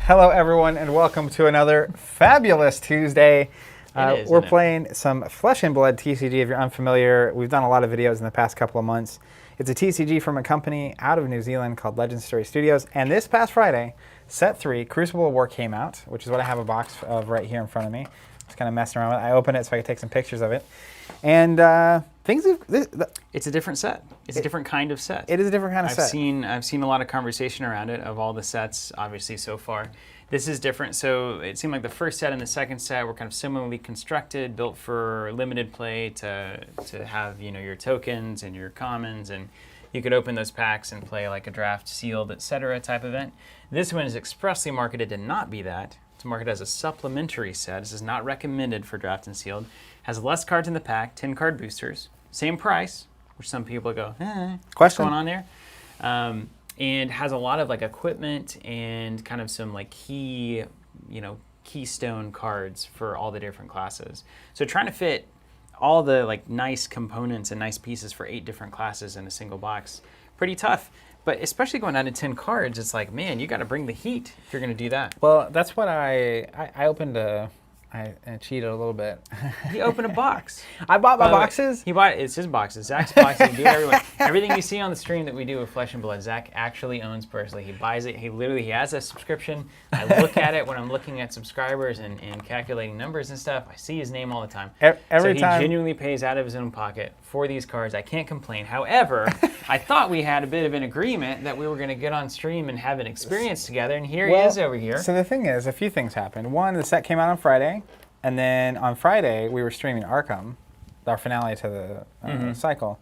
Hello, everyone, and welcome to another fabulous Tuesday. We're playing some Flesh and Blood TCG. If you're unfamiliar, we've done a lot of videos in the past couple of months. It's a TCG from a company out of New Zealand called Legend Story Studios. And this past Friday, Set 3, Crucible of War came out, which is what I have a box of right here in front of me. Just kind of messing around with it. I opened it so I could take some pictures of it. And it's a different set. It's a different kind of set. It is a different kind of set. I've seen a lot of conversation around it of all the sets, obviously, so far. This is different. So it seemed like the first set and the second set were kind of similarly constructed, built for limited play to have, you know, your tokens and your commons, and you could open those packs and play like a draft, sealed, etc. type event. This one is expressly marketed to not be that. It's marketed as a supplementary set. This is not recommended for draft and sealed. Has less cards in the pack, 10 card boosters, same price, which some people go, what's going on there? And has a lot of like equipment and kind of some like keystone cards for all the different classes. So trying to fit all the like nice components and nice pieces for 8 different classes in a single box, pretty tough. But especially going down to 10 cards, it's like, man, you got to bring the heat if you're going to do that. Well, that's what I opened I cheated a little bit. He opened a box. I bought my boxes. It's his boxes. Zach's boxes. Do everyone. Everything you see on the stream that we do with Flesh and Blood, Zach actually owns personally. He buys it. He has a subscription. I look at it when I'm looking at subscribers and calculating numbers and stuff. I see his name all the time. Every time. He genuinely pays out of his own pocket for these cards. I can't complain. However, I thought we had a bit of an agreement that we were going to get on stream and have an experience together, and here he is over here. So the thing is, a few things happened. One, the set came out on Friday. And then on Friday, we were streaming Arkham, our finale to the cycle.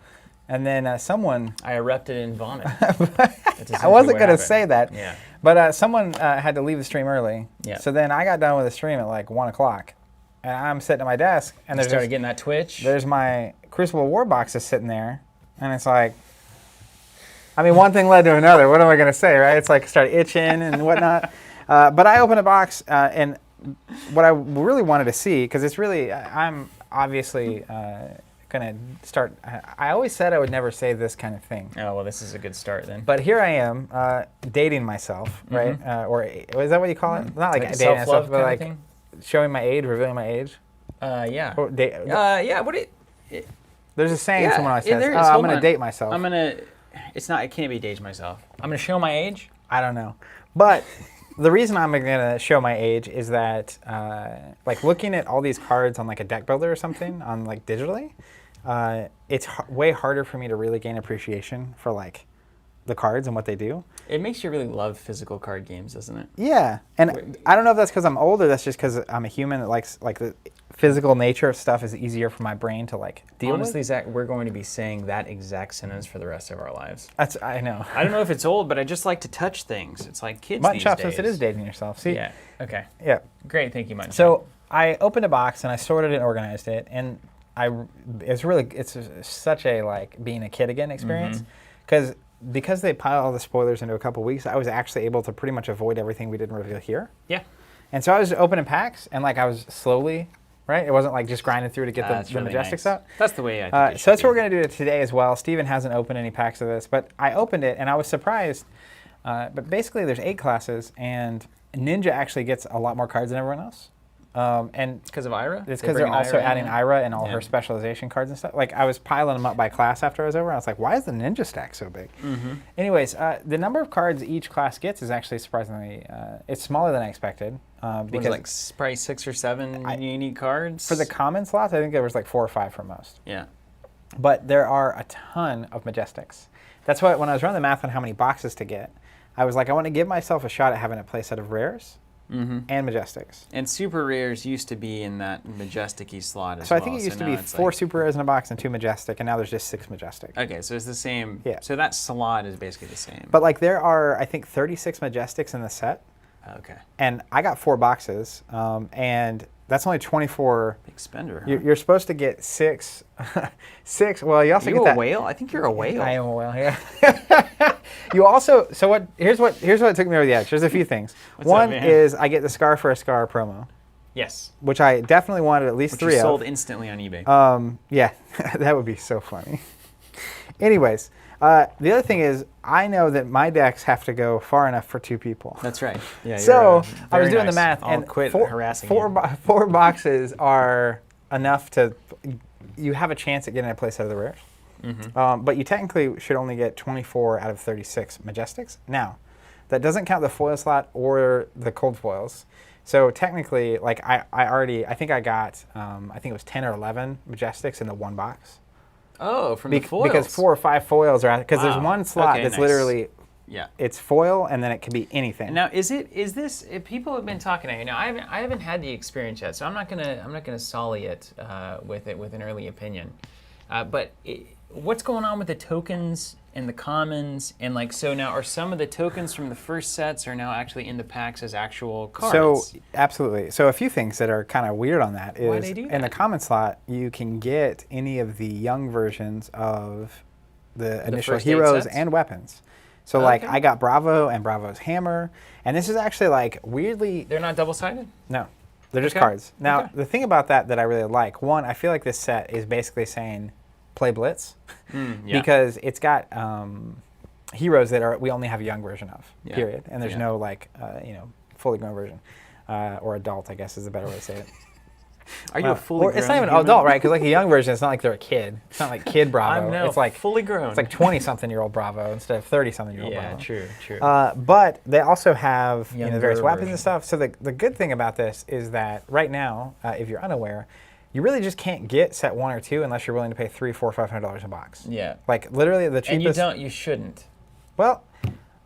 And then someone... I erupted in vomit. I wasn't going to say that. Yeah. But someone had to leave the stream early. Yeah. So then I got done with the stream at like 1 o'clock. And I'm sitting at my desk. And you started getting that twitch? There's my Crucible of War boxes sitting there. And it's like... I mean, one thing led to another. What am I going to say, right? It's like started itching and whatnot. But I opened a box and... What I really wanted to see, because it's really, I'm obviously going to start, I always said I would never say this kind of thing. Oh, well, this is a good start then. But here I am, dating myself, right? Or is that what you call it? Not like dating myself, but like showing my age, revealing my age. Yeah. Yeah, there's a saying someone always says, I'm going to date myself. It can't be date myself. I'm going to show my age? I don't know. But... The reason I'm going to show my age is that, like, looking at all these cards on, like, a deck builder or something, on, like, digitally, it's way harder for me to really gain appreciation for, like, the cards and what they do. It makes you really love physical card games, doesn't it? Yeah. And I don't know if that's because I'm older. That's just because I'm a human that likes, like, the physical nature of stuff is easier for my brain to, like, deal with. Honestly, Zach, we're going to be saying that exact sentence for the rest of our lives. I know. I don't know if it's old, but I just like to touch things. It's like kids these days. Since it is dating yourself. See? Yeah. Okay. Yeah. Great. Thank you, Mutton. So I opened a box and I sorted and organized it, and it's such a, like, being a kid again experience, because they piled all the spoilers into a couple weeks, I was actually able to pretty much avoid everything we didn't reveal here. Yeah. And so I was opening packs, and like I was slowly, right? It wasn't like just grinding through to get the really Majestics nice. out. That's the way I think so that's what we're going to do today as well. Steven hasn't opened any packs of this, but I opened it, and I was surprised. But basically, there's 8 classes, and Ninja actually gets a lot more cards than everyone else. And it's because of Ira? It's because they're also adding Ira and all her specialization cards and stuff. Like, I was piling them up by class after I was over. I was like, why is the Ninja stack so big? Anyways, the number of cards each class gets is actually surprisingly, it's smaller than I expected. Because like probably 6 or 7 unique cards? For the common slots, I think there was like 4 or 5 for most. Yeah. But there are a ton of Majestics. That's why when I was running the math on how many boxes to get, I was like, I want to give myself a shot at having a play set of rares. And Majestics. And super rares used to be in that Majestic-y slot as well. So I think it used to be 4 super rares in a box and 2 Majestic, and now there's just 6 Majestic. Okay, so it's the same. Yeah. So that slot is basically the same. But like there are, I think, 36 Majestics in the set. Okay. And I got 4 boxes, and that's only 24. Big spender. Huh? You're supposed to get 6. 6. Well, you also get that. A whale? I think you're a whale. I am a whale. Yeah. You also. So what? Here's what took me over the edge. There's a few things. One is I get the Scar for a Scar promo. Yes. Which I definitely wanted at least 3 of. Sold instantly on eBay. Yeah, that would be so funny. Anyways, The other thing is, I know that my decks have to go far enough for 2 people. That's right. Yeah. So I was doing nice. the math, I'll and quit harassing you. 4 boxes are enough to. You have a chance at getting a place out of the rares, but you technically should only get 24 out of 36 Majestics. Now, that doesn't count the foil slot or the cold foils. So technically, like I think I got, I think it was 10 or 11 Majestics in the 1 box. Oh, from the foils. Because 4 or 5 foils are, because there's one slot that's literally, it's foil, and then it can be anything. Now, is this? If people have been talking to you, now I haven't had the experience yet, so I'm not gonna sully it with an early opinion. But what's going on with the tokens and the commons, and like, so now are some of the tokens from the first sets are now actually in the packs as actual cards? So absolutely. So a few things that are kind of weird on that is, why they do that? In the common slot, you can get any of the young versions of the initial first 8 heroes sets? and weapons. So like I got Bravo and Bravo's hammer, and this is actually like weirdly. They're not double-sided? No, they're just cards. Now the thing about that I really like, one, I feel like this set is basically saying play Blitz, because it's got heroes that we only have a young version of, period, and there's no like fully grown version, or adult, I guess is the better way to say it. Are you a fully grown it's not even human? adult, right? Because like a young version, it's not like they're a kid. It's not like kid Bravo. I'm now it's like fully grown. It's like 20-something-year-old Bravo instead of 30-something-year-old Bravo. Yeah, true. But they also have the various weapons version. and stuff. So the good thing about this is that right now, if you're unaware, you really just can't get set 1 or 2 unless you're willing to pay $300, $400, $500 a box. Yeah. Like literally the cheapest. And you shouldn't. Well,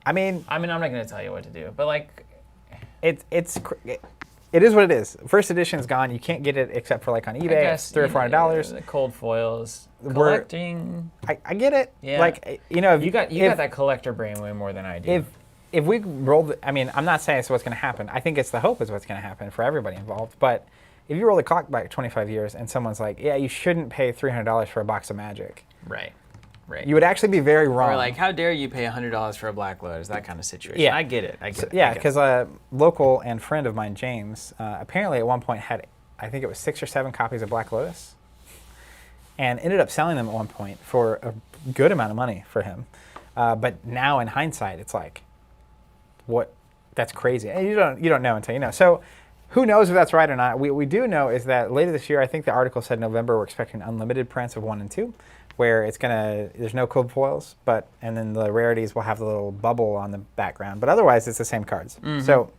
I mean, I'm not going to tell you what to do, but like, it is what it is. First edition's gone. You can't get it except for like on eBay. I guess, $300 or $400. The cold foils, collecting. I get it. Yeah. Like if you got that collector brain way more than I do. If we roll, I mean, I'm not saying it's what's going to happen. I think it's the hope is what's going to happen for everybody involved. But if you roll the clock back 25 years and someone's like, yeah, you shouldn't pay $300 for a box of Magic. Right. You would actually be very wrong. Or like, how dare you pay $100 for a Black Lotus? That kind of situation. Yeah. I get it. Yeah, because a local and friend of mine, James, apparently at one point had, I think it was 6 or 7 copies of Black Lotus, and ended up selling them at one point for a good amount of money for him. But now in hindsight, it's like, what? That's crazy. And you don't know until you know. So who knows if that's right or not? We do know is that later this year, I think the article said November, we're expecting unlimited prints of 1 and 2. Where there's no cold foils, and then the rarities will have the little bubble on the background. But otherwise, it's the same cards. So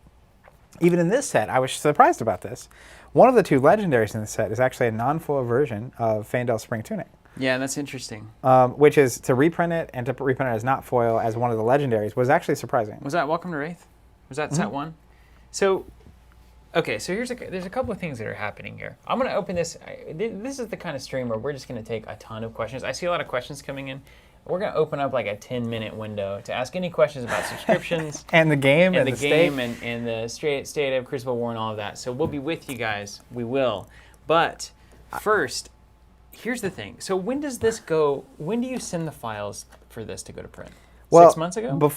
even in this set, I was surprised about this. One of the 2 legendaries in the set is actually a non-foil version of Fandel Spring Tunic. Yeah, that's interesting. Which is to reprint it and to reprint it as not foil as one of the legendaries was actually surprising. Was that Welcome to Wraith? Was that set 1? So, okay, so there's a couple of things that are happening here. I'm going to open this. This is the kind of stream where we're just going to take a ton of questions. I see a lot of questions coming in. We're going to open up like a 10-minute window to ask any questions about subscriptions. And the game. And the game and the state of Crucible of War and all of that. So we'll be with you guys. We will. But first, here's the thing. So when does this go? When do you send the files for this to go to print? Well, 6 months ago?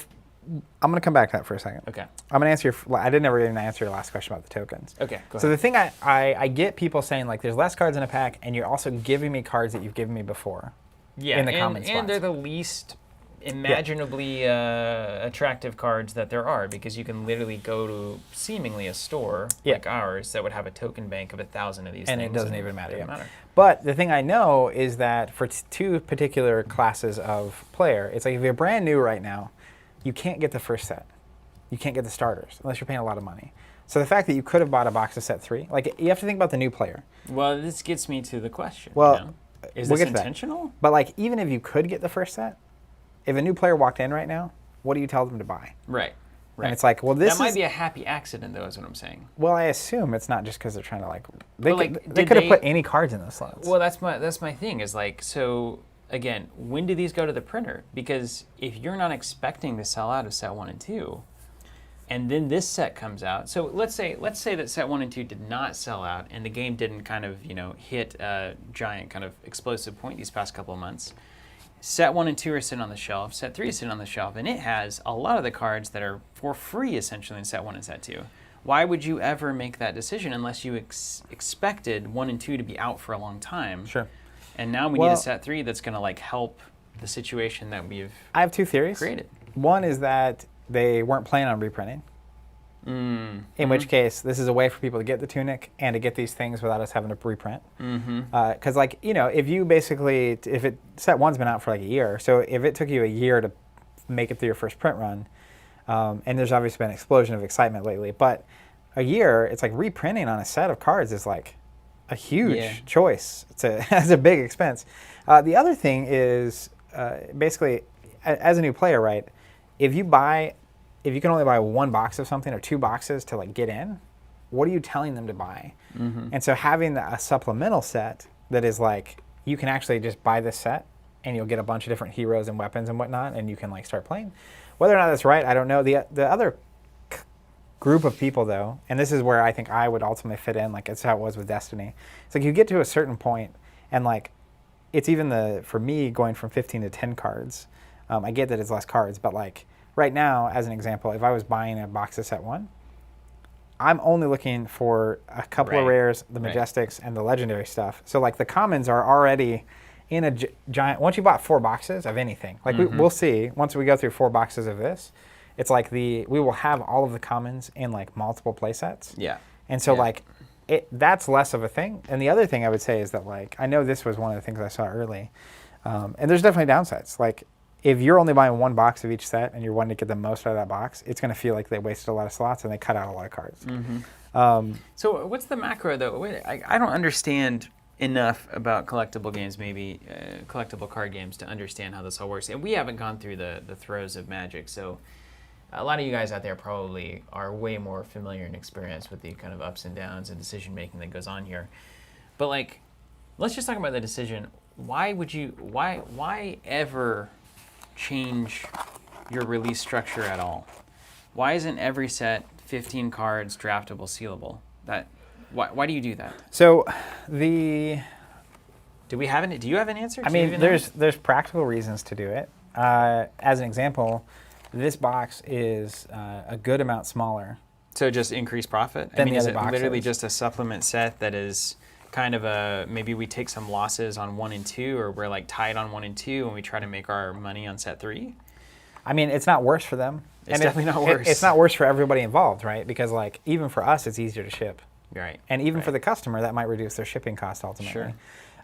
I'm going to come back to that for a second. Okay. I'm going to answer I didn't ever even answer your last question about the tokens. Okay, go ahead. So the thing I get people saying, like, there's less cards in a pack, and you're also giving me cards that you've given me before. Yeah, in the common spots. And they're the least imaginably attractive cards that there are, because you can literally go to seemingly a store like ours that would have a token bank of 1,000 of these and things. It doesn't even matter. But the thing I know is that for 2 particular classes of player, it's like if you're brand new right now, you can't get the first set. You can't get the starters unless you're paying a lot of money. So the fact that you could have bought a box of set 3, like you have to think about the new player. Well, this gets me to the question. Well, is this intentional? But like even if you could get the first set, if a new player walked in right now, what do you tell them to buy? Right. And it's like, well, that might be a happy accident, though, is what I'm saying. Well, I assume it's not just because they're trying to like they could have put any cards in those slots. Well, that's my thing is like, so again, when do these go to the printer? Because if you're not expecting to sell out of set 1 and 2, and then this set comes out, so let's say that set 1 and 2 did not sell out, and the game didn't kind of hit a giant kind of explosive point these past couple of months. Set 1 and 2 are sitting on the shelf. Set 3 is sitting on the shelf, and it has a lot of the cards that are for free essentially in set 1 and set 2. Why would you ever make that decision unless you expected 1 and 2 to be out for a long time? Sure. And now we need a set 3 that's going to like help the situation that we've I have two theories. created? One is that they weren't planning on reprinting. In which case, this is a way for people to get the tunic and to get these things without us having to reprint. Because, like, you know, if you basically, set one's been out for like a year, so if it took you a year to make it through your first print run, and there's obviously been an explosion of excitement lately, but a year, it's like reprinting on a set of cards is like a huge choice. It's a big expense. The other thing is basically, as a new player, right? If you can only buy one box of something or two boxes to like get in, what are you telling them to buy? And so having a supplemental set that is like, you can actually just buy this set and you'll get a bunch of different heroes and weapons and whatnot, and you can like start playing. Whether or not that's right, I don't know. The other group of people though, and this is where I think I would ultimately fit in, like it's how it was with Destiny. It's like you get to a certain point and like, it's even for me going from 15 to 10 cards, I get that it's less cards, but like, right now, as an example, if I was buying a box of set one, I'm only looking for a couple of rares, the Majestics, and the legendary stuff. So like the commons are already in a giant, once you bought 4 boxes of anything, like we'll see, once we go through 4 boxes of this, it's like we will have all of the commons in like multiple play sets. Yeah. And so like, that's less of a thing. And the other thing I would say is that like, I know this was one of the things I saw early, and there's definitely downsides. Like, if you're only buying one box of each set and you're wanting to get the most out of that box, it's going to feel like they wasted a lot of slots and they cut out a lot of cards. So what's the macro, though? I don't understand enough about collectible games, maybe collectible card games, to understand how this all works. And we haven't gone through the throes of Magic, so a lot of you guys out there probably are way more familiar and experienced with the kind of ups and downs and decision-making that goes on here. But, like, let's just talk about the decision. Why ever change your release structure at all? Why isn't every set 15 cards draftable, sealable? Why do you do that? So do you have an answer? I mean, there's practical reasons to do it. As an example, this box is a good amount smaller. So just increase profit? Than the is other it literally boxes. just a supplement set that is kind of maybe we take some losses on 1 and 2, or we're like tied on 1 and 2 and we try to make our money on set 3? I mean, it's not worse for them. It's definitely not worse. It's not worse for everybody involved, right? Because like, even for us, it's easier to ship. Right. And even for the customer, that might reduce their shipping cost ultimately.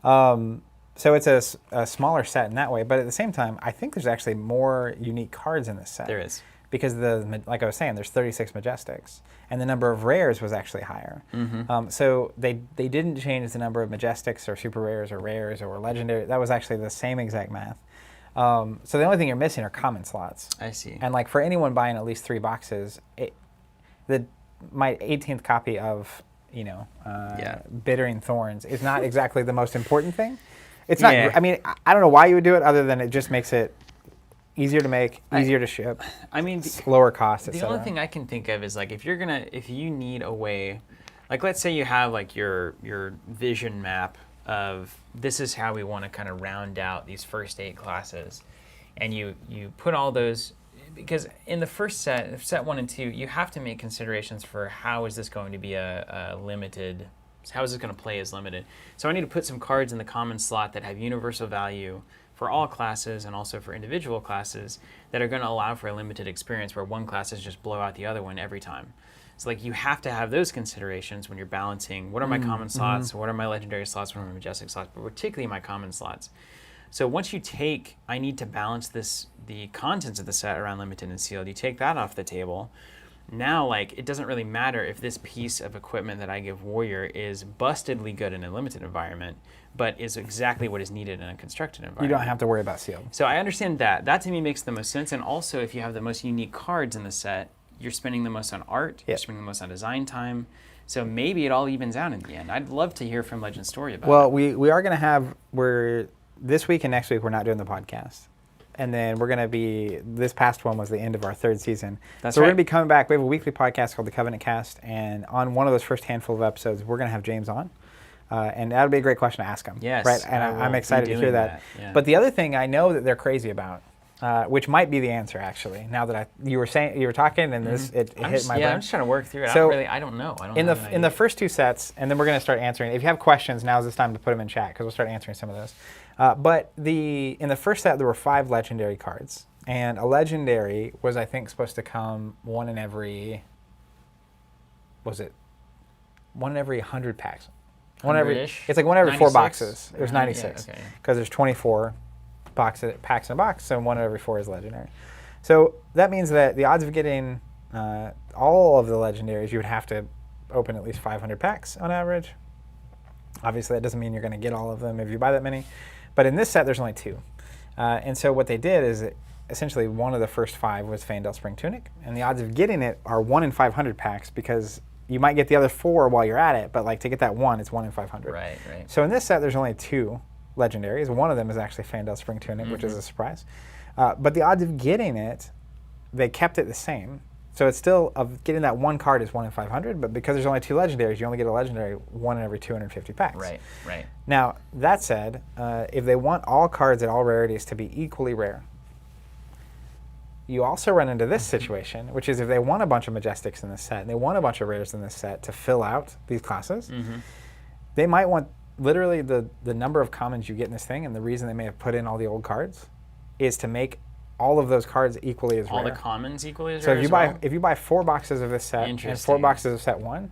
Sure. So it's a smaller set in that way. But at the same time, I think there's actually more unique cards in this set. There is. Because like I was saying, there's 36 Majestics, and the number of rares was actually higher. So they didn't change the number of Majestics or super rares or legendary. That was actually the same exact math. So the only thing you're missing are common slots. I see. And like for anyone buying at least 3 boxes, my 18th copy of Bittering Thorns is not exactly the most important thing. It's not. I mean, I don't know why you would do it, other than it just makes it easier to make, easier to ship. I mean, lower cost, etc. The only thing I can think of is like if you need a way, like let's say you have like your vision map of this is how we want to kind of round out these first 8 classes, and you put all those, because in the first set 1 and 2, you have to make considerations for how is this going to be a limited. How is this going to play as limited? So I need to put some cards in the common slot that have universal value for all classes and also for individual classes that are going to allow for a limited experience where one class is just blow out the other one every time. So like you have to have those considerations when you're balancing what are my common slots, what are my legendary slots, what are my majestic slots, but particularly my common slots. So once you take, I need to balance the contents of the set around limited and sealed, you take that off the table. Now, like, it doesn't really matter if this piece of equipment that I give Warrior is bustedly good in a limited environment, but is exactly what is needed in a constructed environment. You don't have to worry about sealed. So I understand that. That to me makes the most sense. And also, if you have the most unique cards in the set, you're spending the most on art, you're spending the most on design time. So maybe it all evens out in the end. I'd love to hear from Legend's story about it. Well, we are going to have, this week and next week, we're not doing the podcast. And then we're going to be, this past one was the end of our 3rd season. That's so we're right. going to be coming back. We have a weekly podcast called The Covenant Cast. And on one of those first handful of episodes, we're going to have James on. And that'll be a great question to ask him. Yes. Right? And I'm excited to hear that. Yeah. But the other thing I know that they're crazy about which might be the answer actually. Now that you were talking, and this it hit my brain. I'm just trying to work through it. So I don't know. In the first two sets, and then we're going to start answering. If you have questions, now's the time to put them in chat because we'll start answering some of those. But in the first set, there were 5 legendary cards, and a legendary was, I think, supposed to come one in every 100 packs. It's like one every 4 boxes. There's 96 because there's 24 packs in a box, so one every 4 is legendary. So that means that the odds of getting all of the legendaries, you would have to open at least 500 packs on average. Obviously, that doesn't mean you're going to get all of them if you buy that many. But in this set, there's only 2. And so what they did is essentially one of the first 5 was Fandel Spring Tunic. And the odds of getting it are 1 in 500 packs because you might get the other 4 while you're at it, but like to get that 1, it's 1 in 500. Right. So in this set, there's only 2 legendaries. One of them is actually Fandel Spring Tunic, which is a surprise. But the odds of getting it, they kept it the same. So it's still, of getting that 1 card is 1 in 500, but because there's only 2 legendaries, you only get a legendary 1 in every 250 packs. Right. Now, that said, if they want all cards at all rarities to be equally rare, you also run into this situation, which is if they want a bunch of Majestics in this set, and they want a bunch of rares in this set to fill out these classes, they might want literally the number of commons you get in this thing, and the reason they may have put in all the old cards is to make all of those cards equally as rare. All the commons equally as rare. So if you buy 4 boxes of this set and 4 boxes of set 1,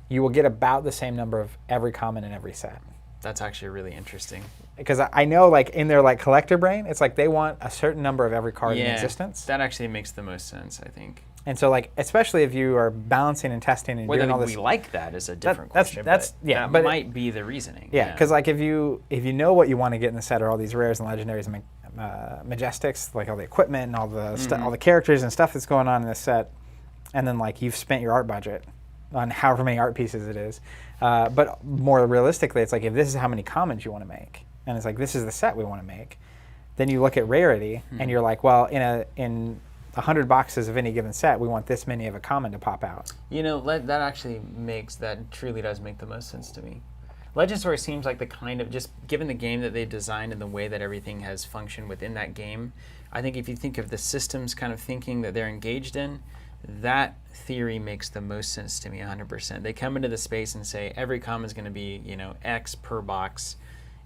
you will get about the same number of every common in every set. That's actually really interesting. Because I know, like, in their like collector brain, it's like they want a certain number of every card in existence. That actually makes the most sense, I think. And so, like, especially if you are balancing and testing and doing all this, we like that is a different question. That might be the reasoning. Yeah, because like if you know what you want to get in the set are all these rares and legendaries and Majestics, like all the equipment and all the all the characters and stuff that's going on in this set, and then like you've spent your art budget on however many art pieces it is. But more realistically, it's like if this is how many commons you want to make, and it's like this is the set we want to make, then you look at rarity and you're like, well, in 100 boxes of any given set, we want this many of a common to pop out. You know, that truly does make the most sense to me. Legend Story seems like the kind of, just given the game that they've designed and the way that everything has functioned within that game, I think if you think of the systems kind of thinking that they're engaged in, that theory makes the most sense to me 100%. They come into the space and say every common is going to be, X per box,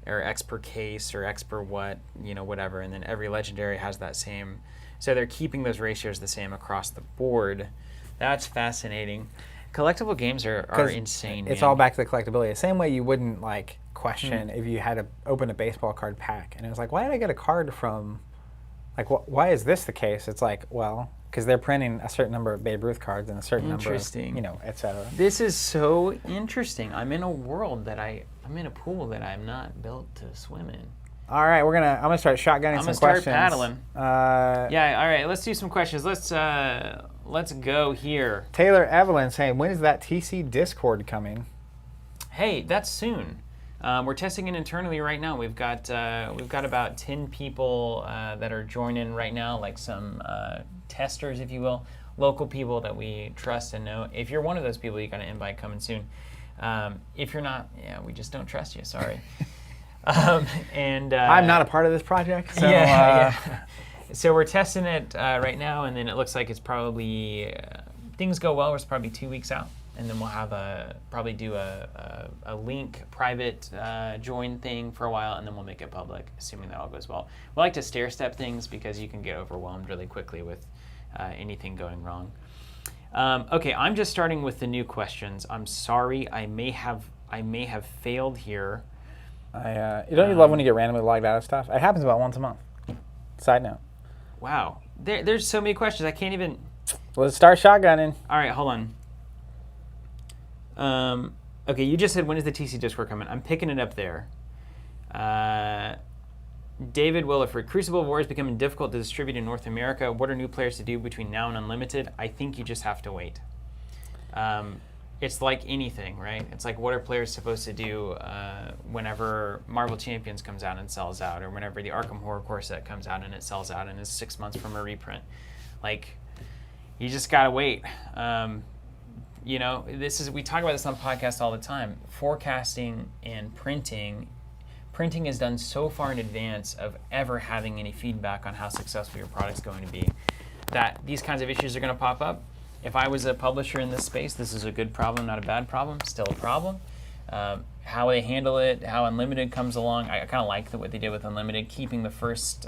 or X per case, or X per whatever, and then every legendary has that same. So they're keeping those ratios the same across the board. That's fascinating. Collectible games are insane. It's all back to the collectability. The same way you wouldn't like question if you had to open a baseball card pack and it was like, why did I get a card from, like, why is this the case? It's like, well, because they're printing a certain number of Babe Ruth cards and a certain number of, et cetera. This is so interesting. I'm in a world I'm in a pool that I'm not built to swim in. All right, I'm gonna start shotgunning some questions. I'm gonna start paddling. Yeah, all right, let's do some questions. Let's go here. Taylor Evelyn saying, when is that TC Discord coming? Hey, that's soon. We're testing it internally right now. We've got about 10 people that are joining right now, like some testers, if you will, local people that we trust and know. If you're one of those people, you got an invite coming soon. If you're not, we just don't trust you. Sorry. I'm not a part of this project. So, So we're testing it right now, and then it looks like it's probably things go well. It's probably 2 weeks out, and then we'll have probably do a link private join thing for a while, and then we'll make it public, assuming that all goes well. We like to stair step things because you can get overwhelmed really quickly with anything going wrong. Okay, I'm just starting with the new questions. I'm sorry, I may have failed here. Don't you love when you get randomly logged out of stuff? It happens about once a month. Side note. Wow. There's so many questions. I can't even... Let's start shotgunning. All right, hold on. Okay, you just said, when is the TC Discord coming? I'm picking it up there. David Williford, Crucible of War is becoming difficult to distribute in North America. What are new players to do between now and Unlimited? I think you just have to wait. It's like anything, right? It's like, what are players supposed to do whenever Marvel Champions comes out and sells out, or whenever the Arkham Horror Core set comes out and it sells out and is 6 months from a reprint? Like, you just gotta wait. We talk about this on podcasts all the time. Forecasting and printing printing is done so far in advance of ever having any feedback on how successful your product's going to be, that these kinds of issues are going to pop up. If I was a publisher in this space, this is a good problem, not a bad problem, still a problem. How they handle it, how Unlimited comes along, I kind of like what they did with Unlimited, keeping the first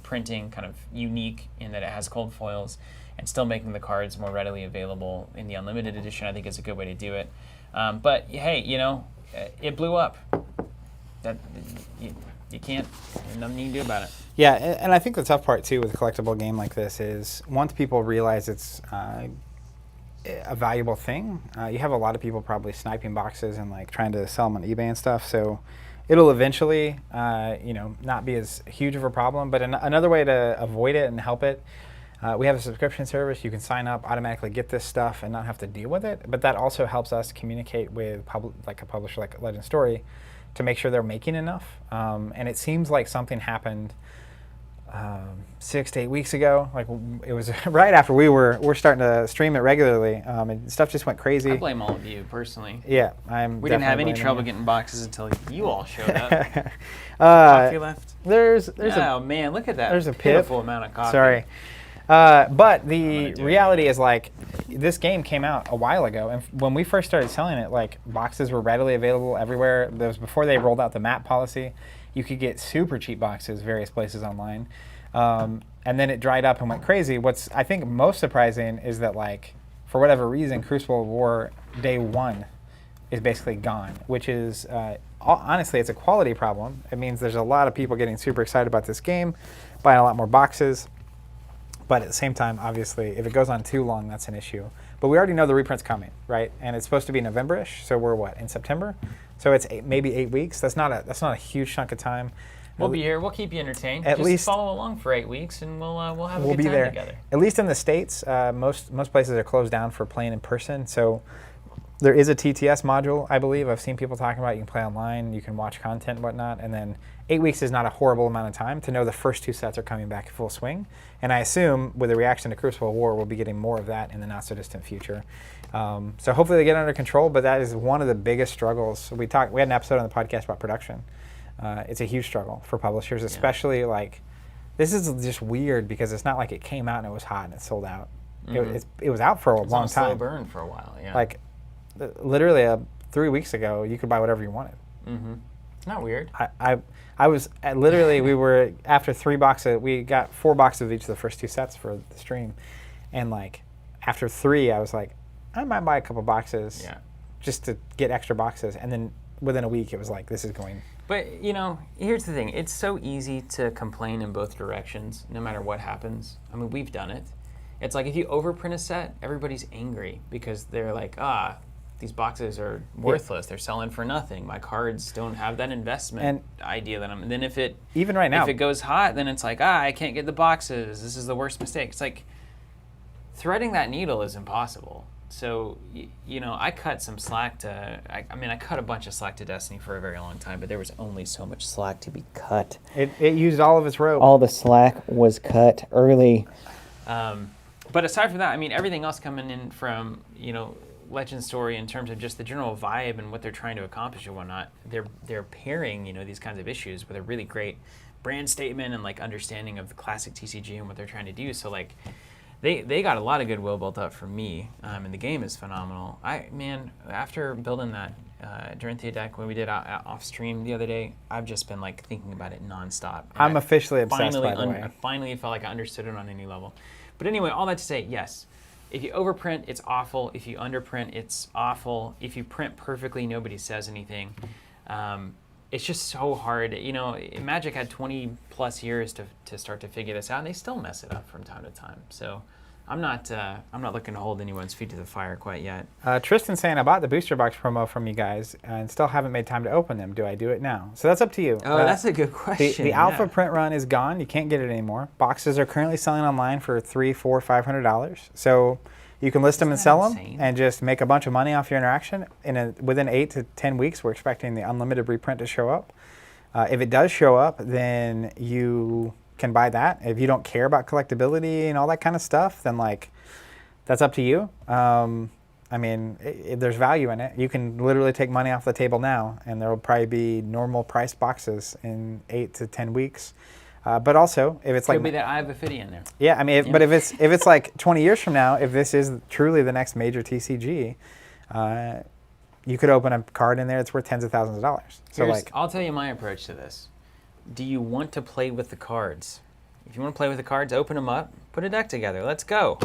printing kind of unique in that it has cold foils, and still making the cards more readily available in the Unlimited edition. I think is a good way to do it. But hey, it blew up. That you can't, there's nothing you can do about it. Yeah, and I think the tough part too with a collectible game like this is once people realize it's a valuable thing, you have a lot of people probably sniping boxes and like trying to sell them on eBay and stuff. So it'll eventually, not be as huge of a problem. But another way to avoid it and help it, we have a subscription service. You can sign up, automatically get this stuff, and not have to deal with it. But that also helps us communicate with a publisher like Legend Story to make sure they're making enough. And it seems like something happened 6 to 8 weeks ago. Like it was right after we're starting to stream it regularly. And stuff just went crazy. I blame all of you personally. Yeah, we didn't have any trouble getting boxes until you all showed up. Coffee left. There's man, look at that. There's a pitiful amount of coffee. Sorry. But the reality is, like, this game came out a while ago, and when we first started selling it, like, boxes were readily available everywhere. That was before they rolled out the map policy. You could get super cheap boxes various places online. And then it dried up and went crazy. What's, I think, most surprising is that, like, for whatever reason, Crucible of War Day 1 is basically gone, which is, honestly, it's a quality problem. It means there's a lot of people getting super excited about this game, buying a lot more boxes. But at the same time, obviously, if it goes on too long, that's an issue. But we already know the reprint's coming, right? And it's supposed to be November-ish, so we're what, in September? So it's maybe 8 weeks. That's not a huge chunk of time. We'll be here. We'll keep you entertained. At Just least follow along for 8 weeks, and we'll have a good time there together. At least in the States, most places are closed down for playing in person. So there is a TTS module, I believe. I've seen people talking about it. You can play online, you can watch content and whatnot, and then 8 weeks is not a horrible amount of time to know the first two sets are coming back in full swing. And I assume with the reaction to Crucible of War, we'll be getting more of that in the not-so-distant future. So hopefully they get under control, but that is one of the biggest struggles. We had an episode on the podcast about production. It's a huge struggle for publishers, especially like, this is just weird because it's not like it came out and it was hot and it sold out. Mm-hmm. It was out for a long time. Slow burn for a while, yeah. Like, literally 3 weeks ago, you could buy whatever you wanted. Mm-hmm. Not weird. I was literally, we were after 3 boxes. We got 4 boxes of each of the first 2 sets for the stream, and like after 3, I was like, I might buy a couple boxes, just to get extra boxes. And then within a week, it was like, this is going. But here's the thing: it's so easy to complain in both directions, no matter what happens. I mean, we've done it. It's like if you overprint a set, everybody's angry because they're like, these boxes are worthless. They're selling for nothing. My cards don't have that investment idea that I'm. And then if it even right now, if it goes hot, then it's like, I can't get the boxes. This is the worst mistake. It's like threading that needle is impossible. So I cut some slack to. I cut a bunch of slack to Destiny for a very long time, but there was only so much slack to be cut. It used all of its rope. All the slack was cut early. But aside from that, I mean, everything else coming in from Legend Story in terms of just the general vibe and what they're trying to accomplish and whatnot, they're pairing these kinds of issues with a really great brand statement and like understanding of the classic TCG and what they're trying to do. So like they got a lot of goodwill built up from me, and the game is phenomenal. After building that Dorinthia deck when we did off stream the other day, I've just been like thinking about it nonstop. I'm officially obsessed, by the way. I finally felt like I understood it on any level. But anyway, all that to say, yes. If you overprint, it's awful. If you underprint, it's awful. If you print perfectly, nobody says anything. It's just so hard. Magic had 20 plus years to start to figure this out, and they still mess it up from time to time. So I'm not looking to hold anyone's feet to the fire quite yet. Tristan's saying, I bought the booster box promo from you guys and still haven't made time to open them. Do I do it now? So that's up to you. Oh, that's a good question. The alpha print run is gone. You can't get it anymore. Boxes are currently selling online for $300, $400, $500. So you can list them and sell them and just make a bunch of money off your interaction. Within 8 to 10 weeks, we're expecting the unlimited reprint to show up. If it does show up, then you can buy that. If you don't care about collectability and all that kind of stuff, then like that's up to you. I mean, there's value in it. You can literally take money off the table now, and there will probably be normal priced boxes in 8 to 10 weeks. But also, if it's Could be that I have a fitty in there. Yeah, I mean, but if it's like 20 years from now, if this is truly the next major TCG, you could open a card in there that's worth tens of thousands of dollars. So I'll tell you my approach to this. Do you want to play with the cards? If you want to play with the cards, open them up, put a deck together. Let's go.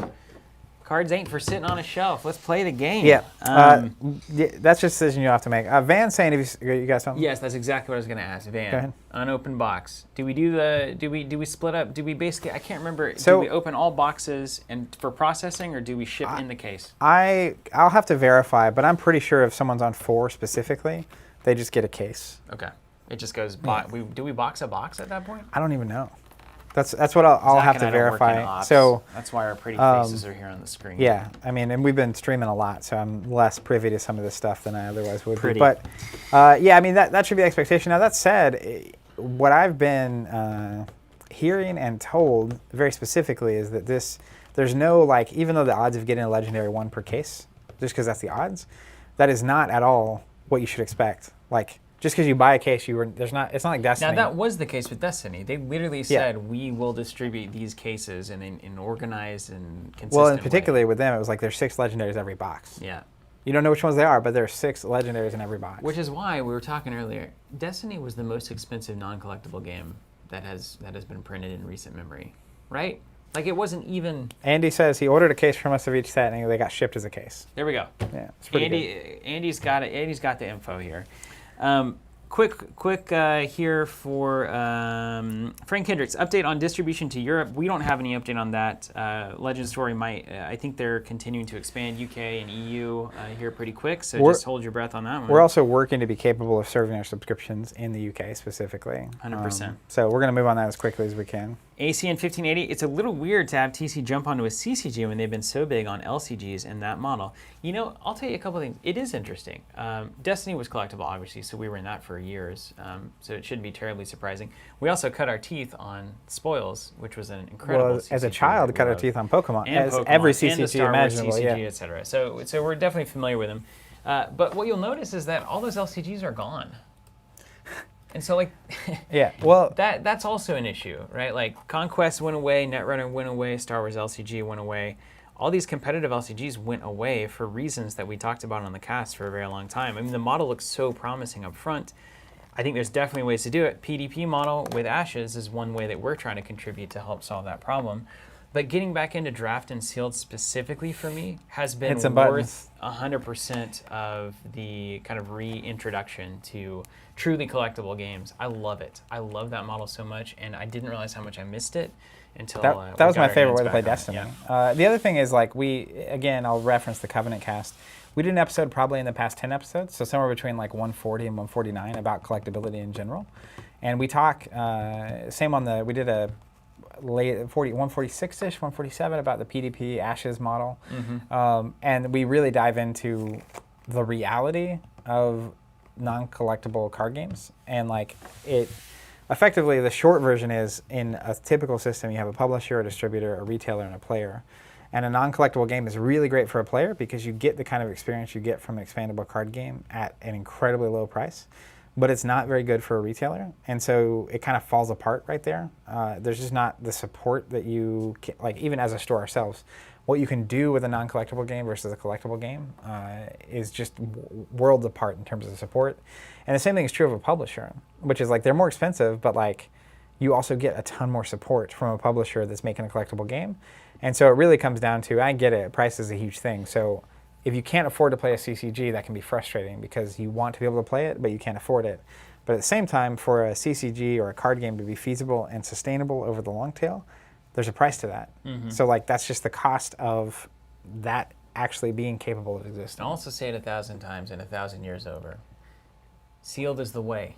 Cards ain't for sitting on a shelf. Let's play the game. Yeah, that's just a decision you have to make. Van's saying, you got something? Yes, that's exactly what I was going to ask. Van, go ahead. Unopened box. Do we split up? Do we basically? I can't remember. So, do we open all boxes and for processing, or do we ship in the case? I'll have to verify, but I'm pretty sure if someone's on 4 specifically, they just get a case. Okay, it just goes. Do we box a box at that point? I don't even know. That's what I'll have to verify. So that's why our pretty faces are here on the screen. Yeah, I mean, and we've been streaming a lot, so I'm less privy to some of this stuff than I otherwise would be. But yeah, I mean, that should be the expectation. Now that said, what I've been hearing and told very specifically is that there's no, like, even though the odds of getting a legendary 1 per case, just because that's the odds, that is not at all what you should expect. Like, just because you buy a case, it's not like Destiny. Now that was the case with Destiny. They literally said we will distribute these cases in an organized and consistent way. Well, and particularly with them, it was like there's 6 legendaries every box. Yeah. You don't know which ones they are, but there are 6 legendaries in every box. Which is why we were talking earlier. Destiny was the most expensive non-collectible game that has been printed in recent memory, right? Like, it wasn't even. Andy says he ordered a case from us of each set, and they got shipped as a case. There we go. Yeah, it's pretty good. Andy's got it. Andy's got the info here. Quick here for Frank Hendricks. Update on distribution to Europe. We don't have any update on that. Legend Story might. I think they're continuing to expand UK and EU here pretty quick. So just hold your breath on that one. We're also working to be capable of serving our subscriptions in the UK specifically. 100%. So we're going to move on that as quickly as we can. ACN 1580, it's a little weird to have TC jump onto a CCG when they've been so big on LCGs in that model. You know, I'll tell you a couple things. It is interesting. Destiny was collectible, obviously, so we were in that for years, so it shouldn't be terribly surprising. We also cut our teeth on Spoils, which was an incredible CCG. As a child, cut our teeth on Pokemon, and as every CCG and the Star imaginable, Wars CCG, yeah. etc. So we're definitely familiar with them. But what you'll notice is that all those LCGs are gone. And so, like, yeah, well, that's also an issue, right? Like, Conquest went away, Netrunner went away, Star Wars LCG went away. All these competitive LCGs went away for reasons that we talked about on the cast for a very long time. I mean, the model looks so promising up front. I think there's definitely ways to do it. PDP model with Ashes is one way that we're trying to contribute to help solve that problem. But getting back into draft and sealed specifically for me has been worth 100% of the kind of reintroduction to truly collectible games. I love it. I love that model so much, and I didn't realize how much I missed it until that was my favorite way to play Destiny. Yeah. The other thing is, like, I'll reference the Covenant cast. We did an episode probably in the past 10 episodes, so somewhere between like 140 and 149 about collectability in general. And we talk, we did a late 146-ish, 147 about the PDP Ashes model. Mm-hmm. And we really dive into the reality of non-collectible card games. And like effectively the short version is, in a typical system, you have a publisher, a distributor, a retailer, and a player. And a non-collectible game is really great for a player because you get the kind of experience you get from an expandable card game at an incredibly low price. But it's not very good for a retailer, and so it kind of falls apart right there. There's just not the support that you can, like, even as a store ourselves, what you can do with a non-collectible game versus a collectible game is just worlds apart in terms of support. And the same thing is true of a publisher, which is like they're more expensive, but like you also get a ton more support from a publisher that's making a collectible game. And so it really comes down to, I get it, price is a huge thing. So if you can't afford to play a CCG, that can be frustrating because you want to be able to play it, but you can't afford it. But at the same time, for a CCG or a card game to be feasible and sustainable over the long tail, there's a price to that. Mm-hmm. So like that's just the cost of that actually being capable of existing. I'll also say it 1,000 times and 1,000 years over. Sealed is the way.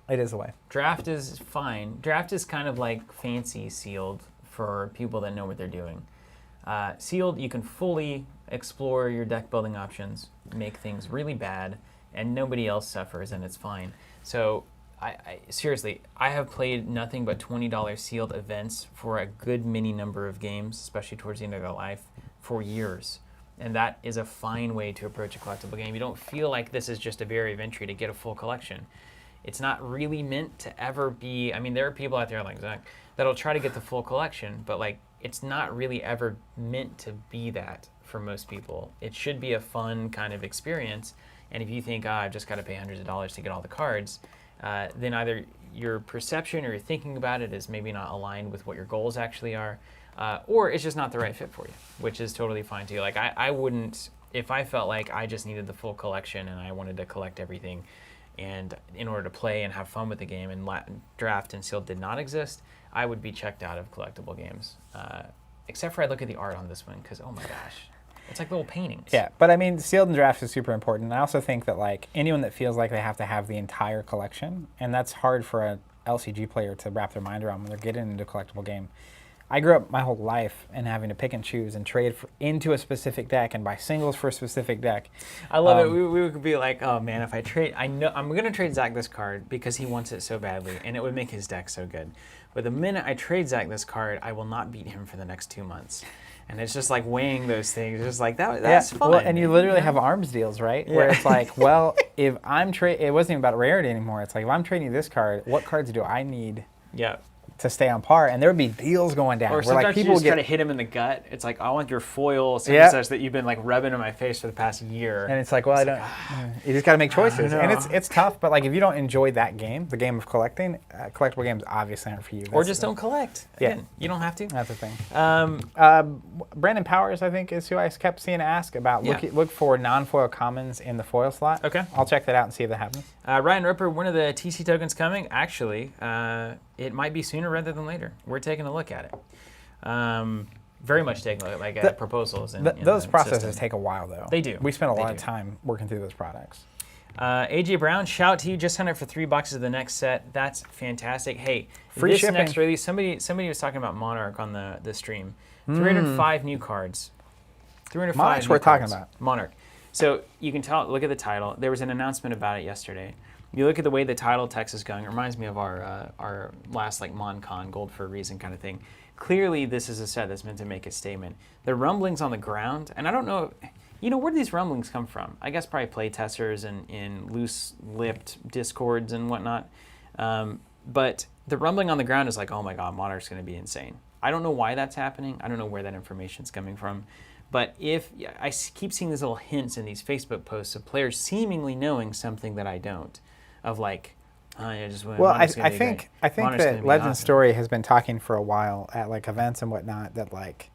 It is the way. Draft is fine. Draft is kind of like fancy sealed for people that know what they're doing. Sealed, you can fully explore your deck building options, make things really bad, and nobody else suffers, and it's fine. So, I seriously, I have played nothing but $20 sealed events for a good many number of games, especially towards the end of their life, for years. And that is a fine way to approach a collectible game. You don't feel like this is just a barrier of entry to get a full collection. It's not really meant to ever be, I mean, there are people out there like Zach that'll try to get the full collection, but like, it's not really ever meant to be that for most people. It should be a fun kind of experience. And if you think, I've just got to pay hundreds of dollars to get all the cards, then either your perception or your thinking about it is maybe not aligned with what your goals actually are, or it's just not the right fit for you, which is totally fine too. Like I wouldn't, if I felt like I just needed the full collection and I wanted to collect everything, and in order to play and have fun with the game, and draft and sealed did not exist, I would be checked out of collectible games. Except for I look at the art on this one, because oh my gosh, it's like little paintings. Yeah, but I mean, sealed and draft is super important. And I also think that like anyone that feels like they have to have the entire collection, and that's hard for a LCG player to wrap their mind around when they're getting into a collectible game. I grew up my whole life and having to pick and choose and trade into a specific deck and buy singles for a specific deck. I love it. We would be like, oh man, if I trade, I know I'm going to trade Zach this card because he wants it so badly, and it would make his deck so good. But the minute I trade Zach this card, I will not beat him for the next 2 months. And it's just like weighing those things. It's just like, that's fun. Well, and you literally have arms deals, right? Yeah. Where it's like, well, if I'm it wasn't even about rarity anymore. It's like, if I'm trading this card, what cards do I need? Yeah. To stay on par, and there would be deals going down. Or sometimes like people you just try to hit him in the gut. It's like, I want your foil such that you've been like rubbing in my face for the past year. And it's like, well, you just got to make choices. And it's tough, but like if you don't enjoy that game, the game of collecting, collectible games obviously aren't for you. Or just don't collect. Again, you don't have to. That's the thing. Brandon Powers, I think, is who I kept seeing ask about. Look for non-foil commons in the foil slot. Okay. I'll check that out and see if that happens. Ryan Ripper, one of the TC tokens coming, actually, it might be sooner rather than later. We're taking a look at it. Very much taking a look at proposals. Those processes take a while, though. They do. We spent a lot of time working through those products. AJ Brown, shout to you. Just signed up for 3 boxes of the next set. That's fantastic. Hey, free shipping. Next release, somebody was talking about Monarch on the stream. 305 new cards. 305 Monarch's worth talking about. Monarch. So you can tell, look at the title. There was an announcement about it yesterday. You look at the way the title text is going. It reminds me of our last like MonCon, Gold for a Reason kind of thing. Clearly, this is a set that's meant to make a statement. The rumblings on the ground, and I don't know, where do these rumblings come from? I guess probably play testers and in loose-lipped discords and whatnot. But the rumbling on the ground is like, oh my God, Monarch's going to be insane. I don't know why that's happening. I don't know where that information's coming from. But I keep seeing these little hints in these Facebook posts of players seemingly knowing something that I don't. Of like, I think that Legend Story has been talking for a while at like events and whatnot that like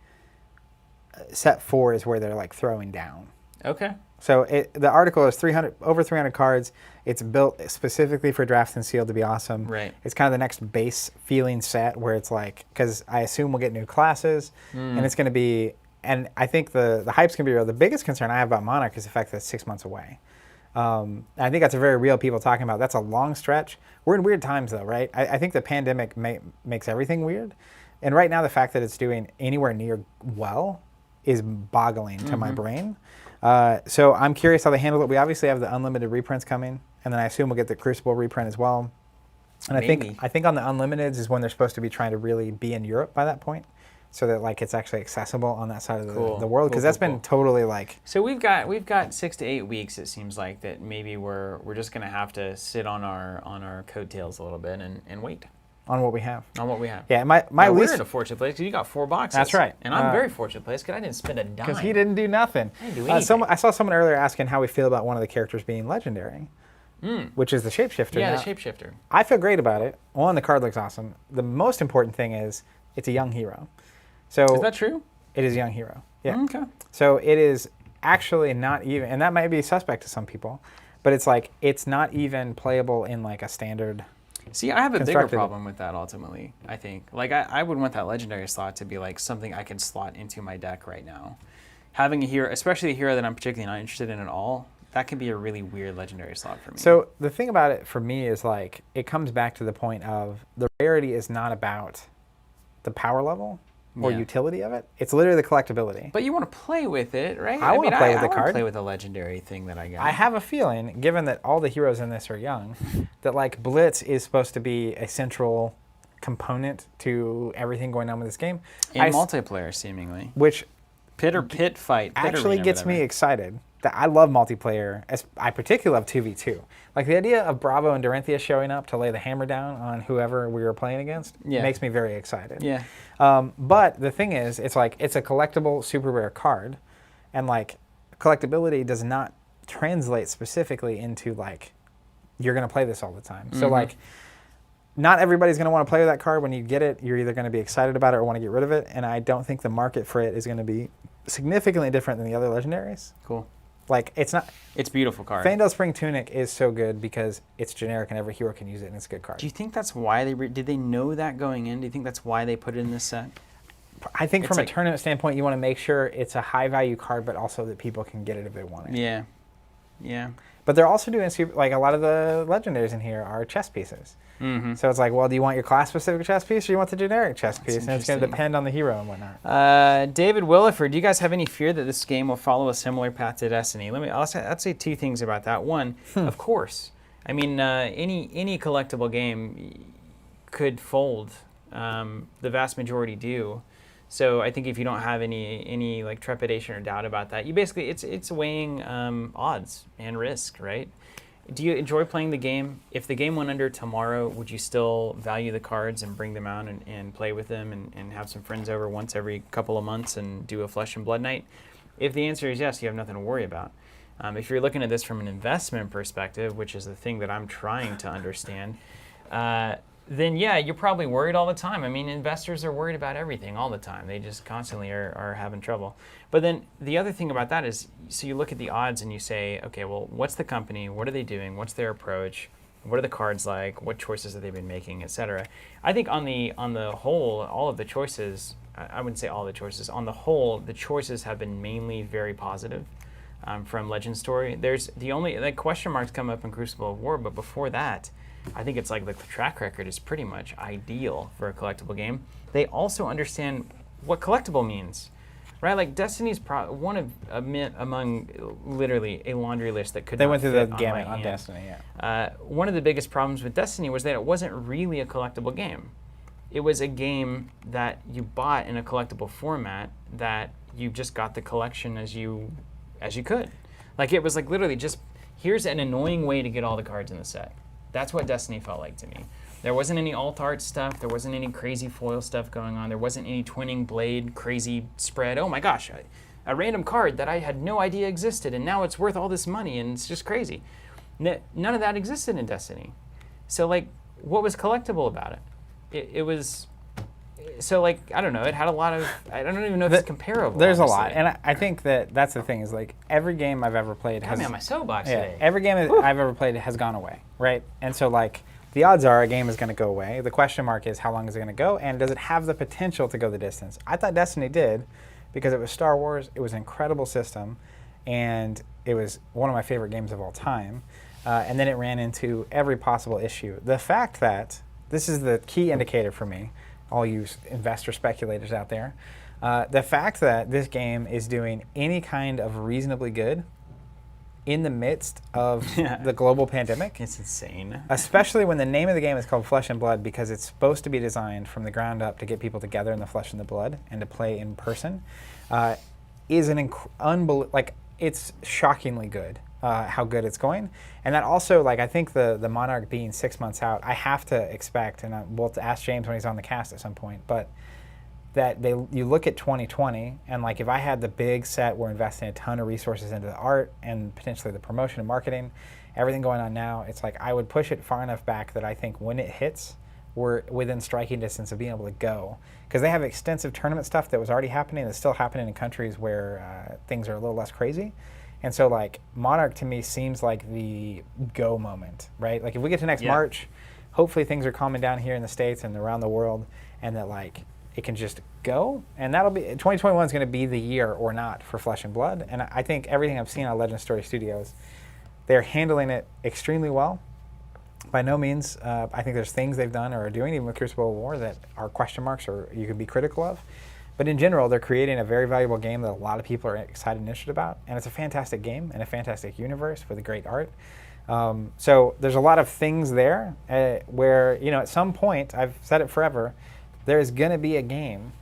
set 4 is where they're like throwing down. Okay. So the article is over 300 cards. It's built specifically for draft and sealed to be awesome. Right. It's kind of the next base feeling set where it's like, because I assume we'll get new classes and it's going to be, and I think the hype's going to be real. The biggest concern I have about Monarch is the fact that it's 6 months away. I think that's a very real people talking about. That's a long stretch. We're in weird times though, right? I think the pandemic makes everything weird. And right now the fact that it's doing anywhere near well is boggling to my brain. So I'm curious how they handle it. We obviously have the unlimited reprints coming, and then I assume we'll get the Crucible reprint as well. And I think on the unlimiteds is when they're supposed to be trying to really be in Europe by that point, so that like it's actually accessible on that side of the world, because that's been totally like. So we've got 6 to 8 weeks. It seems like that maybe we're just gonna have to sit on our coattails a little bit and wait. On what we have. On what we have. Yeah, my least. We're in a fortunate place because you got 4 boxes. That's right. And I'm very fortunate place because I didn't spend a dime. Because he didn't do nothing. I didn't do anything. I saw someone earlier asking how we feel about one of the characters being legendary, which is the Shapeshifter. Yeah, now, the Shapeshifter. I feel great about it. One, the card looks awesome. The most important thing is it's a young hero. So is that true? It is a young hero. Yeah. Okay. So it is actually not even, and that might be suspect to some people, but it's like it's not even playable in like a standard. See, I have a bigger problem with that ultimately, I think. Like, I would want that legendary slot to be like something I can slot into my deck right now. Having a hero, especially a hero that I'm particularly not interested in at all, that can be a really weird legendary slot for me. So the thing about it for me is like, it comes back to the point of the rarity is not about the power level or utility of it. It's literally the collectability. But you want to play with it, right? I want to play with the card. I want to play with the legendary thing that I got. I have a feeling, given that all the heroes in this are young, that like Blitz is supposed to be a central component to everything going on with this game. And multiplayer, seemingly. Which Pit fight. Actually gets me excited. That I love multiplayer. I particularly love 2v2. Like the idea of Bravo and Dorinthia showing up to lay the hammer down on whoever we were playing against makes me very excited. Yeah. But the thing is, it's like it's a collectible super rare card, and like collectability does not translate specifically into like you're going to play this all the time. So like not everybody's going to want to play with that card. When you get it, you're either going to be excited about it or want to get rid of it, and I don't think the market for it is going to be significantly different than the other legendaries. Cool. Like it's not. It's a beautiful card. Fandel Spring Tunic is so good because it's generic and every hero can use it, and it's a good card. Do you think that's why did they know that going in? Do you think that's why they put it in this set? I think from a tournament standpoint, you want to make sure it's a high value card, but also that people can get it if they want it. Yeah. Yeah. But they're also doing like a lot of the legendaries in here are chess pieces. So it's like, well, do you want your class-specific chess piece or do you want the generic chess piece? And it's going to depend on the hero and whatnot. David Williford, do you guys have any fear that this game will follow a similar path to Destiny? I'll say two things about that. One, of course. I mean, any collectible game could fold. The vast majority do. So I think if you don't have any like trepidation or doubt about that, you basically it's weighing odds and risk, right? Do you enjoy playing the game? If the game went under tomorrow, would you still value the cards and bring them out and play with them and have some friends over once every couple of months and do a Flesh and Blood night? If the answer is yes, you have nothing to worry about. If you're looking at this from an investment perspective, which is the thing that I'm trying to understand, then yeah, you're probably worried all the time. I mean, investors are worried about everything all the time. They just constantly are having trouble. But then the other thing about that is, so you look at the odds and you say, okay, well, what's the company? What are they doing? What's their approach? What are the cards like? What choices have they been making, et cetera? I think on the whole, all of the choices, I wouldn't say all the choices, on the whole, the choices have been mainly very positive from Legend Story. There's the only, like, question marks come up in Crucible of War, but before that, I think it's like the track record is pretty much ideal for a collectible game. They also understand what collectible means, right? Like Destiny's one of among literally a laundry list that could. They not went through fit the gamut my on hand. Destiny, yeah. One of the biggest problems with Destiny was that it wasn't really a collectible game. It was a game that you bought in a collectible format that you just got the collection as you could. Like it was like literally just here's an annoying way to get all the cards in the set. That's what Destiny felt like to me. There wasn't any alt art stuff. There wasn't any crazy foil stuff going on. There wasn't any twinning blade crazy spread. Oh my gosh, a random card that I had no idea existed and now it's worth all this money and it's just crazy. None of that existed in Destiny. So like, what was collectible about it? It was, so like, I don't know, it had a lot of, I don't even know if it's comparable. There's honestly. a lot, and I think that's the thing is like every game I've ever played has. Got me on my soapbox today. Every game I've ever played has gone away, right? And so like the odds are a game is going to go away. The question mark is how long is it going to go, and does it have the potential to go the distance? I thought Destiny did, because it was Star Wars. It was an incredible system, and it was one of my favorite games of all time. And then it ran into every possible issue. The fact that this is the key indicator for me, all you investor speculators out there, the fact that this game is doing any kind of reasonably good in the midst of the global pandemic. It's insane. Especially when the name of the game is called Flesh and Blood, because it's supposed to be designed from the ground up to get people together in the flesh and the blood and to play in person, is an like it's shockingly good. How good it's going, and that also, like, I think the Monarch being 6 months out, I have to expect, and we'll ask James when he's on the cast at some point, but that you look at 2020, and like if I had the big set, we're investing a ton of resources into the art and potentially the promotion and marketing, everything going on now, it's like I would push it far enough back that I think when it hits, we're within striking distance of being able to go, because they have extensive tournament stuff that was already happening, that's still happening in countries where things are a little less crazy. And so, like, Monarch to me seems like the go moment, right? Like, if we get to next March, hopefully things are calming down here in the States and around the world, and that, like, it can just go. And that'll be, 2021 is going to be the year or not for Flesh and Blood. And I think everything I've seen on Legend Story Studios, they're handling it extremely well. By no means, I think there's things they've done or are doing, even with Crucible of War, that are question marks or you could be critical of. But in general, they're creating a very valuable game that a lot of people are excited and interested about. And it's a fantastic game and a fantastic universe with a great art. So there's a lot of things there where, you know, at some point, I've said it forever, there's going to be a game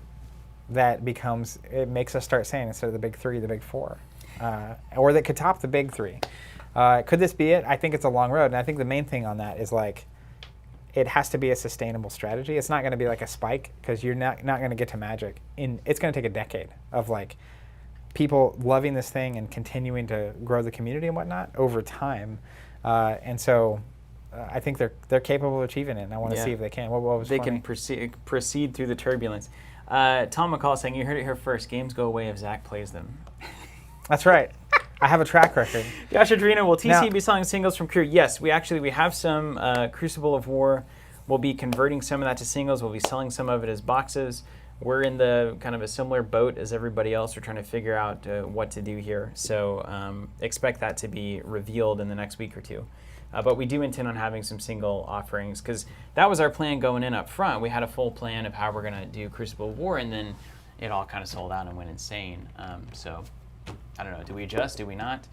that it makes us start saying instead of the big three, the big four, or that could top the big three. Could this be it? I think it's a long road, and I think the main thing on that is like, it has to be a sustainable strategy. It's not going to be like a spike, because you're not going to get to Magic. It's going to take a decade of like people loving this thing and continuing to grow the community and whatnot over time. And so I think they're capable of achieving it, and I want to see if they can. What was they funny? can proceed through the turbulence. Tom McCall saying, you heard it here first, games go away if Zach plays them. That's right. I have a track record. Yashadrina, will TC be selling singles from Crew? Yes, we have some Crucible of War. We'll be converting some of that to singles. We'll be selling some of it as boxes. We're in the kind of a similar boat as everybody else. We're trying to figure out what to do here. So expect that to be revealed in the next week or two. But we do intend on having some single offerings, because that was our plan going in up front. We had a full plan of how we're going to do Crucible of War, and then it all kind of sold out and went insane. So I don't know. Do we adjust? Do we not?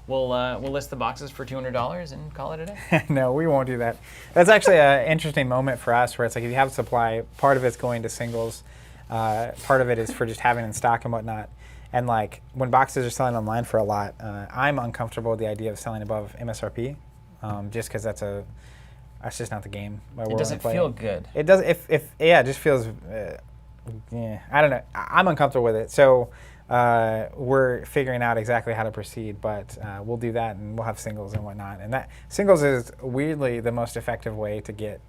We'll list the boxes for $200 and call it a day. No, we won't do that. That's actually an interesting moment for us, where it's like if you have supply, part of it's going to singles, part of it is for just having in stock and whatnot. And like when boxes are selling online for a lot, I'm uncomfortable with the idea of selling above MSRP, just because that's just not the game. It doesn't feel good. It does. It just feels. I don't know. I'm uncomfortable with it. So. We're figuring out exactly how to proceed, but we'll do that, and we'll have singles and whatnot. And that singles is weirdly the most effective way to get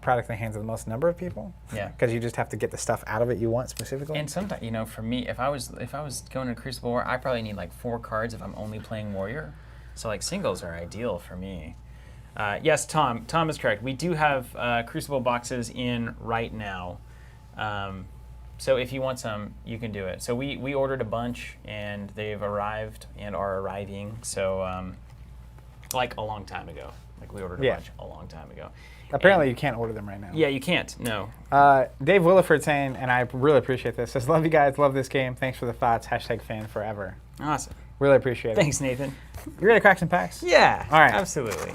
product in the hands of the most number of people. Yeah. Because you just have to get the stuff out of it you want specifically. And sometimes, for me, if I was going to Crucible War, I probably need like 4 cards if I'm only playing Warrior. So like singles are ideal for me. Yes, Tom is correct. We do have Crucible boxes in right now. So if you want some, you can do it. So we ordered a bunch, and they've arrived and are arriving. So like a long time ago. Like we ordered a bunch a long time ago. Apparently you can't order them right now. Yeah, you can't. No. Dave Williford saying, and I really appreciate this, says, love you guys, love this game. Thanks for the thoughts. #fan forever. Awesome. Really appreciate it. Thanks, Nathan. You ready to crack some packs? Yeah. All right. Absolutely.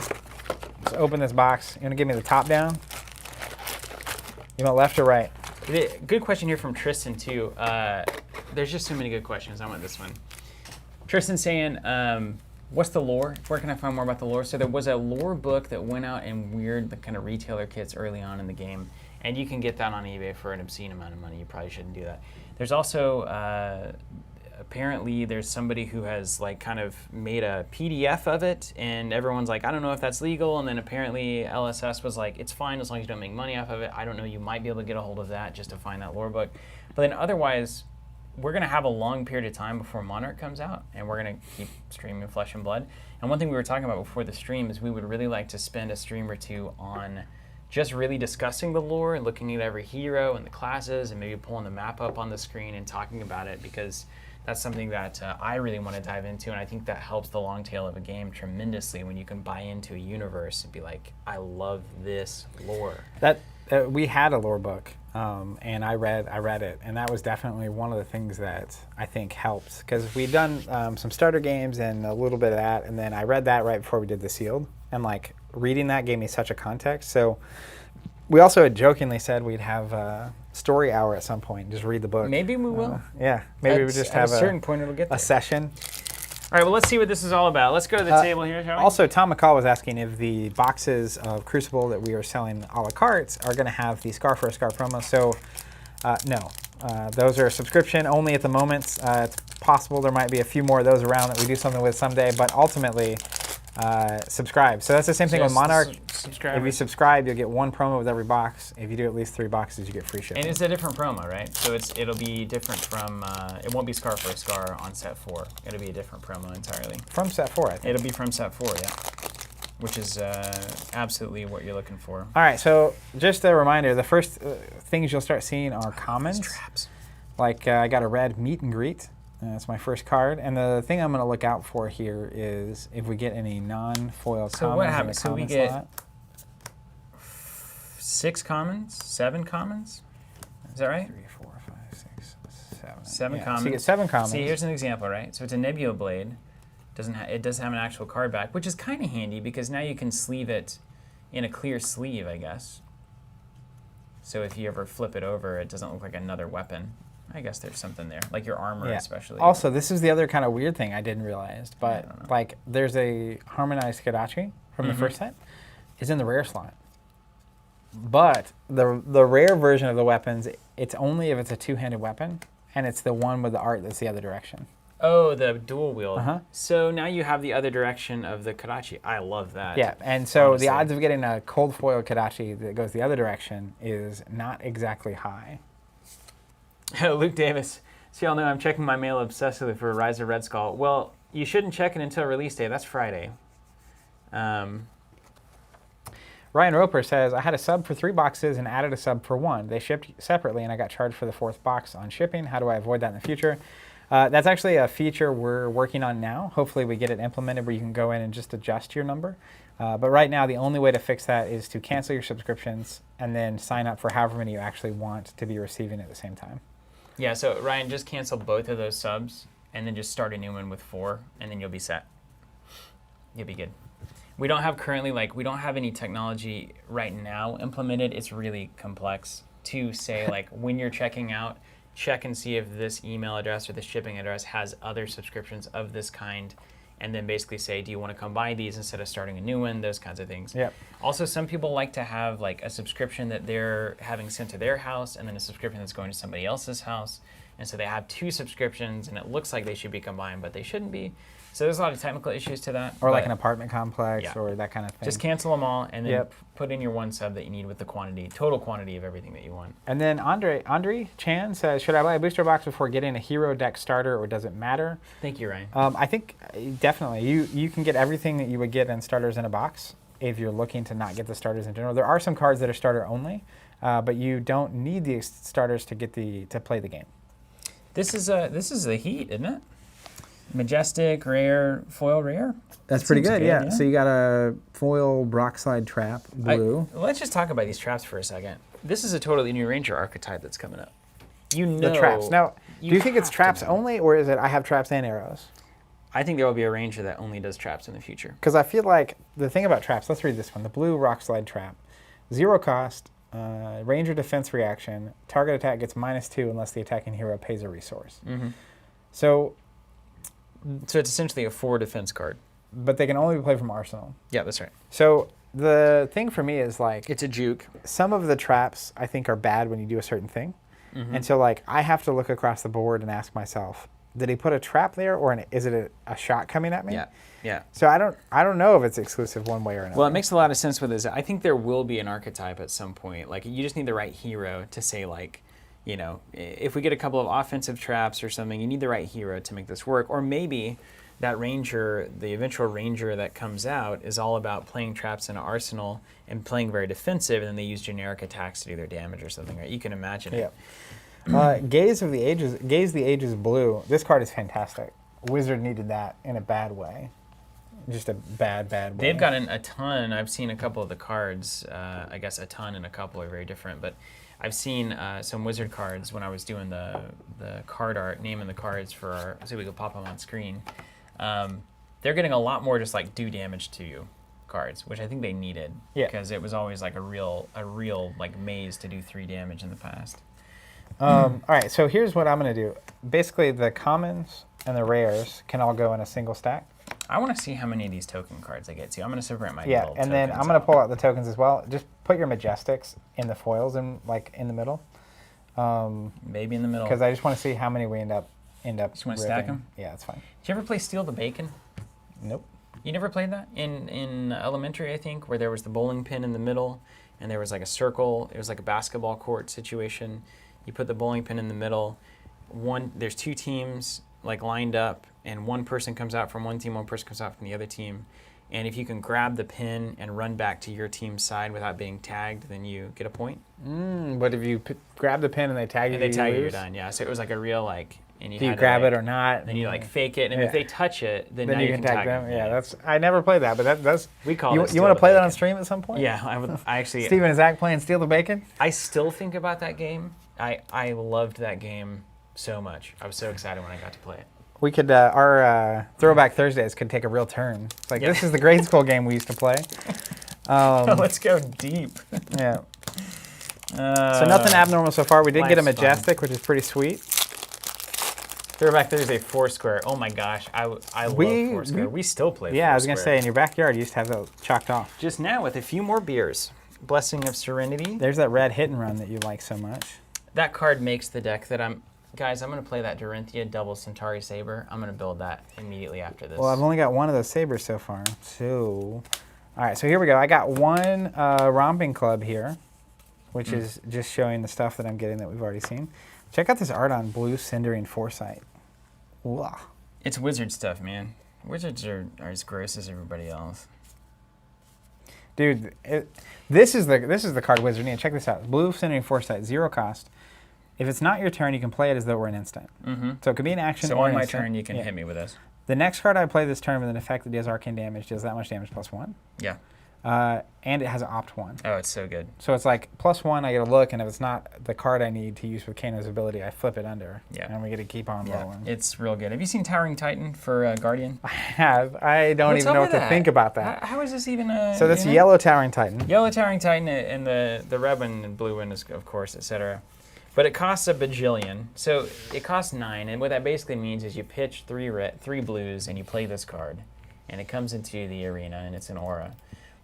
Let's open this box. You want to give me the top down? You want left or right? Good question here from Tristan, too. There's just so many good questions. I want this one. Tristan saying, what's the lore? Where can I find more about the lore? So there was a lore book that went out in weird the kind of retailer kits early on in the game, and you can get that on eBay for an obscene amount of money. You probably shouldn't do that. There's also apparently there's somebody who has like kind of made a PDF of it, and everyone's like, I don't know if that's legal. And then apparently LSS was like, it's fine as long as you don't make money off of it. I don't know, you might be able to get a hold of that just to find that lore book. But then otherwise, we're going to have a long period of time before Monarch comes out, and we're going to keep streaming Flesh and Blood. And one thing we were talking about before the stream is we would really like to spend a stream or two on just really discussing the lore and looking at every hero and the classes, and maybe pulling the map up on the screen and talking about it, because that's something that I really want to dive into, and I think that helps the long tail of a game tremendously when you can buy into a universe and be like, I love this lore. We had a lore book, and I read it, and that was definitely one of the things that I think helps, because we'd done some starter games and a little bit of that, and then I read that right before we did the sealed, and like reading that gave me such a context. So we also had jokingly said we'd have a story hour at some point, just read the book. Maybe we will. Yeah, maybe we just have at a certain point it'll get there. A session. All right, well, let's see what this is all about. Let's go to the table here, shall we? Also, Tom McCall was asking if the boxes of Crucible that we are selling a la carte are going to have the Scar for a Scar promo. So, no. Those are subscription only at the moment. It's possible there might be a few more of those around that we do something with someday, but ultimately, subscribe. So that's the same thing with Monarch. If you subscribe, you'll get 1 promo with every box. If you do at least 3 boxes, you get free shipping. And it's a different promo, right? So it'll be different from, it won't be Scar for a Scar on set 4. It'll be a different promo entirely. From set 4, I think. It'll be from set 4, yeah. Which is absolutely what you're looking for. All right, so just a reminder, the first things you'll start seeing are commons. Traps. Like I got a red meet and greet. That's my first card. And the thing I'm going to look out for here is if we get any non-foil commons. So what happens? So we get 6 commons, 7 commons. Is that right? 3, 4, 5, 6, 7. 7 commons. So you get 7 commons. See, here's an example, right? So it's a Nebula Blade. It does have an actual card back, which is kind of handy because now you can sleeve it in a clear sleeve, I guess. So if you ever flip it over, it doesn't look like another weapon. I guess there's something there, like your armor especially. Also, this is the other kind of weird thing I didn't realize, but like there's a harmonized Kadachi from the first set. It's in the rare slot. But the rare version of the weapons, it's only if it's a two-handed weapon, and it's the one with the art that's the other direction. Oh, the dual wield. So now you have the other direction of the Kadachi. I love that. Yeah, and so the odds of getting a cold foil Kadachi that goes the other direction is not exactly high. Luke Davis. So y'all know I'm checking my mail obsessively for Rise of Red Skull. Well, you shouldn't check it until release day. That's Friday. Ryan Roper says, I had a sub for 3 boxes and added a sub for 1. They shipped separately, and I got charged for the 4th box on shipping. How do I avoid that in the future? That's actually a feature we're working on now. Hopefully we get it implemented where you can go in and just adjust your number. But right now, the only way to fix that is to cancel your subscriptions and then sign up for however many you actually want to be receiving at the same time. Yeah, so Ryan, just cancel both of those subs and then just start a new one with 4, and then you'll be set. You'll be good. We don't have currently, we don't have any technology right now implemented. It's really complex to say, when you're checking out, check and see if this email address or this shipping address has other subscriptions of this kind, and then basically say, do you want to combine these instead of starting a new one, those kinds of things. Yep. Also, some people like to have a subscription that they're having sent to their house and then a subscription that's going to somebody else's house. And so they have 2 subscriptions, and it looks like they should be combined, but they shouldn't be. So there's a lot of technical issues to that. Or like an apartment complex or that kind of thing. Just cancel them all and then put in your 1 sub that you need with the total quantity of everything that you want. And then Andre Chan says, should I buy a booster box before getting a hero deck starter, or does it matter? Thank you, Ryan. I think definitely. You can get everything that you would get in starters in a box if you're looking to not get the starters in general. There are some cards that are starter only, but you don't need the starters to play the game. This is the heat, isn't it? Majestic, rare, foil rare. That's pretty good, yeah. So you got a foil Brockslide Trap, blue. Let's just talk about these traps for a second. This is a totally new Ranger archetype that's coming up. You know the traps. Now, do you think it's traps only, or is it I have traps and arrows? I think there will be a Ranger that only does traps in the future. Because I feel like the thing about traps, let's read this one. The blue Rockslide Trap. 0 cost, Ranger defense reaction. Target attack gets -2 unless the attacking hero pays a resource. So it's essentially a 4 defense card. But they can only be played from Arsenal. Yeah, that's right. So the thing for me is it's a juke. Some of the traps I think are bad when you do a certain thing. And so I have to look across the board and ask myself, did he put a trap there, or is it a shot coming at me? Yeah. So I don't know if it's exclusive one way or another. Well, it makes a lot of sense with this. I think there will be an archetype at some point. You just need the right hero to say if we get a couple of offensive traps or something, you need the right hero to make this work. Or maybe that Ranger, the eventual Ranger that comes out, is all about playing traps in an arsenal and playing very defensive, and then they use generic attacks to do their damage or something, right? You can imagine it. Gaze the Ages blue. This card is fantastic. Wizard needed that in a bad way. Just a bad way. They've gotten a ton. I've seen a couple of the cards. I guess a ton and a couple are very different, but I've seen some Wizard cards when I was doing the card art, naming the cards for our, so we could pop them on screen. They're getting a lot more just do damage to you cards, which I think they needed because it was always a real maze to do 3 damage in the past. All right, so here's what I'm going to do. Basically, the commons and the rares can all go in a single stack. I want to see how many of these token cards I get to. I'm going to separate my guild and then I'm going to pull out the tokens as well. Just put your Majestics in the foils in the middle. Maybe in the middle. Because I just want to see how many we end up. Just want to stack them? Yeah, that's fine. Did you ever play Steal the Bacon? Nope. You never played that? In elementary, I think, where there was the bowling pin in the middle, and there was a circle. It was like a basketball court situation. You put the bowling pin in the middle. There's 2 teams lined up, and one person comes out from one team, one person comes out from the other team. And if you can grab the pin and run back to your team's side without being tagged, then you get a point. But if you grab the pin and they tag you, you're done. Yeah, so it was a real And you do you grab it or not? Then you fake it, and if they touch it, then now you can tag them. Yeah, I never played that, but that's we call it. You want to play that on stream at some point? Yeah, I would. I actually. Steven and Zach playing Steal the Bacon. I still think about that game. I loved that game so much. I was so excited when I got to play it. We could our Throwback Thursdays could take a real turn. It's this is the grade school game we used to play. Let's go deep. Yeah. So nothing abnormal so far. We did get a Majestic, which is pretty sweet. Throwback Thursday, Foursquare. Oh my gosh, I love Foursquare. We still play Foursquare. Yeah, I was going to say, in your backyard, you used to have that chalked off. Just now with a few more beers. Blessing of Serenity. There's that red hit and run that you like so much. That card makes the deck that Guys, I'm going to play that Dorinthia double Centauri Saber. I'm going to build that immediately after this. Well, I've only got one of those sabers so far. So, all right, so here we go. I got one Romping Club here, which is just showing the stuff that I'm getting that we've already seen. Check out this art on Blue Cindering Foresight. Wow. It's wizard stuff, man. Wizards are as gross as everybody else. Dude, this is the card Wizard need. Check this out. Blue Cindering Foresight, 0 cost. If it's not your turn, you can play it as though we're an instant. So it could be an action So or on an my instant. turn, you can hit me with this. The next card I play this turn with an effect that deals arcane damage deals that much damage +1. Yeah. And it has an opt1. Oh, it's so good. So it's like +1, I get a look, and if it's not the card I need to use with Kano's ability, I flip it under. Yeah. And we get to keep on rolling. It's real good. Have you seen Towering Titan for Guardian? I have. I don't What's even know up what with to that? think about that. How is this even So that's Yellow Towering Titan. Yellow Towering Titan and the red one and blue one is, of course, etc. But it costs a bajillion. So it costs 9, and what that basically means is you pitch 3 blues and you play this card. And it comes into the arena and it's an aura.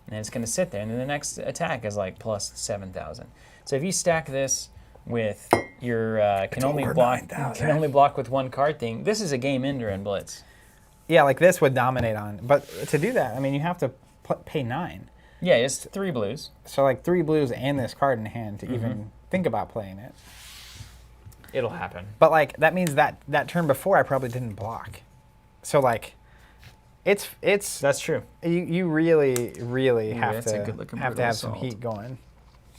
And it's going to sit there, and then the next attack is like plus 7,000. So if you stack this with your can only block with 1 card thing, this is a game ender in Blitz. Yeah, like this would dominate on. But to do that, I mean, you have to pay 9. Yeah, it's 3 blues. So like 3 blues and this card in hand to even think about playing it. It'll happen. But like that means that turn before I probably didn't block. So like it's That's true. you really have that's a to good-looking have brutal some assault. heat going.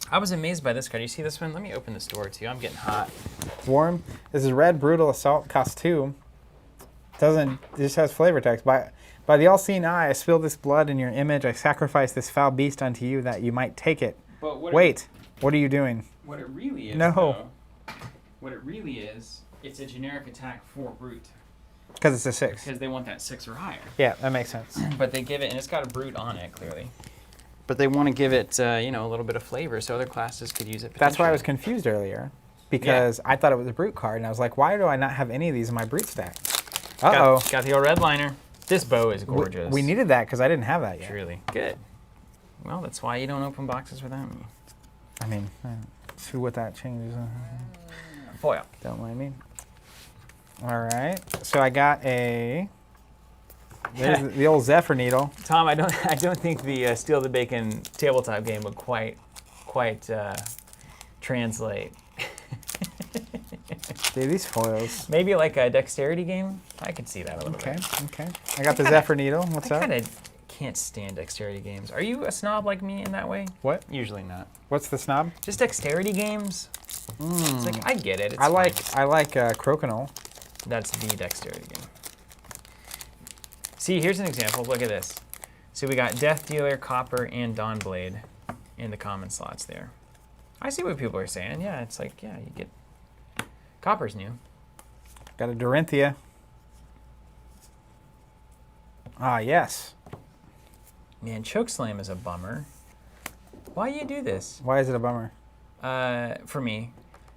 I was amazed by this card. You see this one? Let me open this door too. I'm getting hot. Warm. This is red brutal assault, cost 2. It just has flavor text. By the all-seeing eye, I spill this blood in your image. I sacrifice this foul beast unto you that you might take it. But Wait, what are you doing? What it really is, what it really is, it's a generic attack for brute. Because it's a 6. Because they want that 6 or higher. Yeah, that makes sense. But they give it, and it's got a brute on it, clearly. But they want to give it, a little bit of flavor, so other classes could use it potentially. That's why I was confused earlier. Because I thought it was a brute card, and I was like, why do I not have any of these in my brute stack? Uh-oh. Got the old red liner. This bow is gorgeous. We needed that because I didn't have that yet. Truly. Good. Well, that's why you don't open boxes without me. I mean, see what that changes. Foil. Don't mind me. All right. So I got there's the old Zephyr Needle. Tom, I don't think the Steal the Bacon tabletop game would quite translate. Dude, these foils. Maybe like a dexterity game? I could see that a little bit. Okay. I got the Zephyr Needle. What's I up? kind of can't stand dexterity games. Are you a snob like me in that way? What? Usually not. What's the snob? Just dexterity games? It's like, I get it. It's I like fine. Crokinole. That's the dexterity game. See, here's an example. Look at this. So we got Death Dealer, Copper, and Dawnblade in the common slots there. I see what people are saying. Yeah, it's like, yeah, you get... Copper's new. Got a Dorinthia. Ah, yes. Man, Chokeslam is a bummer. Why do you do this? Why is it a bummer? For me.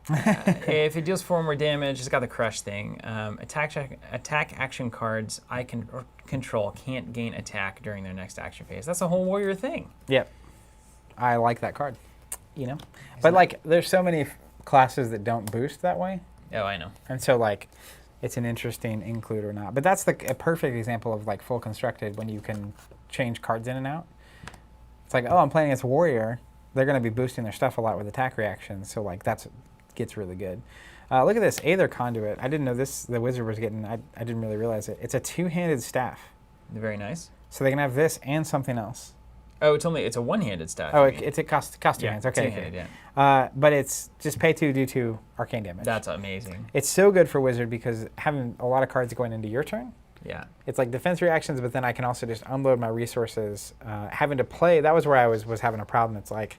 If it deals 4 more damage, it's got the crush thing. Attack action cards I can control can't gain attack during their next action phase. That's a whole warrior thing. Yep. I like that card. You know? But like, there's so many classes that don't boost that way. Oh, I know. And so like, it's an interesting include or not. But that's a perfect example of like full constructed when you can change cards in and out. It's like, oh, I'm playing against warrior. They're going to be boosting their stuff a lot with attack reactions. So like, gets really good. Look at this, Aether Conduit. I didn't know the wizard was getting, I didn't really realize it. It's a 2-handed staff. Very nice. So they can have this and something else. Oh, it's a one-handed staff. Oh, it costs 2 hands. Okay. Two-handed, yeah. But it's just pay 2, do 2 arcane damage. That's amazing. It's so good for wizard because having a lot of cards going into your turn. Yeah. It's like defense reactions, but then I can also just unload my resources. Having to play, that was where I was having a problem. It's like,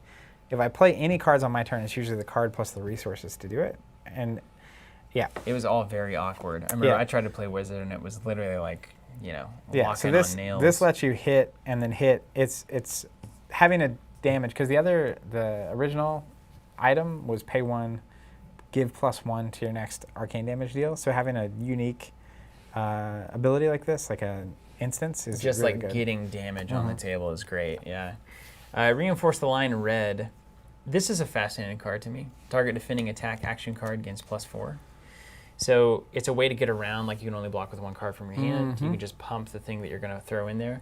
if I play any cards on my turn, it's usually the card plus the resources to do it. And yeah. It was all very awkward. I remember I tried to play wizard and it was literally like, so on nails. this lets you hit and then hit. It's having a damage because the original item was pay 1, give +1 to your next arcane damage deal. So having a unique ability like this, like an instance, is just really like good. Getting damage on the table is great. Yeah. Reinforce the Line red. This is a fascinating card to me. Target defending attack action card gains +4. So it's a way to get around, like you can only block with one card from your hand. You can just pump the thing that you're going to throw in there.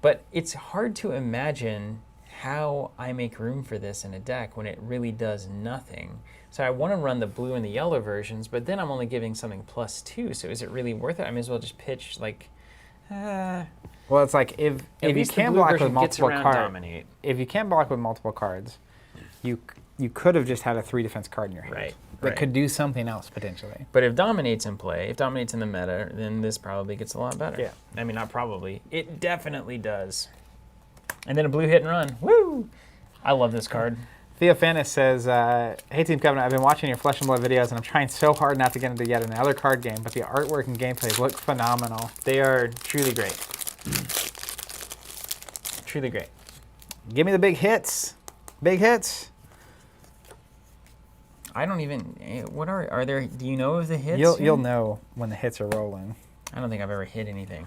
But it's hard to imagine how I make room for this in a deck when it really does nothing. So I want to run the blue and the yellow versions, but then I'm only giving something +2. So is it really worth it? I may as well just pitch like... Well, it's like if you the can't blue block version with gets multiple around cards, dominate. if you can't block with multiple cards, you could have just had a 3 defense card in your hand. Right. That could do something else potentially. But if Dominate's in play, if Dominate's in the meta, then this probably gets a lot better. Yeah. I mean, not probably. It definitely does. And then a blue hit and run. Woo! I love this card. Theophanis says, hey Team Covenant, I've been watching your Flesh and Blood videos and I'm trying so hard not to get into yet another card game, but the artwork and gameplay look phenomenal. They are truly great. Truly great. Give me the big hits. Big hits. I don't even, what are there, do you know of the hits? You'll know when the hits are rolling. I don't think I've ever hit anything.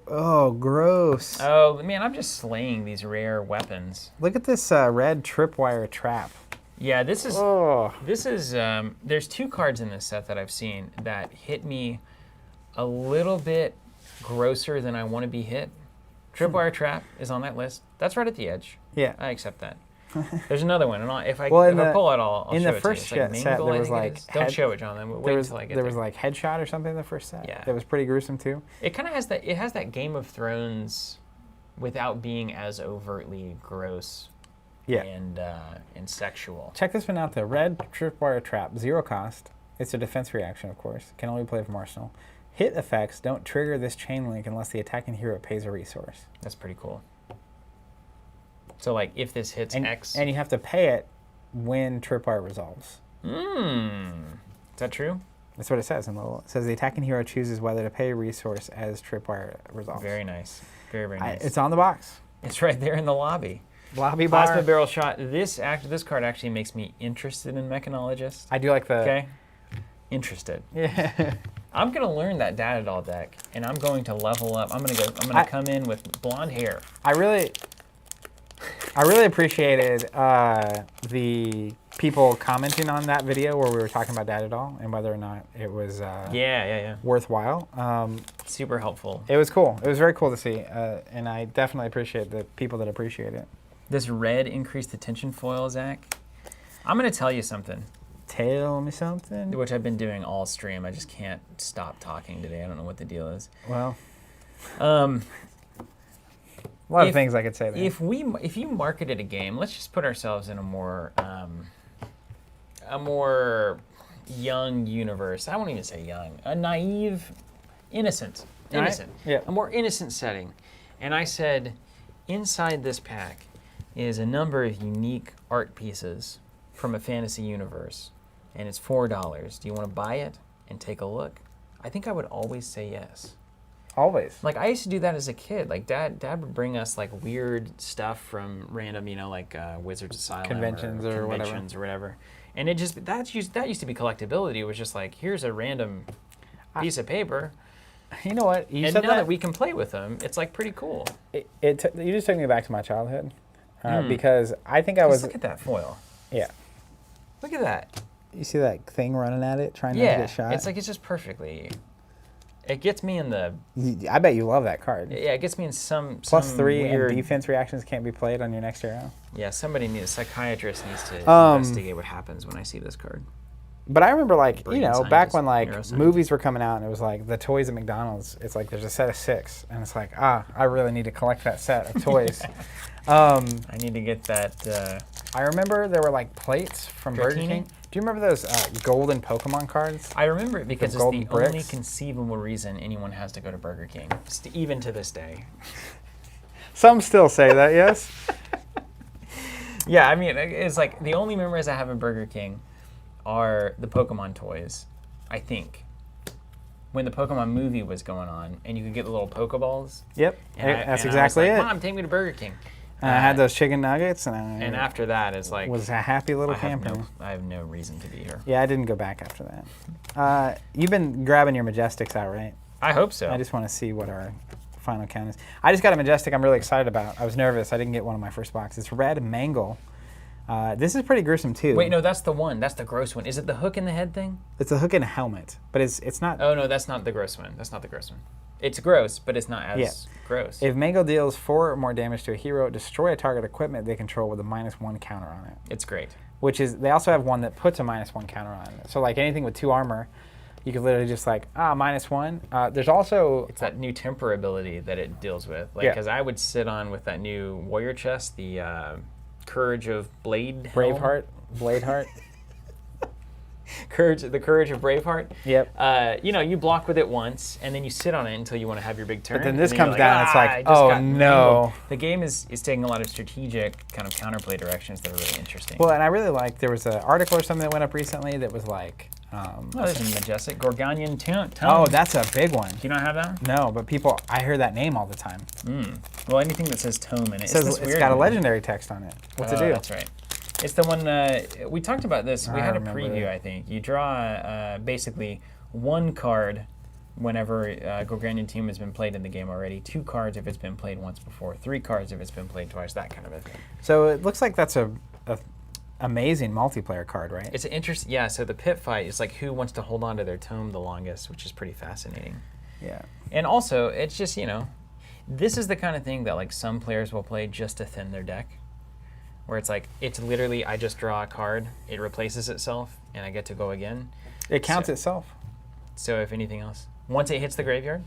Oh, gross. Oh, man, I'm just slaying these rare weapons. Look at this red tripwire trap. Yeah, this is, Oh. there's 2 cards in this set that I've seen that hit me a little bit grosser than I want to be hit. Tripwire Trap is on that list. That's right at the edge. Yeah. I accept that. There's another one, and if I Well, pull it, I'll in show the it first to you. It's set, Mingle, there I was think it like is. Don't show it, John. Then wait until I get there. There was like Headshot or something in the first set. Yeah. That was pretty gruesome too. It kind of has that. It has that Game of Thrones, without being as overtly gross. Yeah. And sexual. Check this one out though. Red tripwire trap, 0 cost. It's a defense reaction, of course. Can only play from Arsenal. Hit effects don't trigger this chain link unless the attacking hero pays a resource. That's pretty cool. So like, if this hits X, and you have to pay it when tripwire resolves. Is that true? That's what it says. It says the attacking hero chooses whether to pay a resource as tripwire resolves. Very nice. Very, very nice. It's on the box. It's right there in the lobby. Lobby bar. Plasma Barrel Shot. This card actually makes me interested in Mechanologist. I do like the... Okay? Interested. Yeah. I'm going to learn that Data Doll deck, and I'm going to level up. I'm going to come in with blonde hair. I really appreciated the people commenting on that video where we were talking about Data Doll and whether or not it was worthwhile. Super helpful. It was cool. It was very cool to see, and I definitely appreciate the people that appreciate it. This red increased attention foil, Zach. I'm going to tell you something. Tell me something. Which I've been doing all stream. I just can't stop talking today. I don't know what the deal is. Well, a lot of things I could say there. If you marketed a game, let's just put ourselves in a more young universe. I won't even say young. A naive, innocent. Right? Yeah. A more innocent setting. And I said, inside this pack is a number of unique art pieces from a fantasy universe. And it's $4. Do you want to buy it and take a look? I think I would always say yes. Always. Like, I used to do that as a kid. Like, Dad would bring us, like, weird stuff from random, like Wizards Asylum. Conventions or whatever. And it just, that used to be collectability. It was just like, here's a random piece of paper. You know what? And now that we can play with them, it's, like, pretty cool. You just took me back to my childhood. Because I think I was... Look at that foil. Yeah. Look at that. You see that thing running at it, trying not to get shot? It's like, it's just perfectly... It gets me in the... I bet you love that card. Yeah, it gets me in some +3 weird... and defense reactions can't be played on your next hero. Yeah, a psychiatrist needs to investigate what happens when I see this card. But I remember, like, Brain back when, scientist, like, movies were coming out and it was, like, the toys at McDonald's. It's like there's a set of 6. And it's like, I really need to collect that set of toys. I need to get that... I remember there were, like, plates from Burger King. Do you remember those golden Pokemon cards? I remember it because it's the bricks? only conceivable reason anyone has to go to Burger King, even to this day. Some still say that, yes? Yeah, I mean, it's like the only memories I have of Burger King are the Pokemon toys, I think. When the Pokemon movie was going on and you could get the little Pokeballs. Yep, that's exactly it. it. Mom, take me to Burger King. And I had those chicken nuggets, and after that, it's like was a happy little camper. I have no reason to be here. Yeah, I didn't go back after that. You've been grabbing your Majestics out, right? I hope so. I just want to see what our final count is. I just got a Majestic I'm really excited about. I was nervous. I didn't get one of my first boxes. It's Red Mangle. This is pretty gruesome, too. Wait, no, that's the one. That's the gross one. Is it the hook in the head thing? It's a hook and a helmet, but it's not... Oh, no, that's not the gross one. That's not the gross one. It's gross, but it's not as gross. If Mango deals 4 or more damage to a hero, destroy a target equipment they control with a -1 counter on it. It's great. Which is, they also have one that puts a -1 counter on it. So like anything with 2 armor, you could literally just like, -1. There's also... It's that new temper ability that it deals with. Like, because I would sit on with that new warrior chest, the Courage of Blade. Braveheart. Bladeheart. The Courage of Braveheart. Yep. You know, you block with it once, and then you sit on it until you want to have your big turn. But then this comes like, down, it's like, oh no. The game is taking a lot of strategic kind of counterplay directions that are really interesting. Well, and I really like, there was an article or something that went up recently that was like... there's a Majestic Gorganian Tome. Oh, that's a big one. Do you not have that one? No, but people, I hear that name all the time. Well, anything that says Tome in it. It's got a legendary text on it. What's it do? That's right. It's the one, we talked about this. We had a preview, it. I think. You draw basically 1 card whenever Gorganian Team has been played in the game already, 2 cards if it's been played once before, 3 cards if it's been played twice, that kind of a thing. So it looks like that's a amazing multiplayer card, right? It's an interesting, yeah, so the pit fight is like who wants to hold on to their tome the longest, which is pretty fascinating. Yeah. And also, it's just, you know, this is the kind of thing that like some players will play just to thin their deck. Where it's like, it's literally, I just draw a card, it replaces itself, and I get to go again. It counts itself. So if anything else. Once it hits the graveyard?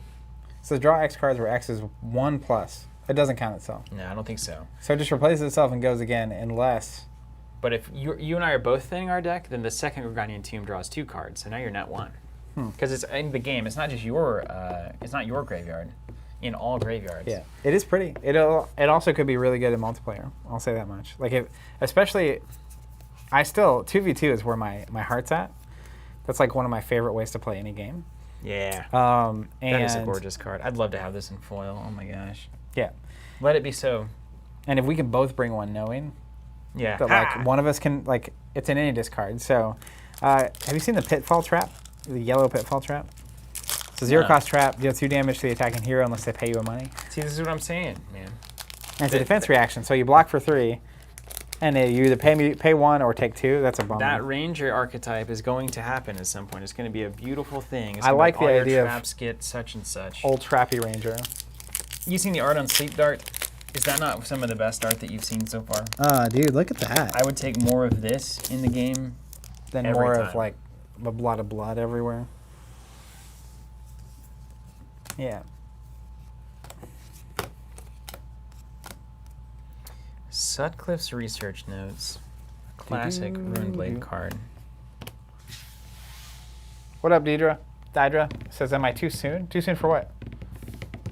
So draw X cards where X is 1+. It doesn't count itself. No, I don't think so. So it just replaces itself and goes again unless... But if you and I are both thinning our deck, then the second Gorganian Team draws 2 cards, so now you're net 1. Because it's in the game, it's not just your, it's not your graveyard. In all graveyards. Yeah, it is pretty. It also could be really good in multiplayer. I'll say that much. Like especially, I still 2v2 is where my heart's at. That's like one of my favorite ways to play any game. Yeah. And that is a gorgeous card. I'd love to have this in foil. Oh my gosh. Yeah. Let it be so. And if we can both bring one, knowing that like one of us can, like, it's in any discard. So, have you seen the Pitfall Trap? The yellow Pitfall Trap. It's a 0-cost trap, deal 2 damage to the attacking hero unless they pay you money. See, this is what I'm saying, man. And it's a defense reaction, so you block for 3, and you either pay 1 or take 2. That's a bummer. That Ranger archetype is going to happen at some point. It's going to be a beautiful thing. It's I like the idea of traps get such and such. Old Trappy Ranger. You seen the art on Sleep Dart? Is that not some of the best art that you've seen so far? Dude, look at that. I would take more of this in the game than more of like a lot of blood everywhere. Yeah. Sutcliffe's research notes. Classic Runeblade card. What up, Deidre? Says, am I too soon? Too soon for what?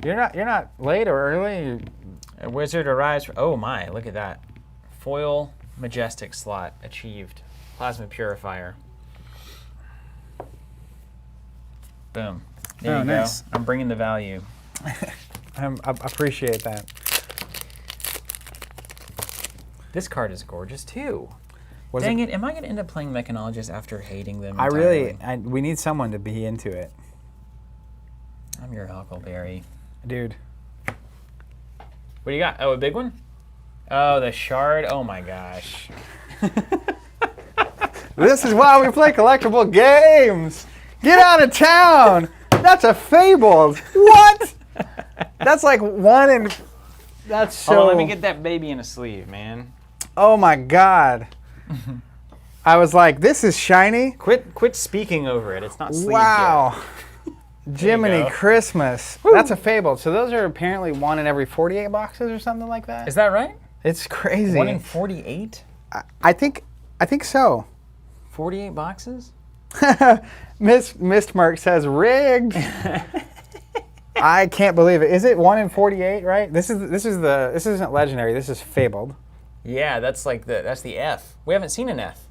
You're not late or early. A wizard arrives. Oh my! Look at that. Foil Majestic slot achieved. Plasma Purifier. Boom. There you nice. go. I'm bringing the value. I appreciate that. This card is gorgeous too. Dang it! Am I going to end up playing Mechanologist after hating them entirely? We need someone to be into it. I'm your Huckleberry. Dude. What do you got? Oh, a big one? Oh, the shard. Oh my gosh. This is why we play collectible games. Get out of town. That's a fabled. What? That's like 1 in... That's so... Hold on, let me get that baby in a sleeve, man. Oh my God. I was like, this is shiny. Quit speaking over it. It's not sleeved wow. yet. Jiminy Christmas. Woo. That's a fabled. So those are apparently 1 in every 48 boxes or something like that? Is that right? It's crazy. 1 in 48? I think so. 48 boxes? Mist Mark says rigged. I can't believe it. Is it 1 in 48? Right. This isn't legendary. This is fabled. Yeah, that's the F. We haven't seen an F.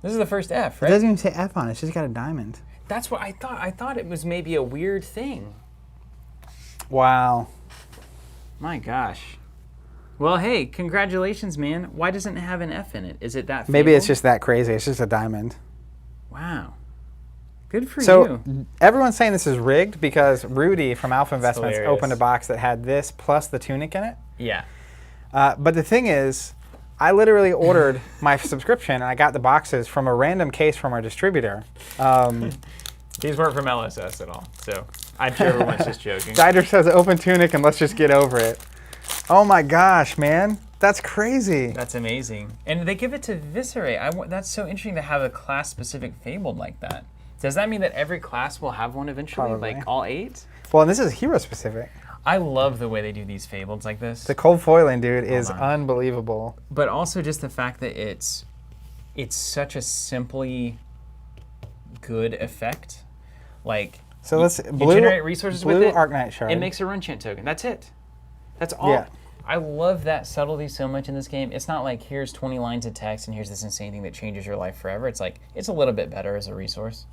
This is the first F, right? It doesn't even say F on it. It's just got a diamond. That's what I thought. I thought it was maybe a weird thing. Wow. My gosh. Well, hey, congratulations, man. Why doesn't it have an F in it? Is it that Maybe it's fabled? just that crazy. It's just a diamond. Wow. Good for So you. everyone's saying this is rigged because Rudy from Alpha Investments hilarious. opened a box that had this plus the tunic in it. Yeah. But the thing is, I literally ordered my subscription and I got the boxes from a random case from our distributor. These weren't from LSS at all, so I'm sure everyone's just joking. Dider says open tunic and let's just get over it. Oh my gosh, man. That's crazy. That's amazing. And they give it to Viscerate. That's so interesting to have a class-specific fabled like that. Does that mean that every class will have one eventually, Probably. like all 8? Well, and this is hero specific. I love the way they do these fableds like this. The cold foiling, dude, is on. unbelievable. But also just the fact that it's such a simply good effect. Like, So let's you generate resources with it. Arknight Shard. It makes a run chant token. That's it. That's all. Yeah. I love that subtlety so much in this game. It's not like here's 20 lines of text and here's this insane thing that changes your life forever. It's like it's a little bit better as a resource.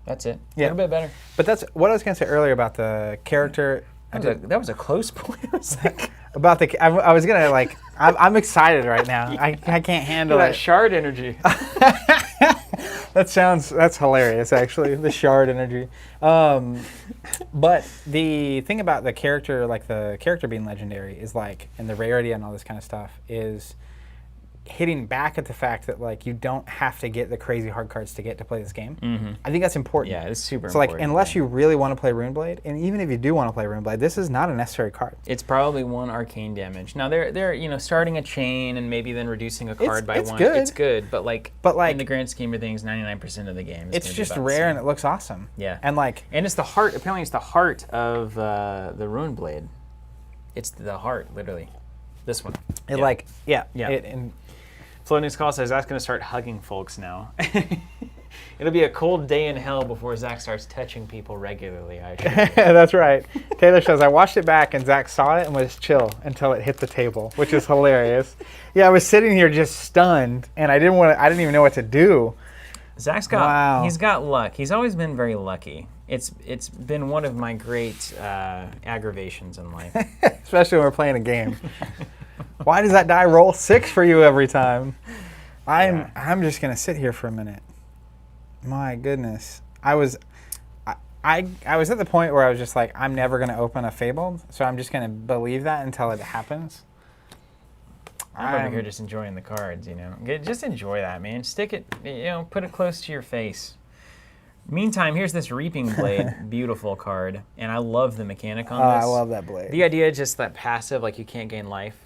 That's it. Yeah. A little bit better. But that's what I was going to say earlier about the character. That was a close point. I was like, About the, I was gonna like, I'm excited right now. I can't handle that it. shard energy. That's hilarious actually. The shard energy. But the thing about the character, like the character being legendary, is like, and the rarity and all this kind of stuff is hitting back at the fact that like you don't have to get the crazy hard cards to get to play this game. Mm-hmm. I think that's important. Yeah, it's super So like, important. unless you really want to play Runeblade, and even if you do want to play Runeblade, this is not a necessary card. It's probably 1 arcane damage. Now they're starting a chain and maybe then reducing a card by it's 1. good. It's good, but like in the grand scheme of things, 99% of the game is It's gonna be just about the rare same. and it looks awesome. Yeah. And like, And it's the heart. Apparently, it's the heart of the Runeblade. It's the heart, literally. This one. yeah. Yeah. And Floating Skull says Zach's going to start hugging folks now. It'll be a cold day in hell before Zach starts touching people regularly, I assure you. that's right. Taylor says, I watched it back and Zach saw it and was chill until it hit the table, which is hilarious. Yeah, I was sitting here just stunned and I didn't even know what to do. Zach's he's got luck. He's always been very lucky. It's been one of my great aggravations in life. Especially when we're playing a game. Why does that die roll 6 for you every time? I'm just gonna sit here for a minute. My goodness. I was at the point where I was just like, I'm never gonna open a Fabled, so I'm just gonna believe that until it happens. I'm over here just enjoying the cards, Just enjoy that, man. Stick it, put it close to your face. Meantime, here's this Reaping Blade, beautiful card, and I love the mechanic on this. I love that blade. The idea is just that passive, like you can't gain life.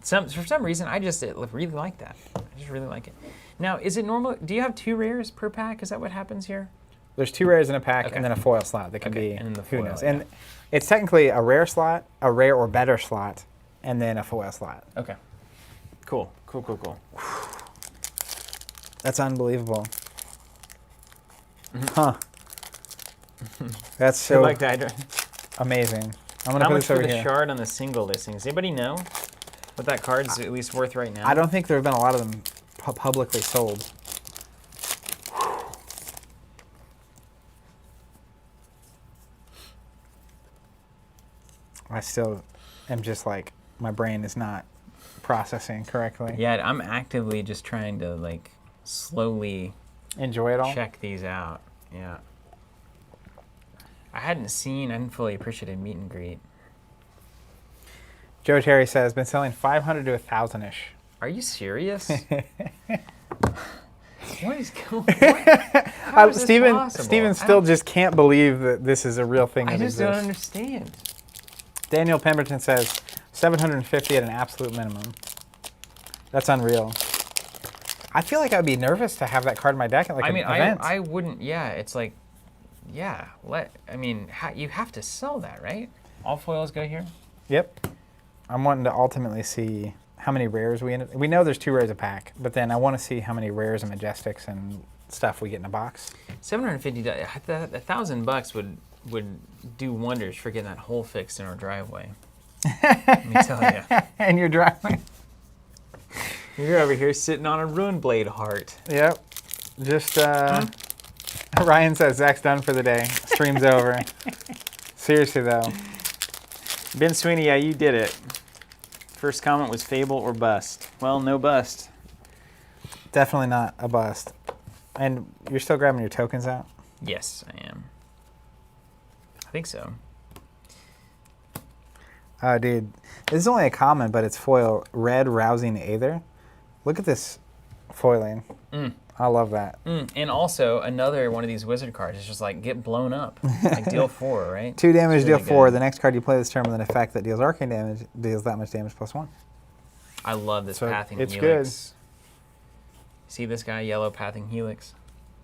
For some reason, I just really like that. I just really like it. Now, is it normal? Do you have 2 rares per pack? Is that what happens here? There's 2 rares in a pack Okay. and then a foil slot that can be, and then the who foil, knows. yeah. And it's technically a rare slot, a rare or better slot, and then a foil slot. Okay. Cool. That's unbelievable. Huh. That's so like that. amazing. I'm going to How put much this for over the here. shard on the single listing? Does anybody know what that card's at least worth right now? I don't think there have been a lot of them publicly sold. I still am just like, my brain is not processing correctly. Yeah, I'm actively just trying to slowly Enjoy it all. check these out. Yeah. I hadn't fully appreciated meet and greet. Joe Terry says, been selling 500 to 1,000-ish. Are you serious? What is going on? How is this possible? Steven still just can't believe that this is a real thing I that just don't exists. understand. Daniel Pemberton says 750 at an absolute minimum. That's unreal. I feel like I'd be nervous to have that card in my deck at an event. I wouldn't. Yeah, it's like, yeah. You have to sell that, right? All foils go here. Yep. I'm wanting to ultimately see how many rares we end. We know there's 2 rares a pack, but then I want to see how many rares and majestics and stuff we get in a box. $750. $1,000 would do wonders for getting that hole fixed in our driveway. Let me tell you. And you're driving. You're over here sitting on a Runeblade heart. Yep. Just, Ryan says Zach's done for the day. Stream's over. Seriously, though. Ben Sweeney, yeah, you did it. First comment was Fable or bust. Well, no bust. Definitely not a bust. And you're still grabbing your tokens out? Yes, I am. I think so. Oh, dude. This is only a common, but it's foil. Red Rousing Aether. Look at this foiling. I love that. And also, another one of these wizard cards is just like, get blown up. Like deal 4, right? 2 damage, It's really deal 4. good. The next card you play this turn with an effect that deals arcane damage deals that much damage plus 1. I love this So Pathing it's Helix. See this guy, yellow Pathing Helix?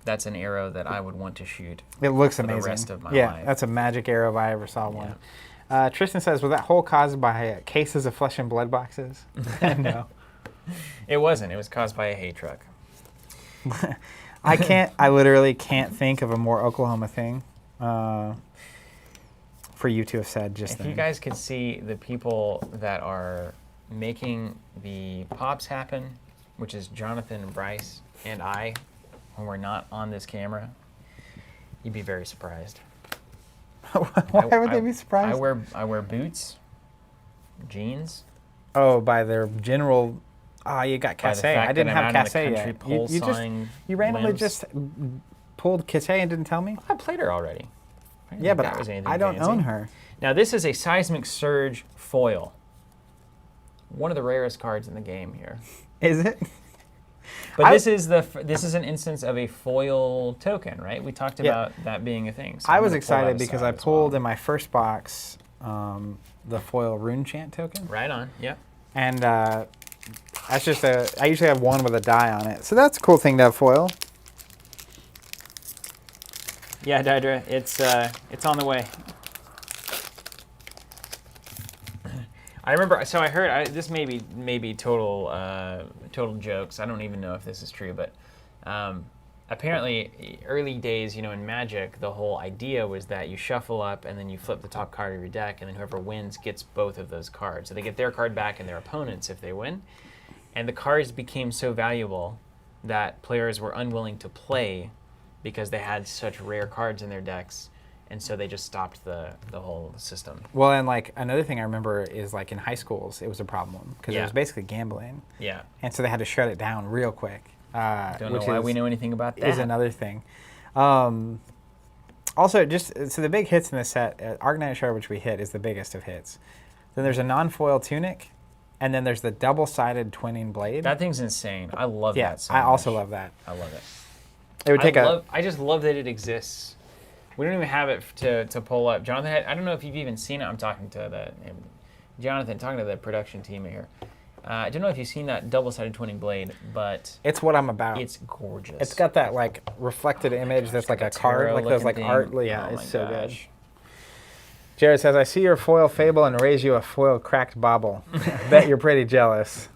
That's an arrow that I would want to shoot. It looks for amazing. the rest of my yeah, life. that's a magic arrow if I ever saw one. Tristan says, was that hole caused by cases of Flesh and Blood boxes? No. It wasn't. It was caused by a hay truck. I literally can't think of a more Oklahoma thing for you to have said just If then. you guys could see the people that are making the pops happen, which is Jonathan and Bryce and I, when we're not on this camera, you'd be very surprised. Why would they be surprised? I wear boots, jeans. Oh, by their general... you got By the casse. fact I didn't that I'm have out in casse the country yet. You pole-sawing you randomly limbs. just pulled casse and didn't tell me? I played her already. I didn't Yeah, think but that was anything I don't fancy. own her. Now this is a Seismic Surge foil. One of the rarest cards in the game here. Is it? But this is an instance of a foil token, right? We talked about that being a thing. So I I'm was gonna pull excited that because aside I as pulled well. in my first box the foil rune chant token. Right on. Yep. And that's just I usually have one with a die on it. So that's a cool thing to have foil. Yeah, Dydra, it's on the way. I remember. So I heard. This may be total jokes. I don't even know if this is true, but apparently, early days, in Magic, the whole idea was that you shuffle up and then you flip the top card of your deck, and then whoever wins gets both of those cards. So they get their card back and their opponents if they win. And the cards became so valuable that players were unwilling to play because they had such rare cards in their decks. And so they just stopped the whole system. Well, and like another thing I remember is like in high schools, it was a problem because it Yeah. was basically gambling. Yeah. And so they had to shut it down real quick. Don't know which why we know anything about that. Is another thing. Also, so the big hits in this set, Arcanite Shard, which we hit, is the biggest of hits. Then there's a non-foil tunic, and then there's the double-sided twinning blade. That thing's insane. I love that so I much. also love that. I love it. It would take I just love that it exists. We don't even have it to pull up. Jonathan, I don't know if you've even seen it. I'm talking to Jonathan, talking to the production team here. I don't know if you've seen that double-sided twinning blade, but It's what I'm about. it's gorgeous. It's got that like reflected image that's like a card, like those like thing. art. Yeah, Oh it's my so gosh. good. Jared says, I see your foil Fable and raise you a foil cracked bauble. Bet you're pretty jealous.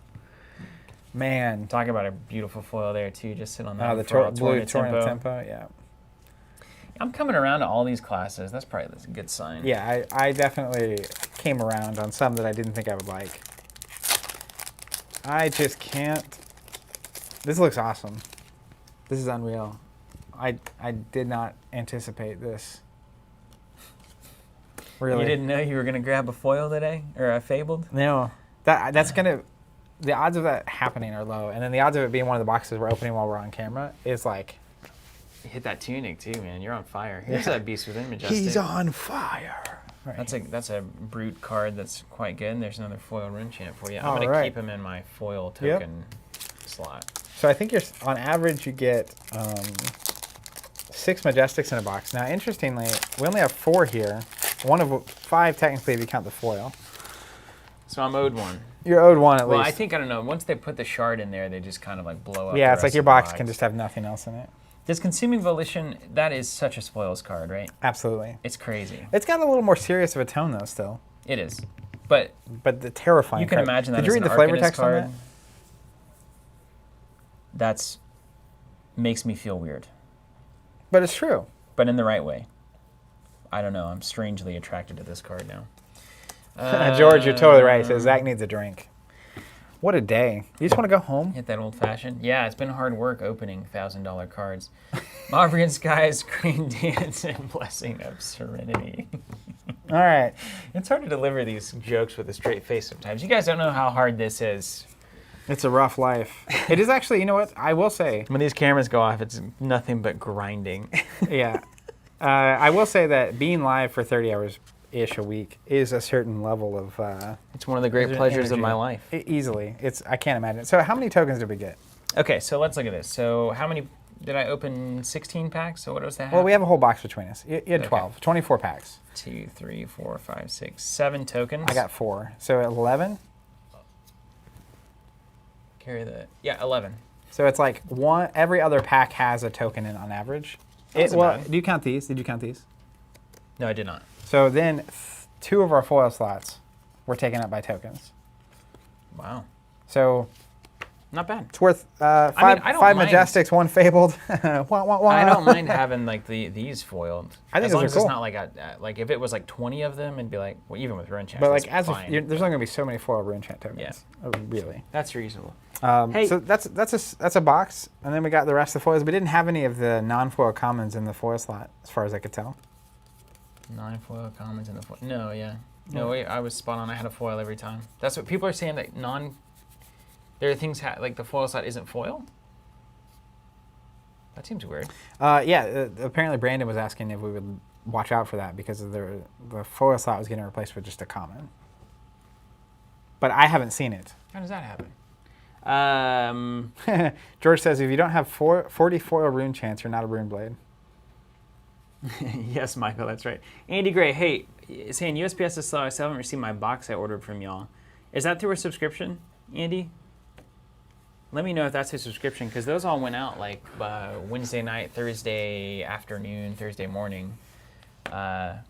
Man. Talking about a beautiful foil there too. Just sit on that. The for all blue Torrent Torrent Tempo. Tempo, yeah. I'm coming around to all these classes. That's probably a good sign. Yeah, I definitely came around on some that I didn't think I would like. I just can't. This looks awesome. This is unreal. I did not anticipate this. Really. You didn't know you were going to grab a foil today? Or a Fabled? No. That's going to... The odds of that happening are low. And then the odds of it being one of the boxes we're opening while we're on camera is like... You hit that tunic too, man. You're on fire. Here's that Beast Within Majestic. He's on fire. Right. That's a brute card that's quite good. And there's another foil rune chant for you. I'm All going right. to keep him in my foil token slot. So I think on average you get 6 Majestics in a box. Now, interestingly, we only have 4 here. 1 of 5 technically if you count the foil. So I'm owed one. You're owed 1 at Well, least. I think, I don't know, once they put the shard in there, they just kind of like blow up. Yeah, the it's like rest your of the box can just have nothing else in it. Does Consuming Volition, that is such a spoils card, right? Absolutely. It's crazy. It's got a little more serious of a tone though still. It is. But the terrifying you can card. imagine that Did you as read an the flavor Arcanist text card. on that? That's makes me feel weird. But it's true. But in the right way. I don't know. I'm strangely attracted to this card now. George, you're totally right. He says Zach needs a drink. What a day. You just want to go home? Hit that old fashioned. Yeah, it's been hard work opening $1,000 cards. Maverian Skies, Green Dance, and Blessing of Serenity. All right. It's hard to deliver these jokes with a straight face sometimes. You guys don't know how hard this is. It's a rough life. It is actually, you know what? I will say. When these cameras go off, it's nothing but grinding. Yeah. I will say that being live for 30 hours-ish a week is a certain level of... it's one of the great pleasures of my life. Easily. I can't imagine. So how many tokens did we get? Okay, so let's look at this. So how many... Did I open 16 packs? So what was that? Well, we have a whole box between us. You had 12. 24 packs. 2, 3, 4, 5, 6, 7 tokens. I got 4. So 11? Carry the... Yeah, 11. So it's like every other pack has a token in on average. That's Well, bad. do you count these? Did you count these? No, I did not. So then 2 of our foil slots were taken up by tokens. Wow. So Not bad. it's worth I five don't mind. Majestics, 1 fabled. Wah, wah, wah. I don't mind having like these foiled. I think as those long are as cool. it's not like like if it was like 20 of them, it'd be like, well, even with rune chant. But that's like fine. there's only gonna be so many foil rune chant tokens. Yeah. Really. That's reasonable. Hey. So that's a box, and then we got the rest of the foils. We didn't have any of the non-foil commons in the foil slot, as far as I could tell. 9 foil commons in the foil. No, yeah. No, wait, I was spot on. I had a foil every time. That's what people are saying, that there are things like the foil slot isn't foil? That seems weird. Apparently Brandon was asking if we would watch out for that because of the foil slot was getting replaced with just a common. But I haven't seen it. How does that happen? George says, if you don't have 40 foil rune chants, you're not a Runeblade. Yes, Michael, that's right. Andy Gray, hey, saying USPS is slow. I still haven't received my box I ordered from y'all. Is that through a subscription, Andy? Let me know if that's a subscription, because those all went out like Wednesday night, Thursday afternoon, Thursday morning. I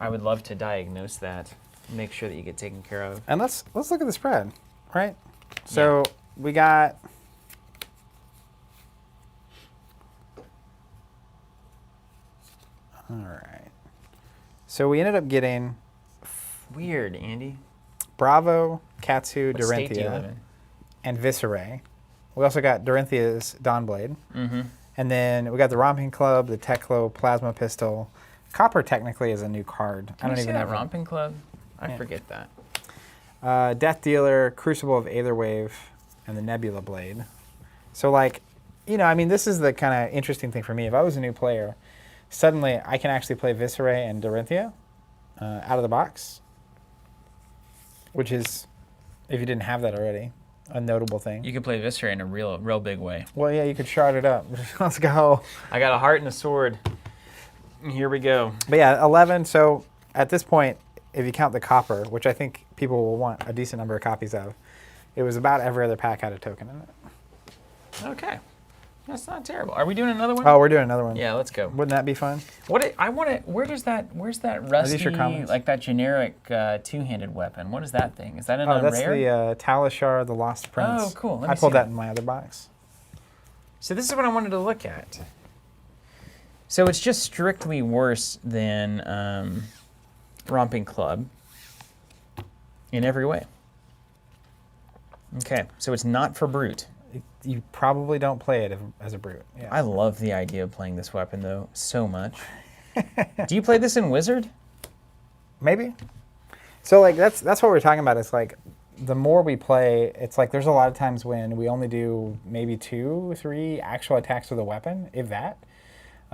would love to diagnose that, make sure that you get taken care of. And let's look at the spread, right? So we got... All right. So we ended up getting Weird, Andy. Bravo, Katsu, What state do you live Dorinthia, in? and Viscerae. We also got Dorinthia's Dawnblade. Mm-hmm. And then we got the Romping Club, the Teklo Plasma Pistol. Copper technically is a new card. Can you see that Romping Club? I forget that. Death Dealer, Crucible of Aetherwave, and the Nebula Blade. So like, I mean, this is the kind of interesting thing for me. If I was a new player, suddenly I can actually play Viscerae and Dorinthia out of the box, which is, if you didn't have that already, a notable thing. You could play Viscera in a real big way. Well, yeah, you could shard it up. Let's go. I got a heart and a sword. Here we go. But yeah, 11. So at this point, if you count the copper, which I think people will want a decent number of copies of, it was about every other pack had a token in it. Okay. That's not terrible. Are we doing another one? Oh, we're doing another one. Yeah, let's go. Wouldn't that be fun? Where's that rusty, your comments? like that generic two-handed weapon? What is that thing? Is that an That's rare? the Talishar, the Lost Prince. Oh, cool. Let me I pulled see that in my other box. So this is what I wanted to look at. So it's just strictly worse than Romping Club in every way. Okay, so it's not for Brute. You probably don't play it as a Brute. Yeah. I love the idea of playing this weapon, though, so much. Do you play this in Wizard? Maybe. So like that's what we're talking about. It's like the more we play, it's like there's a lot of times when we only do maybe 2, 3 actual attacks with a weapon, if that.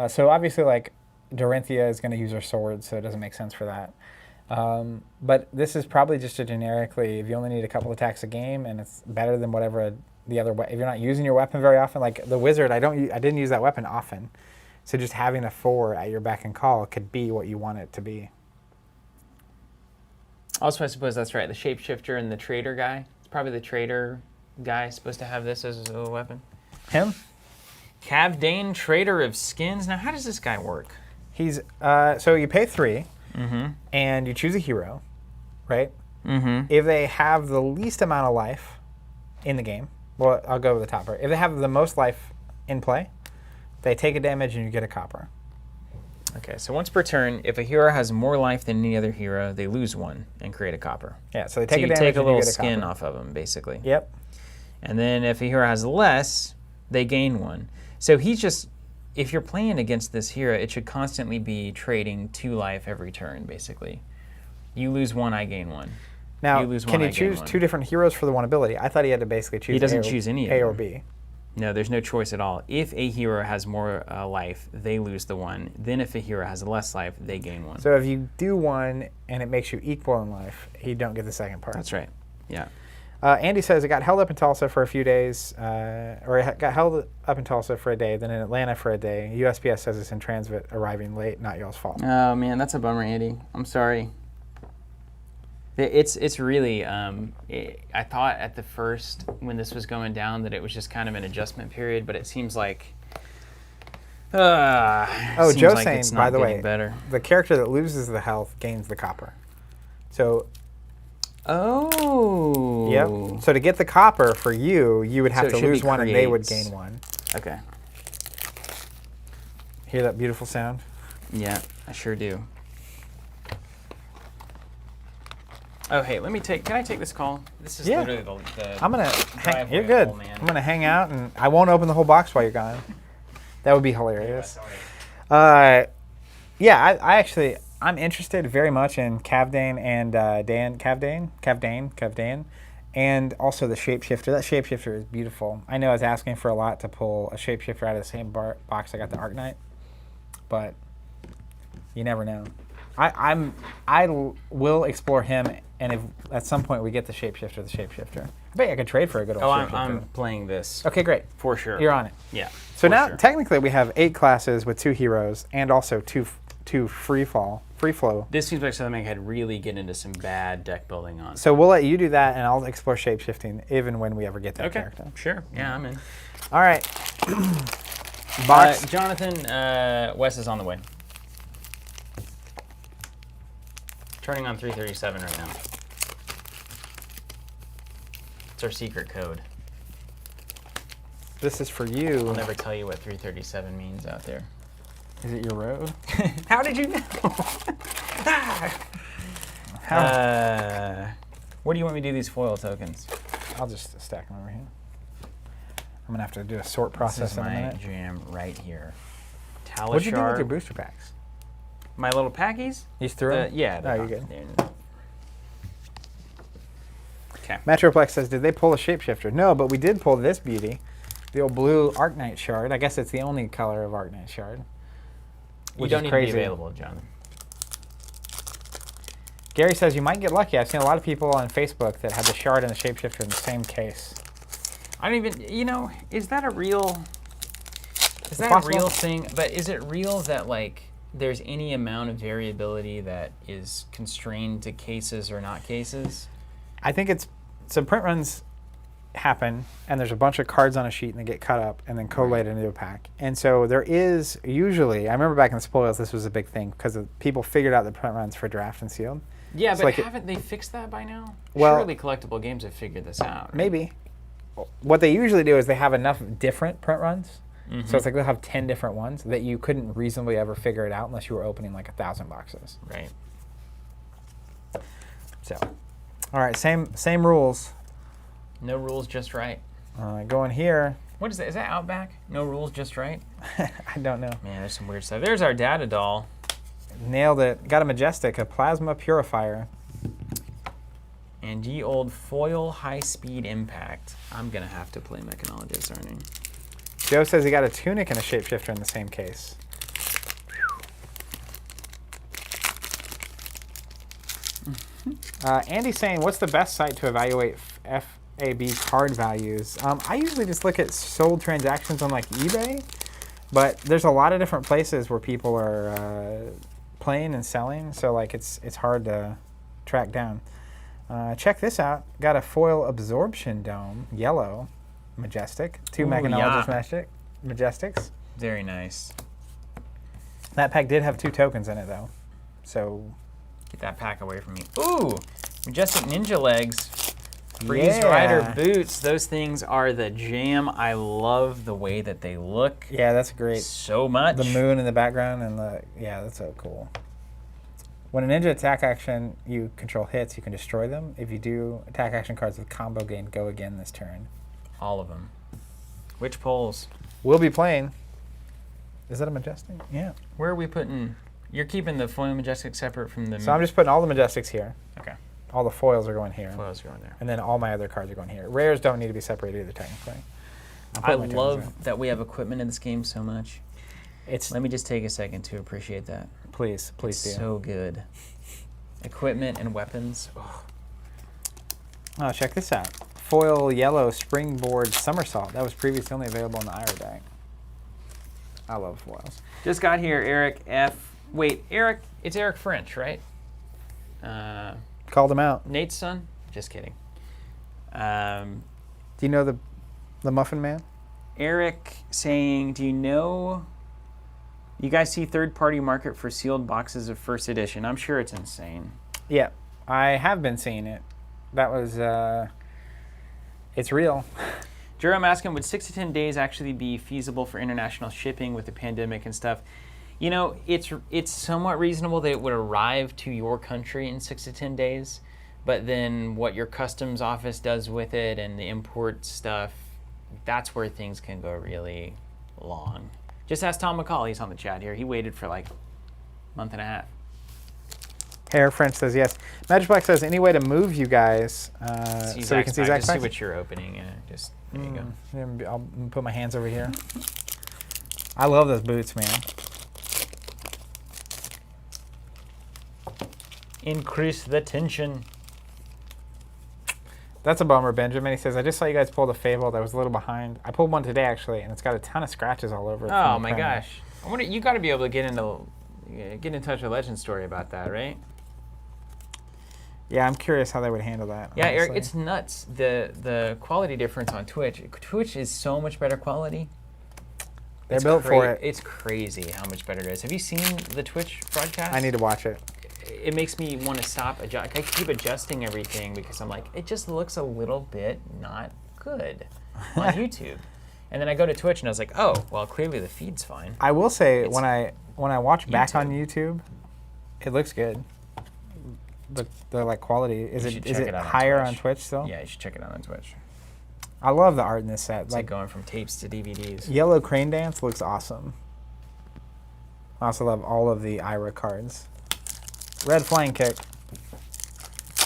So obviously like Dorinthia is going to use her sword, so it doesn't make sense for that. But this is probably just a generically, if you only need a couple attacks a game, and it's better than whatever the other if you're not using your weapon very often, like the Wizard, I didn't use that weapon often. So just having a 4 at your beck and call could be what you want it to be. Also, I suppose that's right. The Shapeshifter and the Trader guy. It's probably the Trader guy supposed to have this as a weapon. Him? Cavdane, Trader of Skins. Now, how does this guy work? He's so you pay 3, and you choose a hero, right? Mm-hmm. If they have the least amount of life in the game, well, I'll go with the topper. If they have the most life in play, they take a damage and you get a copper. Okay, so once per turn, if a hero has more life than any other hero, they lose 1 and create a copper. Yeah, so they take a you damage take a and little you get a skin copper. off of them, basically. Yep. And then if a hero has less, they gain 1. So he's just, if you're playing against this hero, it should constantly be trading 2 life every turn, basically. You lose one, I gain one. Now, You lose can one, he I gain choose one. two different heroes for the one ability? I thought he had to basically choose He doesn't A or, choose any of A or them. B. No, there's no choice at all. If a hero has more life, they lose the one. Then if a hero has less life, they gain one. So if you do one and it makes you equal in life, you don't get the second part. That's right. Yeah. Andy says it got held up in Tulsa for a few days, or it got held up in Tulsa for a day, then in Atlanta for a day. USPS says it's in transit, arriving late, not y'all's fault. Oh man, that's a bummer, Andy. I'm sorry. It's really. I thought at the first when this was going down that it was just kind of an adjustment period, but it seems like. Oh, Joe's like saying, it's by not the way, getting better. the character that loses the health gains the copper. So, Oh. yep. So to get the copper for you, you would have So it to should be lose one and they would creates. gain one. Okay. Hear that beautiful sound? Yeah, I sure do. Oh, hey, can I take this call? This is Yeah. literally the I'm gonna driveway you're of good. Old Man. I'm gonna hang out and I won't open the whole box while you're gone. That would be hilarious. Yeah, I'm interested very much in Cavdane and Cavdane, and also the shapeshifter. That shapeshifter is beautiful. I know I was asking for a lot to pull a shapeshifter out of the same box I got the Arknight, but you never know. I will explore him, and if at some point we get the shapeshifter, I bet you I could trade for a good old shapeshifter. I'm playing this. Okay, great. For sure. You're on it. Yeah. So for now, sure. technically, we have 8 classes with 2 heroes and also two free flow. This seems like something I could really get into some bad deck building on. So we'll let you do that, and I'll explore shapeshifting even when we ever get that character. Sure. Yeah, I'm in. All right. Box. Jonathan, Wes is on the way. Turning on 337 right now. It's our secret code. This is for you. I'll never tell you what 337 means out there. Is it your road? How did you know? What do you want me to do these foil tokens? I'll just stack them over here. I'm gonna have to do a sort This process is in a my minute. jam right here. Talishar. What'd you do with your booster packs? My little packies? You just threw them? Yeah. Oh, you're good. Okay. Metroplex says, did they pull a shapeshifter? No, but we did pull this beauty. The old blue Arknight shard. I guess it's the only color of Arknight shard. You Which don't is need crazy. to be available, Jonathan. Gary says you might get lucky. I've seen a lot of people on Facebook that had the shard and the shapeshifter in the same case. I don't even, is that a real, Is that a real thing? But is it real that, like, there's any amount of variability that is constrained to cases or not cases? I think so print runs happen, and there's a bunch of cards on a sheet, and they get cut up and then collated into a pack. And so there is usually, I remember back in the spoils, this was a big thing because people figured out the print runs for draft and sealed. Yeah, So but like haven't they fixed that by now? Well- Surely collectible games have figured this out. Right? Maybe. What they usually do is they have enough different print runs. So it's like they'll have 10 different ones that you couldn't reasonably ever figure it out unless you were opening like 1,000 boxes. Right. So, all right, same rules. No rules, just right. Going here. What is that? Is that Outback? No rules, just right? I don't know. Man, there's some weird stuff. There's our data doll. Nailed it. Got a Majestic, a Plasma Purifier. And ye old foil high-speed impact. I'm going to have to play Mechanologist, aren't I? Joe says he got a Tunic and a Shapeshifter in the same case. Andy's saying, what's the best site to evaluate FAB card values? I usually just look at sold transactions on like eBay, but there's a lot of different places where people are playing and selling, so like it's hard to track down. Check this out. Got a foil absorption dome, yellow, Majestic. 2 Ooh, Mechanologist Majestics. Very nice. That pack did have 2 tokens in it though, so Get that pack away from me. Ooh, Majestic Ninja Legs. Freeze Yeah. Rider boots. Those things are the jam. I love the way that they look yeah, that's great. so much. The moon in the background and that's so cool. When a ninja attack action you control hits, you can destroy them. If you do, attack action cards with combo gain go again this turn. All of them. Which polls? We'll be playing. Is that a Majestic? Yeah. Where are we putting You're keeping the foil Majestic separate from the... So I'm just putting all the Majestics here. Okay. All the foils are going here. Foils are going there. And then all my other cards are going here. Rares don't need to be separated either, technically. I love that we have equipment in this game so much. It's Let me just take a second to appreciate that. Please do. So good. Equipment and weapons. Oh, check this out. Foil yellow springboard somersault. That was previously only available in the Ira deck. I love foils. Just got here, Eric F. Wait, Eric, it's Eric French, right? Called him out. Nate's son? Just kidding. Do you know the Muffin Man? Eric saying, do you know, you guys see third-party market for sealed boxes of first edition? I'm sure it's insane. Yeah, I have been seeing it. That was, it's real. Jerome asking, would 6 to 10 days actually be feasible for international shipping with the pandemic and stuff? You know, it's somewhat reasonable that it would arrive to your country in 6 to 10 days, but then what your customs office does with it and the import stuff, that's where things can go really long. Just ask Tom McCall, he's on the chat here. He waited for like a month and a half. Eric French says yes. Magic Black says, any way to move you guys so we can see Zach's Just see what you're opening. Just, there you go. I'll put my hands over here. I love those boots, man. Increase the tension. That's a bummer, Benjamin. He says, I just saw you guys pull the Fable. That was a little behind. I pulled one today, actually, and it's got a ton of scratches all over it. Oh, my gosh. I wonder, you got to be able to get in touch with Legend Story about that, right? Yeah, I'm curious how they would handle that. Yeah, honestly. Eric, it's nuts. The quality difference on Twitch. Twitch is so much better quality. They're built for it. It's crazy how much better it is. Have you seen the Twitch broadcast? I need to watch it. It makes me want to stop. I keep adjusting everything because I'm like, it just looks a little bit not good on YouTube. And then I go to Twitch and I was like, oh, well, clearly the feed's fine. I will say, when I watch back on YouTube, it looks good. The like quality is it higher on Twitch still? Yeah, you should check it out on Twitch. I love the art in this set. It's like going from tapes to DVDs. Yellow Crane Dance looks awesome. I also love all of the Ira cards. Red Flying Kick.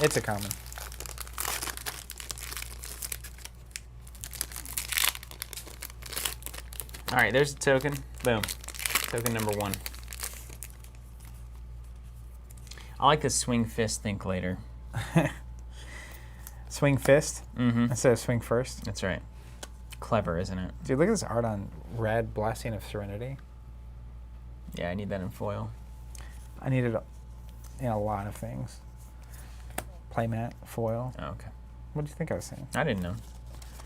It's a common. All right, there's a token. Boom. Token number 1. I like this Swing Fist Think Later. Swing Fist instead of Swing First. That's right. Clever, isn't it? Dude, look at this art on red Blessing of Serenity. Yeah, I need that in foil. I need it in a lot of things. Playmat, foil. Oh, okay. What do you think I was saying? I didn't know.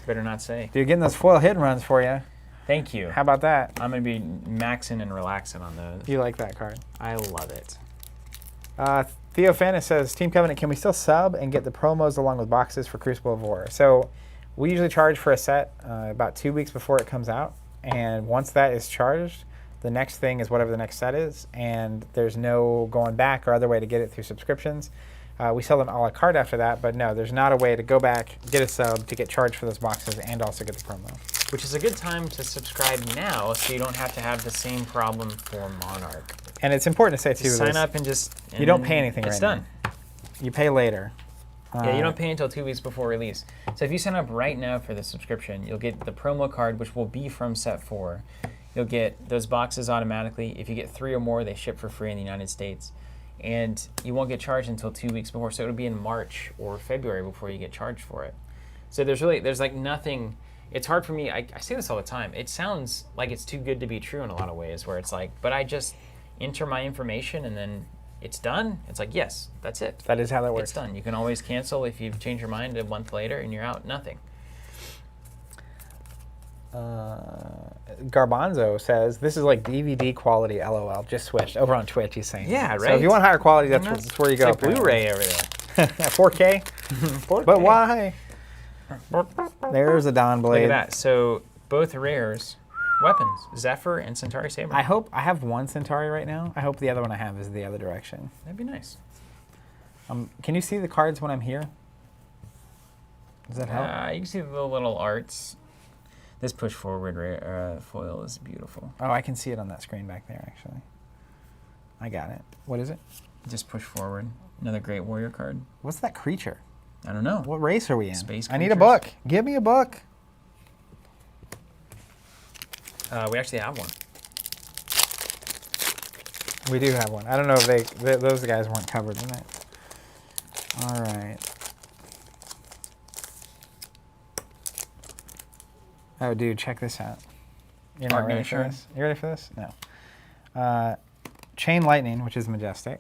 Better not say. Dude, getting those foil hit and runs for you. Thank you. How about that? I'm going to be maxing and relaxing on those. You like that card. I love it. Theo Fanis says, Team Covenant, can we still sub and get the promos along with boxes for Crucible of War? So we usually charge for a set about 2 weeks before it comes out. And once that is charged, the next thing is whatever the next set is. And there's no going back or other way to get it through subscriptions. We sell them a la carte after that, but no, there's not a way to go back, get a sub, to get charged for those boxes, and also get the promo. Which is a good time to subscribe now so you don't have to have the same problem for Monarch. And it's important to say, too, sign up and just... you don't pay anything right now. It's done. You pay later. Yeah, you don't pay until 2 weeks before release. So if you sign up right now for the subscription, you'll get the promo card, which will be from set 4. You'll get those boxes automatically. If you get 3 or more, they ship for free in the United States. And you won't get charged until 2 weeks before. So it'll be in March or February before you get charged for it. So there's like nothing... It's hard for me. I say this all the time. It sounds like it's too good to be true in a lot of ways, where it's like, but I just enter my information and then it's done. It's like, yes, that's it. That is how that works. It's done. You can always cancel if you've changed your mind a month later and you're out. Nothing. Garbanzo says, this is like DVD quality, LOL. Just switched. Over on Twitch, he's saying. Yeah, right. So if you want higher quality, that's where you go. It's like Blu-ray over there. 4K? 4K. But why? There's a Dawn Blade. Look at that. So both rares, weapons, Zephyr and Centauri Saber. I hope I have one Centauri right now. I hope the other one I have is the other direction. That'd be nice. Can you see the cards when I'm here? Does that help? You can see the little arts. This push forward foil is beautiful. Oh, I can see it on that screen back there, actually. I got it. What is it? Just push forward. Another great warrior card. What's that creature? I don't know. What race are we in? Space I need a creatures? book. Give me a book. We actually have one. We do have one. I don't know if those guys weren't covered in it. All right. Oh, dude, check this out. You're not ready for this? You ready for this? No. Chain Lightning, which is majestic.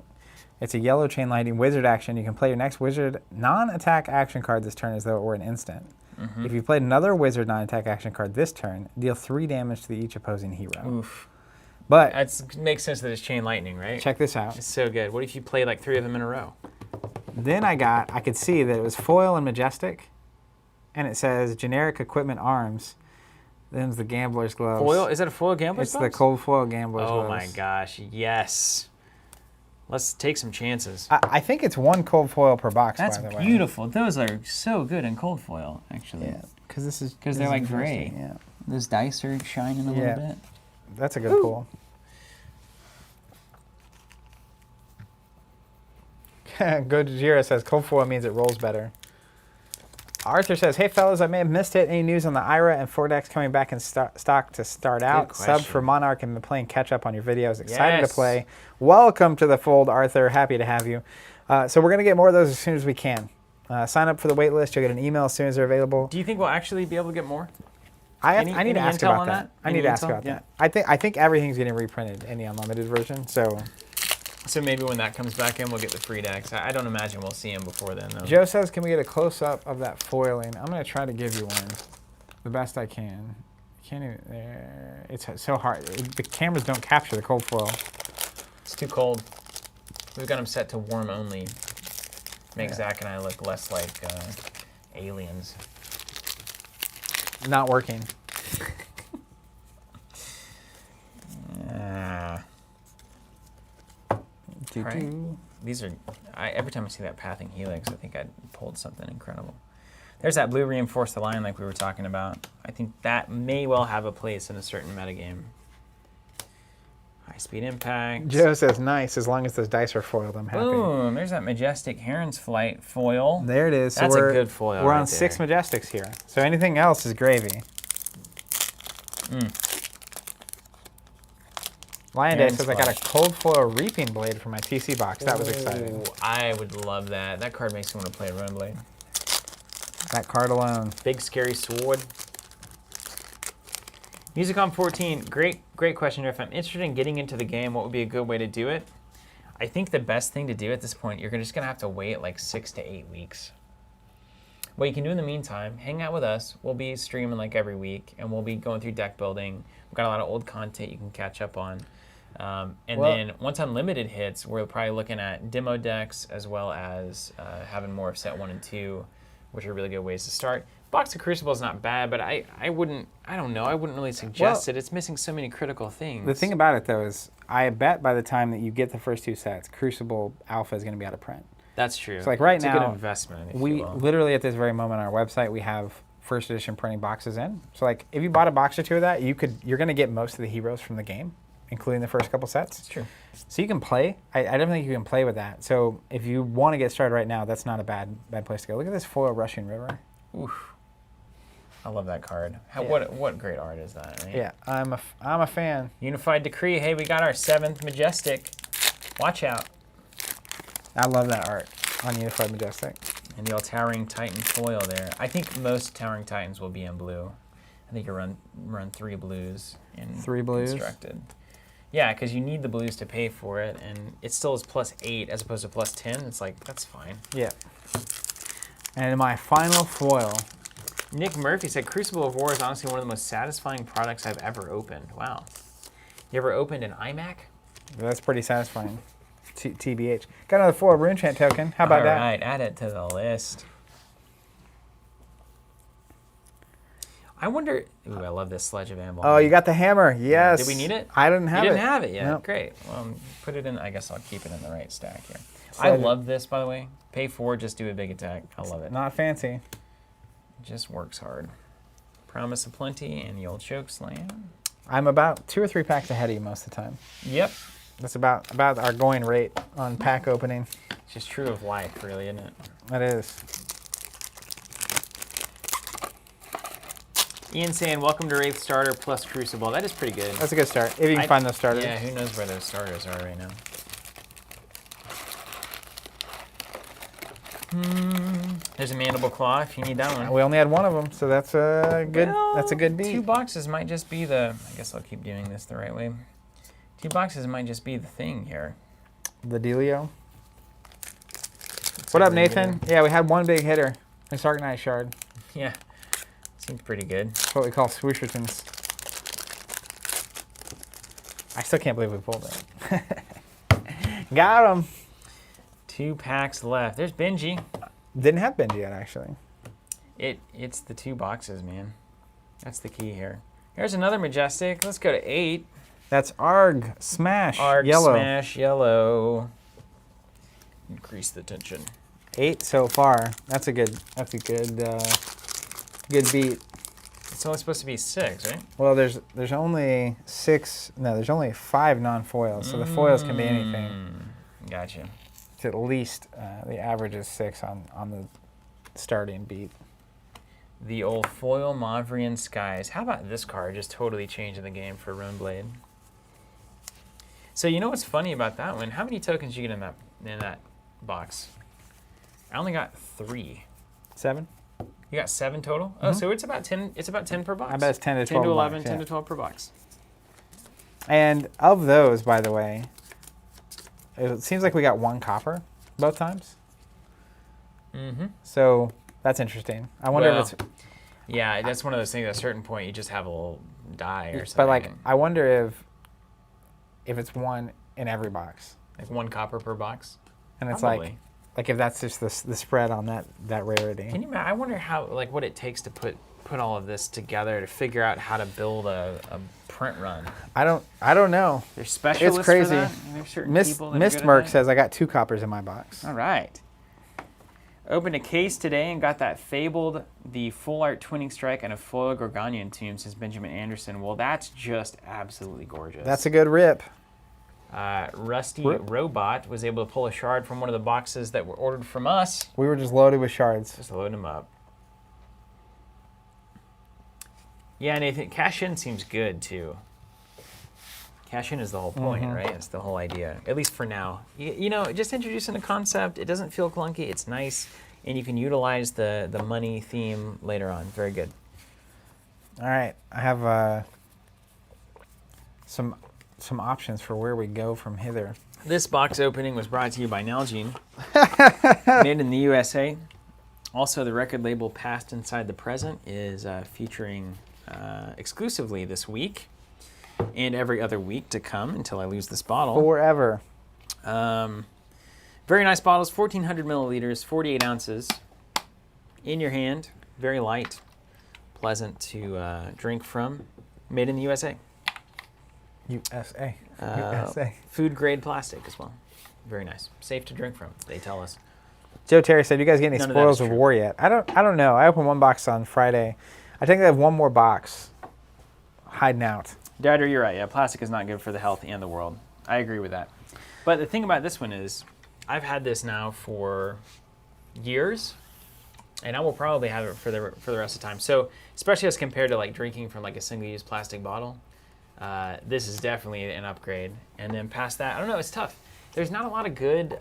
It's a yellow Chain Lightning wizard action. You can play your next wizard non-attack action card this turn as though it were an instant. If you played another wizard non-attack action card this turn, deal 3 damage to each opposing hero. Oof. But It makes sense that it's Chain Lightning, right? check this out. It's so good. What if you play like 3 of them in a row? Then I could see that it was foil and majestic, and it says generic equipment arms. Then the gambler's gloves. Foil? Is that a foil gambler's It's gloves? the cold foil gambler's Oh gloves. my gosh, yes. Let's take some chances. I think it's 1 cold foil per box, That's by the way. beautiful. Those are so good in cold foil, actually. Yeah, because this is Because they're like gray. interesting, Yeah, Those dice are shining a Yeah. little bit. that's a good pull. Gojira says cold foil means it rolls better. Arthur says, hey fellas, I may have missed it. Any news on the Ira and 4 decks coming back in stock to start out? Sub question. for Monarch and been playing catch up on your videos. Excited Yes. to play. Welcome to the fold, Arthur. Happy to have you. So we're going to get more of those as soon as we can. Sign up for the wait list. You'll get an email as soon as they're available. Do you think we'll actually be able to get more? I need any to ask intel about on that. that? I Any need to ask intel? about Yeah. that. I think everything's getting reprinted in the unlimited version. So maybe when that comes back in, we'll get the free decks. I don't imagine we'll see them before then, though. Joe says, can we get a close-up of that foiling? I'm going to try to give you one the best I can. Can't even, there. It's so hard. The cameras don't capture the cold foil. It's too cold. We've got them set to warm only. Makes Zach and I look less like aliens. Not working. Right. These are, every time I see that Pathing Helix, I think I pulled something incredible. There's that blue reinforced the line like we were talking about. I think that may well have a place in a certain metagame. High speed impact. Joe says, nice, as long as those dice are foiled, I'm happy. Boom, there's that Majestic Heron's Flight foil. There it is. So That's a good foil We're right on 6 there. Majestics here. So anything else is gravy. Lion Day Heron's says, I got a Flight. cold foil Reaping Blade for my TC box. That was exciting. Ooh, I would love that. That card makes me want to play Runeblade. That card alone. Big scary sword. Musicom 14, great question. If I'm interested in getting into the game, what would be a good way to do it? I think the best thing to do at this point, you're just gonna have to wait like 6 to 8 weeks. What you can do in the meantime, hang out with us. We'll be streaming like every week, and we'll be going through deck building. We've got a lot of old content you can catch up on. Then once Unlimited hits, we're probably looking at demo decks as well as having more of set 1 and 2, which are really good ways to start. Box of Crucible is not bad, but I don't know. I wouldn't really suggest it. It's missing so many critical things. The thing about it, though, is I bet by the time that you get the first 2 sets, Crucible Alpha is going to be out of print. That's true. So like right it's now, a good investment. If we you will. literally at this very moment on our website, we have first edition printing boxes in. So like if you bought a box or 2 of that, you're going to get most of the heroes from the game, including the first couple sets. It's true. So you can play. I don't think you can play with that. So if you want to get started right now, that's not a bad place to go. Look at this foil Rushing River. Oof. I love that card. Yeah. What great art is that, right? Yeah, I'm a fan. Unified Decree. Hey, we got our 7th Majestic. Watch out. I love that art on Unified Majestic. And the old Towering Titan foil there. I think most Towering Titans will be in blue. I think you run 3 blues in 3 blues? constructed. Yeah, because you need the blues to pay for it, and it still is +8 as opposed to +10. It's like, that's fine. Yeah. And my final foil. Nick Murphy said, Crucible of War is honestly one of the most satisfying products I've ever opened. Wow. You ever opened an iMac? That's pretty satisfying. TBH. Got another foil Rune Chant token. How about that? All right, add it to the list. I wonder. Ooh, I love this Sledge of Amble. Oh, you got the hammer. Yes. Did we need it? I didn't have it. You didn't have it yet. Nope. Great. Well, put it in. I guess I'll keep it in the right stack here. I Sledge. love this, by the way. Pay 4, just do a big attack. I love it. Not fancy. Just works hard. Promise of Plenty and the old Choke Slam. I'm about 2 or 3 packs ahead of you most of the time. Yep. That's about our going rate on pack opening. It's just true of life, really, isn't it? That is. Ian saying, welcome to Wraith Starter plus Crucible. That is pretty good. That's a good start, if you can find those starters. Yeah, who knows where those starters are right now. There's a Mandible Claw if you need that one. We only had one of them, so that's a good. Well, that's a good beat. 2 boxes might just be the. I guess I'll keep doing this the right way. 2 boxes might just be the thing here. The dealio. What up, Nathan? Yeah, we had one big hitter. It's Arcanite Shard. Yeah, seems pretty good. That's what we call swooshertons. I still can't believe we pulled it. Got him. 2 packs left. There's Benji. Didn't have Benji yet, actually. It's the 2 boxes, man. That's the key here. Here's another Majestic. Let's go to 8. That's Arg Smash Arg Yellow. Smash Yellow. Increase the tension. 8 so far. That's a good good beat. It's only supposed to be 6, right? Well, there's only 6. No, there's only 5 non-foils, so the foils can be anything. Gotcha. It's at least the average is 6 on the starting beat. The old foil Mavrian Skies. How about this card? Just totally changing the game for Runeblade. So you know what's funny about that one? How many tokens did you get in that box? I only got 3. 7? You got 7 total? Oh, so it's about 10. It's about 10 per box. I bet it's 10 to 12. 10 to 11, box, 10 yeah. to 12 per box. And of those, by the way, it seems like we got 1 copper both times. Mm-hmm. So that's interesting. I wonder if it's. Yeah, that's one of those things. At a certain point, you just have a little die or something. But like, I wonder if it's 1 in every box. Like 1 copper per box. And it's Probably. like if that's just the spread on that rarity. Can you imagine? I wonder how, like, what it takes to put all of this together to figure out how to build a print run. I don't know. There's specialists It's crazy. for that. There's certain people that are Mist good at Merc that. says I got 2 coppers in my box. All right. Opened a case today and got that Fabled, the Full Art Twinning Strike, and a foil Gorgonian Tomb, says Benjamin Anderson. Well, that's just absolutely gorgeous. That's a good rip. Rusty Robot was able to pull a shard from one of the boxes that were ordered from us. We were just loaded with shards. Just load them up. Yeah, Nathan, cash in seems good too. Cash in is the whole point, right? It's the whole idea, at least for now. You know, just introducing a concept. It doesn't feel clunky. It's nice, and you can utilize the money theme later on. Very good. All right, I have some options for where we go from hither. This box opening was brought to you by Nalgene, made in the USA. Also, the record label Past Inside the Present is featuring exclusively this week and every other week to come until I lose this bottle. Forever. Very nice bottles, 1,400 milliliters, 48 ounces. In your hand, very light, pleasant to drink from. Made in the USA. USA. USA. Food grade plastic as well. Very nice. Safe to drink from, they tell us. Joe Terry said, "You guys get any None of that spoils is of true. war yet?" I don't know. I opened 1 box on Friday. I think they have 1 more box hiding out. Dad, you're right. Yeah, plastic is not good for the health and the world. I agree with that. But the thing about this one is, I've had this now for years, and I will probably have it for the rest of the time. So, especially as compared to like drinking from like a single-use plastic bottle, this is definitely an upgrade. And then past that, I don't know. It's tough. There's not a lot of good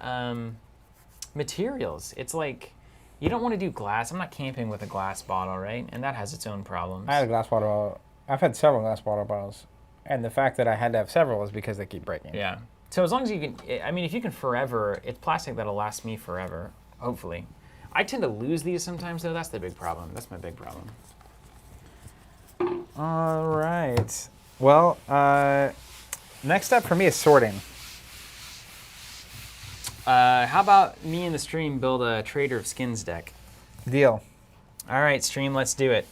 materials. It's like you don't want to do glass. I'm not camping with a glass bottle, right? And that has its own problems. I had a glass water bottle. I've had several glass water bottles, and the fact that I had to have several is because they keep breaking. Yeah. So as long as you can, I mean, if you can forever, it's plastic that'll last me forever, hopefully. I tend to lose these sometimes, though. That's the big problem. That's my big problem. All right. Well, next up for me is sorting. How about me in the stream build a Trader of Skins deck? Deal. All right, stream, let's do it.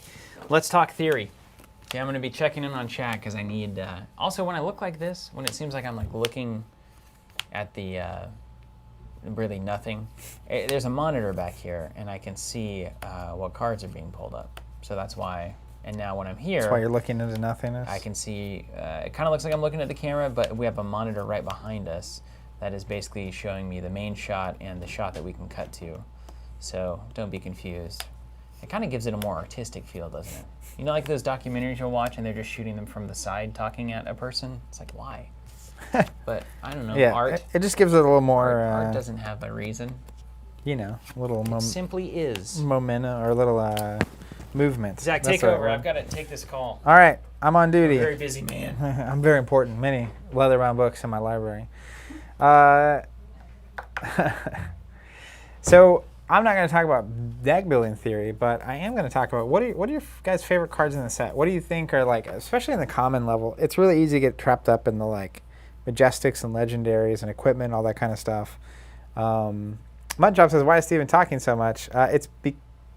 Let's talk theory. Okay, I'm going to be checking in on chat because I need... also, when I look like this, when it seems like I'm like looking at the really nothing, there's a monitor back here, and I can see what cards are being pulled up. So that's why... And now when I'm here, that's why you're looking into nothingness. I can see, it kind of looks like I'm looking at the camera, but we have a monitor right behind us that is basically showing me the main shot and the shot that we can cut to. So don't be confused. It kind of gives it a more artistic feel, doesn't it? You know, like those documentaries you'll watch and they're just shooting them from the side talking at a person? It's like, why? But I don't know, yeah, art. It just gives it a little more. Art doesn't have a reason. You know, a little It simply is. momentum or a little movement. Zach, take over. I've got to take this call. All right, I'm on duty. I'm a very busy man. I'm very important. Many leather-bound books in my library. So I'm not going to talk about deck building theory, but I am going to talk about what are your guys' favorite cards in the set? What do you think are like, especially in the common level? It's really easy to get trapped up in the like majestics and legendaries and equipment, all that kind of stuff. Mudjob says, why is Steven talking so much? It's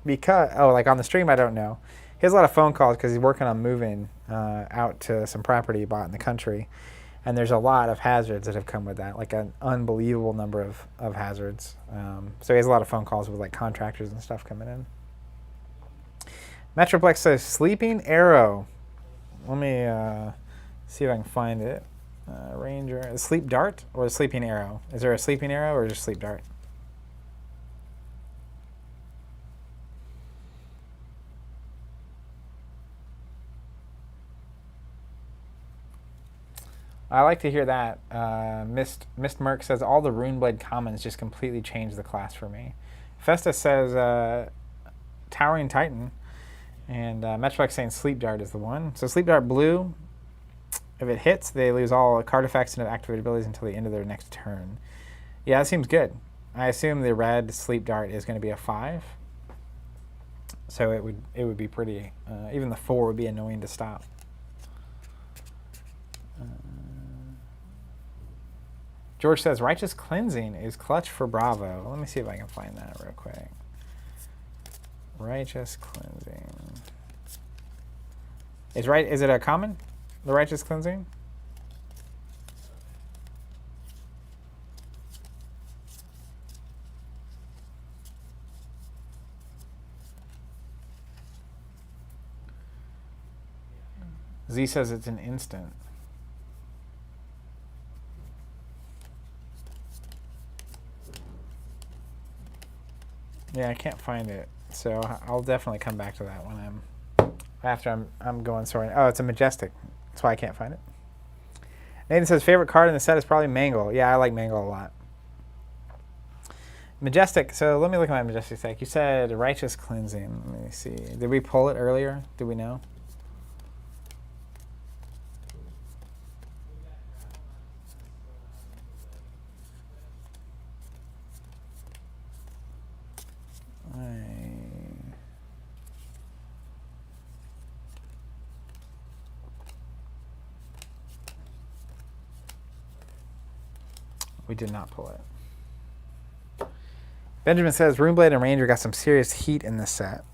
because, like on the stream, I don't know. He has a lot of phone calls because he's working on moving out to some property he bought in the country. And there's a lot of hazards that have come with that, like an unbelievable number of hazards. So he has a lot of phone calls with like contractors and stuff coming in. Metroplex says, Sleeping Arrow. Let me see if I can find it. Ranger, Sleep Dart or the Sleeping Arrow? Is there a Sleeping Arrow or just Sleep Dart? I like to hear that. Mist Merc says, all the Runeblade commons just completely changed the class for me. Festa says, Towering Titan. And Metroplex saying Sleep Dart is the one. So Sleep Dart blue, if it hits, they lose all card effects and activated abilities until the end of their next turn. Yeah, that seems good. I assume the red Sleep Dart is going to be a 5. So it would be pretty, even the 4 would be annoying to stop. George says, Righteous Cleansing is clutch for Bravo. Let me see if I can find that real quick. Righteous Cleansing. Is it a common? The Righteous Cleansing? Z says it's an instant. Yeah, I can't find it, so I'll definitely come back to that when I'm going sorting. Oh, it's a Majestic. That's why I can't find it. Nathan says favorite card in the set is probably Mangle. Yeah, I like Mangle a lot. Majestic. So let me look at my Majestic deck. You said Righteous Cleansing. Let me see. Did we pull it earlier? Did we know? We did not pull it. Benjamin says, Runeblade and Ranger got some serious heat in this set.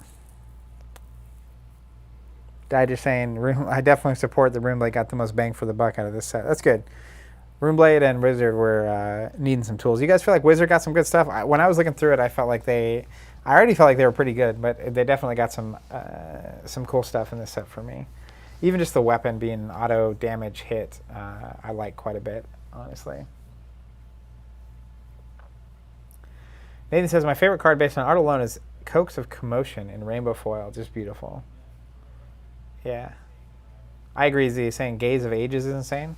I just saying, I definitely support that Runeblade got the most bang for the buck out of this set. That's good. Runeblade and Wizard were needing some tools. You guys feel like Wizard got some good stuff? When I was looking through it, I already felt like they were pretty good, but they definitely got some cool stuff in this set for me. Even just the weapon being an auto damage hit, I like quite a bit, honestly. Nathan says, my favorite card based on art alone is Coax of Commotion in rainbow foil. Just beautiful. Yeah. I agree, Z. Saying Gaze of Ages is insane.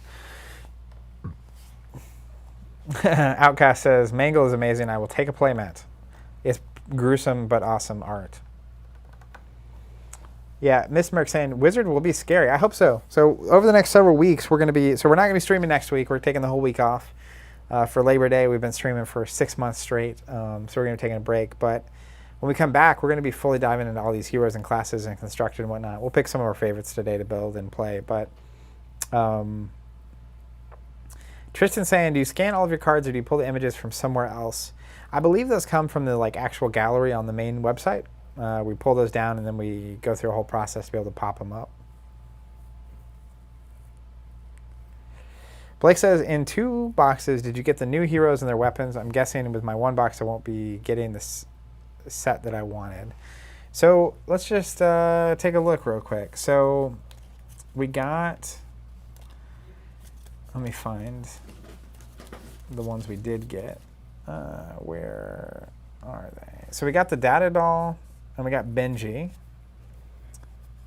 Outcast says, Mangle is amazing. I will take a playmat. It's gruesome but awesome art. Yeah, Miss Merck saying, Wizard will be scary. I hope so. So over the next several weeks, we're not going to be streaming next week. We're taking the whole week off. For Labor Day, we've been streaming for 6 months straight, so we're going to be taking a break. But when we come back, we're going to be fully diving into all these heroes and classes and construction and whatnot. We'll pick some of our favorites today to build and play. But Tristan saying, do you scan all of your cards or do you pull the images from somewhere else? I believe those come from the actual gallery on the main website. We pull those down and then we go through a whole process to be able to pop them up. Blake says, in 2 boxes, did you get the new heroes and their weapons? I'm guessing with my 1 box, I won't be getting this set that I wanted. So let's just take a look real quick. So we got, let me find the ones we did get. Where are they? So we got the Data Doll, and we got Benji.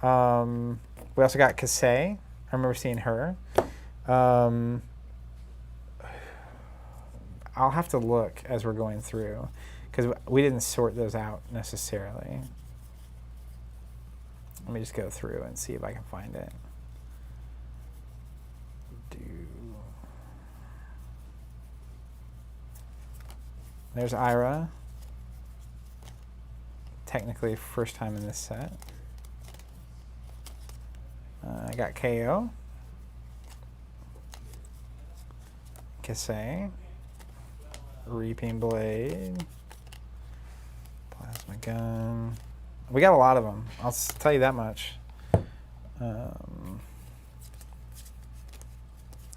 We also got Kasei. I remember seeing her. I'll have to look as we're going through, because we didn't sort those out necessarily. Let me just go through and see if I can find it. There's Ira. Technically, first time in this set. I got KO. Kasei. Reaping Blade. Plasma Gun. We got a lot of them. I'll tell you that much. And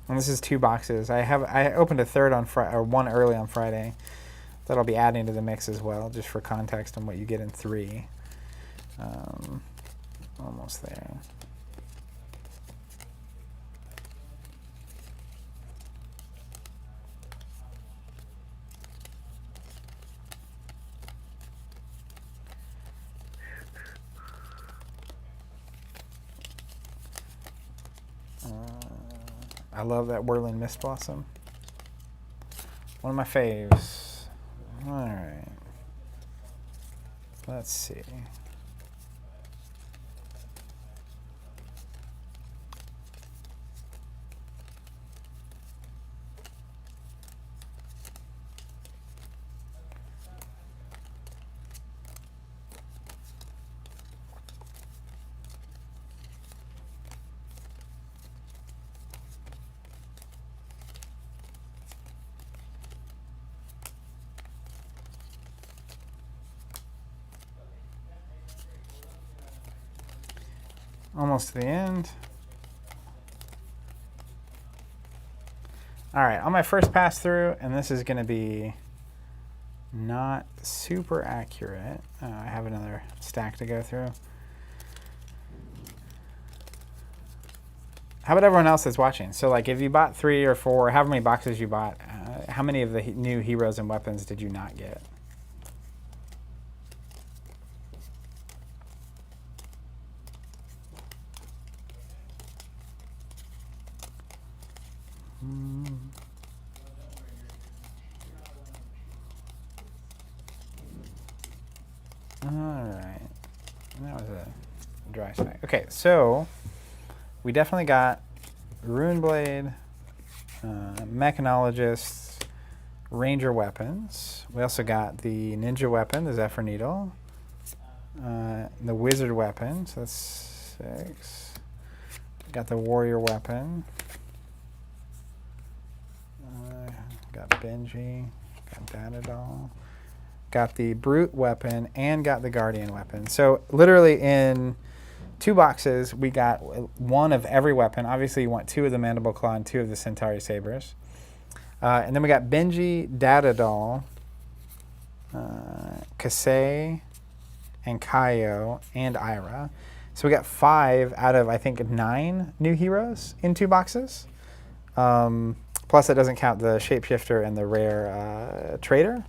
this is 2 boxes. I opened a third on Friday, or one early on Friday. That I'll be adding to the mix as well, just for context on what you get in 3. Almost there. I love that Whirling Mist Blossom. One of my faves. All right. Let's see. Almost to the end. All right, on my first pass through, and this is going to be not super accurate. I have another stack to go through. How about everyone else that's watching? So like if you bought 3 or 4, however many boxes you bought, how many of the new heroes and weapons did you not get? Alright, that was a dry stack. Okay, so we definitely got Runeblade, Mechanologists, Ranger weapons. We also got the Ninja weapon, the Zephyr Needle, the Wizard weapon, so that's 6. Got the Warrior weapon. Got Benji, got Datadol, got the Brute weapon, and got the Guardian weapon. So literally in 2 boxes, we got 1 of every weapon. Obviously, you want 2 of the Mandible Claw and 2 of the Centauri Sabers. And then we got Benji, Datadol, Kasei, and Kaio, and Ira. So we got 5 out of, I think, 9 new heroes in 2 boxes. Plus, that doesn't count the Shapeshifter and the rare Trader.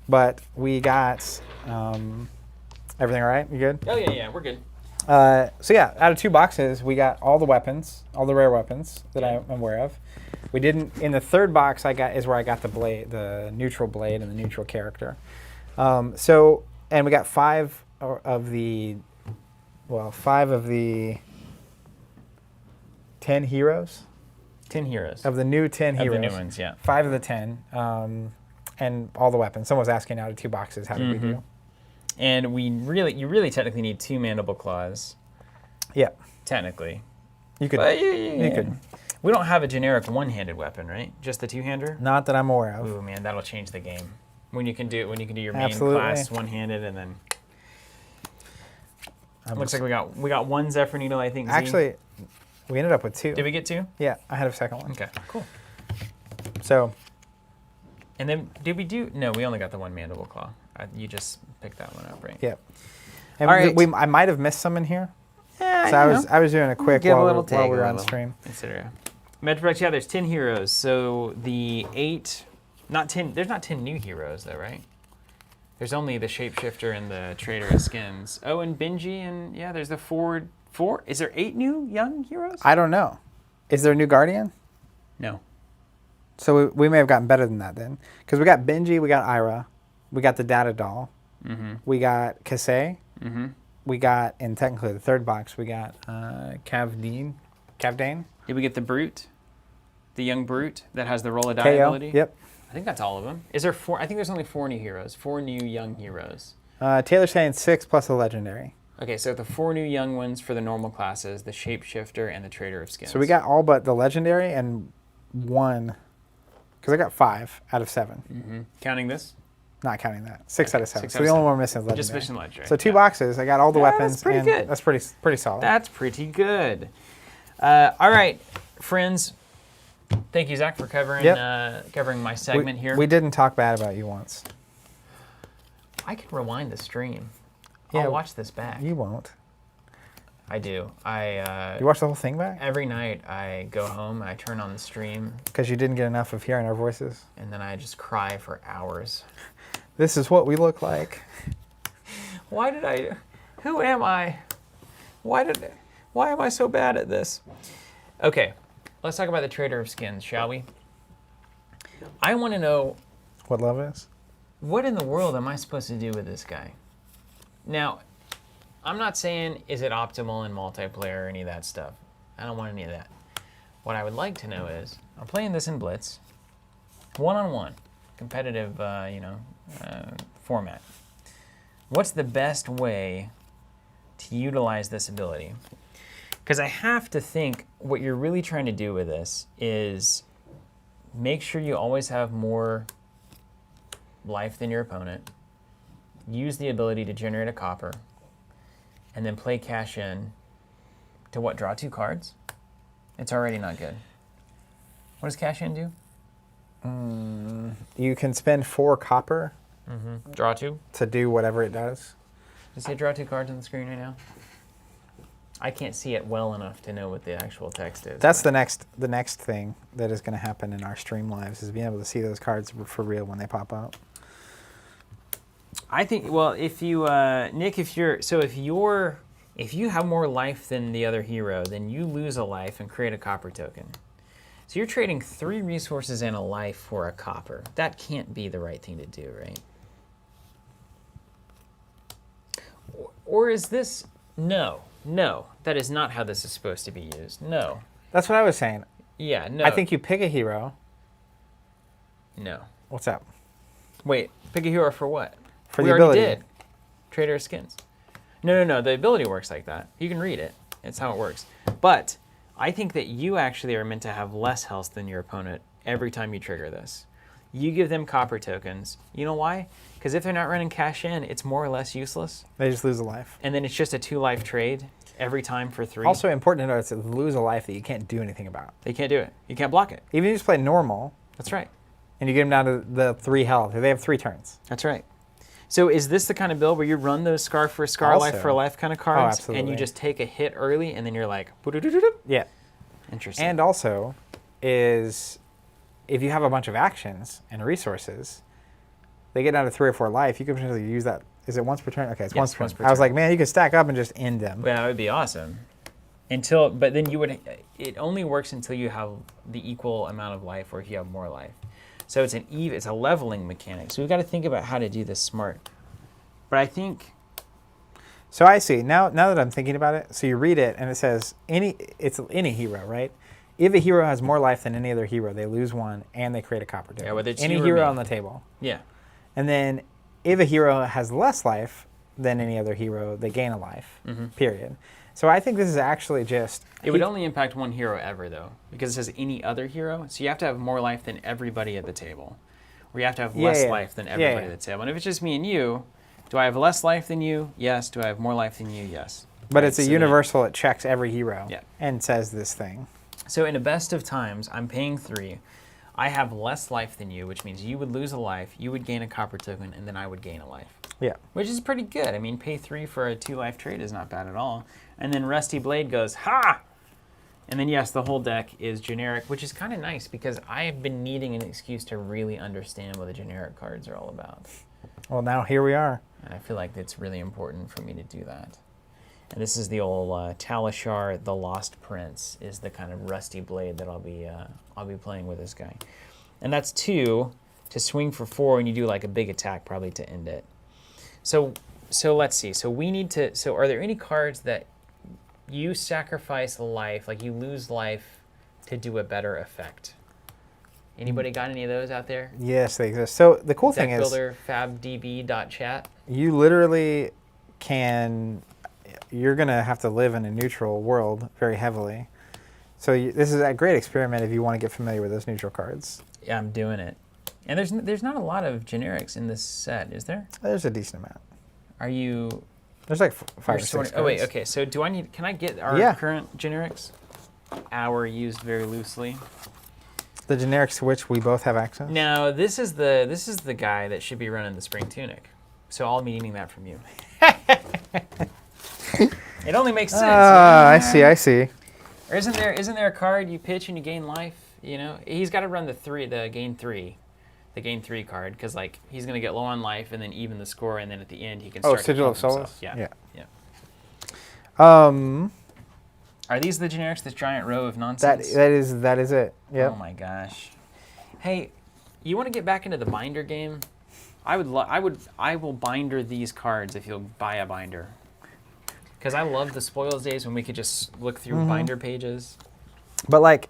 But we got everything all right? You good? Oh, yeah, we're good. So yeah, out of 2 boxes, we got all the weapons, all the rare weapons that I'm aware of. We didn't, in the 3rd box is where I got the blade, the neutral blade and the neutral character. And we got 5 of the 10 heroes. 10 heroes. Of the new 10 heroes. Of the new ones, yeah. 5 of the 10. And all the weapons. Someone was asking out of 2 boxes, how did we do? And you really technically need 2 Mandible Claws. Yeah. Technically. You could. You could. We don't have a generic one-handed weapon, right? Just the 2-hander? Not that I'm aware of. Ooh, man, that'll change the game. When you can do your main Absolutely. class one-handed, and then looks like we got 1 Zephyr Needle, I think. Z. Actually, we ended up with 2. Did we get 2? Yeah, I had a second one. Okay, cool. So. And then did we do? No, we only got the 1 Mandible Claw. You just picked that one up, right? Yeah. And All right. I might have missed some in here. Yeah, So I was doing a quick give a while little we take, were a on little, stream. etc. Medbrecht, yeah, there's 10 heroes. So the 8, not 10, there's not 10 new heroes though, right? There's only the Shapeshifter and the Trader of Skins. Oh, and Benji, and yeah, there's the 4. Is there 8 new young heroes? I don't know. Is there a new Guardian? No. So we may have gotten better than that then. Because we got Benji, we got Ira, we got the Data Doll, we got Kasei, we got, and technically the third box, we got Cavdane. Did we get the Brute? The young Brute that has the roll of die KO, ability? yep. I think that's all of them. Is there 4? I think there's only 4 new heroes. 4 new young heroes. Taylor's saying 6 plus a legendary. Okay, so the 4 new young ones for the normal classes, the Shapeshifter and the Trader of Skins. So we got all but the legendary and 1, because I got 5 out of 7. Counting this? Not counting that. 6 out of 7. 6 So out the of only 7. one we're missing is legendary. Just missing legendary. So 2 boxes. I got all the weapons. That's pretty and good. That's pretty solid. That's pretty good. All right, friends. Thank you, Zach, for covering covering my segment here. We didn't talk bad about you once. I can rewind the stream. Yeah, I'll watch this back. You won't. I do. You watch the whole thing back? Every night I go home, I turn on the stream, Because you didn't get enough of hearing our voices. and then I just cry for hours. This is what we look like. Why did I? Who am I? Why am I so bad at this? Okay, let's talk about the Trader of Skins, shall we? I want to know, What love is? what in the world am I supposed to do with this guy? Now, I'm not saying is it optimal in multiplayer or any of that stuff. I don't want any of that. What I would like to know is, I'm playing this in Blitz, one-on-one, competitive, format. What's the best way to utilize this ability? Because I have to think what you're really trying to do with this is make sure you always have more life than your opponent, use the ability to generate a copper, and then play cash in to what, draw 2 cards? It's already not good. What does cash in do? You can spend 4 copper Draw 2? to do whatever it does. Does it say draw 2 cards on the screen right now? I can't see it well enough to know what the actual text is. That's the next thing that is going to happen in our stream lives is being able to see those cards for real when they pop up. I think, well, if you, Nick, if you have more life than the other hero, then you lose a life and create a copper token. So you're trading 3 resources and a life for a copper. That can't be the right thing to do, right? Or is this, no, that is not how this is supposed to be used. No. That's what I was saying. Yeah, no. I think you pick a hero. No. What's up? Wait, pick a hero for what? For we the already ability. did. Trader of Skins. No. The ability works like that. You can read it. It's how it works. But I think that you actually are meant to have less health than your opponent every time you trigger this. You give them copper tokens. You know why? Because if they're not running cash in, it's more or less useless. They just lose a life. And then it's just a 2-life trade every time for 3. Also important to note is to lose a life that you can't do anything about. You can't do it. You can't block it. Even if you just play normal That's right. and you get them down to the 3 health, they have 3 turns. That's right. So is this the kind of build where you run those scar for scar, Also. life for life kind of cards, and absolutely. you just take a hit early, and then you're like, "Boo-doo-doo-doo-doo." Yeah. Interesting. And also is if you have a bunch of actions and resources, they get down to 3 or 4 life, you can potentially use that. Is it once per turn? Okay, it's once per turn. I was like, man, you could stack up and just end them. Well, that would be awesome. But then it only works until you have the equal amount of life, or if you have more life. So it's a leveling mechanic. So we've got to think about how to do this smart. But I think, So I see. Now that I'm thinking about it, so you read it and it says it's any hero, right? If a hero has more life than any other hero, they lose 1 and they create a copper token. Yeah, whether it's any you or hero me. on the table. yeah, And then if a hero has less life than any other hero, they gain a life. Period. So I think this is actually just it would only impact 1 hero ever, though, because it says any other hero. So you have to have more life than everybody at the table, or you have to have less life than everybody at the table. And if it's just me and you, do I have less life than you? Yes. Do I have more life than you? Yes. But Right, it's a so universal. It checks every hero Yeah. and says this thing. So in a best of times, I'm paying 3. I have less life than you, which means you would lose a life, you would gain a copper token, and then I would gain a life. Yeah. Which is pretty good. I mean, pay 3 for a 2-life trade is not bad at all. And then Rusty Blade goes, ha! And then, yes, the whole deck is generic, which is kind of nice because I have been needing an excuse to really understand what the generic cards are all about. Well, now here we are. And I feel like it's really important for me to do that. And this is the old Talishar, the Lost Prince, is the kind of Rusty Blade that I'll be playing with this guy. And that's 2 to swing for 4 and you do like a big attack probably to end it. So let's see. So we need to, so are there any cards that you sacrifice life, like you lose life to do a better effect? Anybody got any of those out there? Yes, they exist. So the cool thing is, Deckbuilder, fabdb.chat. you literally can, you're going to have to live in a neutral world very heavily. So this is a great experiment if you want to get familiar with those neutral cards. Yeah, I'm doing it. And there's not a lot of generics in this set, is there? There's a decent amount. Are you... There's like 5 or 6 cards. Oh, wait, okay. So can I get our current generics? Our used very loosely. The generics to which we both have access? No, this is the guy that should be running the Spring Tunic. So I'll be needing that from you. It only makes sense. I see. Or isn't there a card you pitch and you gain life? You know, he's got to run the gain 3 card, because like he's gonna get low on life and then even the score, and then at the end he can start. Sigil of to heal Solace. himself. Yeah. Are these the generics? This giant row of nonsense. That is it. Yeah. Oh my gosh. Hey, you want to get back into the binder game? I will binder these cards if you'll buy a binder. Because I love the spoils days when we could just look through binder pages. But like,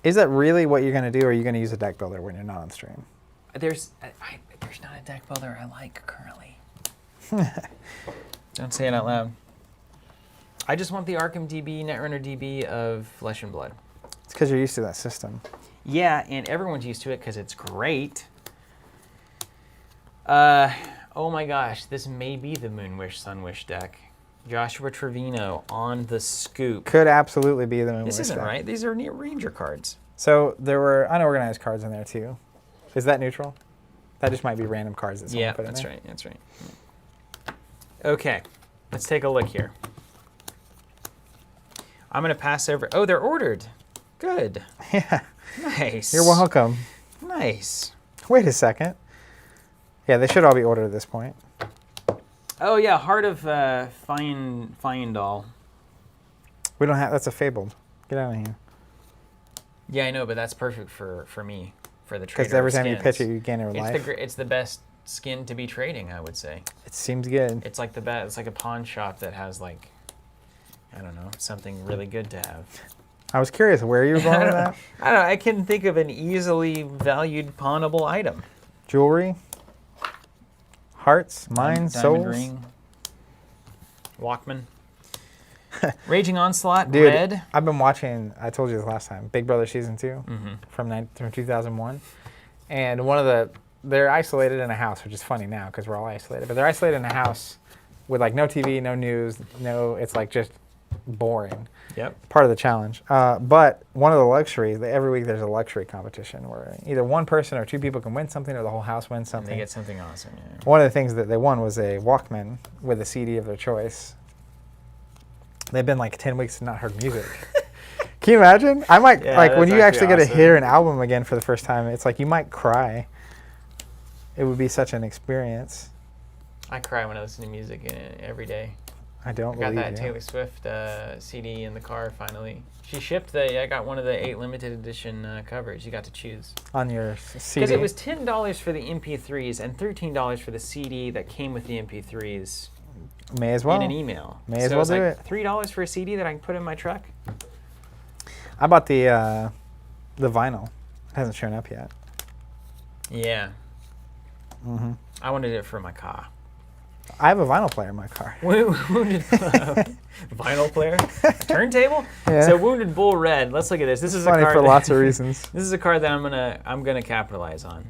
is that really what you're gonna do, or are you gonna use a deck builder when you're not on stream? There's not a deck builder I like currently. Don't say it out loud. I just want the Arkham DB, Netrunner DB of Flesh and Blood. It's because you're used to that system. Yeah, and everyone's used to it because it's great. Oh my gosh, this may be the Moonwish Sunwish deck. Joshua Trevino on the scoop. Could absolutely be the Moonwish This isn't deck. right. These are Ranger cards. So there were unorganized cards in there too. Is that neutral? That just might be random cards that someone put in there. That's right. Okay, let's take a look here. I'm going to pass over. Oh, they're ordered. Good. Yeah. Nice. You're welcome. Nice. Wait a second. Yeah, they should all be ordered at this point. Oh, yeah, Heart of Fyendal. We don't have, that's a fabled. Get out of here. Yeah, I know, but that's perfect for me, for the trader. Because every time you pitch it, you gain a life. It's the best skin to be trading, I would say. It seems good. It's like the best. It's like a pawn shop that has like, I don't know, something really good to have. I was curious where you were going with that. I don't know. I can think of an easily valued pawnable item. Jewelry, hearts, mines, Diamond souls. ring. Walkman. Raging Onslaught, Dude, red. I've been watching, I told you this last time, Big Brother Season 2 from 2001. And they're isolated in a house, which is funny now because we're all isolated. But they're isolated in a house with like no TV, no news, it's like just boring. Yep. Part of the challenge. But one of the luxuries, every week there's a luxury competition where either one person or 2 people can win something or the whole house wins something. And they get something awesome, yeah. One of the things that they won was a Walkman with a CD of their choice. They've been like 10 weeks and not heard music. Can you imagine? I might, when you actually get to hear an album again for the first time, it's like you might cry. It would be such an experience. I cry when I listen to music every day. I don't got believe that you. Taylor Swift CD in the car finally. She shipped I got one of the 8 limited edition covers. You got to choose. On your CD? Because it was $10 for the MP3s and $13 for the CD that came with the MP3s. May as well. In an email. May as well do it. $3 for a CD that I can put in my truck. I bought the vinyl. It hasn't shown up yet. Yeah. I wanted it for my car. I have a vinyl player in my car. Wounded vinyl player, turntable. Yeah. So Wounded Bull Red. Let's look at this. This is funny a card for lots of reasons. This is a card that I'm gonna capitalize on.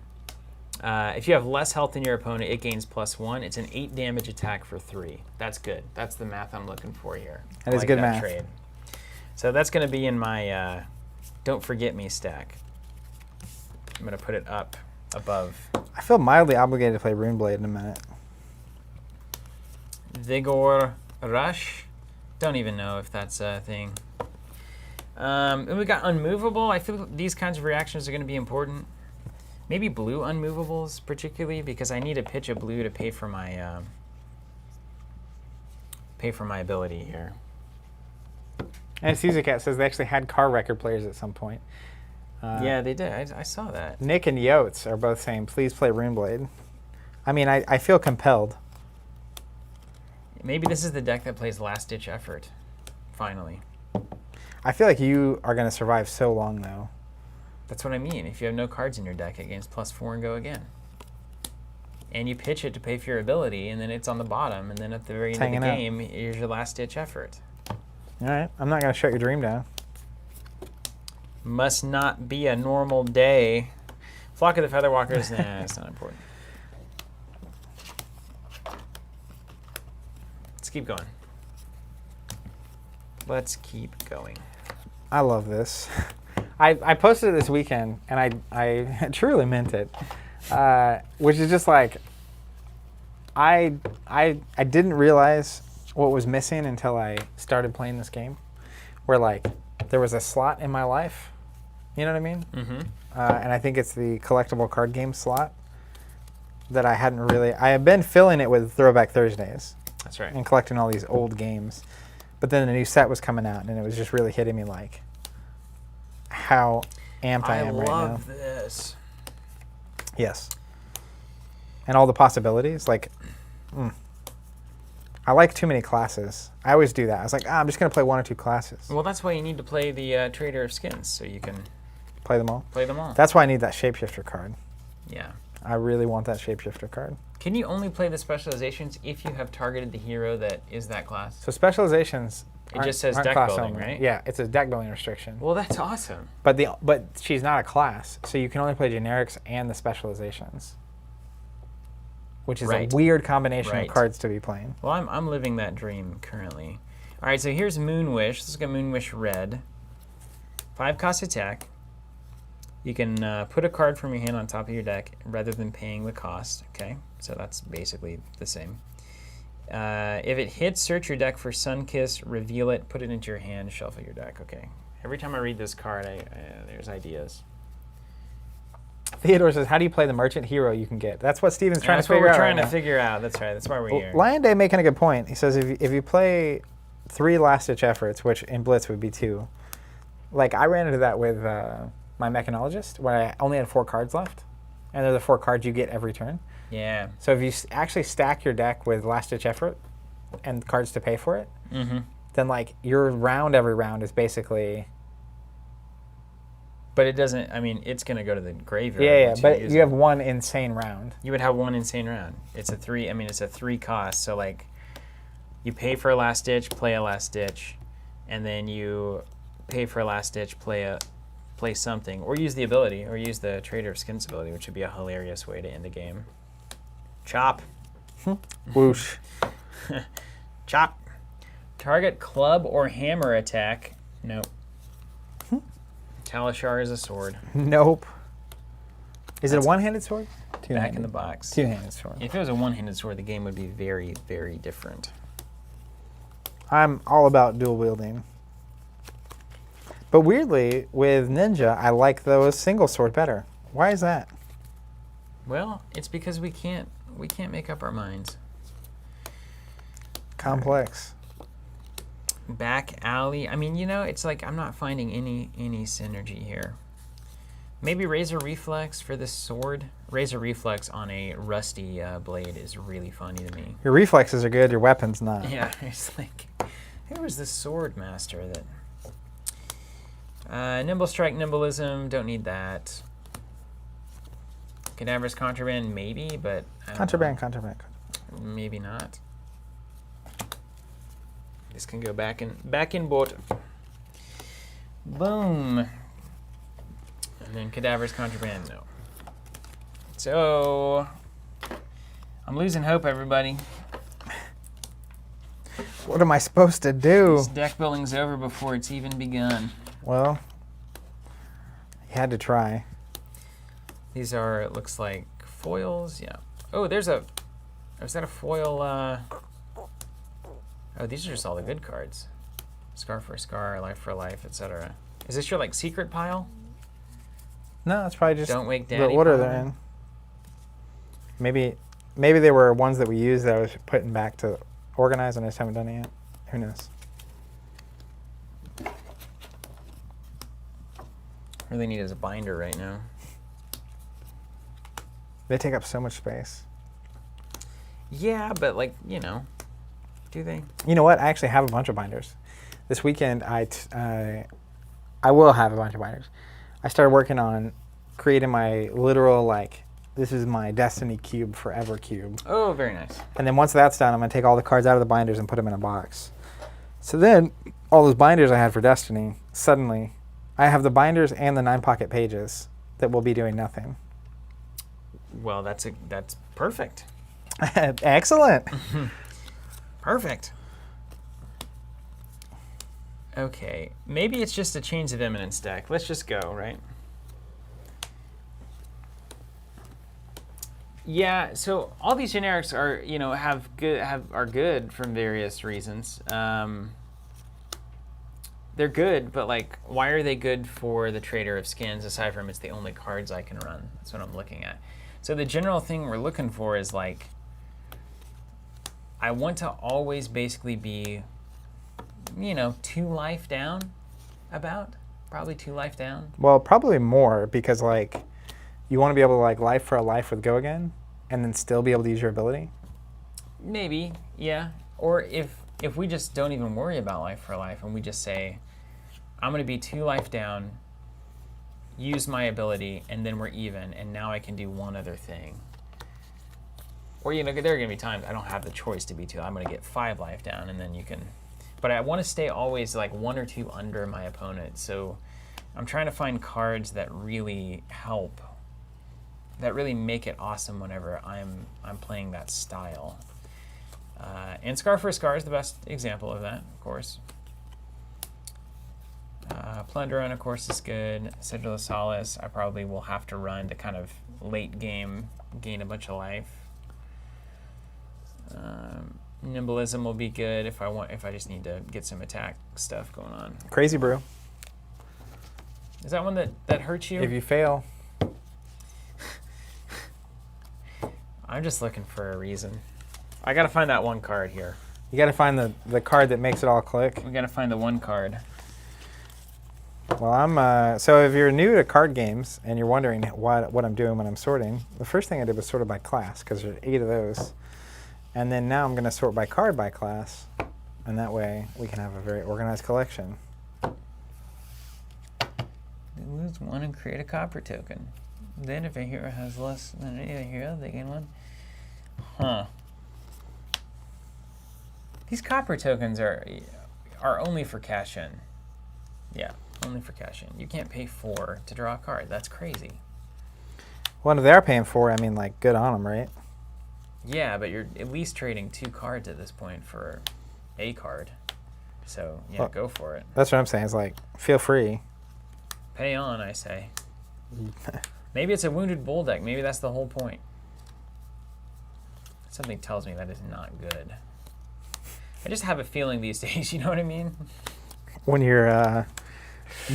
If you have less health than your opponent, it gains +1. It's an 8 damage attack for 3. That's good. That's the math I'm looking for here. That is good math. Trade. So that's gonna be in my Don't Forget Me stack. I'm gonna put it up above. I feel mildly obligated to play Runeblade in a minute. Vigor Rush. Don't even know if that's a thing. And we got Unmovable. I feel these kinds of reactions are going to be important. Maybe blue Unmovables, particularly, because I need to pitch a blue to pay for my ability here. And Caesar Cat says they actually had car record players at some point. Yeah, they did. I saw that. Nick and Yotes are both saying, please play Runeblade. I mean, I feel compelled. Maybe this is the deck that plays Last Ditch Effort, finally. I feel like you are going to survive so long, though. That's what I mean. If you have no cards in your deck, it gains +4 and go again. And you pitch it to pay for your ability, and then it's on the bottom, and then at the very end of the game, here's your Last Ditch Effort. All right. I'm not going to shut your dream down. Must not be a normal day. Flock of the Featherwalkers, nah, it's not important. Let's keep going. Let's keep going. I love this. I posted it this weekend, and I truly meant it, which is just like, I didn't realize what was missing until I started playing this game, where like there was a slot in my life, you know what I mean? Mm-hmm. And I think it's the collectible card game slot that I have been filling it with Throwback Thursdays. That's right. And collecting all these old games. But then the new set was coming out, and it was just really hitting me like how amped I am right now. I love this. Yes. And all the possibilities. Like, I like too many classes. I always do that. I was like, I'm just going to play 1 or 2 classes. Well, that's why you need to play the Trader of Skins, so you can play them all. Play them all. That's why I need that Shapeshifter card. Yeah. I really want that Shapeshifter card. Can you only play the specializations if you have targeted the hero that is that class? So specializations it just says deck building, right? Yeah, it's a deck building restriction. Well, that's awesome. But she's not a class, so you can only play generics and the specializations, which is a weird combination of cards to be playing. Well, I'm living that dream currently. All right, so here's Moonwish. Let's get Moonwish Red. 5-cost attack. You can put a card from your hand on top of your deck rather than paying the cost. Okay, so that's basically the same. If it hits, search your deck for Sunkiss, reveal it, put it into your hand, shuffle your deck. Okay. Every time I read this card, there's ideas. Theodore says, how do you play the merchant hero you can get? That's what Steven's trying to figure out. That's what we're trying to figure out. That's right. That's why we're here. Lion Day making a good point. He says if you play 3 last-ditch efforts, which in Blitz would be 2, like I ran into that with my Mechanologist, where I only had 4 cards left, and they're the 4 cards you get every turn. Yeah. So if you actually stack your deck with last-ditch effort and cards to pay for it, then like your round every round is basically... But it doesn't, I mean, it's going to go to the graveyard. Yeah, but you have one insane round. You would have one insane round. It's a 3, I mean, it's a 3 cost. So, like, you pay for a last ditch, play a last ditch, and then you pay for a last ditch, play something, or use the ability, or use the Trader of Skins ability, which would be a hilarious way to end a game. Chop. Whoosh. Chop. Target club or hammer attack. Nope. Talishar is a sword. Nope. Is it a one-handed sword? Back in the box. Two-handed sword. If it was a one-handed sword, the game would be very, very different. I'm all about dual wielding. But weirdly, with Ninja, I like those single sword better. Why is that? Well, it's because we can't make up our minds. Complex. Back alley. I mean, you know, it's like I'm not finding any synergy here. Maybe Razor Reflex for this sword. Razor Reflex on a rusty blade is really funny to me. Your reflexes are good, your weapon's not. Yeah, it's like, who was this sword master that... Nimble Strike, Nimbleism, don't need that. Cadaverous Contraband, maybe, but... Contraband. Maybe not. This can go back in boat. Boom. And then Cadaverous Contraband, no. So, I'm losing hope, everybody. What am I supposed to do? This deck building's over before it's even begun. Well, you had to try. These are, it looks like, foils. Yeah. Oh, there's a... Is that a foil... Oh, these are just all the good cards. Scar for a Scar, Life for a Life, etc. Is this your like secret pile? No, it's probably just Don't Wake the Daddy order pile? they're in. Maybe they were ones that we used that I was putting back to organize and I just haven't done it yet. Who knows? Really need is a binder right now. They take up so much space. Yeah, but like, you know, do they? You know what? I actually have a bunch of binders. This weekend, I will have a bunch of binders. I started working on creating my literal, like, this is my Destiny cube forever cube. Oh, very nice. And then once that's done, I'm going to take all the cards out of the binders and put them in a box. So then, all those binders I had for Destiny, suddenly, I have the binders and the 9-pocket pages that will be doing nothing. Well, that's perfect. Excellent. Perfect. Okay, maybe it's just a Chains of Imminence deck. Let's just go, right? Yeah, so all these generics are, you know, are good from various reasons. They're good, but like, why are they good for the Trader of Skins aside from it's the only cards I can run? That's what I'm looking at. So the general thing we're looking for is like, I want to always basically be, you know, 2 life down, probably 2 life down. Well, probably more because like you want to be able to like life for a life with Go Again and then still be able to use your ability. Maybe, yeah. Or if we just don't even worry about life for life and we just say, I'm going to be 2 life down, use my ability, and then we're even, and now I can do one other thing. Or, you know, there are going to be times I don't have the choice to be 2. I'm going to get 5 life down, and then you can... But I want to stay always like 1 or 2 under my opponent. So I'm trying to find cards that really help, that really make it awesome whenever I'm playing that style. And Scar for a Scar is the best example of that, of course. Plunderun, of course, is good. Sigil of Solace, I probably will have to run to kind of late game gain a bunch of life. Nimblism will be good if I just need to get some attack stuff going on. Crazy Brew. Is that one that hurts you? If you fail. I'm just looking for a reason. I gotta find that one card here. You got to find the card that makes it all click. We gotta find the one card. Well, so if you're new to card games and you're wondering what I'm doing when I'm sorting, the first thing I did was sort it by class because there's 8 of those. And then now I'm going to sort by card by class, and that way we can have a very organized collection. Lose 1 and create a copper token. Then if a hero has less than any other hero, they gain 1. Huh. These copper tokens are only for cash in. Yeah, only for cash in. You can't pay 4 to draw a card. That's crazy. Well, if they're paying 4, I mean, like, good on them, right? Yeah, but you're at least trading 2 cards at this point for a card. So, yeah, well, go for it. That's what I'm saying. It's like, feel free. Pay on, I say. Maybe it's a Wounded Bull deck. Maybe that's the whole point. Something tells me that is not good. I just have a feeling these days, you know what I mean? When you're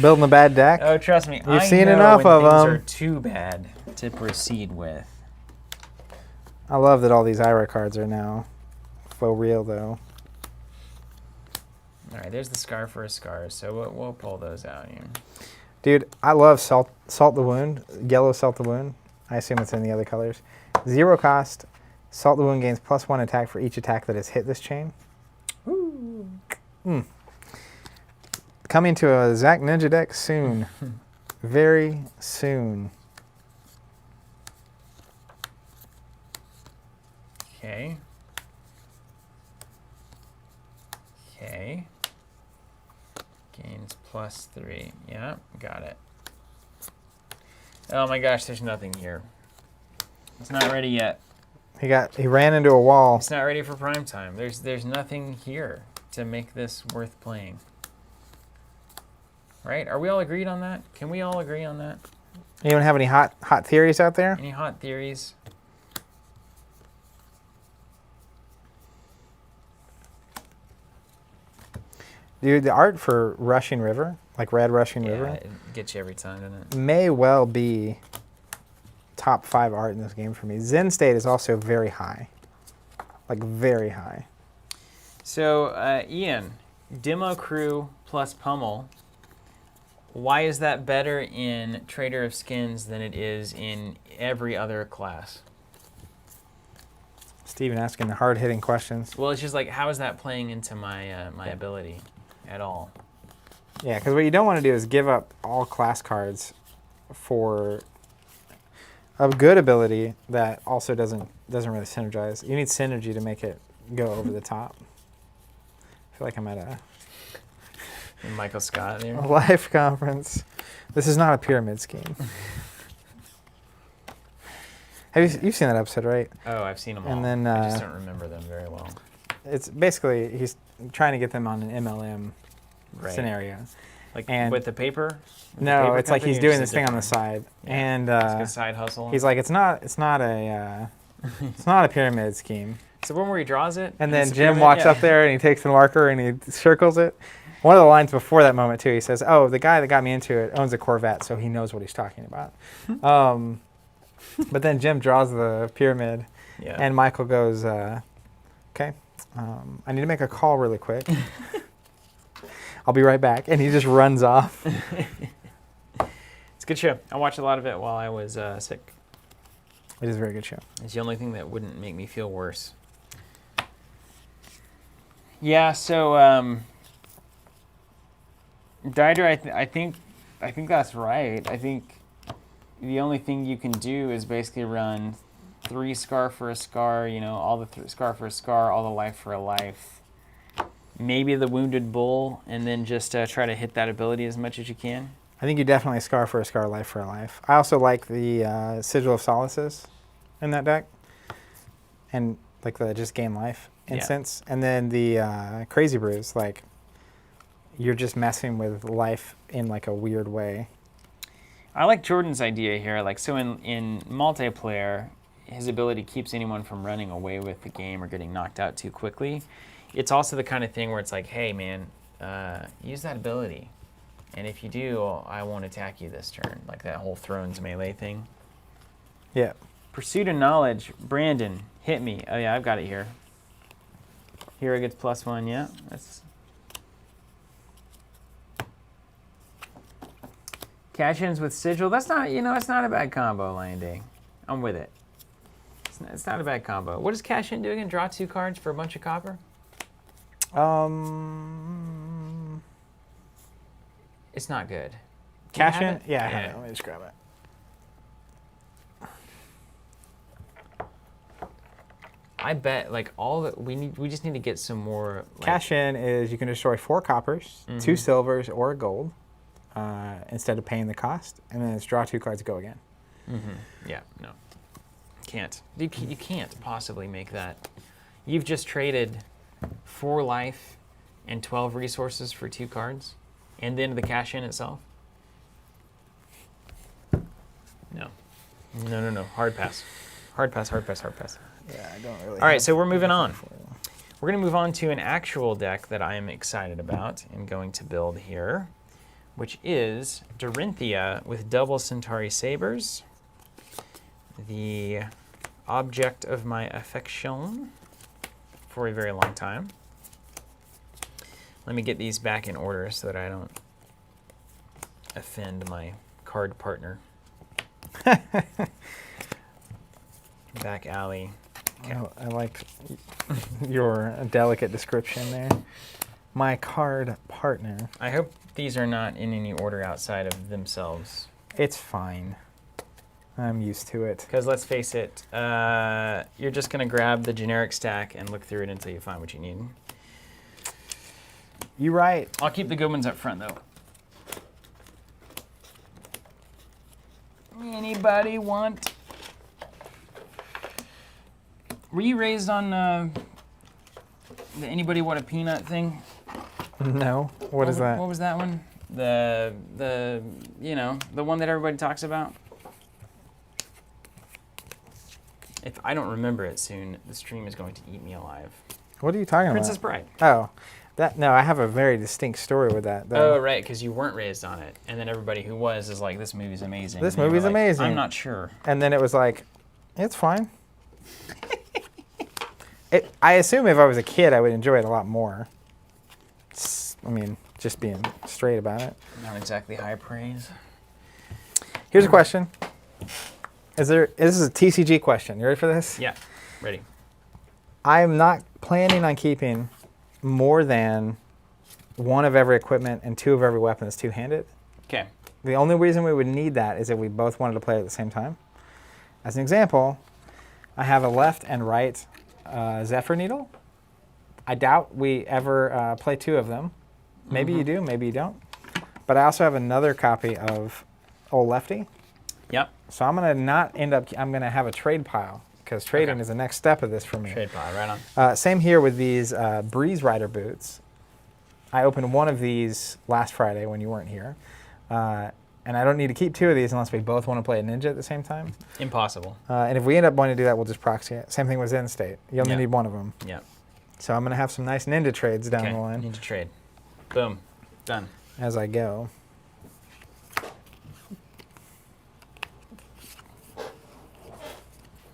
building a bad deck? Oh, trust me. You've seen enough of them. Things are too bad to proceed with. I love that all these IRA cards are now faux real, though. All right, there's the Scar for a Scar, so we'll pull those out here. Dude, I love Salt the Wound, yellow Salt the Wound. I assume it's in the other colors. 0 cost, Salt the Wound gains +1 attack for each attack that has hit this chain. Ooh. Coming to a Zach Ninja deck soon. Very soon. Okay. Okay. Gains +3. Yeah, got it. Oh my gosh, there's nothing here. It's not ready yet. He ran into a wall. It's not ready for prime time. There's nothing here to make this worth playing. Right? Are we all agreed on that? Can we all agree on that? Anyone have any hot theories out there? Any hot theories? Dude, the art for Rushing River, like Red Rushing River, it gets you every time, doesn't it? may well be top 5 art in this game for me. Zen State is also very high, like very high. So, Ian, Demo Crew plus Pummel. Why is that better in Trader of Skins than it is in every other class? Steven asking the hard-hitting questions. Well, it's just like, how is that playing into my my ability at all? Yeah, because what you don't want to do is give up all class cards for a good ability that also doesn't really synergize. You need synergy to make it go over the top. I feel like I'm at a Michael Scott there. life conference. This is not a pyramid scheme. You've seen that episode, right? Oh, I've seen them all. And then I just don't remember them very well. it's basically he's trying to get them on an MLM scenario. Like and with the paper? With no, the paper it's like company, he's or doing just this thing on the different- side, Yeah. and It's like a side hustle. he's like, it's not a it's not a pyramid scheme. So one where he draws it? And then it's a Jim pyramid? walks Yeah. up there and he takes the marker and he circles it. One of the lines before that moment too, he says, "Oh, the guy that got me into it owns a Corvette, so he knows what he's talking about." But then Jim draws the pyramid, Yeah. and Michael goes, "Okay, I need to make a call really quick. I'll be right back," and he just runs off. It's a good show. I watched a lot of it while I was sick. It is a very good show. It's the only thing that wouldn't make me feel worse. Yeah, so Dider, I think that's right. I think the only thing you can do is basically run 3 scar for a scar, all the scar for a scar, all the life for a life. Maybe the Wounded Bull, and then just try to hit that ability as much as you can. I think you definitely scar for a scar, life for a life. I also like the Sigil of Solaces in that deck, and like the just gain life instance. And then the Crazy Brews, like you're just messing with life in like a weird way. I like Jordan's idea here. Like, so in multiplayer, his ability keeps anyone from running away with the game or getting knocked out too quickly. It's also the kind of thing where it's like, hey man, use that ability. And if you do, I won't attack you this turn. Like that whole Thrones melee thing. Yeah. Pursuit of Knowledge. Brandon, hit me. Oh yeah, I've got it here. Hero gets +1, yeah. That's... Cash-ins with Sigil. That's not, it's not a bad combo, Landing. I'm with it. It's not a bad combo. What does cash-in do again? Draw 2 cards for a bunch of copper? It's not good. Cash in? Yeah, I have it. Let me just grab it. I bet like all that we just need to get some more like, Cash in is you can destroy 4 coppers, 2 silvers, or a gold instead of paying the cost, and then it's draw 2 cards, go again. Yeah, no. Can't. You can't possibly make that. You've just traded 4 life and 12 resources for 2 cards, and then the cash in itself. No. Hard pass. Hard pass. Yeah, I don't really. All right, so we're moving on. We're going to move on to an actual deck that I am excited about and going to build here, which is Dorinthia with double Centauri Sabers, the object of my affection for a very long time. Let me get these back in order so that I don't offend my card partner. Back alley. Okay. I like your delicate description there. My card partner. I hope these are not in any order outside of themselves. It's fine. I'm used to it. Because let's face it, you're just going to grab the generic stack and look through it until you find what you need. You right. I'll keep the good ones up front, though. Anybody want... Were you raised on the anybody want a peanut thing? No. What is that? What was that one? The one that everybody talks about? If I don't remember it soon, the stream is going to eat me alive. What are you talking Princess about? Bride. Oh, No, I have a very distinct story with that, though. Oh, right, because you weren't raised on it. And then everybody who was is like, this movie's amazing. This movie's amazing. I'm not sure. And then it was like, it's fine. I assume if I was a kid, I would enjoy it a lot more. I mean, just being straight about it. Not exactly high praise. Here's a question. This is a TCG question. You ready for this? Yeah, ready. I'm not planning on keeping more than 1 of every equipment and 2 of every weapon that's two-handed. Okay. The only reason we would need that is if we both wanted to play at the same time. As an example, I have a left and right Zephyr Needle. I doubt we ever play 2 of them. Maybe you do, maybe you don't. But I also have another copy of Old Lefty. Yep. So I'm going to not end up, I'm going to have a trade pile, because trading is the next step of this for me. Trade pile, right on. Same here with these Breeze Rider boots. I opened 1 of these last Friday when you weren't here. And I don't need to keep 2 of these unless we both want to play a ninja at the same time. Impossible. And if we end up wanting to do that, we'll just proxy it. Same thing with Zen State. You only need 1 of them. Yep. So I'm going to have some nice ninja trades down the line. Ninja trade. Boom. Done. As I go.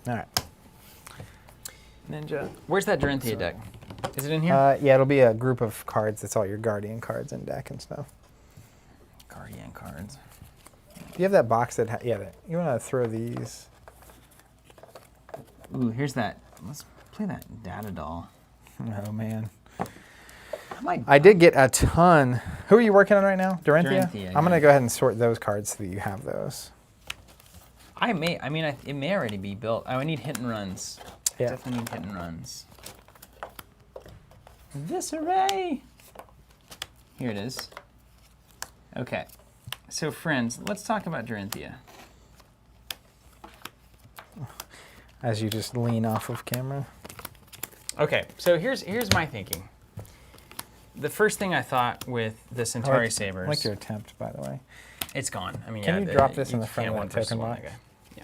All right. Ninja. Where's that Dorinthia deck? Is it in here? Yeah, it'll be a group of cards. That's all your Guardian cards and deck and stuff. Guardian cards. You have that box that, you want to throw these. Ooh, here's that. Let's play that data doll. Oh, man. I I did get a ton. Who are you working on right now? Dorinthia? Dorinthia, I'm going to go ahead and sort those cards so that you have those. it may already be built. I would need hit and runs. Yeah. Definitely need hit and runs. Visceray! Here it is. Okay. So, friends, let's talk about Dorinthia. As you just lean off of camera. Okay, so here's my thinking. The first thing I thought with the Centauri Sabers... I like your attempt, by the way. It's gone. I mean, Can you drop this in the front of that token box? Yeah.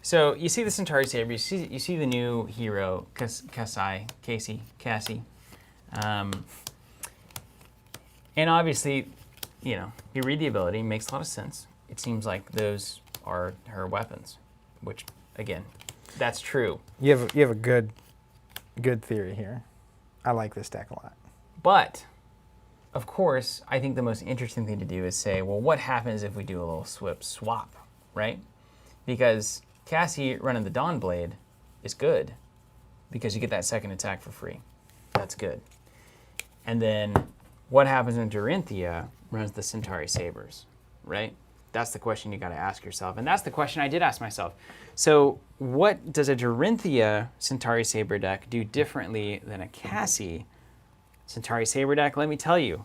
So you see the Centauri Saber, you see the new hero, Cassie. And obviously, you read the ability, makes a lot of sense. It seems like those are her weapons, which, again, that's true. You have a good theory here. I like this deck a lot. But, of course, I think the most interesting thing to do is say, well, what happens if we do a little swap, right? Because Cassie running the Dawnblade is good because you get that second attack for free. That's good. And then what happens when Dorinthia runs the Centauri Sabers, right? That's the question you got to ask yourself. And that's the question I did ask myself. So what does a Dorinthia Centauri Saber deck do differently than a Cassie Centauri Saber deck? Let me tell you.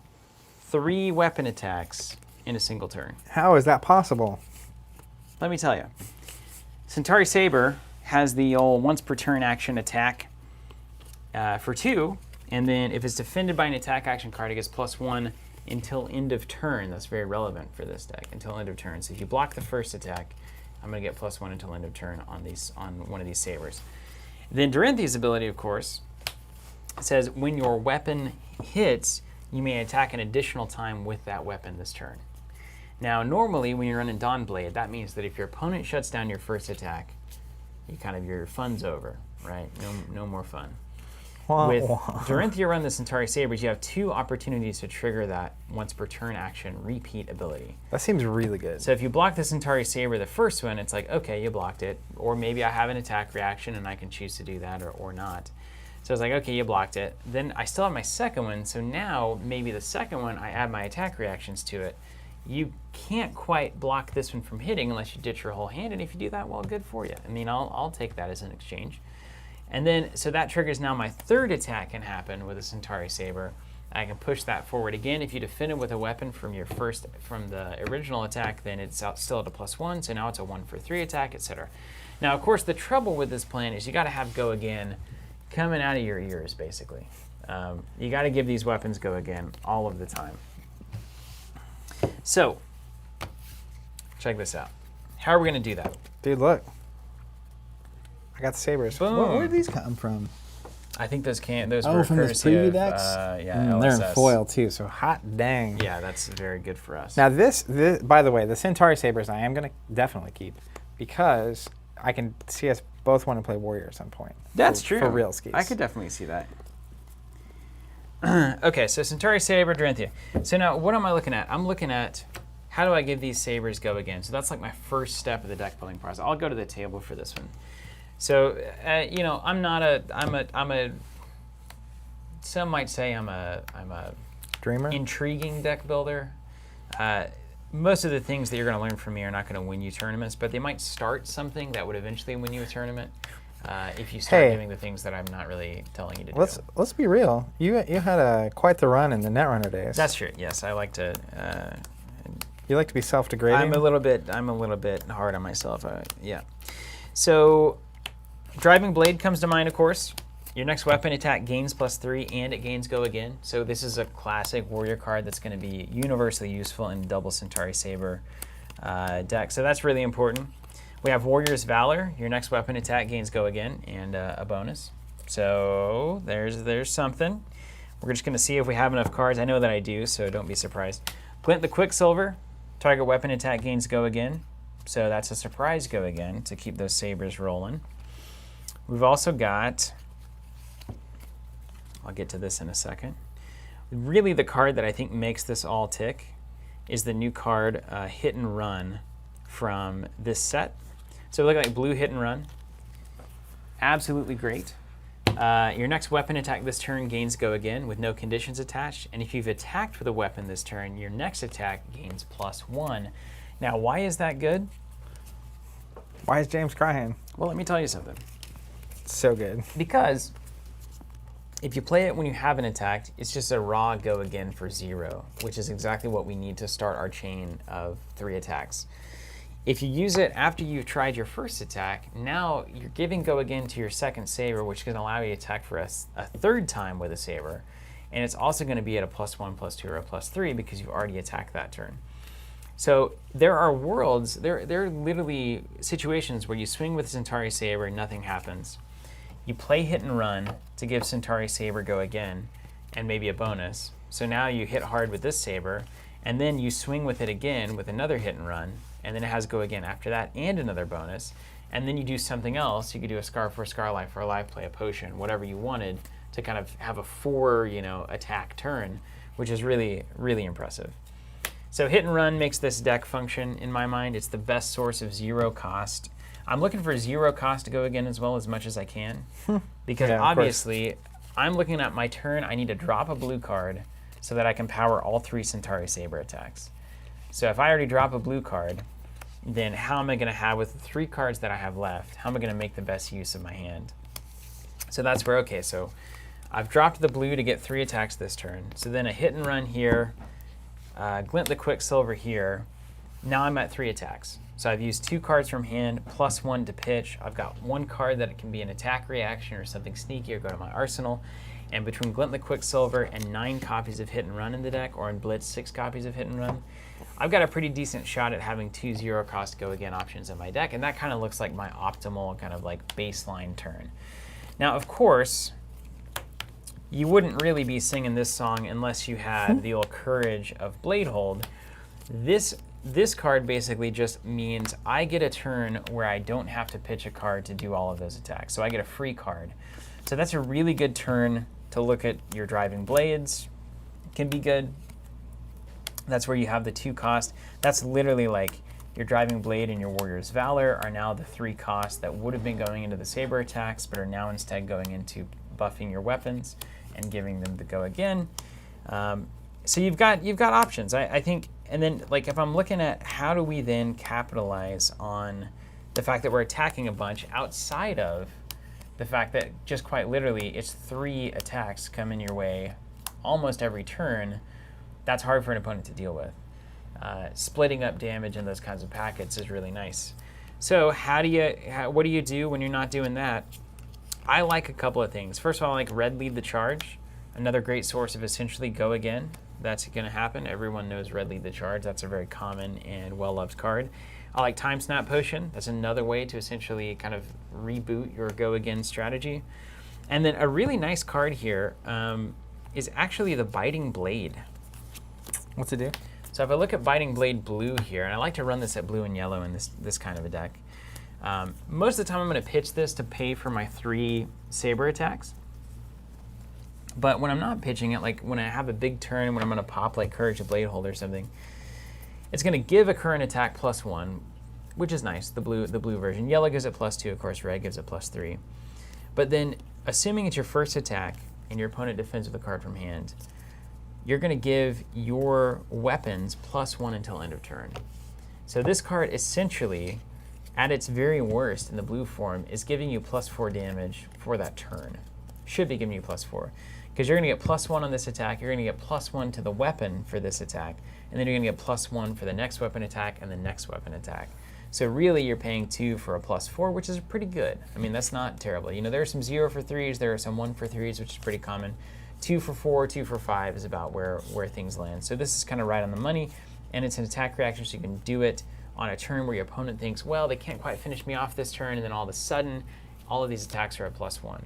3 weapon attacks in a single turn. How is that possible? Let me tell you. Centauri Saber has the old once per turn action attack for 2. And then if it's defended by an attack action card, it gets +1 until end of turn. That's very relevant for this deck, until end of turn. So if you block the first attack, I'm going to get +1 until end of turn on one of these sabers. Then Dorinthia's ability, of course, says when your weapon hits, you may attack an additional time with that weapon this turn. Now, normally when you're running Dawnblade, that means that if your opponent shuts down your first attack, your fun's over, right? No more fun. With Dorinthia run the Centauri Sabers, you have 2 opportunities to trigger that once per turn action repeat ability. That seems really good. So if you block the Centauri Saber, the first one, it's like, okay, you blocked it. Or maybe I have an attack reaction and I can choose to do that or not. So it's like, okay, you blocked it. Then I still have my second one, so now maybe the second one, I add my attack reactions to it. You can't quite block this one from hitting unless you ditch your whole hand, and if you do that, well, good for you. I mean, I'll take that as an exchange. And then, so that triggers now my third attack can happen with a Centauri Saber. I can push that forward again. If you defend it with a weapon from the original attack, then it's still at a +1, so now it's a 1 for 3 attack, etc. Now, of course, the trouble with this plan is you got to have go again coming out of your ears, basically. You got to give these weapons go again all of the time. So, check this out. How are we going to do that? Dude, look. I got the sabers. Boom. Where did these come from? I think those were from those courtesy preview of, decks? yeah, They're in LSS. foil too, so hot dang. Yeah, that's very good for us. Now this, by the way, the Centauri Sabers I am going to definitely keep because I can see us both want to play Warrior at some point. That's true. For real skis. I could definitely see that. Okay, so Centauri Saber, Dorinthia. So now, what am I looking at? I'm looking at how do I give these sabers go again? So that's like my first step of the deck building process. I'll go to the table for this one. So, you know, I'm a. Some might say I'm a Dreamer? intriguing deck builder. Most of the things that you're going to learn from me are not going to win you tournaments, but they might start something that would eventually win you a tournament. If you start doing the things that I'm not really telling you to do. Let's be real. You had quite the run in the Netrunner days. That's true. Yes, I like to. You like to be self-degrading. I'm a little bit hard on myself. Yeah. So, Driving Blade comes to mind, of course. Your next weapon attack gains +3, and it gains go again. So this is a classic warrior card that's going to be universally useful in double Centauri Saber deck. So that's really important. We have Warrior's Valor. Your next weapon attack gains go again, and a bonus. So there's something. We're just going to see if we have enough cards. I know that I do, so don't be surprised. Glint the Quicksilver. Target weapon attack gains go again. So that's a surprise go again to keep those sabers rolling. We've also got, I'll get to this in a second. Really the card that I think makes this all tick is the new card Hit and Run from this set. So we look like blue Hit and Run. Absolutely great. Your next weapon attack this turn gains go again with no conditions attached. And if you've attacked with a weapon this turn, your next attack gains +1. Now, why is that good? Why is James crying? Well, let me tell you something. It's so good. Because if you play it when you haven't attacked, it's just a raw go again for 0, which is exactly what we need to start our chain of 3 attacks. If you use it after you've tried your first attack, now you're giving go again to your second saber, which can allow you to attack for a third time with a saber. And it's also going to be at a +1, +2, or a +3 because you've already attacked that turn. So there are worlds, there are literally situations where you swing with Centauri Saber and nothing happens. You play Hit and Run to give Centauri Saber go again and maybe a bonus. So now you hit hard with this saber, and then you swing with it again with another Hit and Run, and then it has go again after that and another bonus. And then you do something else. You could do a Scar for a Scar, Life for a Life, play a potion, whatever you wanted to kind of have a 4, attack turn, which is really, really impressive. So Hit and Run makes this deck function in my mind. It's the best source of 0 cost. I'm looking for 0 cost to go again as well as much as I can. Because obviously, I'm looking at my turn, I need to drop a blue card so that I can power all 3 Centauri Saber attacks. So if I already drop a blue card, then how am I going to have, with the 3 cards that I have left, how am I going to make the best use of my hand? So that's where, okay, so I've dropped the blue to get 3 attacks this turn. So then a Hit and Run here, Glint the Quicksilver here. Now I'm at 3 attacks. So I've used 2 cards from hand, +1 to pitch. I've got 1 card that can be an attack reaction or something sneaky or go to my arsenal. And between Glint the Quicksilver and 9 copies of Hit and Run in the deck, or in Blitz 6 copies of Hit and Run, I've got a pretty decent shot at having 2 0 cost go again options in my deck. And that kind of looks like my optimal kind of like baseline turn. Now, of course, you wouldn't really be singing this song unless you had the old courage of Bladehold. This card basically just means I get a turn where I don't have to pitch a card to do all of those attacks. So I get a free card. So that's a really good turn to look at your Driving Blades. Can be good. That's where you have the 2 cost. That's literally like your Driving Blade and your Warrior's Valor are now the 3 costs that would have been going into the saber attacks, but are now instead going into buffing your weapons and giving them the go again. So you've got options. I think, and then like if I'm looking at how do we then capitalize on the fact that we're attacking a bunch outside of the fact that just quite literally it's 3 attacks coming your way almost every turn, that's hard for an opponent to deal with. Splitting up damage in those kinds of packets is really nice. So what do you do when you're not doing that? I like a couple of things. First of all, I like Red Lead the Charge, another great source of essentially go again. That's going to happen. Everyone knows Red Lead the Charge. That's a very common and well-loved card. I like Time Snap Potion. That's another way to essentially kind of reboot your go again strategy. And then a really nice card here is actually the Biting Blade. What's it do? So if I look at Biting Blade blue here, and I like to run this at blue and yellow in this kind of a deck, most of the time I'm going to pitch this to pay for my 3 saber attacks. But when I'm not pitching it, like when I have a big turn when I'm going to pop like Courage of Bladehold or something, it's going to give a current attack +1, which is nice, the blue version. Yellow gives it +2, of course, red gives it +3. But then, assuming it's your first attack and your opponent defends with a card from hand, you're going to give your weapons +1 until end of turn. So this card essentially, at its very worst in the blue form, is giving you +4 damage for that turn. Should be giving you +4. Because you're going to get +1 on this attack, you're going to get +1 to the weapon for this attack, and then you're going to get +1 for the next weapon attack and the next weapon attack. So really you're paying 2 for a +4, which is pretty good. I mean, that's not terrible. You know, there are some 0 for 3s, there are some 1 for 3s, which is pretty common. 2 for 4, 2 for 5 is about where things land. So this is kind of right on the money, and it's an attack reaction, so you can do it on a turn where your opponent thinks, well, they can't quite finish me off this turn, and then all of a sudden, all of these attacks are at +1.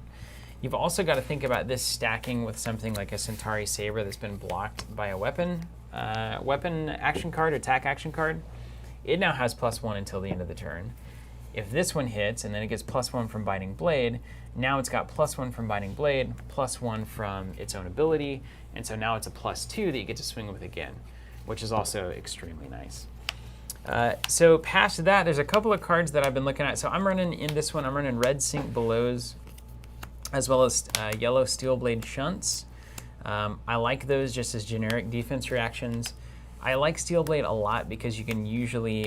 You've also got to think about this stacking with something like a Centauri Saber that's been blocked by a weapon action card, attack action card. It now has +1 until the end of the turn. If this one hits, and then it gets +1 from Biting Blade, now it's got +1 from Biting Blade, +1 from its own ability, and so now it's a +2 that you get to swing with again, which is also extremely nice. So past that, there's a couple of cards that I've been looking at. So I'm running, in this one, I'm running red Sink Belows, as well as yellow Steelblade Shunts. I like those just as generic defense reactions. I like Steelblade a lot because you can usually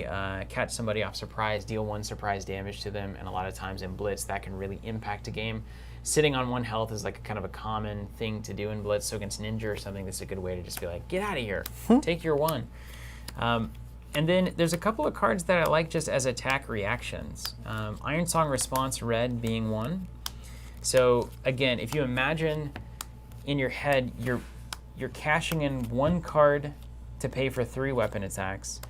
catch somebody off surprise, deal 1 surprise damage to them, and a lot of times in Blitz that can really impact a game. Sitting on 1 health is like kind of a common thing to do in Blitz, so against Ninja or something, that's a good way to just be like, get out of here, take your 1. And then there's a couple of cards that I like just as attack reactions. Iron Song Response red being one. So again, if you imagine in your head, you're cashing in 1 card to pay for 3 weapon attacks,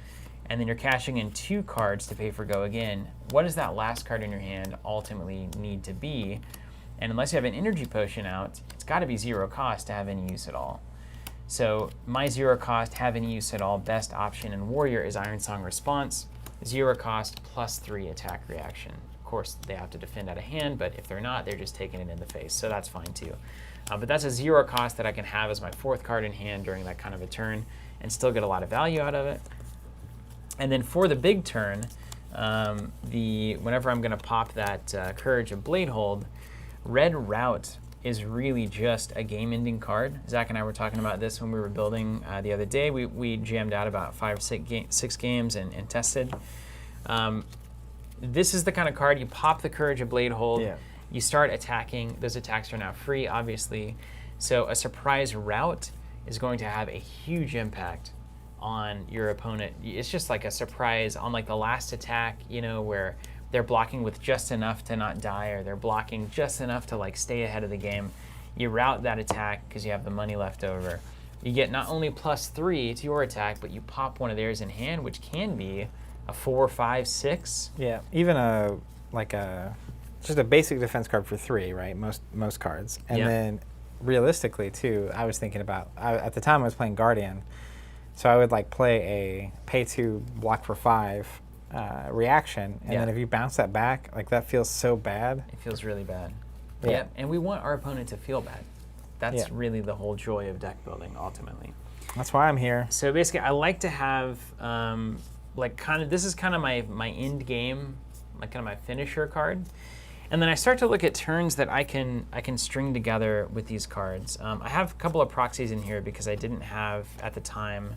and then you're cashing in 2 cards to pay for go again. What does that last card in your hand ultimately need to be? And unless you have an energy potion out, it's got to be 0 cost to have any use at all. So my 0 cost, have any use at all, best option in Warrior is Iron Song Response, 0 cost +3 attack reaction. Of course, they have to defend out of hand, but if they're not, they're just taking it in the face, so that's fine too. But that's a 0 cost that I can have as my 4th card in hand during that kind of a turn and still get a lot of value out of it. And then for the big turn, whenever I'm going to pop that Courage of Bladehold, Red Route is really just a game-ending card. Zach and I were talking about this when we were building the other day. We jammed out about 5 or 6 games and tested. This is the kind of card you pop the Courage of Bladehold. Yeah. You start attacking. Those attacks are now free, obviously. So a surprise route is going to have a huge impact on your opponent. It's just like a surprise on like the last attack, you know, where they're blocking with just enough to not die, or they're blocking just enough to like stay ahead of the game. You route that attack because you have the money left over. You get not only +3 to your attack, but you pop one of theirs in hand, which can be a 4, 5, 6. Yeah, even just a basic defense card for 3, right? Most cards, and then realistically too, I was thinking about at the time I was playing Guardian, so I would like play a pay 2 block for 5 reaction, and then if you bounce that back, like that feels so bad. It feels really bad. Yeah, and we want our opponent to feel bad. That's really the whole joy of deck building, ultimately. That's why I'm here. So basically, I like to have this is kind of my end game, like kind of my finisher card. And then I start to look at turns that I can string together with these cards. I have a couple of proxies in here because I didn't have, at the time,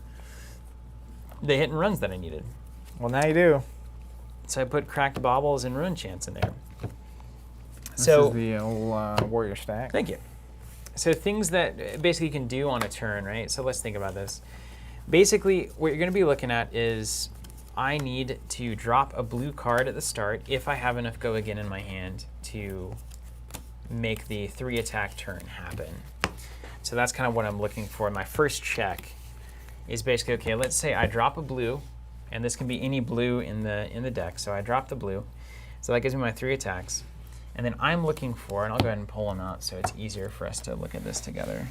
the hit and runs that I needed. Well, now you do. So I put Cracked Baubles and Ruin Chants in there. This is the old Warrior stack. Thank you. So things that basically you can do on a turn, right? So let's think about this. Basically, what you're going to be looking at is I need to drop a blue card at the start if I have enough go again in my hand to make the 3 attack turn happen. So that's kind of what I'm looking for. My first check is basically, okay, let's say I drop a blue, and this can be any blue in the deck. So I drop the blue. So that gives me my 3 attacks. And then I'm looking for, and I'll go ahead and pull them out so it's easier for us to look at this together.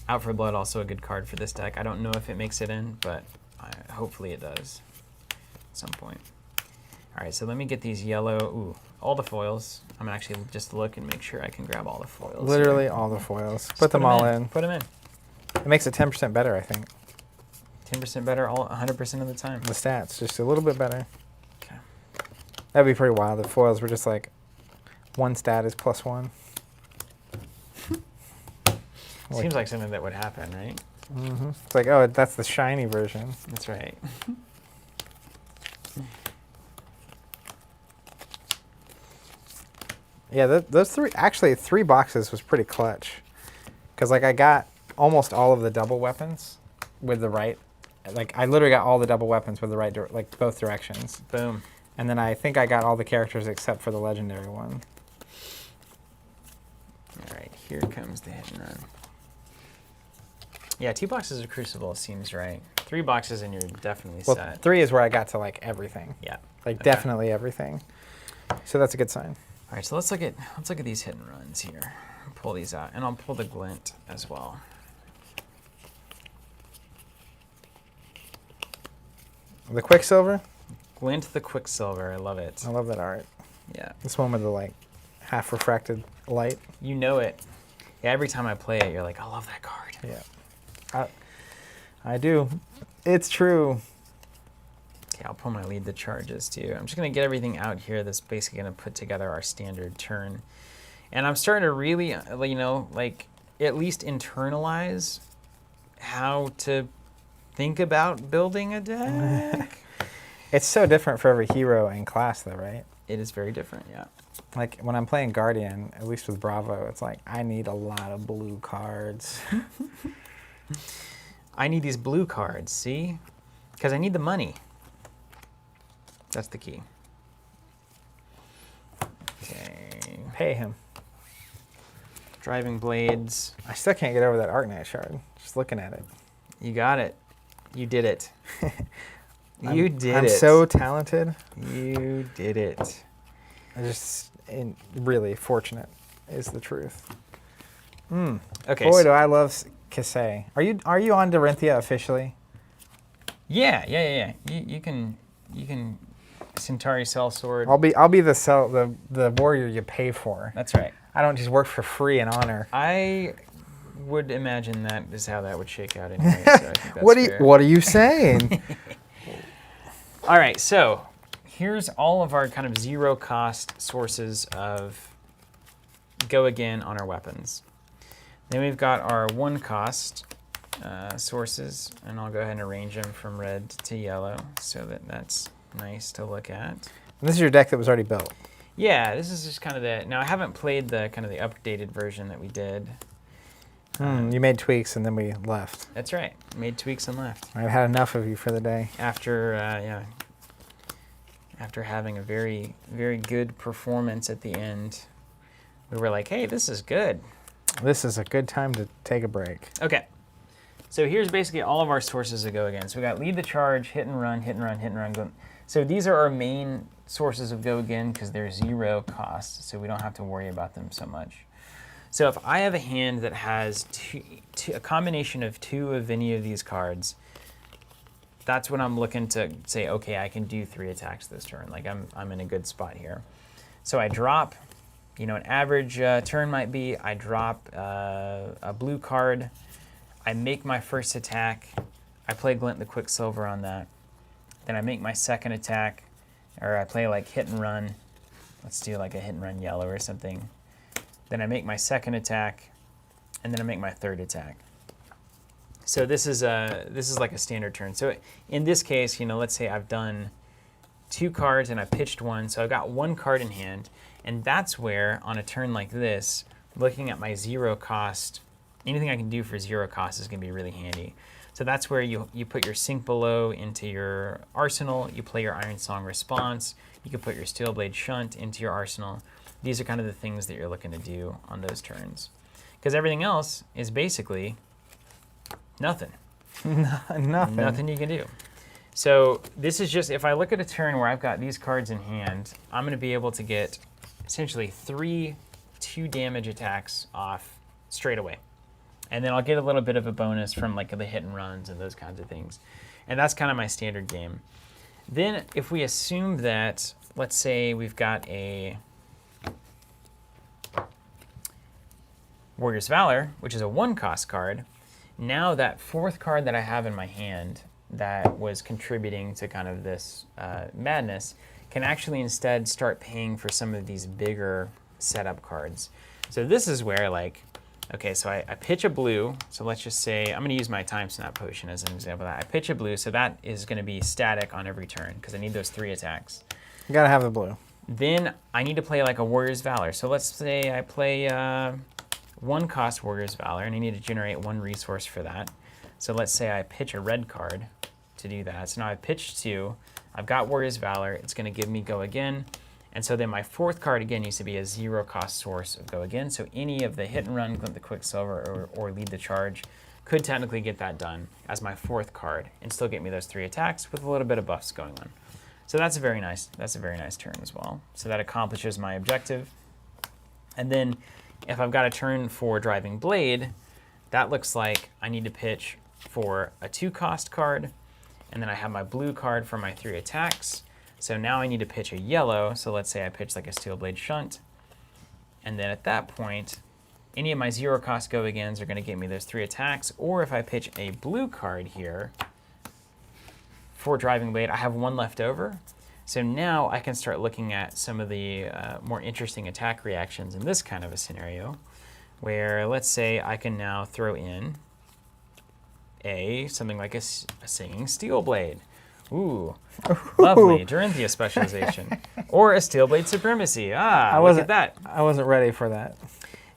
Out for Blood, also a good card for this deck. I don't know if it makes it in, but hopefully it does at some point. All right, so let me get these yellow, all the foils. I'm gonna actually just look and make sure I can grab all the foils. Literally all the foils. Put them all in. Put them in. It makes it 10% better, I think. 10% better, 100% of the time. The stats, just a little bit better. Okay. That'd be pretty wild if foils were just like one stat is +1. Seems like something that would happen, right? Mm-hmm. It's like, oh, that's the shiny version. That's right. Yeah, those three boxes was pretty clutch. Because like I got almost all of the double weapons with the right, like I literally got all the double weapons with the right, like both directions. Boom. And then I think I got all the characters except for the legendary one. All right, here comes the hit and run. Yeah, 2 boxes of Crucible seems right. 3 boxes and you're definitely Well, set. 3 is where I got to like everything. Yeah. Like Okay. definitely everything. So that's a good sign. All right, so let's look at these hit and runs here. Pull these out, and I'll pull the glint as well. The Quicksilver. Glint the Quicksilver, I love it. I love that art. Yeah. This one with the like half refracted light. You know it. Yeah, every time I play it, you're like, I love that card. Yeah. I do. It's true. Okay, I'll pull my lead the charges too. I'm just gonna get everything out here that's basically gonna put together our standard turn. And I'm starting to really, you know, like at least internalize how to think about building a deck. It's so different for every hero and class though, right? It is very different, yeah. Like when I'm playing Guardian, at least with Bravo, it's like I need a lot of blue cards. I need these blue cards, see? Because I need the money. That's the key. Okay. Pay him. Driving Blades. I still can't get over that Arknight shard. Just looking at it. You got it. You did it. You did it. I'm so talented. You did it. Really fortunate is the truth. Okay. Boy, do I love Kisei. Are you on Dorinthia officially? Yeah. You can Centauri Sellsword. I'll be the warrior you pay for. That's right. I don't just work for free and honor. I would imagine that is how that would shake out anyway. So I think that's fair. What are you saying? All right, so here's all of our kind of zero cost sources of go again on our weapons. Then we've got our 1 cost sources, and I'll go ahead and arrange them from red to yellow so that's nice to look at. And this is your deck that was already built. Yeah, this is just kind of now I haven't played the kind of the updated version that we did. You made tweaks and then we left. That's right. Made tweaks and left. I've had enough of you for the day. After having a very, very good performance at the end, we were like, hey, this is good. This is a good time to take a break. Okay. So here's basically all of our sources that go again. So we got lead the charge, hit and run, hit and run, hit and run. Go. So these are our main sources of go again because they're 0 cost, so we don't have to worry about them so much. So if I have a hand that has a combination of 2 of any of these cards, that's when I'm looking to say, okay, I can do 3 attacks this turn. Like I'm in a good spot here. So I drop, an average turn might be, I drop a blue card, I make my first attack, I play Glint the Quicksilver on that, then I make my second attack, or I play like hit and run, let's do like a hit and run yellow or something. Then I make my second attack, and then I make my third attack. So this is like a standard turn. So in this case, let's say I've done 2 cards and I pitched 1, so I've got 1 card in hand, and that's where on a turn like this, looking at my 0 cost, anything I can do for 0 cost is going to be really handy. So that's where you put your Sink Below into your arsenal, you play your Iron Song Response, you can put your Steel Blade Shunt into your arsenal. These are kind of the things that you're looking to do on those turns. Because everything else is basically nothing. Nothing. Nothing you can do. So this is just, if I look at a turn where I've got these cards in hand, I'm going to be able to get essentially 3 2 damage attacks off straight away. And then I'll get a little bit of a bonus from like the hit and runs and those kinds of things. And that's kind of my standard game. Then if we assume that, let's say we've got a Warrior's Valor, which is a 1-cost card, now that 4th card that I have in my hand that was contributing to kind of this madness can actually instead start paying for some of these bigger setup cards. So this is where, like, okay, so I pitch a blue. So let's just say, I'm going to use my Time Snap Potion as an example of that. I pitch a blue, so that is going to be static on every turn because I need those 3 attacks. You got to have the blue. Then I need to play like a Warrior's Valor. So let's say I play 1-cost Warrior's Valor, and I need to generate 1 resource for that. So let's say I pitch a red card to do that. So now I've pitched 2. I've got Warrior's Valor. It's going to give me Go Again. And so then my 4th card, again, needs to be a 0-cost source of Go Again. So any of the hit and run, the Quicksilver, or lead the charge could technically get that done as my 4th card and still get me those 3 attacks with a little bit of buffs going on. So that's a very nice turn as well. So that accomplishes my objective. And then if I've got a turn for Driving Blade, that looks like I need to pitch for a 2-cost card, and then I have my blue card for my 3 attacks. So now I need to pitch a yellow. So let's say I pitch like a Steel Blade Shunt. And then at that point, any of my 0-cost Go Agains are going to get me those 3 attacks. Or if I pitch a blue card here for Driving Blade, I have 1 left over. So now I can start looking at some of the more interesting attack reactions in this kind of a scenario, where let's say I can now throw in something like a Singing Steel Blade. Ooh, lovely, Dorinthia specialization. Or a Steel Blade Supremacy. Look at that. I wasn't ready for that.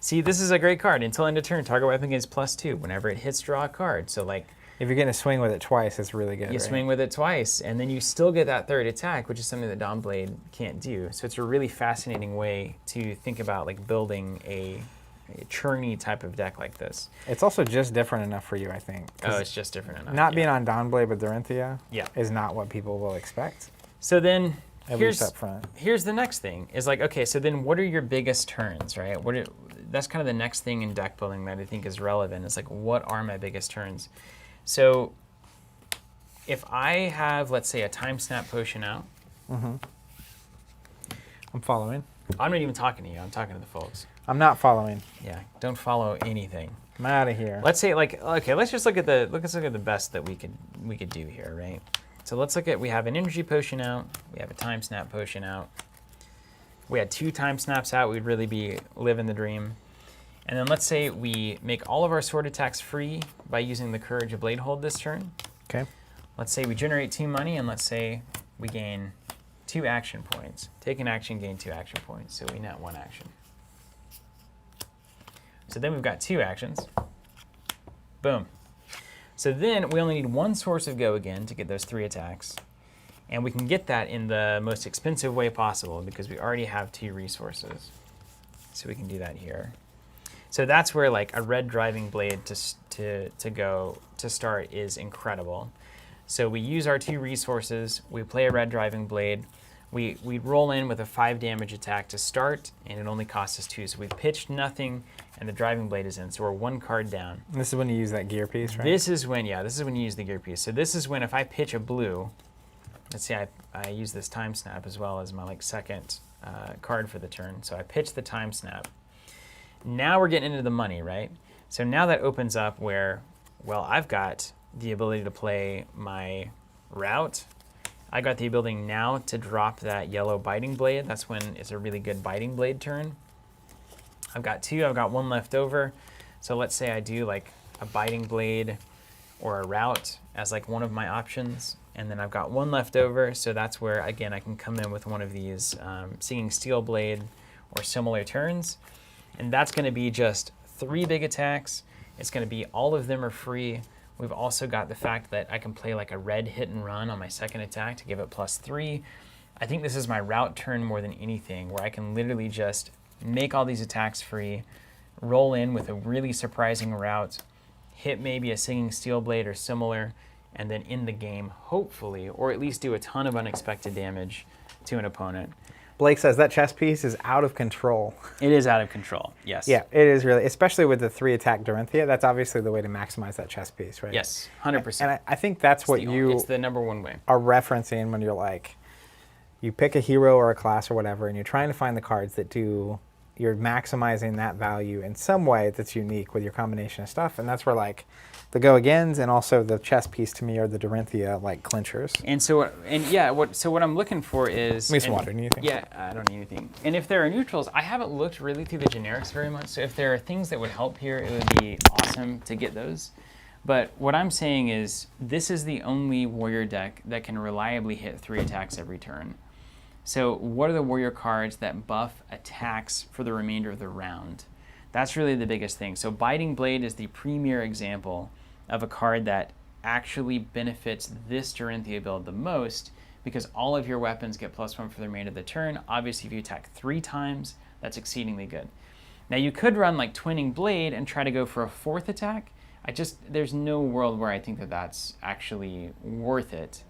See, this is a great card. Until end of turn, target weapon gains +2. Whenever it hits, draw a card. So like, if you're getting a swing with it twice, it's really good. You swing with it twice, and then you still get that 3rd attack, which is something that Dawnblade can't do. So it's a really fascinating way to think about like building a churny type of deck like this. It's also just different enough for you, I think. Oh, it's just different enough. Not being on Dawnblade with Dorinthia yeah. is not what people will expect. So then at least up front. Here's the next thing. Is like, okay, so then what are your biggest turns, right? That's kind of the next thing in deck building that I think is relevant. It's like, what are my biggest turns? So if I have, let's say, a Time Snap Potion out. Mm-hmm. I'm following. I'm not even talking to you. I'm talking to the folks. I'm not following. Yeah, don't follow anything. I'm out of here. Let's say, like, okay, let's just look at the best that we could do here, right? So let's look at, we have an Energy Potion out. We have a Time Snap Potion out. If we had 2 Time Snaps out, we'd really be living the dream. And then let's say we make all of our sword attacks free by using the Courage of Bladehold this turn. Okay. Let's say we generate 2 money, and let's say we gain 2 action points. Take an action, gain 2 action points, so we net 1 action. So then we've got 2 actions. Boom. So then we only need 1 source of Go Again to get those 3 attacks. And we can get that in the most expensive way possible because we already have 2 resources. So we can do that here. So that's where like a red Driving Blade to start is incredible. So we use our 2 resources, we play a red Driving Blade, we roll in with a 5 damage attack to start, and it only costs us 2. So we've pitched nothing, and the Driving Blade is in, so we're 1 card down. And this is when you use that gear piece, right? This is when you use the gear piece. So this is when if I pitch a blue, let's see, I use this Time Snap as well as my like 2nd card for the turn. So I pitch the Time Snap. Now we're getting into the money, right? So now that opens up where, well, I've got the ability to play my route. I got the ability now to drop that yellow Biting Blade. That's when it's a really good Biting Blade turn. I've got 2, I've got 1 left over. So let's say I do like a Biting Blade or a route as like one of my options. And then I've got 1 left over. So that's where, again, I can come in with one of these Singing Steel Blade or similar turns. And that's going to be just 3 big attacks. It's going to be all of them are free. We've also got the fact that I can play like a red hit and run on my 2nd attack to give it +3. I think this is my route turn more than anything, where I can literally just make all these attacks free, roll in with a really surprising route, hit maybe a Singing Steel Blade or similar, and then in the game, hopefully, or at least do a ton of unexpected damage to an opponent. Blake says that chess piece is out of control. It is out of control, yes. Yeah, it is really, especially with the 3-attack Dorinthia. That's obviously the way to maximize that chess piece, right? Yes, 100%. And I think that's what it's the number one way. Are referencing when you're like, you pick a hero or a class or whatever, and you're trying to find the cards that you're maximizing that value in some way that's unique with your combination of stuff. And that's where like the go-agains and also the chess piece to me are the Dorinthia like clinchers. And so, what I'm looking for is... Give me some water, need anything? Yeah, I don't need anything. And if there are neutrals, I haven't looked really through the generics very much, so if there are things that would help here, it would be awesome to get those. But what I'm saying is, this is the only warrior deck that can reliably hit 3 attacks every turn. So what are the warrior cards that buff attacks for the remainder of the round? That's really the biggest thing. So Biting Blade is the premier example of a card that actually benefits this Dorinthia build the most, because all of your weapons get +1 for the remainder of the turn. Obviously, if you attack 3 times, that's exceedingly good. Now, you could run like Twinning Blade and try to go for a 4th attack. There's no world where I think that that's actually worth it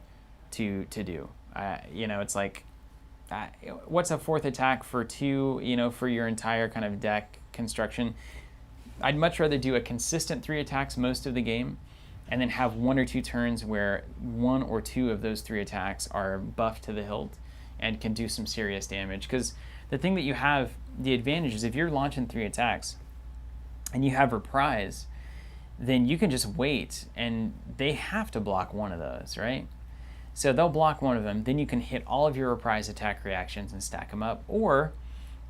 to do. It's like, what's a 4th attack for 2, for your entire kind of deck construction? I'd much rather do a consistent 3 attacks most of the game and then have 1 or 2 turns where 1 or 2 of those 3 attacks are buffed to the hilt and can do some serious damage. Because the thing that you have, the advantage is if you're launching 3 attacks and you have Reprise, then you can just wait and they have to block 1 of those, right? So they'll block 1 of them, then you can hit all of your Reprise attack reactions and stack them up. Or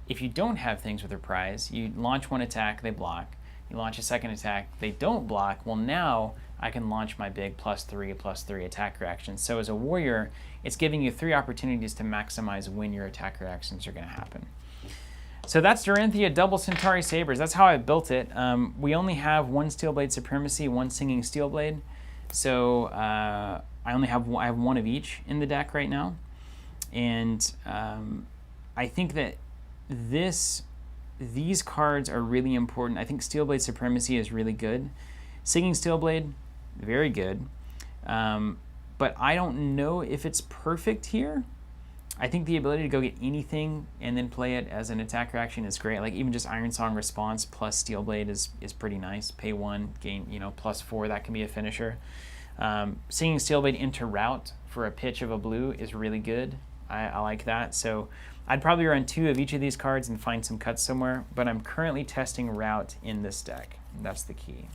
if you don't have things with Reprise, you launch 1 attack, they block. You launch a 2nd attack, they don't block. Well, now I can launch my big +3/+3 attack reactions. So as a warrior, it's giving you 3 opportunities to maximize when your attack reactions are going to happen. So that's Dorinthia Double Centauri Sabers. That's how I built it. We only have 1 Steelblade Supremacy, 1 Singing Steelblade. So I have 1 of each in the deck right now. And I think that these cards are really important. I think Steelblade Supremacy is really good. Singing Steelblade, very good. But I don't know if it's perfect here. I think the ability to go get anything and then play it as an attack reaction is great. Like even just Iron Song Response plus Steelblade is pretty nice. Pay 1, gain +4. That can be a finisher. Singing Steelblade into Route for a pitch of a blue is really good. I like that. So I'd probably run 2 of each of these cards and find some cuts somewhere. But I'm currently testing Route in this deck. That's the key.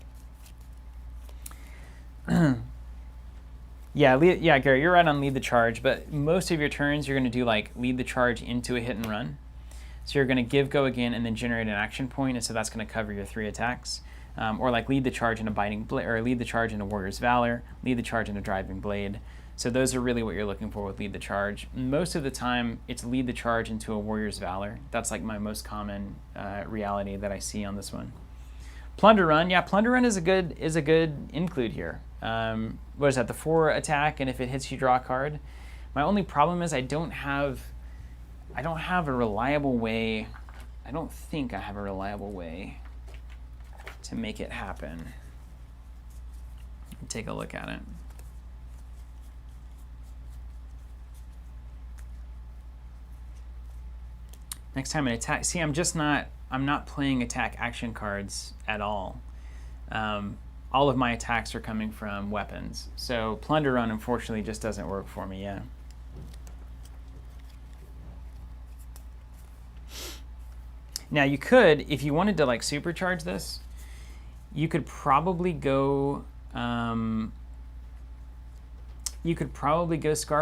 Yeah, Gary, you're right on lead the charge, but most of your turns you're going to do like lead the charge into a hit and run. So you're going to go again and then generate an action point, and so that's going to cover your 3 attacks. Or like lead the charge in a Biting Blade, or lead the charge in a Warrior's Valor, lead the charge in a Driving Blade. So those are really what you're looking for with lead the charge. Most of the time, it's lead the charge into a Warrior's Valor. That's like my most common reality that I see on this one. Plunder Run, yeah, Plunder Run is a good include here. What is that? The 4 attack, and if it hits, you draw a card. My only problem is I don't have a reliable way. I don't think I have a reliable way to make it happen. Take a look at it. Next time an attack. See, I'm not playing attack action cards at all. All of my attacks are coming from weapons. So Plunder Run, unfortunately, just doesn't work for me, yeah. Now you could, if you wanted to like supercharge this, you could probably go Scar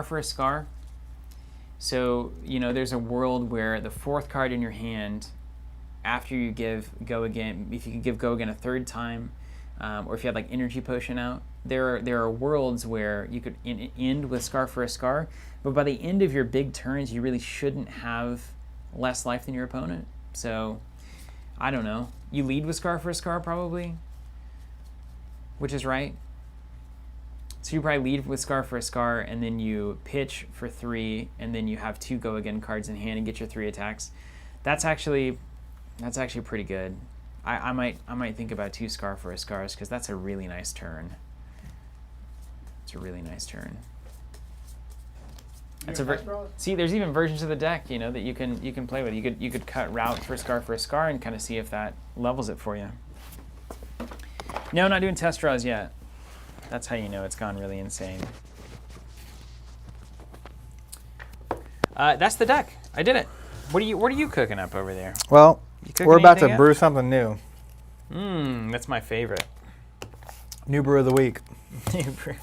for a Scar. So, there's a world where the 4th card in your hand, after you give Go Again, if you could give Go Again a 3rd time, or if you had like Energy Potion out, there are worlds where you could end with Scar for a Scar, but by the end of your big turns, you really shouldn't have less life than your opponent. So, I don't know. You lead with Scar for a Scar probably, which is right. So you probably lead with Scar for a Scar, and then you pitch for 3, and then you have 2 Go Again cards in hand and get your 3 attacks. That's actually pretty good. I might think about 2 Scar for a Scars, because that's a really nice turn. It's a really nice turn. See, there's even versions of the deck, that you can play with. You could cut route for a scar and kind of see if that levels it for you. No, not doing test draws yet. That's how you know it's gone really insane. That's the deck. I did it. What are you cooking up over there? Well, we're about to brew something new. That's my favorite. New brew of the week. New brew.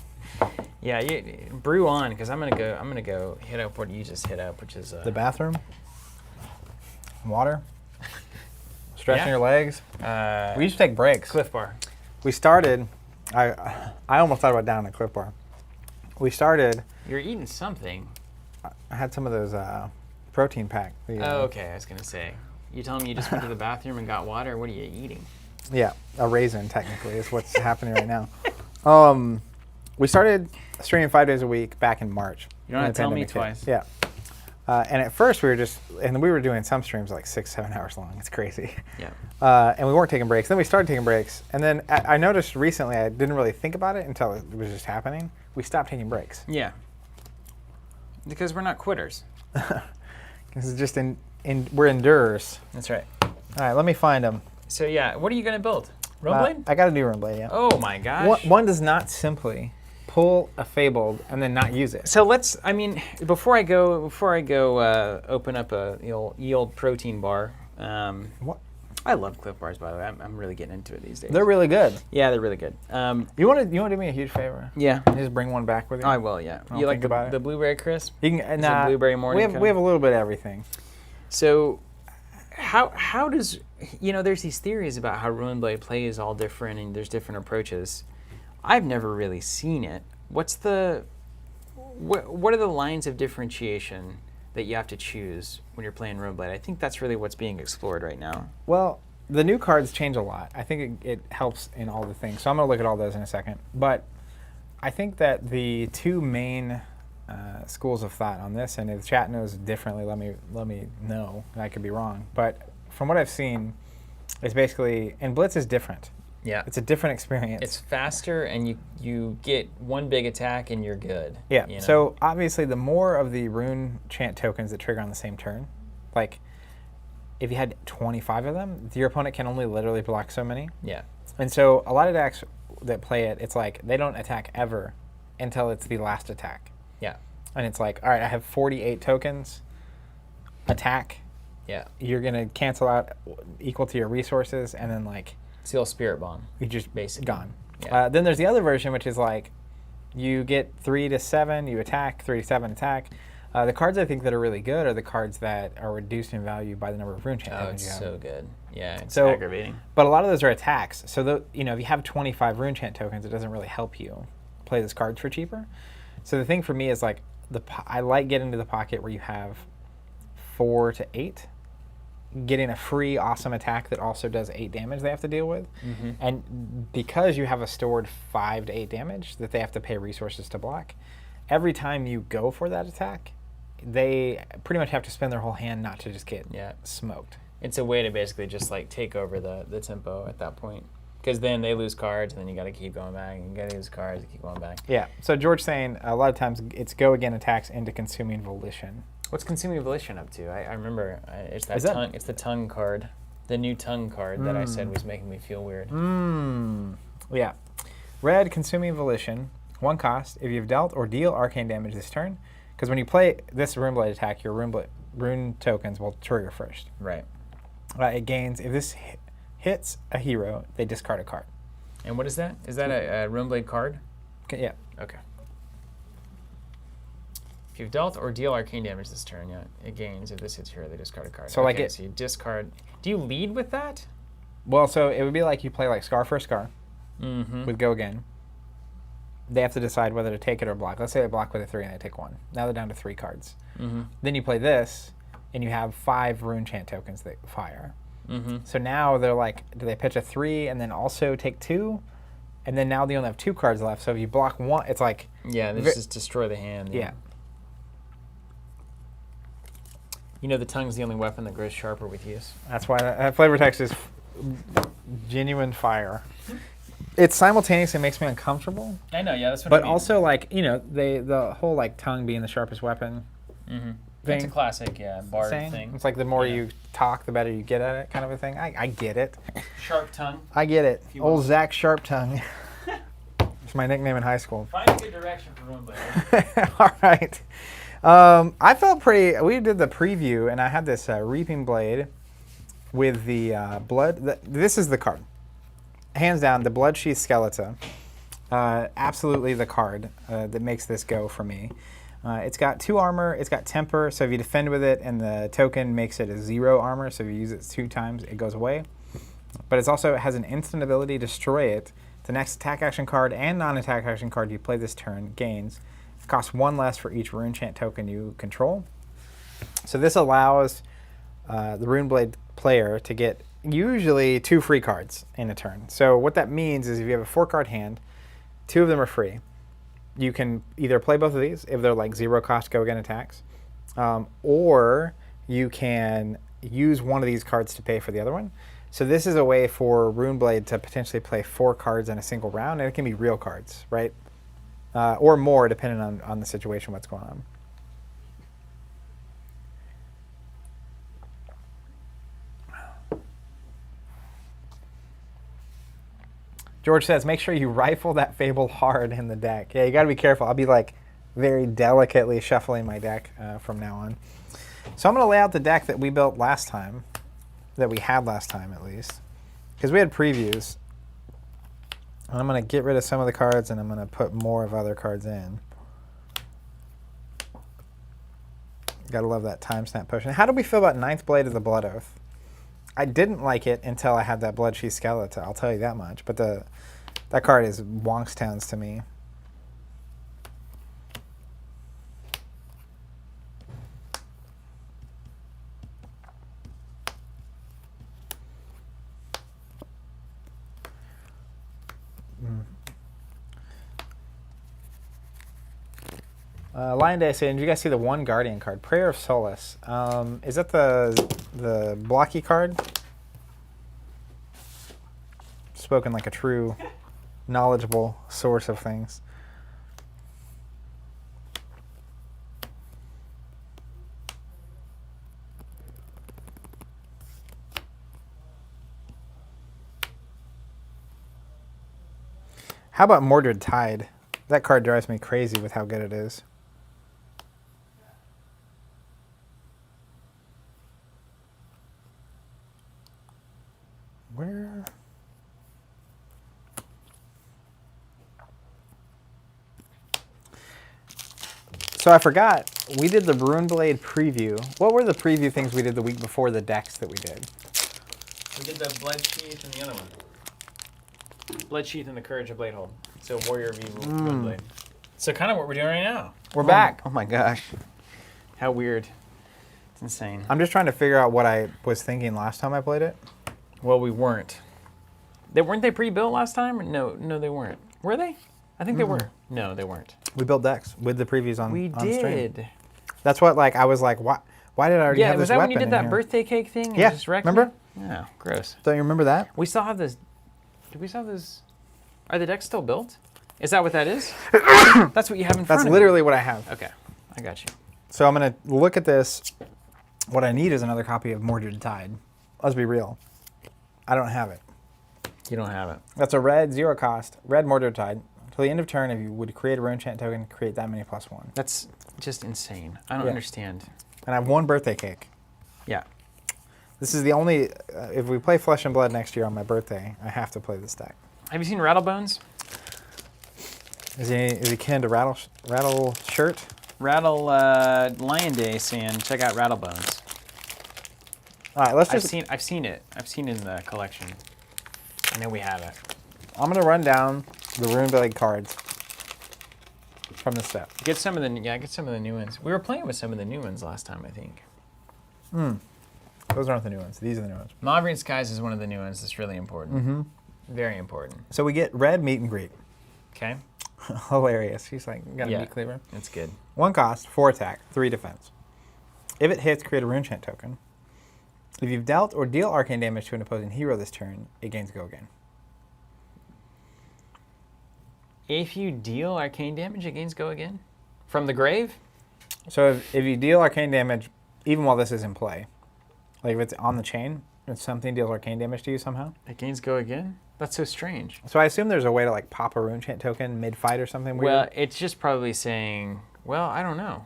Yeah, you brew on, because I'm gonna go hit up what you just hit up, which is the bathroom. Water. Stretching your legs. We used to take breaks. Cliff Bar. We started. I almost thought about down at Cliff Bar. We started. You're eating something. I had some of those protein pack. Oh, okay. I was gonna say. You telling me you just went to the bathroom and got water? What are you eating? Yeah, a raisin technically is what's happening right now. We started streaming 5 days a week back in March. You don't have to tell me twice. Yeah. And at first we were doing some streams like 6-7 hours long. It's crazy. Yeah. And we weren't taking breaks. Then we started taking breaks. And then I noticed recently, I didn't really think about it until it was just happening. We stopped taking breaks. Yeah. Because we're not quitters. This is just we're endurers. That's right. All right, let me find them. So yeah, what are you gonna build? Runeblade? I got to do Runeblade, yeah. Oh my gosh. One does not simply pull a Fabled and then not use it. So before I go open up the old protein bar. What? I love Cliff Bars, by the way. I'm really getting into it these days. They're really good. Yeah, they're really good. You want to do me a huge favor? Yeah. Just bring one back with you. I will. Yeah. I'll You like think the blueberry crisp? You can, blueberry morning. We have a little bit of everything. So, how does there's these theories about how Runeblade play is all different and there's different approaches. I've never really seen it. What are the lines of differentiation that you have to choose when you're playing Runeblade? I think that's really what's being explored right now. Well, the new cards change a lot. I think it helps in all the things. So I'm going to look at all those in a second. But I think that the two main schools of thought on this, and if the chat knows differently, let me know. I could be wrong. But from what I've seen, it's basically, and Blitz is different. Yeah. It's a different experience. It's faster, and you get one big attack, and you're good. Yeah. So obviously, the more of the rune chant tokens that trigger on the same turn, like if you had 25 of them, your opponent can only literally block so many. Yeah. And so a lot of decks that play it, it's like they don't attack ever until it's the last attack. Yeah. And it's like, all right, I have 48 tokens. Attack. Yeah. You're gonna cancel out equal to your resources, and then like Seal Spirit Bomb. you just basically gone. Yeah. Then there's the other version, which is like you get 3 to 7, you attack, 3 to 7 attack. The cards I think that are really good are the cards that are reduced in value by the number of rune chant tokens you have. So good. Yeah, it's So- aggravating. But a lot of those are attacks. So if you have 25 rune chant tokens, it doesn't really help you play those cards for cheaper. So the thing for me is like I like getting to the pocket where you have 4 to 8, getting a free awesome attack that also does 8 damage they have to deal with. Mm-hmm. And because you have a stored 5 to 8 damage that they have to pay resources to block, every time you go for that attack, they pretty much have to spend their whole hand not to just get smoked. It's a way to basically just like take over the tempo at that point. Because then they lose cards, and then you got to keep going back, and you got to lose cards and keep going back. Yeah. So George saying a lot of times it's go again attacks into consuming volition. What's Consuming Volition up to? I remember it's it's the tongue card, the new tongue card that I said was making me feel weird. Yeah. Red, Consuming Volition, 1 cost. If you've dealt or deal arcane damage this turn, because when you play this Runeblade attack, your rune tokens will trigger first. Right. It gains, if this hits a hero, they discard a card. And what is that? Is that a Runeblade card? Okay, yeah. Okay. If you've dealt or deal arcane damage this turn, it gains. If this hits hero, they discard a card. So so you discard. Do you lead with that? Well, so it would be like you play like Scar for Scar Mm-hmm. with Go Again. They have to decide whether to take it or block. Let's say they block with a 3 and they take 1. Now they're down to 3 cards. Mm-hmm. Then you play this, and you have 5 rune chant tokens that fire. Mm-hmm. So now they're like, do they pitch a 3 and then also take 2? And then now they only have 2 cards left. So if you block 1, it's like... Yeah, they just destroy the hand. Yeah. The tongue's the only weapon that grows sharper with use. That's why that flavor text is genuine fire. it simultaneously makes me uncomfortable. I know, yeah, that's what But I mean. also, like, you know, the whole, like, tongue being the sharpest weapon thing. It's a classic, bard thing. It's like the more you talk, the better you get at it kind of a thing. I get it. Sharp tongue. I get it. you will. Old Zach Sharp Tongue. It's my nickname in high school. Find a good direction for Runeblade. All right. I felt pretty. We did the preview, and I had this Reaping Blade with the blood. This is the card. Hands down, the Bloodsheath Skeleton. Absolutely the card that makes this go for me. It's got 2 armor. It's got temper, so if you defend with it, and the token makes it a 0 armor, so if you use it 2 times, it goes away. But it also has an instant ability, Destroy It. The next attack action card and non-attack action card you play this turn gains. It costs 1 less for each Runechant token you control. So this allows the Runeblade player to get usually 2 free cards in a turn. So what that means is if you have a 4-card hand, 2 of them are free. You can either play both of these if they're like 0 cost go again attacks, or you can use one of these cards to pay for the other one. So this is a way for Runeblade to potentially play 4 cards in a single round, and it can be real cards, right? Or more, depending on the situation, what's going on. George says, make sure you rifle that Fable hard in the deck. Yeah, you got to be careful. I'll be like very delicately shuffling my deck from now on. So I'm going to lay out the deck that we built last time. That we had last time, at least, because we had previews. And I'm going to get rid of some of the cards, and I'm going to put more of other cards in. Gotta love that time snap potion. How do we feel about 9th Blade of the Blood Oath? I didn't like it until I had that Bloodsheath Skeleton, I'll tell you that much. But that card is Wonkstowns to me. Lion Day saying, did you guys see the 1 Guardian card? Prayer of Solace. Is that the blocky card? Spoken like a true knowledgeable source of things. How about Mordred Tide? That card drives me crazy with how good it is. Where? So I forgot, we did the Runeblade preview. What were the preview things we did the week before the decks that we did? We did the Bloodsheath and the other one. Bloodsheath and the Courage of Bladehold. So Warrior v. Runeblade. So kind of what we're doing right now. We're back. Oh my gosh. How weird. It's insane. I'm just trying to figure out what I was thinking last time I played it. Well, we weren't. Weren't they pre-built last time? No, they weren't. Were they? I think they were. No, they weren't. We built decks with the previews on We on stream. did. That's what, like, I was like, why did I already have was this that weapon when you did in that here? birthday cake thing? And Yeah, just wrecked remember? me? Yeah, gross. Don't you remember that? We still have this. Did we still have this? Are the decks still built? Is that what that is? That's what you have in front That's of literally what I have. you. Okay, I got you. So I'm going to look at this. What I need is another copy of Mordred Tide. Let's be real. I don't have it. You don't have it. That's a red 0 cost, red Mordred Tide. Till the end of turn, if you would create a Runechant token, create that many +1. That's just insane. I don't understand. And I have 1 birthday cake. Yeah. This is the only, if we play Flesh and Blood next year on my birthday, I have to play this deck. Have you seen Rattlebones? Is he kin to Rattle Shirt? Rattle Lion Day saying, check out Rattlebones. All right, let's just. I've seen it. I've seen it in the collection. I know we have it. I'm gonna run down the Runeblade cards from the set. Get some of the new ones. We were playing with some of the new ones last time, I think. Those aren't the new ones. These are the new ones. Mauvian Skies is one of the new ones that's really important. Very important. So we get red meet and greet. Okay. Hilarious. She's like, got a meat cleaver. That's good. 1 cost, 4 attack, 3 defense. If it hits, create a Runechant token. If you've dealt or deal arcane damage to an opposing hero this turn, it gains go again. If you deal arcane damage, it gains go again? From the grave? So if you deal arcane damage, even while this is in play, like if it's on the chain, and something deals arcane damage to you somehow, it gains go again? That's so strange. So I assume there's a way to like pop a rune chant token mid-fight or something weird? Well, it's just probably saying, well, I don't know.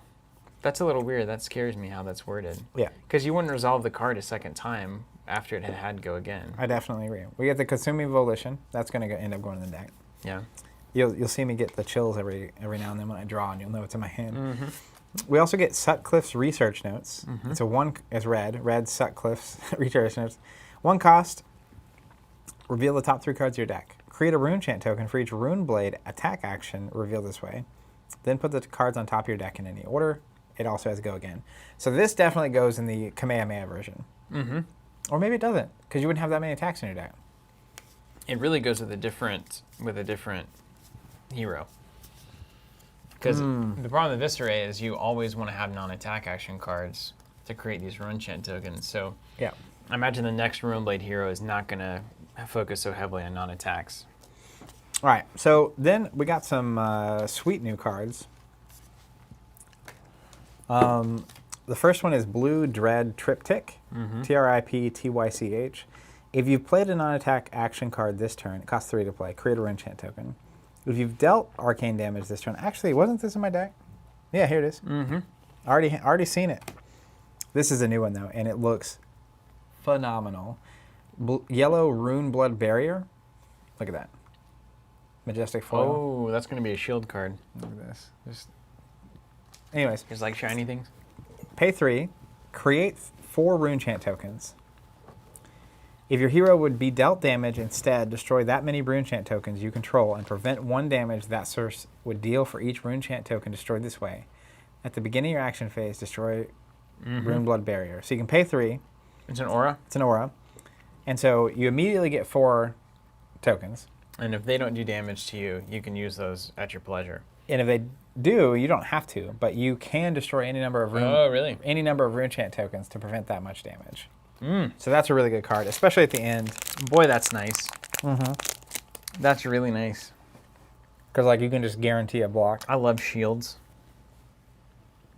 That's a little weird. That scares me how that's worded. Yeah. Because you wouldn't resolve the card a second time after it had go again. I definitely agree. We get the Consuming Volition. That's going to end up going in the deck. Yeah. You'll see me get the chills every now and then when I draw, and you'll know it's in my hand. We also get Sutcliffe's Research Notes. It's red Sutcliffe's Research Notes. 1 cost, reveal the top 3 cards of your deck. Create a rune chant token for each Runeblade attack action revealed this way. Then put the cards on top of your deck in any order. It also has go again. So this definitely goes in the Kamehameha version. Or maybe it doesn't, because you wouldn't have that many attacks in your deck. It really goes with a different hero. Because the problem with Viscera is you always want to have non-attack action cards to create these rune chant tokens. So yeah, I imagine the next Runeblade hero is not going to focus so heavily on non-attacks. All right, so then we got some sweet new cards. The first one is Blue Dread Triptych, Triptych. If you've played a non-attack action card this turn, it costs 3 to play. Create a rune chant token. If you've dealt arcane damage this turn, actually, wasn't this in my deck? Yeah, here it is. Already seen it. This is a new one though, and it looks phenomenal. Yellow Rune Blood Barrier. Look at that. Majestic foil. Oh, that's going to be a shield card. Look at this. Anyways, It's like shiny things. pay 3, create 4 rune chant tokens. If your hero would be dealt damage, instead destroy that many rune chant tokens you control and prevent 1 damage that source would deal for each rune chant token destroyed this way. At the beginning of your action phase, destroy Rune Blood Barrier. So you can pay 3. It's an aura. It's an aura. And so you immediately get 4 tokens. And if they don't do damage to you, you can use those at your pleasure. And if they do, you don't have to, but you can destroy any number of any number of rune chant tokens to prevent that much damage. So that's a really good card, especially at the end. Boy, that's nice. That's really nice. Because like you can just guarantee a block. I love shields.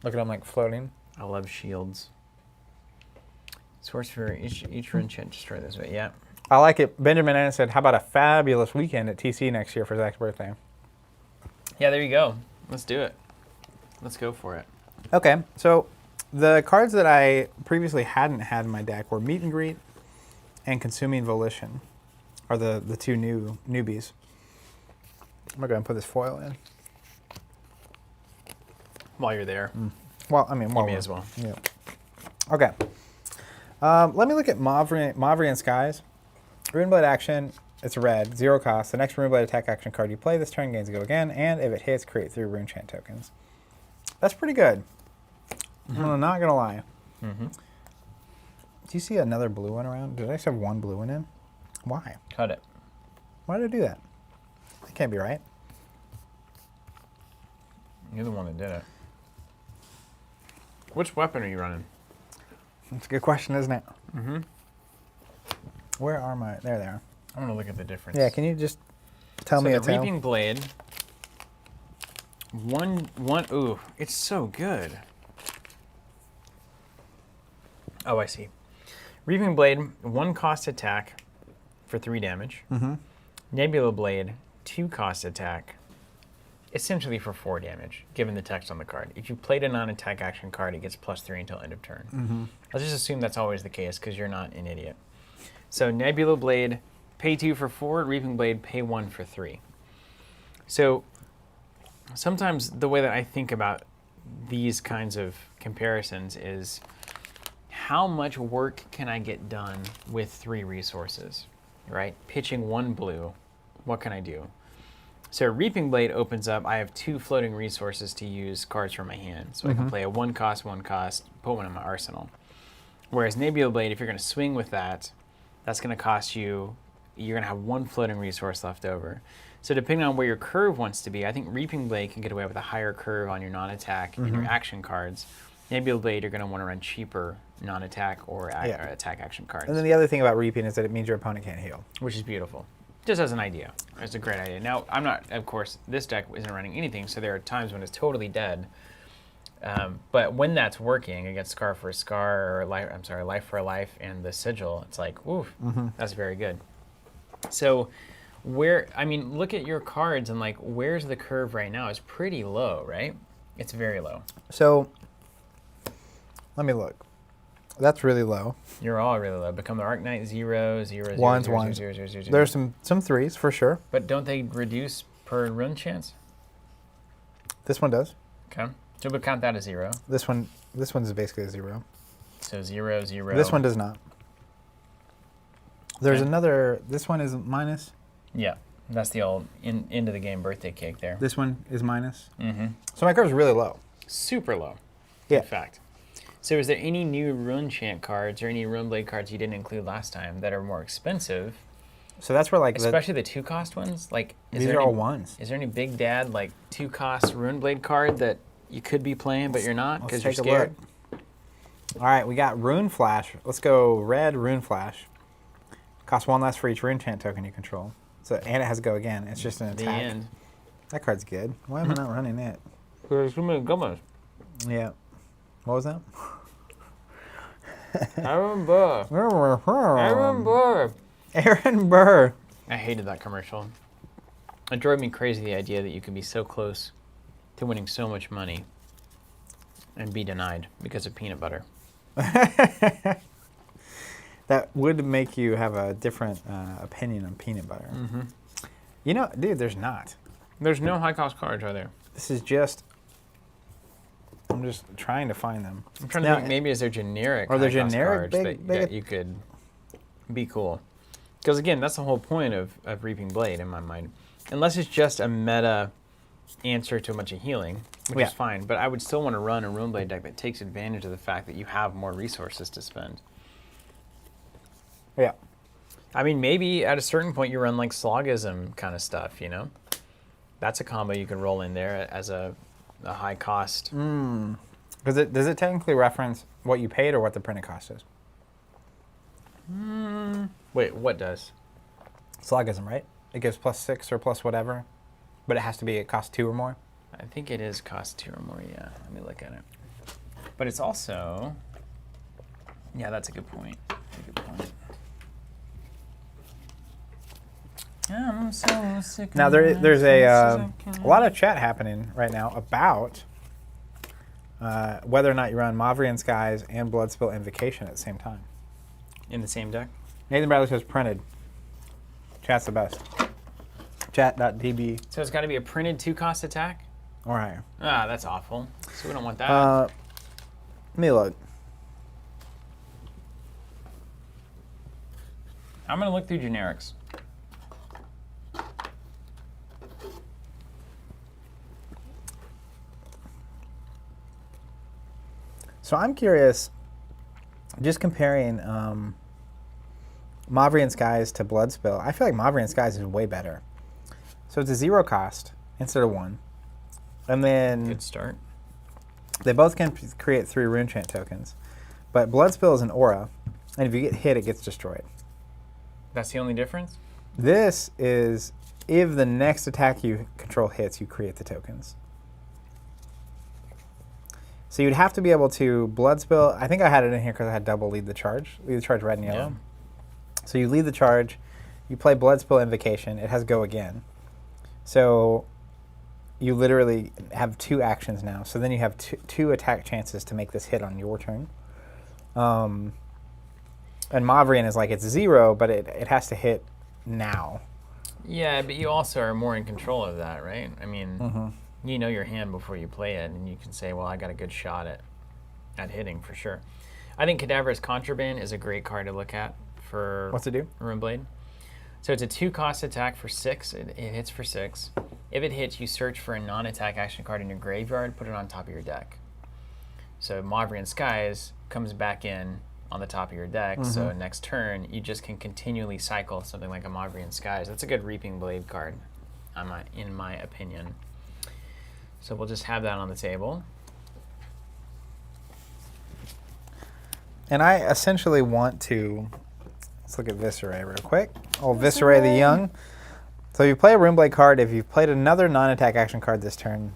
Look at them like floating. I love shields. Source for each rune chant destroy this way. Yeah. I like it. Benjamin Anna said, how about a fabulous weekend at TC next year for Zach's birthday? Yeah, there you go. Let's do it. Let's go for it. Okay, so the cards that I previously hadn't had in my deck were Meet and Greet and Consuming Volition, are the 2 newbies. I'm going to go and put this foil in. While you're there. Well, I mean, You may as well. Yeah. Okay. Let me look at Mavrian Skies. Runeblade action, it's red, 0 cost. The next Runeblade attack action card you play this turn gains go again, and if it hits, create 3 rune chant tokens. That's pretty good. I'm not going to lie. Do you see another blue one around? Did I just have 1 blue one in? Why? Cut it. Why did I do that? That can't be right. You're the one that did it. Which weapon are you running? That's a good question, isn't it? Where are my... There they are. I want to look at the difference. Yeah, can you just tell me the a tale? Reaping Blade. Ooh, it's so good. Oh, I see. Reaping Blade, 1 cost attack for 3 damage. Nebula Blade, 2 cost attack, essentially for 4 damage, given the text on the card. If you played a non-attack action card, it gets +3 until end of turn. I'll just assume that's always the case because you're not an idiot. So Nebula Blade, pay 2 for 4. Reaping Blade, pay 1 for 3. So sometimes the way that I think about these kinds of comparisons is how much work can I get done with 3 resources, right? Pitching 1 blue, what can I do? So Reaping Blade opens up, I have 2 floating resources to use cards from my hand. So I can play a 1 cost, put 1 in my arsenal. Whereas Nebula Blade, if you're going to swing with that, that's going to cost you, you're going to have 1 floating resource left over. So depending on where your curve wants to be, I think Reaping Blade can get away with a higher curve on your non-attack and your action cards. Nebula Blade, you're going to want to run cheaper non-attack or attack action cards. And then the other thing about Reaping is that it means your opponent can't heal. Which is beautiful. Just as an idea. It's a great idea. Now, I'm not, of course, this deck isn't running anything, so there are times when it's totally dead. But when that's working against Scar for a Scar, or Life for a Life, and the Sigil, it's like, oof, that's very good. So look at your cards and like, where's the curve right now? It's pretty low, right? It's very low. So, let me look. That's really low. You're all really low. Become the Arc Knight 0, 0, 0, Ones, 0, ones. 0, 0, 0, 0. There's some threes for sure. But don't they reduce per rune chance? This one does. Okay. So we'll count that as 0. This one's basically a 0. So 0, 0. This one does not. There's Okay. another. This one is minus. Yeah, that's the old end of the game birthday cake there. This one is minus. Mm-hmm. So my curve's really low. Super low. Yeah. In fact. So is there any new Rune Chant cards or any Runeblade cards you didn't include last time that are more expensive? So that's where like especially the 2-cost ones? Like, these are all ones. Is there any big dad like 2-cost Runeblade card that you could be playing but you're not because you're scared? All right, we got Rune Flash. Let's go red Rune Flash. Costs 1 less for each Rune Chant token you control. So and it has to go again. It's just an attack. The end. That card's good. Why am I not running it? There's too many good ones. Yeah. What was that? Aaron Burr. Aaron Burr. Aaron Burr. I hated that commercial. It drove me crazy, the idea that you could be so close to winning so much money and be denied because of peanut butter. That would make you have a different opinion on peanut butter. Mm-hmm. You know, dude, there's not. There's no high-cost cards, are there? This is just... I'm just trying to find them. I'm trying to think, maybe is there generic Are there high-cost generic cards that you could be cool? Because again, that's the whole point of Reaping Blade in my mind. Unless it's just a meta answer to a bunch of healing, which is fine. But I would still want to run a Runeblade deck that takes advantage of the fact that you have more resources to spend. Yeah. I mean, maybe at a certain point you run like Slogism kind of stuff, you know? That's a combo you can roll in there as a high cost. Does it technically reference what you paid or what the printed cost is? Wait, what does? Slogism, right? It gives +6 or plus whatever, but it has to be at cost 2 or more. I think it is cost 2 or more, yeah. Let me look at it. But it's also... Yeah, that's a good point. I'm so sick. Now there's a lot of chat happening right now about whether or not you run Mavrian Skies and Bloodspill Invocation at the same time. In the same deck? Nathan Bradley says printed. Chat's the best. Chat.db. So it's got to be a printed 2-cost attack? All right. Ah, that's awful. So we don't want that. Let me look. I'm going to look through generics. So I'm curious, just comparing Mavrian Skies to Bloodspill. I feel like Mavrian Skies is way better. So it's a 0 cost instead of 1. And then Good start. they both can create 3 Rune Chant tokens. But Bloodspill is an aura, and if you get hit, it gets destroyed. That's the only difference? This is, if the next attack you control hits, you create the tokens. So you'd have to be able to Bloodspill. I think I had it in here because I had double lead the charge red and yellow. Yeah. So you lead the charge, you play Bloodspill Invocation, it has go again. So you literally have 2 actions now. So then you have two attack chances to make this hit on your turn. And Mavrian is like, it's 0, but it has to hit now. Yeah, but you also are more in control of that, right? I mean, you know your hand before you play it, and you can say, well, I got a good shot at hitting for sure. I think Cadaverous Contraband is a great card to look at for What's it do? Runeblade. So it's a 2-cost attack for 6. It hits for 6. If it hits, you search for a non-attack action card in your graveyard, put it on top of your deck. So Mavrian Skies comes back in on the top of your deck, so next turn, you just can continually cycle something like a Mavrian Skies. That's a good Reaping Blade card, in my opinion. So we'll just have that on the table. And I essentially want to Let's look at Visceray real quick. Oh, Visceray the Young. So you play a Runeblade card. If you've played another non-attack action card this turn,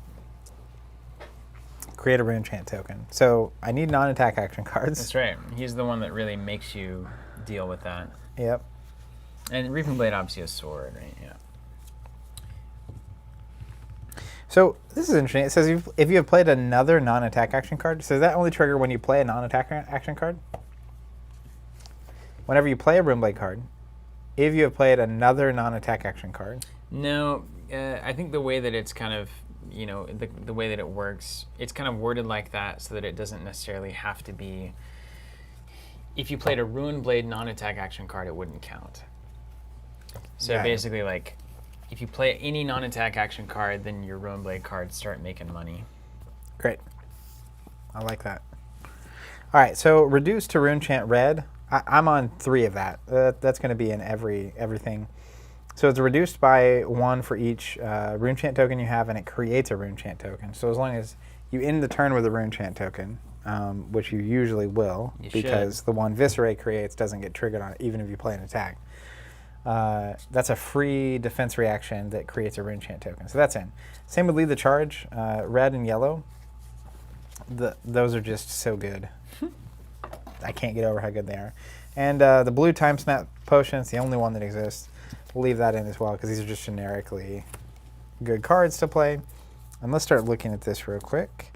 create a Rune Chant token. So I need non-attack action cards. That's right. He's the one that really makes you deal with that. Yep. And Reaping Blade obviously a sword, right? Yeah. So this is interesting. It says if you have played another non-attack action card, so does that only trigger when you play a non-attack action card? Whenever you play a Runeblade card, if you have played another non-attack action card. No, I think the way that it's kind of, the way that it works, it's kind of worded like that so that it doesn't necessarily have to be. If you played a Runeblade non-attack action card, it wouldn't count. So basically, like, if you play any non-attack action card, then your Runeblade cards start making money. Great. I like that. All right, so reduced to Rune Chant Red. I'm on 3 of that. That's going to be in everything. So it's reduced by 1 for each Rune Chant token you have, and it creates a Rune Chant token. So as long as you end the turn with a Rune Chant token, which you usually will, because the one Visceray creates doesn't get triggered on it, even if you play an attack. That's a free defense reaction that creates a Rune Chant token. So that's in. Same with Lead the Charge, red and yellow. Those are just so good. I can't get over how good they are. And the blue Time Snap Potion is the only one that exists. We'll leave that in as well because these are just generically good cards to play. And let's start looking at this real quick.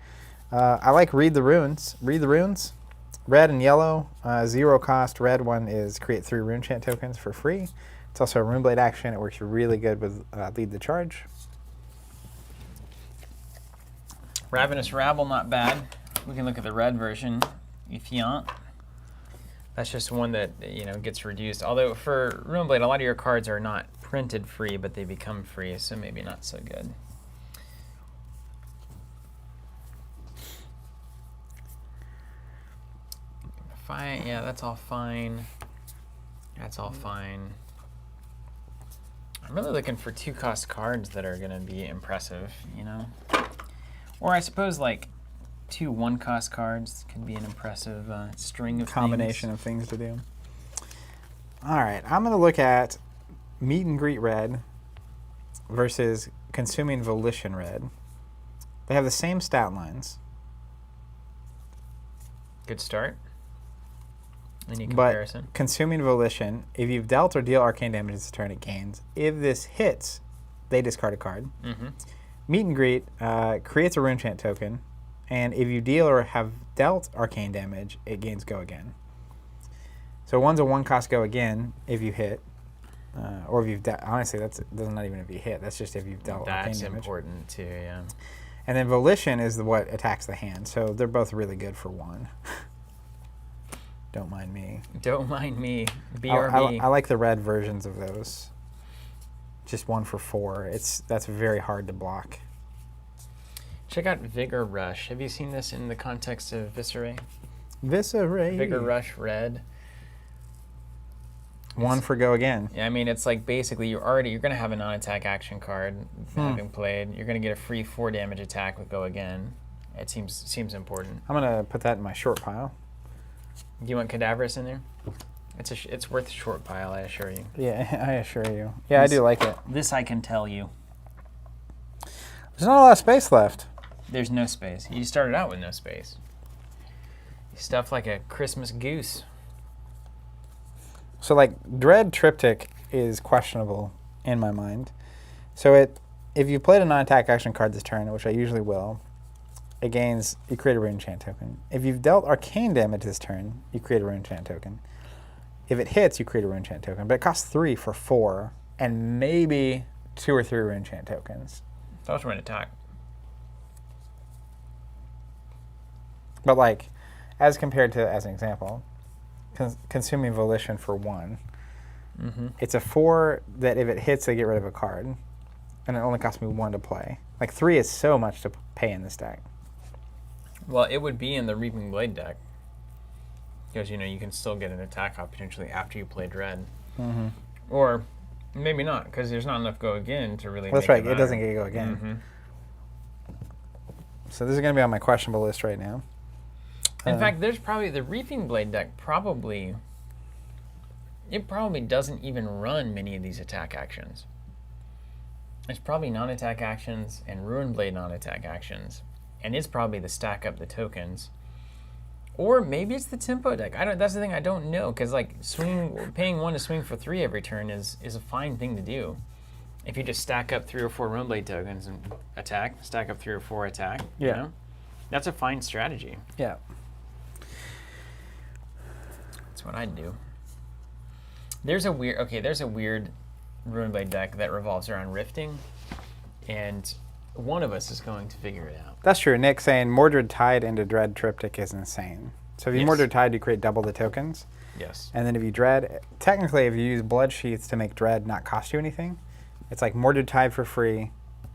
I like Read the Runes. Read the Runes. Red and yellow, 0 cost. Red one is create 3 Rune Chant tokens for free. It's also a Runeblade action. It works really good with Lead the Charge. Ravenous Rabble, not bad. We can look at the red version if you want. That's just one that gets reduced. Although for Runeblade, a lot of your cards are not printed free, but they become free, so maybe not so good. Fine, yeah, that's all fine. That's all fine. I'm really looking for 2-cost cards that are going to be impressive, Or I suppose like 2 1-cost cards could be an impressive string of combination of things to do. All right, I'm going to look at Meet and Greet Red versus Consuming Volition Red. They have the same stat lines. Good start. Any comparison? But Consuming Volition, if you've dealt or deal arcane damage this turn, it gains. If this hits, they discard a card. Mm-hmm. Meet and Greet creates a Rune Chant token, and if you deal or have dealt arcane damage, it gains Go Again. So one's a 1-cost Go Again if you hit, or if you've honestly, that's not even if you hit. That's just if you've dealt arcane damage. That's important too, yeah. And then Volition is what attacks the hand. So they're both really good for 1. Don't mind me. Don't mind me. BRB. I like the red versions of those. Just 1 for 4. That's very hard to block. Check out Vigor Rush. Have you seen this in the context of Visceray? Visceray. Vigor Rush red. 1 for Go Again. Yeah, I mean, it's like basically you're going to have a non-attack action card having played. You're going to get a free 4 damage attack with Go Again. It seems important. I'm going to put that in my short pile. Do you want Cadaverous in there? It's worth a short pile, I assure you. Yeah, I assure you. Yeah, I do like it. This I can tell you. There's not a lot of space left. There's no space. You started out with no space. You stuffed like a Christmas goose. So like Dread Triptych is questionable in my mind. So if you played a non-attack action card this turn, which I usually will, it gains, you create a Rune Chant token. If you've dealt arcane damage this turn, you create a Rune Chant token. If it hits, you create a Rune Chant token. But it costs 3 for 4, and maybe 2 or 3 Rune Chant tokens. It's also an attack. But like, as compared to, as an example, Consuming Volition for 1, it's a 4 that if it hits, they get rid of a card. And it only costs me 1 to play. Like 3 is so much to pay in this deck. Well, it would be in the Reaping Blade deck. Because, you can still get an attack out potentially after you play Dread. Or maybe not, because there's not enough Go Again to really That's right, it doesn't get Go Again. So this is going to be on my questionable list right now. In fact, there's probably, the Reaping Blade deck probably it probably doesn't even run many of these attack actions. It's probably non-attack actions and Runeblade non-attack actions, and it's probably the stack up the tokens. Or maybe it's the tempo deck. That's the thing I don't know, because like paying 1 to swing for 3 every turn is a fine thing to do. If you just stack up 3 or 4 Runeblade tokens and attack, stack up 3 or 4 attack, you know? That's a fine strategy. Yeah. That's what I'd do. There's a weird Runeblade deck that revolves around rifting, and one of us is going to figure it out. That's true. Nick saying Mordred Tide into Dread Triptych is insane. So if you Mordred Tide, you create double the tokens. Yes. And then if you Dread, technically if you use Blood Sheaths to make Dread not cost you anything, it's like Mordred Tide for free,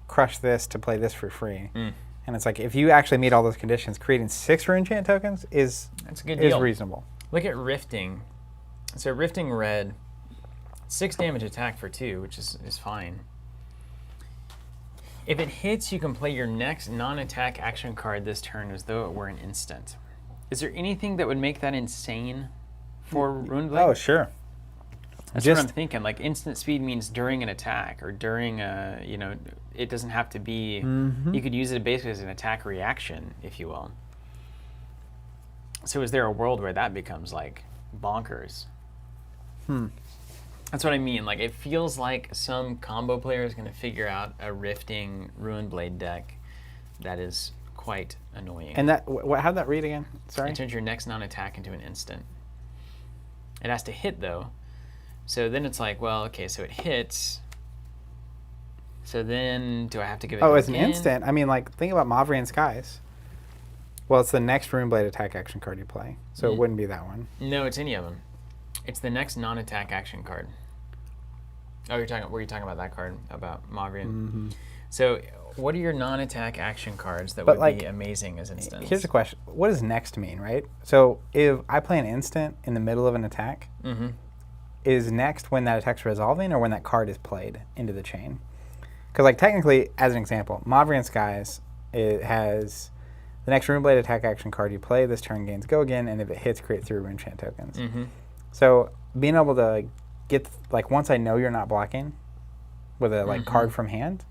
crush this to play this for free. And it's like if you actually meet all those conditions, creating 6 Rune Chant tokens is reasonable. Look at Rifting. So Rifting red, 6 damage attack for 2, which is fine. If it hits, you can play your next non-attack action card this turn as though it were an instant. Is there anything that would make that insane for Runeblade? Oh, sure. That's what I'm thinking. Like instant speed means during an attack or during a, it doesn't have to be, you could use it basically as an attack reaction, if you will. So is there a world where that becomes like bonkers? That's what I mean. Like it feels like some combo player is going to figure out a rifting Runeblade deck that is quite annoying. And that, how'd that read again? Sorry? It turns your next non-attack into an instant. It has to hit though. So then it's like, well, okay, so it hits. So then do I have to give it it's an instant. I mean, like, think about Mavrian Skies. Well, it's the next Runeblade attack action card you play. So it wouldn't be that one. No, it's any of them. It's the next non-attack action card. Oh, were you talking about that card, about Mavrian? So what are your non-attack action cards that would be amazing as instants? Here's a question. What does next mean, right? So if I play an instant in the middle of an attack, is next when that attack's resolving or when that card is played into the chain? Because like technically, as an example, Mavrian Skies, it has the next Runeblade attack action card you play this turn gains go again, and if it hits, create 3 Rune Chant tokens. So being able to get, like, once I know you're not blocking with a card from hand,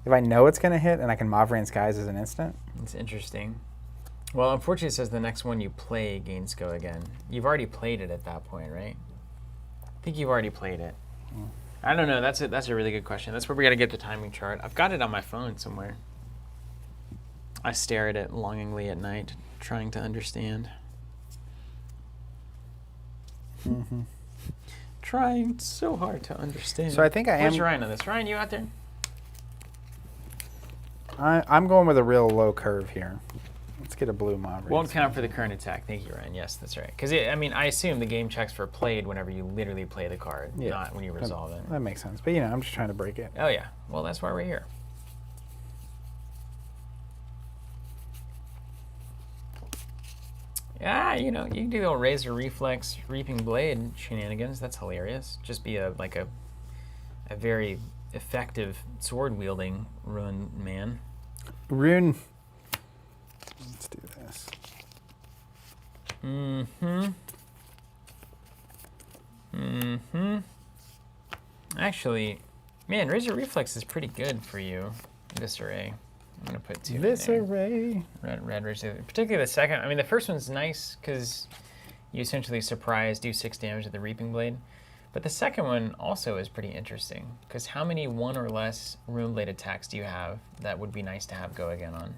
if I know it's going to hit and I can Mavrian Skies as an instant. It's interesting. Well, unfortunately, it says the next one you play gains go again. You've already played it at that point, right? I think you've already played it. I don't know. That's a really good question. That's where we got to get the timing chart. I've got it on my phone somewhere. I stare at it longingly at night, trying to understand. Trying so hard to understand. So I think I am. Where's Ryan on this? Ryan, you out there? I'm going with a real low curve here. Let's get a blue Mavrian. Won't count for the current attack. Thank you, Ryan. Yes, that's right. Because I assume the game checks for played whenever you literally play the card, not when you resolve it. That makes sense. But I'm just trying to break it. Oh yeah. Well, that's why we're here. Yeah, you can do the old Razor Reflex Reaping Blade shenanigans. That's hilarious. Just be a very effective sword wielding rune man. Rune. Let's do this. Actually, man, Razor Reflex is pretty good for you. Visceray. I'm going to put 2 Visceray. Red Razor. Particularly the second. I mean, the first one's nice because you essentially surprise, do 6 damage with the Reaping Blade. But the second one also is pretty interesting because how many 1 or less Runeblade attacks do you have that would be nice to have go again on?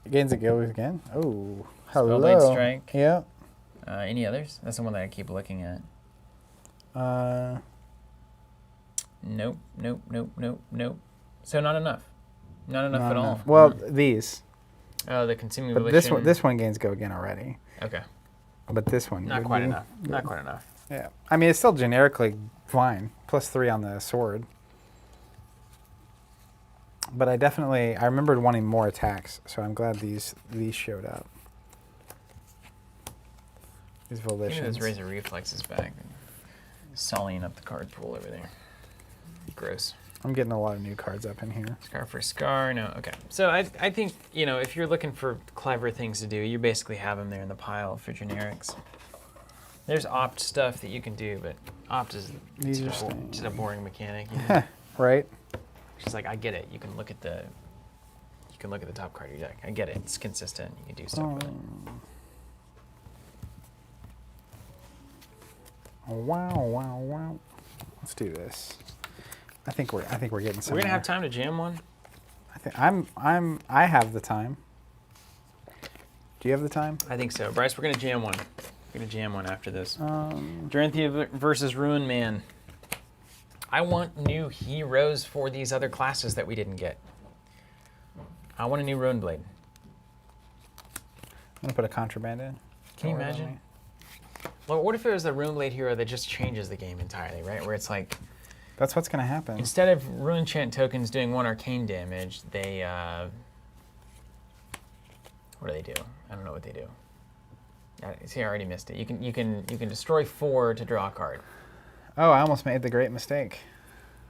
Gains a go again. Oh, hello. Spellblade Strike. Yeah. Any others? That's the one that I keep looking at. Nope. So not enough. Not enough at all. Well, these. Oh, the Consuming But Volition. this one gains go again already. Okay. But this one. Not quite enough. Not quite enough. Yeah. I mean, it's still generically fine. +3 on the sword. But I remembered wanting more attacks, so I'm glad these showed up. These Volitions. Maybe those Razor Reflexes back. Sullying up the card pool over there. Gross. I'm getting a lot of new cards up in here. Scar for Scar, no, okay. So I think, if you're looking for clever things to do, you basically have them there in the pile for generics. There's opt stuff that you can do, but opt is just a boring mechanic. You know? Right. She's like, I get it. You can look at the top card of your deck. I get it. It's consistent. You can do stuff with it. Wow. Let's do this. I think we're getting somewhere. We're gonna have time to jam one. I have the time. Do you have the time? I think so. Bryce, we're gonna jam one. We're gonna jam one after this. Dorinthia versus Ruin Man. I want new heroes for these other classes that we didn't get. I want a new Runeblade. I'm gonna put a contraband in. Can you imagine? Well, what if it was the Runeblade hero that just changes the game entirely, right? Where it's like... That's what's gonna happen. Instead of Rune Chant tokens doing 1 arcane damage, they... what do they do? I don't know what they do. See, I already missed it. You can destroy 4 to draw a card. Oh, I almost made the great mistake.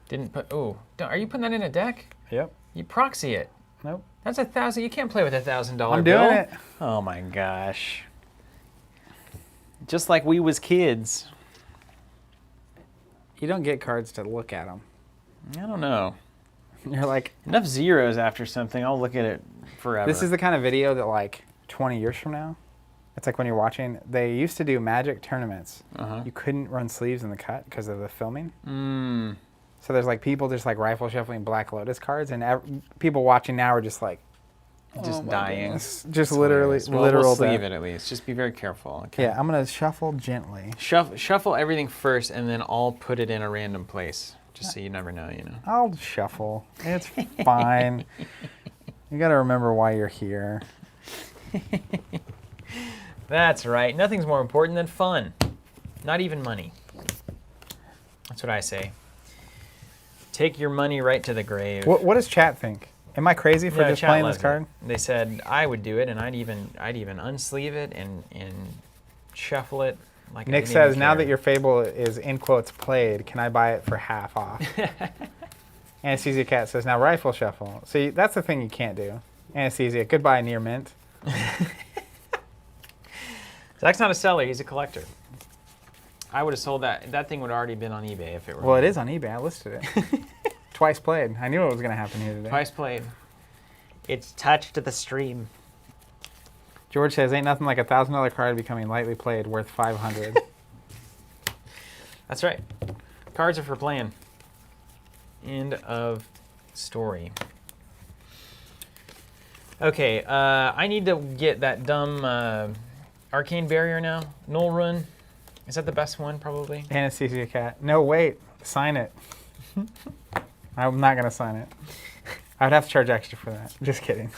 Didn't put... Ooh. Are you putting that in a deck? Yep. You proxy it. Nope. That's $1,000. You can't play with $1,000 bill. I'm doing it. Oh my gosh. Just like we was kids. You don't get cards to look at them. I don't know. You're like... Enough zeros after something, I'll look at it forever. This is the kind of video that like 20 years from now, it's like when you're watching, they used to do Magic tournaments. You couldn't run sleeves in the cut because of the filming. So there's like people just like rifle shuffling Black Lotus cards, and people watching now are just like, just dying. Goodness. Just literally, well, literal we'll death. sleeve it at least. Just be very careful. Okay? Yeah, I'm gonna shuffle gently. Shuffle everything first, and then I'll put it in a random place, just so you never know. You know. I'll shuffle. It's fine. You got to remember why you're here. That's right. Nothing's more important than fun. Not even money. That's what I say. Take your money right to the grave. What does chat think? Am I crazy for just playing this card? They said I would do it, and I'd even unsleeve it and shuffle it. Like Nick says, now that your Fable is in quotes played, can I buy it for half off? Anesthesia Cat says, now rifle shuffle. See, that's the thing you can't do. Anesthesia, goodbye near mint. Zach's not a seller, he's a collector. I would have sold that. That thing would have already been on eBay if it were. Well, it is on eBay. I listed it. Twice played. I knew it was going to happen here today. Twice played. It's touched the stream. George says, ain't nothing like a $1,000 card becoming lightly played worth $500. That's right. Cards are for playing. End of story. Okay, I need to get that dumb arcane barrier now. Null Run. Is that the best one, probably? Anesthesia Cat. No, wait. Sign it. I'm not going to sign it. I would have to charge extra for that. Just kidding.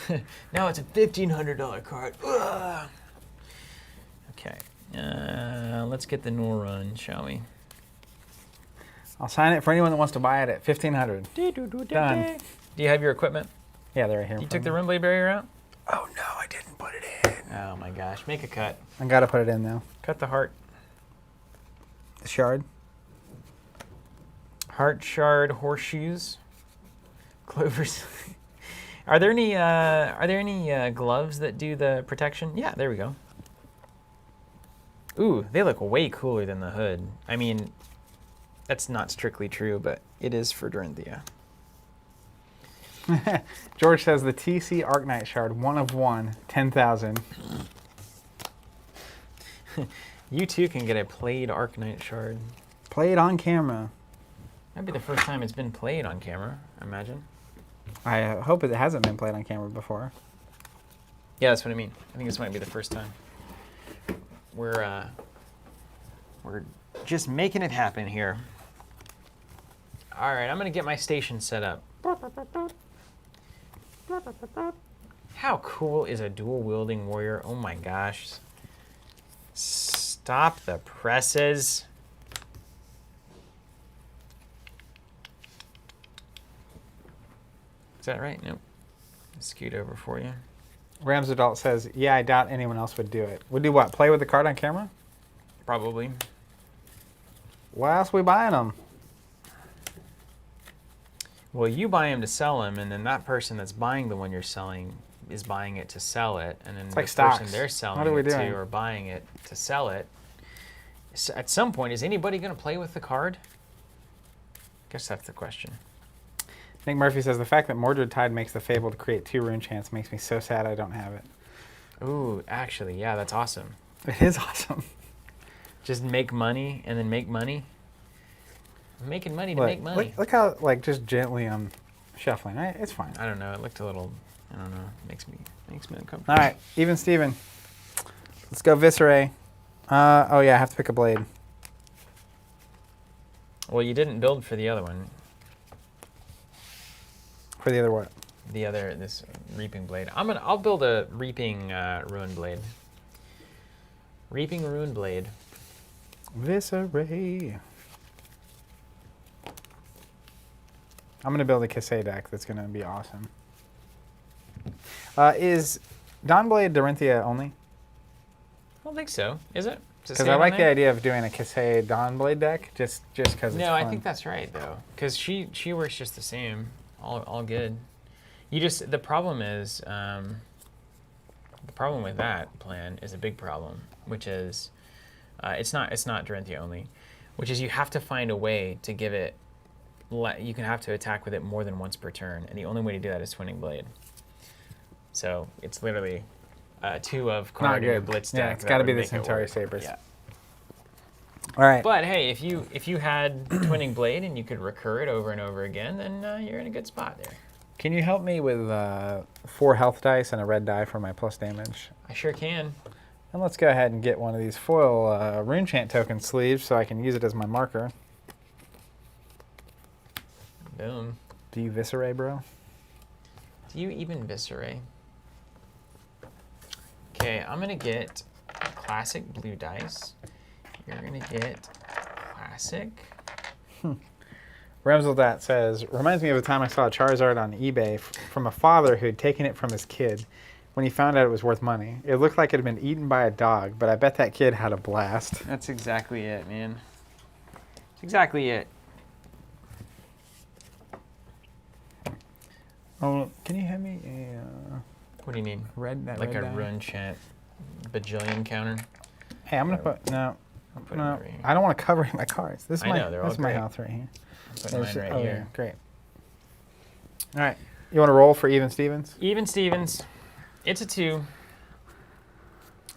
Now it's a $1,500 card. Ugh. Okay. Let's get the Null Run, shall we? I'll sign it for anyone that wants to buy it at $1,500. Done. Do you have your equipment? Yeah, they're right here. You took the Runeblade barrier out? Oh, no, I didn't put it in. Oh, my gosh. Make a cut. I got to put it in now. Cut the heart. The shard. Heart shard horseshoes. Clovers. Are there any gloves that do the protection? Yeah, there we go. Ooh, they look way cooler than the hood. I mean, that's not strictly true, but it is for Dorinthia. George says the TC Arknight shard, 1 of 1, 10,000. You too can get a played Arknight shard. Played on camera. That'd be the first time it's been played on camera, I imagine. I hope it hasn't been played on camera before. Yeah, that's what I mean. I think this might be the first time. We're just making it happen here. All right, I'm gonna get my station set up. How cool is a dual wielding warrior? Oh my gosh. Stop the presses. Is that right? Nope. Scoot over for you. Rams Adult says, yeah, I doubt anyone else would do it. Would do what? Play with the card on camera? Probably. Why else are we buying them? Well, you buy them to sell them, and then that person that's buying the one you're selling is buying it to sell it, and then It's the like stocks. person they're selling What are we it to doing? or buying it to sell it at some point, is anybody going to play with the card? Guess that's the question. Nick Murphy says, the fact that Mordred Tide makes the Fable to create 2 rune chants makes me so sad I don't have it. Ooh, actually, yeah, that's awesome. It is awesome. Just make money and then make money. I'm making money to make money. Look how, like, just gently I'm shuffling. It's fine. I don't know. It looked a little, I don't know. Makes me uncomfortable. All right, even Steven. Let's go Viscera. Oh, yeah, I have to pick a blade. Well, you didn't build for the other one. For the other what? This Reaping Blade. I'll build a Reaping Runeblade. Reaping Runeblade. Viscera. I'm going to build a Kisei deck that's going to be awesome. Is Dawnblade Dorinthia only? I don't think so. Is it? Because I like the idea of doing a Kisei Dawnblade deck just because it's fun. No, I think that's right, though. Because she works just the same. All good. The problem is, the problem with that plan is a big problem, which is, it's not Dorinthia only, which is you have to find a way to give it, you can have to attack with it more than once per turn, and the only way to do that is Twinning Blade. So it's literally 2 of card in your Blitz deck. Yeah, it's got to be the Centauri Sabers. Yeah. All right. But hey, if you had Twinning Blade and you could recur it over and over again, then you're in a good spot there. Can you help me with 4 health dice and a red die for my plus damage? I sure can. And let's go ahead and get one of these foil rune chant token sleeves so I can use it as my marker. Boom. Do you Viscera, bro? Do you even Viscera? Okay, I'm gonna get classic blue dice. You're gonna get classic. Remzeldat says, reminds me of the time I saw a Charizard on eBay from a father who had taken it from his kid when he found out it was worth money. It looked like it had been eaten by a dog, but I bet that kid had a blast. That's exactly it, man. That's exactly it. Oh, can you hand me a What do you mean? red die? Like a rune chant bajillion counter? Hey, I'm gonna put no. I'm putting No, it right here. I don't want to cover my cards. This is I know, they're all this is my great. health right here. I'm putting mine right oh, here. Yeah, great. All right, you want to roll for even Stevens? Even Stevens. It's a 2.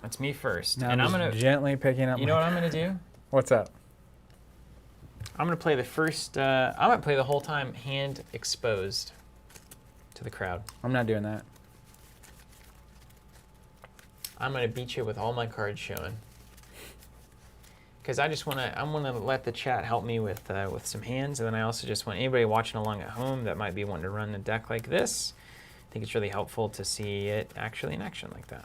That's me first. Now and I'm I'm just gonna gently picking up. You know what I'm gonna do? What's up? I'm gonna play the first. I'm gonna play the whole time hand exposed to the crowd. I'm not doing that. I'm gonna beat you with all my cards showing. Because I wanna let the chat help me with some hands, and then I also just want anybody watching along at home that might be wanting to run a deck like this. I think it's really helpful to see it actually in action like that.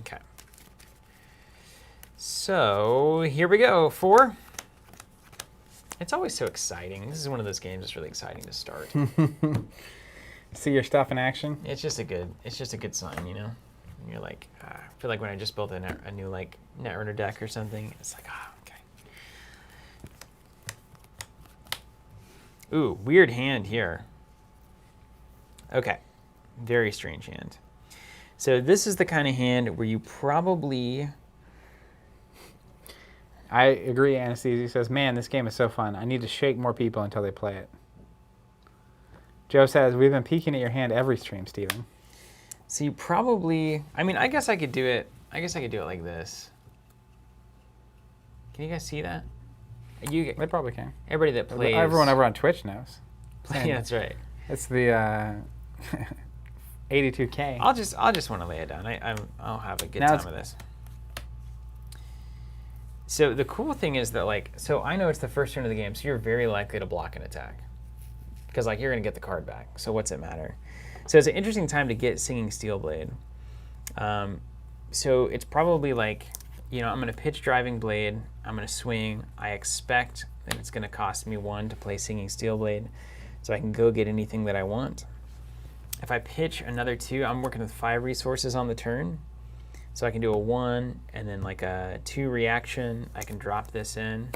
Okay. So here we go. 4. It's always so exciting. This is one of those games that's really exciting to start. See your stuff in action. It's just a good sign, you know. And you're like, I feel like when I just built a new like Netrunner deck or something, it's like, okay. Ooh, weird hand here. Okay, very strange hand. So this is the kind of hand where you probably. I agree. Anesthesia says, "Man, this game is so fun. I need to shake more people until they play it." Joe says, "We've been peeking at your hand every stream, Steven." So you probably, I mean, I guess I could do it. I guess I could do it like this. Can you guys see that? They probably can. Everybody that plays. Everyone over on Twitch knows. Yeah, that's right. It's the 82K. I'll just want to lay it down. I'll have a good Now time with this. So the cool thing is that so I know it's the first turn of the game, so you're very likely to block an attack. Because you're gonna get the card back, so what's it matter? So it's an interesting time to get Singing Steelblade. So it's probably I'm gonna pitch Driving Blade, I'm gonna swing, I expect that it's gonna cost me 1 to play Singing Steelblade, so I can go get anything that I want. If I pitch another 2, I'm working with 5 resources on the turn. So I can do a 1 and then a 2 reaction. I can drop this in.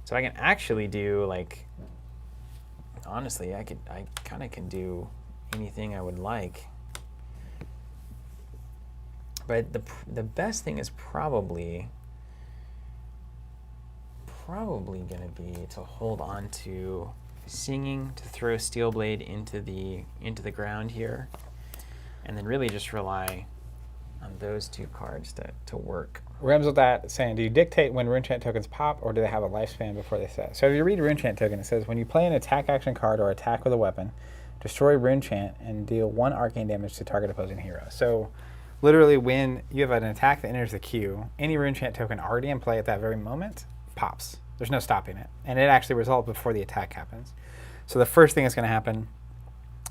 So I can actually do honestly, I kind of can do anything I would like. But the best thing is probably going to be to hold on to Singing, to throw Steelblade into the ground here, and then really just rely on those two cards to work. Rems with that saying, do you dictate when rune chant tokens pop, or do they have a lifespan before they set? So if you read rune chant token, it says when you play an attack action card or attack with a weapon, destroy rune chant and deal 1 arcane damage to target opposing hero. So literally when you have an attack that enters the queue, any rune chant token already in play at that very moment pops. There's no stopping it. And it actually resolves before the attack happens. So the first thing that's going to happen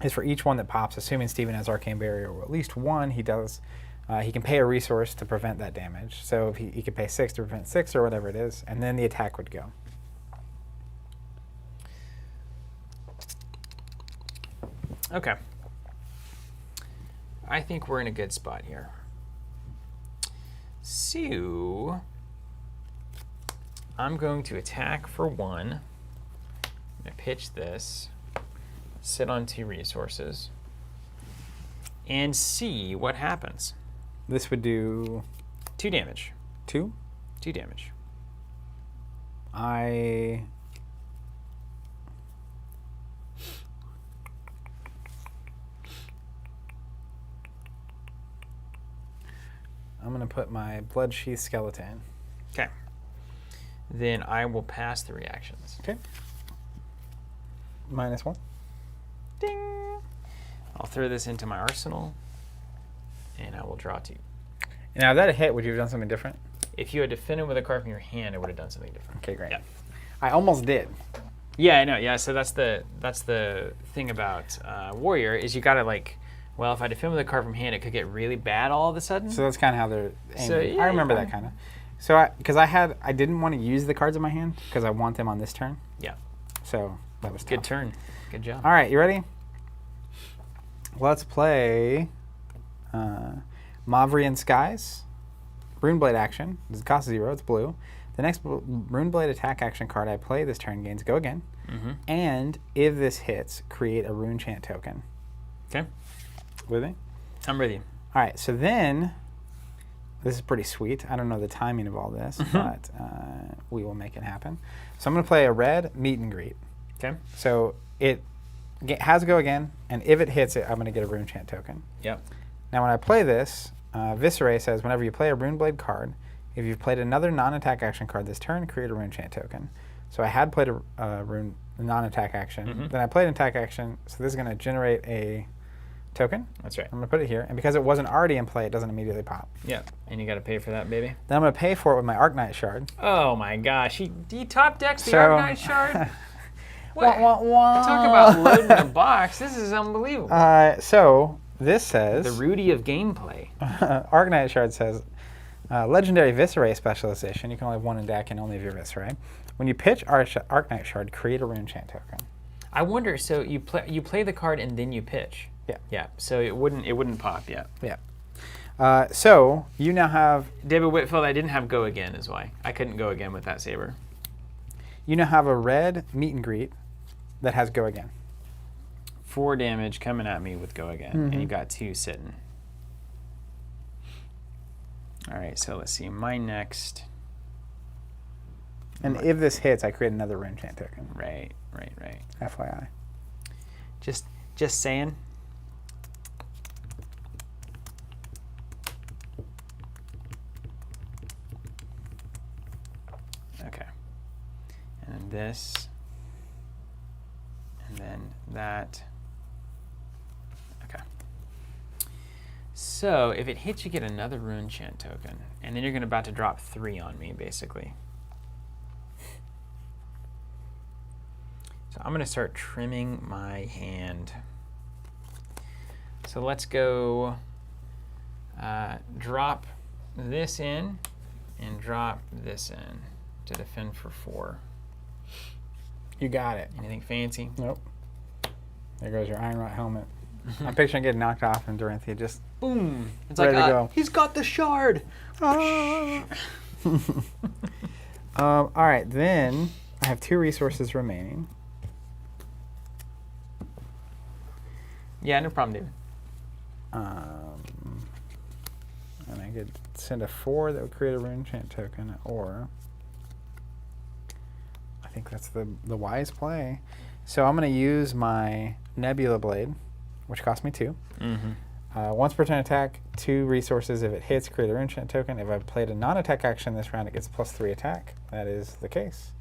is for each one that pops, assuming Steven has Arcane Barrier, or at least one, he can pay a resource to prevent that damage. So if he could pay 6 to prevent 6 or whatever it is, and then the attack would go. Okay. I think we're in a good spot here. So I'm going to attack for 1. I'm going to pitch this, sit on 2 resources, and see what happens. This would do 2 damage. 2? 2 damage. I'm going to put my Blood Sheath Skeleton. Okay. Then I will pass the reactions. Okay. -1. Ding! I'll throw this into my arsenal, and I will draw 2. Now, if that had hit, would you have done something different? If you had defended with a card from your hand, I would have done something different. Okay, great. Yeah. I almost did. Yeah, I know. Yeah, so that's the thing about Warrior is you gotta like, well, if I defend with a card from hand, it could get really bad all of a sudden. So that's kind of how they're aiming. So, yeah, I remember that kind of. So because I didn't want to use the cards in my hand because I want them on this turn. Yeah. So that was tough. Good turn. Good job. All right, you ready? Let's play Mavrian Skies. Runeblade action. It costs 0. It's blue. The next Runeblade attack action card I play this turn gains Go Again. Mm-hmm. And if this hits, create a rune chant token. Okay. With me? I'm with you. All right, so then, this is pretty sweet. I don't know the timing of all this, but we will make it happen. So I'm going to play a red meet and greet. Okay. So it has Go Again, and if it hits it, I'm going to get a rune chant token. Yep. Now when I play this, Viscera says whenever you play a Runeblade card, if you've played another non-attack action card this turn, create a rune chant token. So I had played a non-attack action, then I played an attack action, so this is going to generate a token. That's right. I'm going to put it here, and because it wasn't already in play, it doesn't immediately pop. Yeah, and you got to pay for that, baby. Then I'm going to pay for it with my Arknight Shard. Oh my gosh, he top decks the Arknight Shard. What? Wah, wah, wah. Talk about loading a box. This is unbelievable. So this says The Rudy of gameplay. Arknight Shard says legendary Viscera specialization. You can only have 1 in deck and only of your Viscera. When you pitch Arknight Shard, create a rune chant token. I wonder. So you play the card and then you pitch. Yeah. Yeah. So it wouldn't pop yet. Yeah. So you now have David Whitfield. I didn't have Go Again is why I couldn't go again with that saber. You now have a red meet and greet that has Go Again. 4 damage coming at me with Go Again, and you got 2 sitting. All right, so let's see. My next. And if this hits, I create another rune chant token. Right. FYI. Just saying. Okay. And then this. And then that. Okay. So if it hits, you get another rune chant token, and then you're about to drop 3 on me, basically. So I'm going to start trimming my hand. So let's go drop this in and drop this in to defend for 4. You got it. Anything fancy? Nope. There goes your Iron Rot helmet. I'm picturing getting knocked off and Doranthia just boom. It's ready like, to go. He's got the shard. All right, then I have 2 resources remaining. Yeah, no problem, David. And I could send a 4 that would create a rune chant token, or I think that's the wise play. So I'm going to use my Nebula Blade, which cost me 2. Once per turn attack, 2 resources. If it hits, create a rune chant token. If I've played a non-attack action this round, it gets +3 attack. That is the case.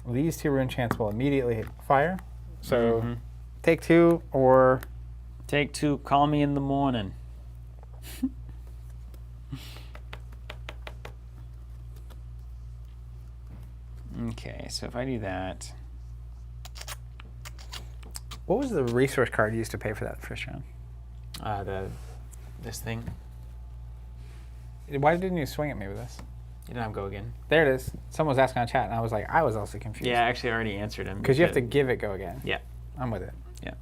These 2 rune chants will immediately fire. So take 2 or... Take 2, call me in the morning. Okay, so if I do that... What was the resource card used to pay for that first round? This thing. Why didn't you swing at me with this? You didn't have go again. There it is. Someone was asking on chat, and I was like, I was also confused. Yeah, actually, I already answered him. Because you have to give it go again. Yeah. I'm with it. Yeah.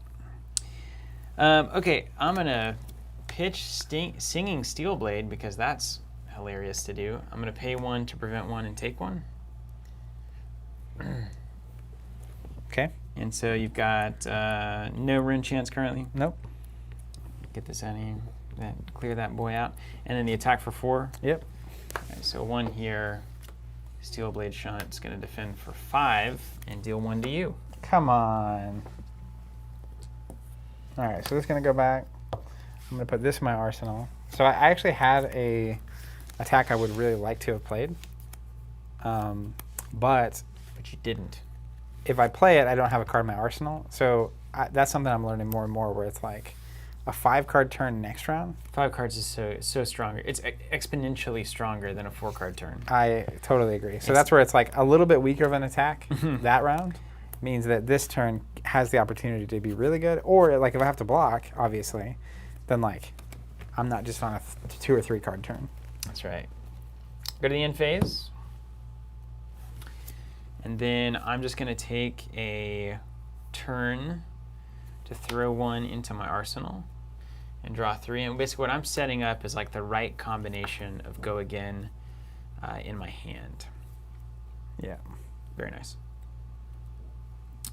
Okay, I'm going to pitch Singing Steelblade because that's hilarious to do. I'm going to pay 1 to prevent 1 and take 1. Okay. And so you've got no rune chance currently. Nope. Get this out of here. Clear that boy out. And then the attack for 4. Yep. Okay, so 1 here. Steelblade Shunt's going to defend for 5 and deal 1 to you. Come on. All right, so this is going to go back. I'm going to put this in my arsenal. So I actually had a attack I would really like to have played. But you didn't. If I play it, I don't have a card in my arsenal. So that's something I'm learning more and more, where it's like a 5-card turn next round. 5 cards is so stronger. It's exponentially stronger than a 4-card turn. I totally agree. So that's where it's like a little bit weaker of an attack that round. Means that this turn has the opportunity to be really good. Or like if I have to block, obviously, then like I'm not just on a 2 or 3 card turn. That's right. Go to the end phase. And then I'm just going to take a turn to throw 1 into my arsenal and draw 3. And basically what I'm setting up is like the right combination of go again in my hand. Yeah. Very nice.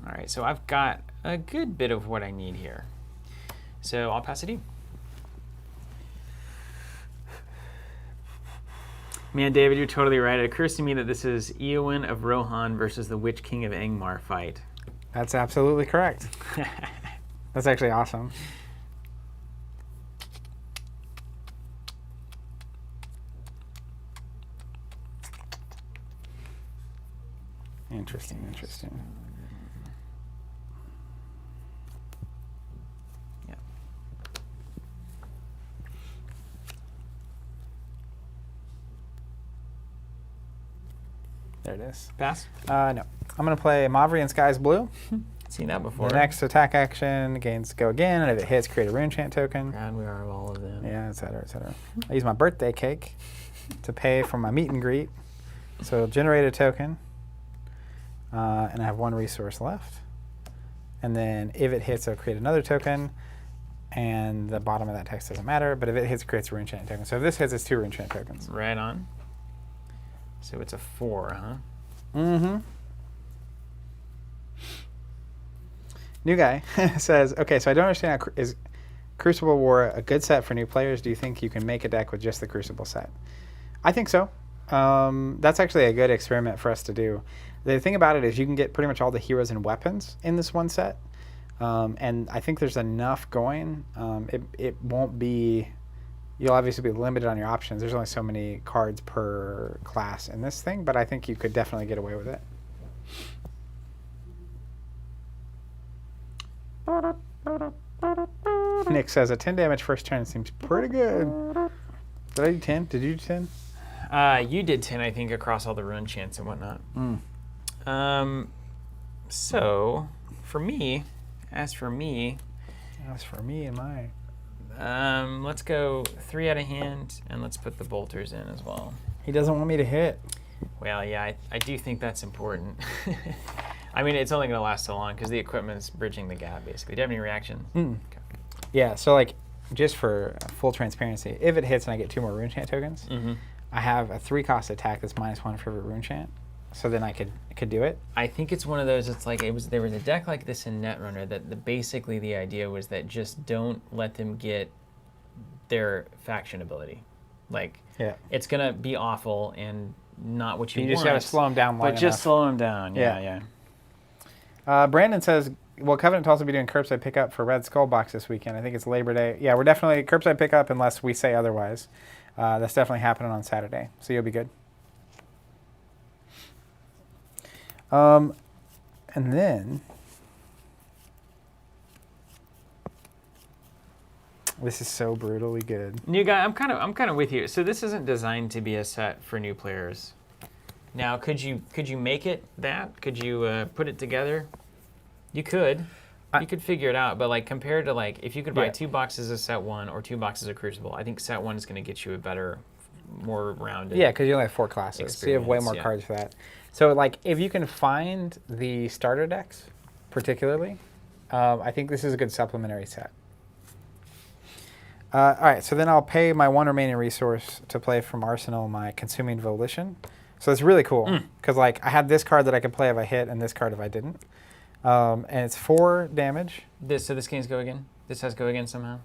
All right, so I've got a good bit of what I need here. So I'll pass it to you. Man, David, you're totally right. It occurs to me that this is Eowyn of Rohan versus the Witch King of Angmar fight. That's absolutely correct. That's actually awesome. Interesting. Yeah. There it is. Pass? No. I'm going to play Mavri and Sky's Blue. Seen that before. The next attack action gains go again, and if it hits, create a rune chant token. God, we are of all of them. Yeah, et cetera, et cetera. I use my birthday cake to pay for my meet and greet. So it'll generate a token, and I have 1 resource left. And then if it hits, it'll create another token, and the bottom of that text doesn't matter, but if it hits, it creates a rune chant token. So if this hits, it's 2 rune chant tokens. Right on. So it's a 4, huh? Mm-hmm. New guy says, okay, so I don't understand, is Crucible of War a good set for new players? Do you think you can make a deck with just the Crucible set? I think so. That's actually a good experiment for us to do. The thing about it is you can get pretty much all the heroes and weapons in this one set. And I think there's enough going. It won't be... You'll obviously be limited on your options. There's only so many cards per class in this thing, but I think you could definitely get away with it. Nick says a 10 damage first turn seems pretty good. Did I do 10? Did you do 10? You did 10, I think, across all the rune chants and whatnot. So, as for me and my... let's go 3 out of hand, and let's put the bolters in as well. He doesn't want me to hit. Well, yeah, I do think that's important. I mean, it's only going to last so long because the equipment's bridging the gap, basically. Do you have any reaction? Okay. Yeah, so like, just for full transparency, if it hits and I get 2 more rune chant tokens, I have a 3-cost attack that's -1 for every rune chant. so then I could do it. I think it's one of those. It's like there was a deck like this in Netrunner that basically the idea was that just don't let them get their faction ability. Like it's gonna be awful and not what you want. You just gotta slow them down long enough. But just slow them down. Yeah. Brandon says, "Will Covenant also be doing curbside pickup for Red Skull Box this weekend? I think it's Labor Day. Yeah, we're definitely curbside pickup unless we say otherwise. That's definitely happening on Saturday, so you'll be good." And then this is so brutally good. New guy, I'm kind of with you. So this isn't designed to be a set for new players. Now, could you make it that? Could you put it together? You could. You could figure it out, but like compared to like if you could buy 2 boxes of set 1 or 2 boxes of Crucible, I think set 1 is going to get you a better, more rounded. Yeah, because you only have 4 classes, so you have way more cards for that. So like if you can find the starter decks, particularly, I think this is a good supplementary set. All right, so then I'll pay my 1 remaining resource to play from Arsenal my Consuming Volition. So it's really cool because like I had this card that I could play if I hit, and this card if I didn't. And it's 4 damage. So this game's go again? This has go again somehow?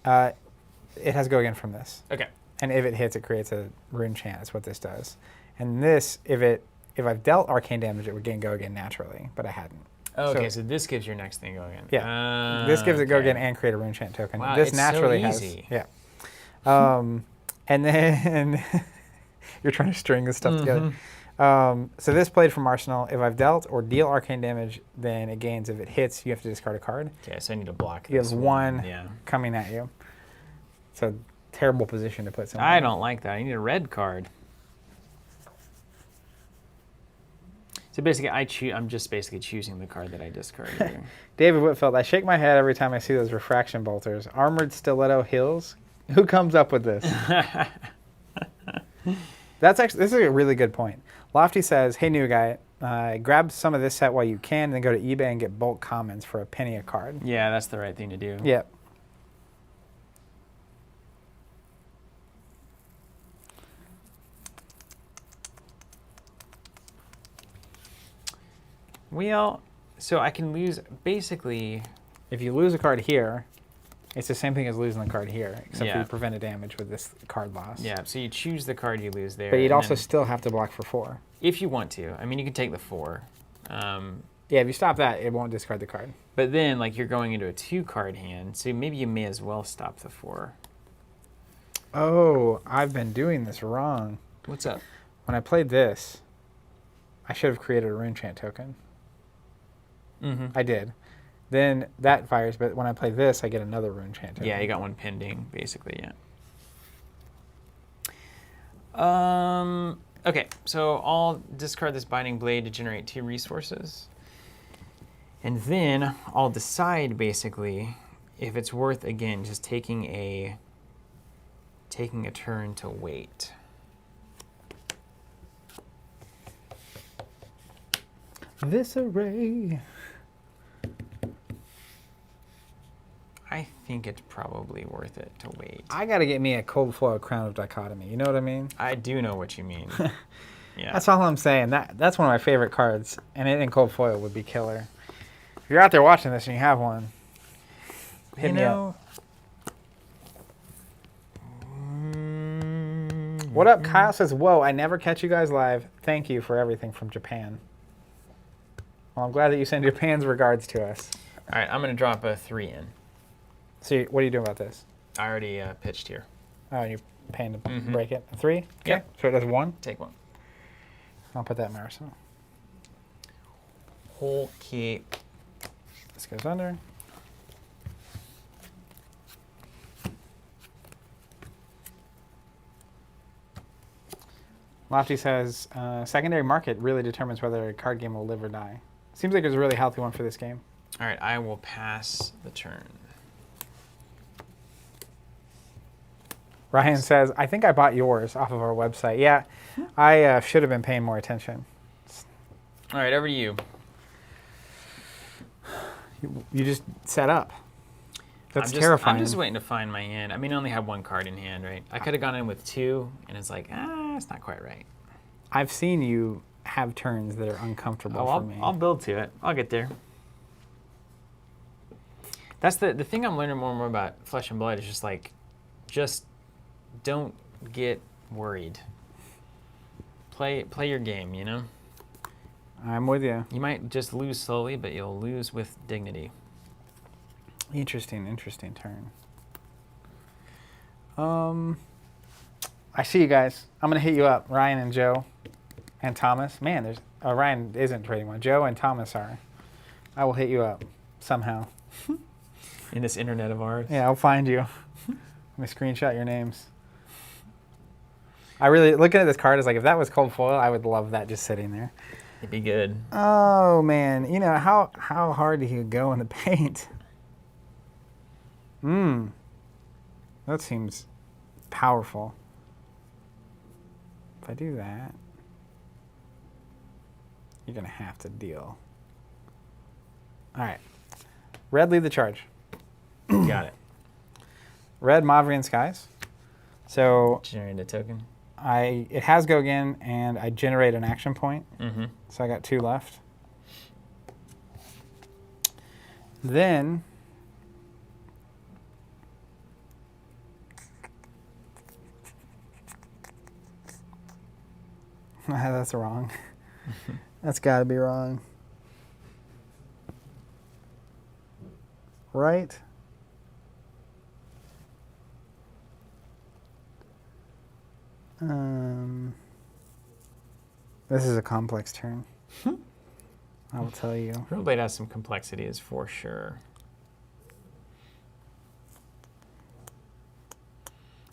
It has go again from this. Okay. And if it hits, it creates a rune chant. That's what this does. And this, if I've dealt arcane damage, it would gain go again naturally, but I hadn't. Oh, okay, so this gives your next thing go again. Yeah. This gives it go again and create a rune chant token. Wow, this it's naturally so easy. has. Yeah. And then you're trying to string this stuff together. So this played from Arsenal. If I've dealt or deal arcane damage, then it gains. If it hits, you have to discard a card. Okay, so I need to block You this have one coming at you. It's a terrible position to put something. I don't like that. I need a red card. So basically, I'm just basically choosing the card that I discarded here. David Whitfield, I shake my head every time I see those refraction bolters. Armored Stiletto Hills? Who comes up with this? This is a really good point. Lofty says, hey, new guy, grab some of this set while you can, and then go to eBay and get bulk commons for a penny a card. Yeah, that's the right thing to do. Yep. Well, so I can lose, basically... If you lose a card here, it's the same thing as losing the card here, except for you prevent a damage with this card loss. Yeah, so you choose the card you lose there. But you'd also still have to block for 4. If you want to. I mean, you can take the 4. Yeah, if you stop that, it won't discard the card. But then, like, you're going into a 2-card hand, so maybe you may as well stop the 4. Oh, I've been doing this wrong. What's up? When I played this, I should have created a rune chant token. I did. Then that fires, but when I play this, I get another rune chant token. Yeah, you got one pending, basically, yeah. Okay, so I'll discard this Binding Blade to generate 2 resources. And then I'll decide, basically, if it's worth, again, just taking a turn to wait. This array. I think it's probably worth it to wait. I got to get me a cold foil Crown of Dichotomy. You know what I mean? I do know what you mean. Yeah. That's all I'm saying. That's one of my favorite cards, and it in cold foil would be killer. If you're out there watching this and you have one, hit me up. What up? Kyle says, whoa, I never catch you guys live. Thank you for everything from Japan. Well, I'm glad that you send Japan's regards to us. All right, I'm going to drop a 3 in. So what are you doing about this? I already pitched here. Oh, you're paying to break it. A 3? Okay. Yep. So it does 1? Take 1. I'll put that in my arsenal. Okay. This goes under. Lofty says, secondary market really determines whether a card game will live or die. Seems like it was a really healthy one for this game. All right, I will pass the turn. Ryan says, I think I bought yours off of our website. Yeah, I should have been paying more attention. All right, over to you. You just set up. That's terrifying. I'm just waiting to find my hand. I mean, I only have 1 card in hand, right? I could have gone in with 2, and it's like, it's not quite right. I've seen you have turns that are uncomfortable for me. I'll build to it. I'll get there. That's the thing I'm learning more and more about Flesh and Blood is just don't get worried. Play your game, you know? I'm with you. You might just lose slowly, but you'll lose with dignity. Interesting turn. I see you guys. I'm going to hit you up, Ryan and Joe and Thomas. Man, Ryan isn't trading one. Joe and Thomas are. I will hit you up somehow. In this internet of ours? Yeah, I'll find you. Let me screenshot your names. I really, looking at this card, is like, if that was cold foil, I would love that just sitting there. It'd be good. Oh, man. You know, how hard do you go in the paint? That seems powerful. If I do that, you're going to have to deal. All right. Red, lead the charge. Got it. Red, Mavrian Skies. So Generate a token. it has go again, and I generate an action point. So I got 2 left. Then that's wrong. That's got to be wrong. Right? This is a complex turn. I will tell you. Runeblade has some complexities for sure.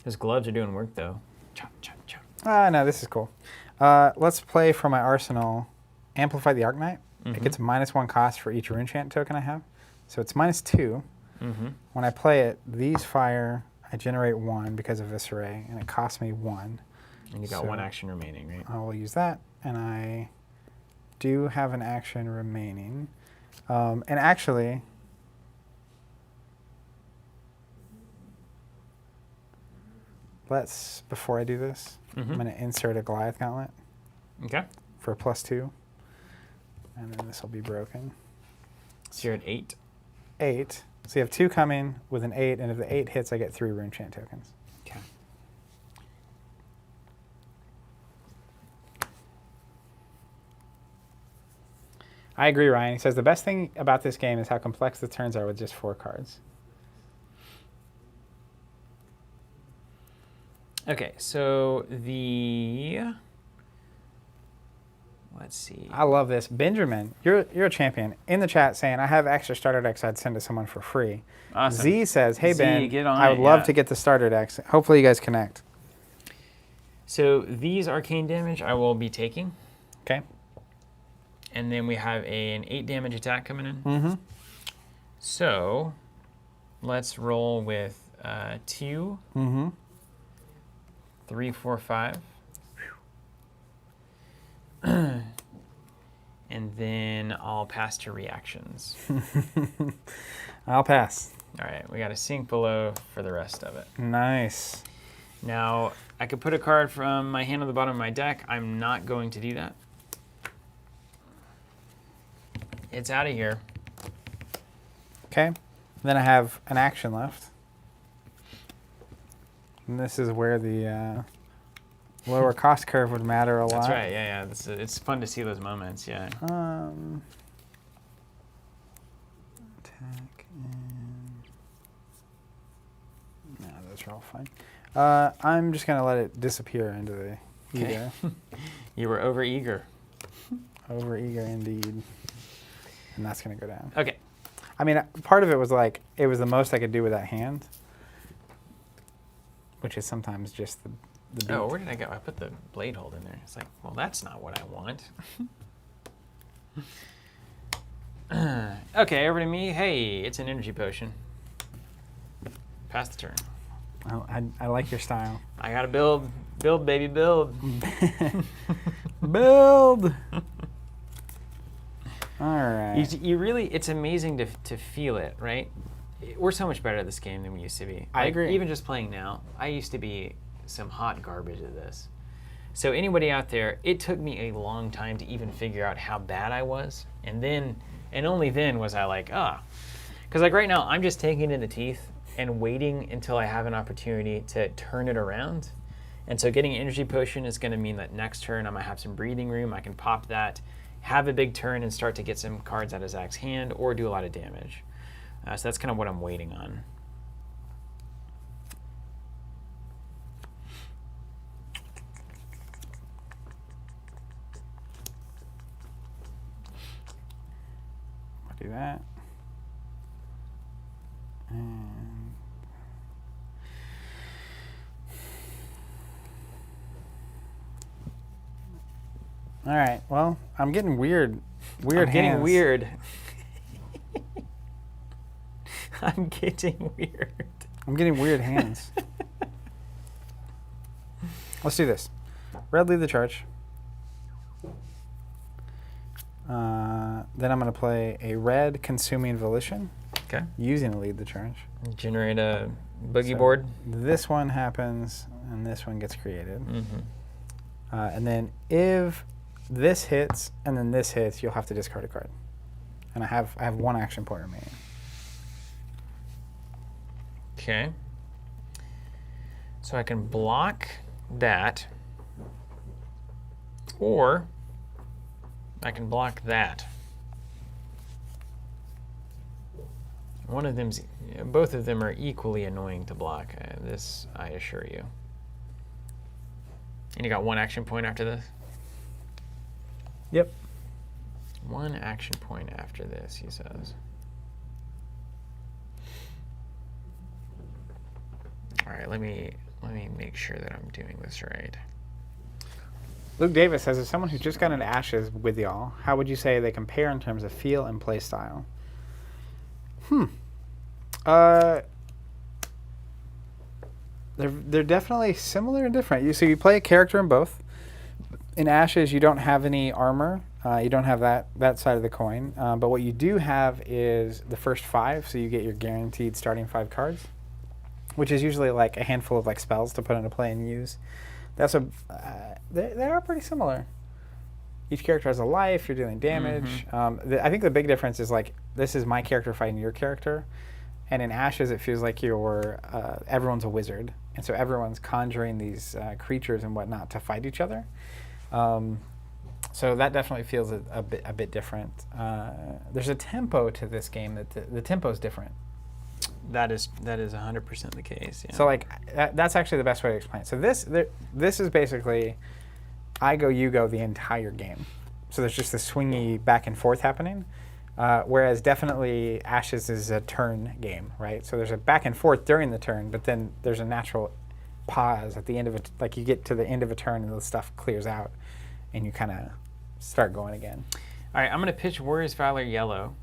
His gloves are doing work though. Chop, chop, chop. No, this is cool. Let's play for my arsenal. Amplify the Arknight. It gets a -1 cost for each Runechant token I have. So it's -2. When I play it, these fire, I generate 1 because of Visceray, and it costs me 1. And you got 1 action remaining, right? I will use that, and I do have an action remaining. And actually, before I do this, I'm going to insert a Goliath Gauntlet. Okay. For +2. And then this will be broken. So you're at 8. 8. So you have 2 coming with an 8, and if the 8 hits, I get 3 Runechant tokens. Okay. I agree, Ryan. He says the best thing about this game is how complex the turns are with just 4 cards. Okay, so let's see. I love this. Benjamin, you're a champion. In the chat saying, I have extra starter decks I'd send to someone for free. Awesome. Z says, hey, Z, Ben, get on I would it, love yeah. to get the starter decks. Hopefully you guys connect. So these arcane damage I will be taking. Okay. And then we have an 8 damage attack coming in. So let's roll with 2, 3, 4, 5. And then I'll pass to reactions. I'll pass. All right, we got a sink below for the rest of it. Nice. Now, I could put a card from my hand on the bottom of my deck. I'm not going to do that. It's out of here. Okay. Then I have an action left. And this is where the lower cost curve would matter a lot. That's right, yeah. It's fun to see those moments, yeah. Attack and... No, those are all fine. I'm just going to let it disappear into the ether. You were over-eager. Over-eager indeed. And that's going to go down. Okay. I mean, part of it was like, it was the most I could do with that hand. Which is sometimes just the beat. Oh, where did I go? I put the blade hold in there. It's like, well, that's not what I want. Okay, over to me. Hey, it's an energy potion. Pass the turn. Oh, I like your style. I gotta build. Build, baby, build. Build! All right. You really, it's amazing to feel it, right? We're so much better at this game than we used to be. I agree. Even just playing now, I used to be some hot garbage at this. So anybody out there, it took me a long time to even figure out how bad I was. And only then was I like, because like right now, I'm just taking it in the teeth and waiting until I have an opportunity to turn it around. And so getting an energy potion is going to mean that next turn I might have some breathing room. I can pop that, have a big turn, and start to get some cards out of Zach's hand or do a lot of damage. So that's kind of what I'm waiting on. I'll do that. And all right. Well, I'm getting weird hands. Getting weird. I'm getting weird. I'm getting weird hands. Let's do this. Red, lead the charge. Then I'm going to play a red Consuming Volition. Okay. Using a lead the charge. Generate a boogie board. This one happens, and this one gets created. And then if this hits and then this hits, you'll have to discard a card. And I have one action point remaining. Okay. So I can block that, or I can block that. Both of them are equally annoying to block. This, I assure you. And you got one action point after this? Yep. One action point after this, he says. All right, let me make sure that I'm doing this right. Luke Davis says, as someone who just got into Ashes with y'all, how would you say they compare in terms of feel and play style? They're definitely similar and different. So you play a character in both. In Ashes, you don't have any armor. You don't have that side of the coin. But what you do have is the first 5, so you get your guaranteed starting 5 cards, which is usually like a handful of like spells to put into play and use. They are pretty similar. Each character has a life. You're dealing damage. I think the big difference is like this is my character fighting your character, and in Ashes it feels like everyone's a wizard, and so everyone's conjuring these creatures and whatnot to fight each other. So that definitely feels a bit different. There's a tempo to this game that the tempo is different. That is 100% the case. Yeah. So like that's actually the best way to explain it. So this is basically I go, you go the entire game. So there's just this swingy back and forth happening. Whereas definitely Ashes is a turn game, right? So there's a back and forth during the turn, but then there's a natural pause at the end of it. Like you get to the end of a turn and the stuff clears out and you kind of start going again. All right, I'm going to pitch Warrior's Valor yellow,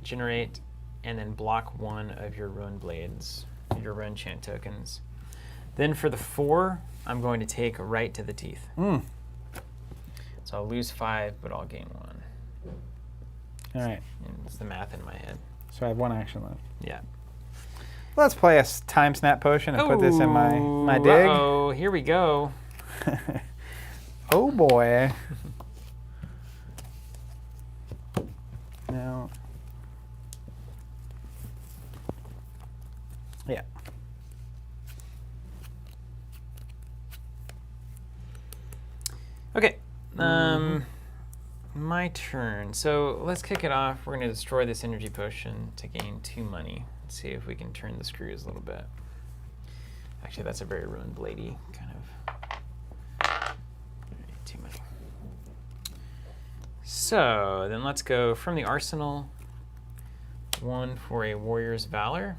generate, and then block 1 of your Runeblades, your Rune Chant tokens. Then for the 4, I'm going to take right to the teeth. So I'll lose 5, but I'll gain 1. All right. And it's the math in my head. So I have 1 action left. Yeah. Let's play a time snap potion and put this in my dig. Oh, here we go. Oh boy. Now. Yeah. Okay. My turn. So let's kick it off. We're going to destroy this energy potion to gain 2 money. Let's see if we can turn the screws a little bit. Actually, that's a very Runebladey kind of. All right, 2 money. So then let's go from the arsenal. 1 for a Warrior's Valor.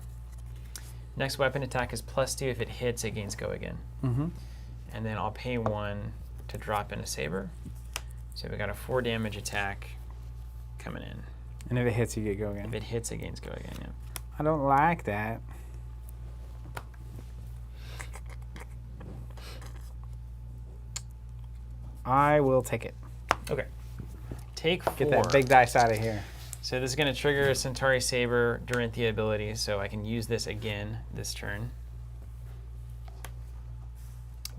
Next weapon attack is +2. If it hits, it gains go again. And then I'll pay 1 to drop in a saber. So we got a 4 damage attack coming in. And if it hits, you get go again. If it hits, it gains go again, yeah. I don't like that. I will take it. Okay. Take 4. Get that big dice out of here. So this is going to trigger a Centauri Saber Dorinthia ability, so I can use this again this turn.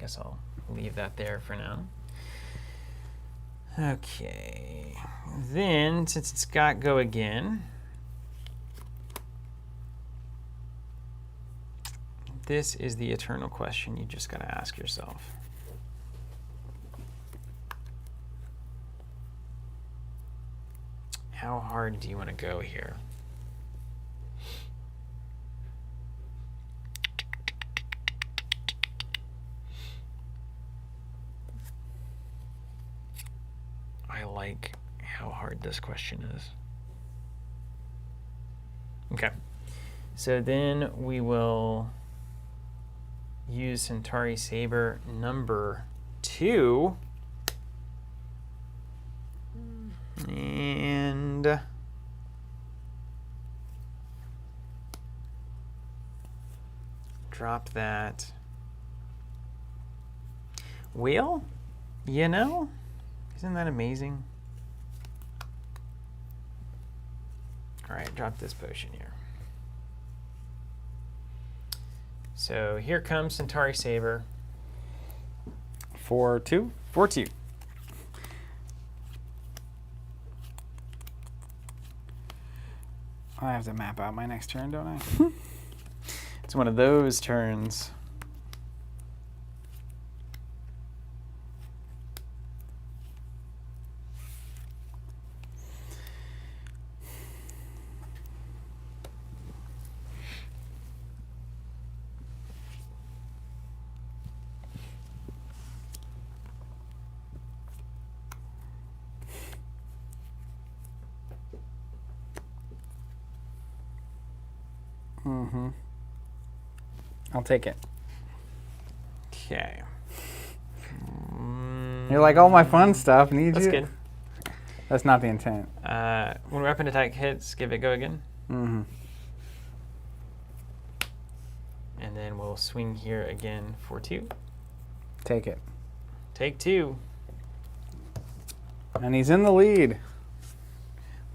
guess I'll leave that there for now. Okay. Then, since it's got go again, this is the eternal question you just got to ask yourself. How hard do you want to go here? I like how hard this question is. Okay, so then we will use Centauri Saber number 2. And drop that. Well, you know, isn't that amazing? All right, drop this potion here. So here comes Centauri Saber. 4-2. 4-2. I have to map out my next turn, don't I? It's one of those turns. Mm-hmm. I'll take it. Okay. You're like, all my fun stuff needs That's you. good. That's not the intent. When weapon attack hits, give it go again. Mm-hmm. And then we'll swing here again for 2. Take it. Take 2. And he's in the lead.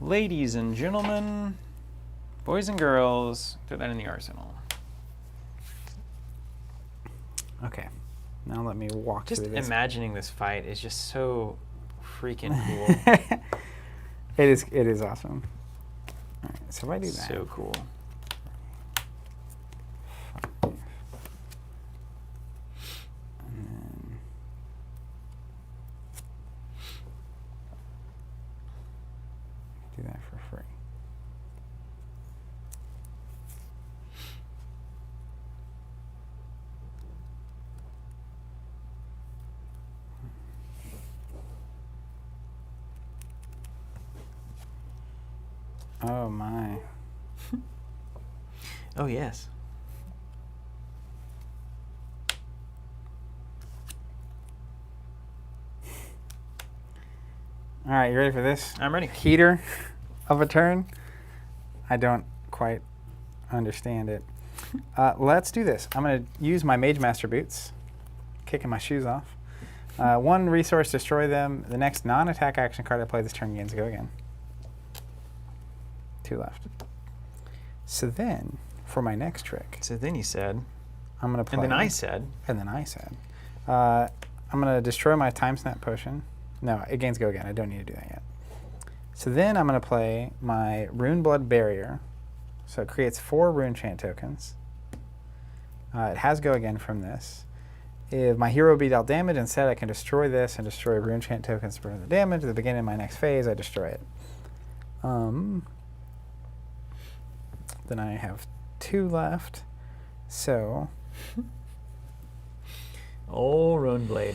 Ladies and gentlemen, boys and girls, throw that in the arsenal. Okay. Now let me walk Just through this. imagining this fight is just so freaking cool. It is awesome. All right, so if I do that. So cool. And then do that for free. Oh my. Oh, yes. All right, you ready for this? I'm ready. Heater of a turn? I don't quite understand it. Let's do this. I'm going to use my Mage Master boots, kicking my shoes off. 1 resource, destroy them. The next non-attack action card I play this turn begins to go again. 2 left. So then, for my next trick, So then you said, I'm going to play. and then I said, I'm going to destroy my Time Snap potion. No, it gains go again. I don't need to do that yet. So then I'm going to play my Runeblood Barrier. So it creates 4 Rune Chant tokens. It has go again from this. If my hero be dealt damage, instead I can destroy this and destroy Rune Chant tokens for the damage. At the beginning of my next phase, I destroy it. Then I have 2 left. So oh, Runeblade.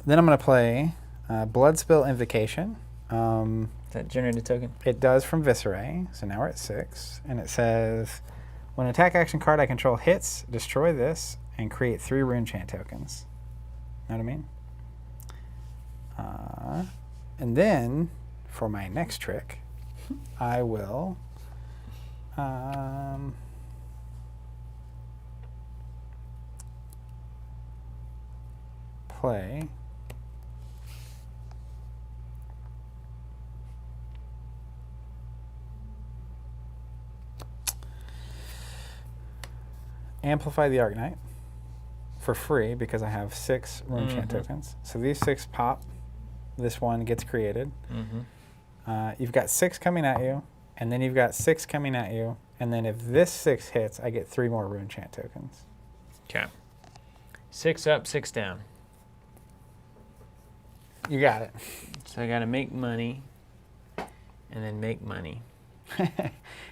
then I'm going to play Bloodspill Invocation. That generated token. It does from Viscera, so now we're at 6. And it says, when an attack action card I control hits, destroy this, and create 3 Rune Chant tokens. Know what I mean? And then, for my next trick, I will play Amplify the Arcanite. for free because I have 6 rune chant tokens. So these 6 pop. This one gets created. You've got 6 coming at you, and then you've got 6 coming at you, and then if this 6 hits, I get 3 more rune chant tokens. Okay. 6 up, 6 down. You got it. So I got to make money and then make money.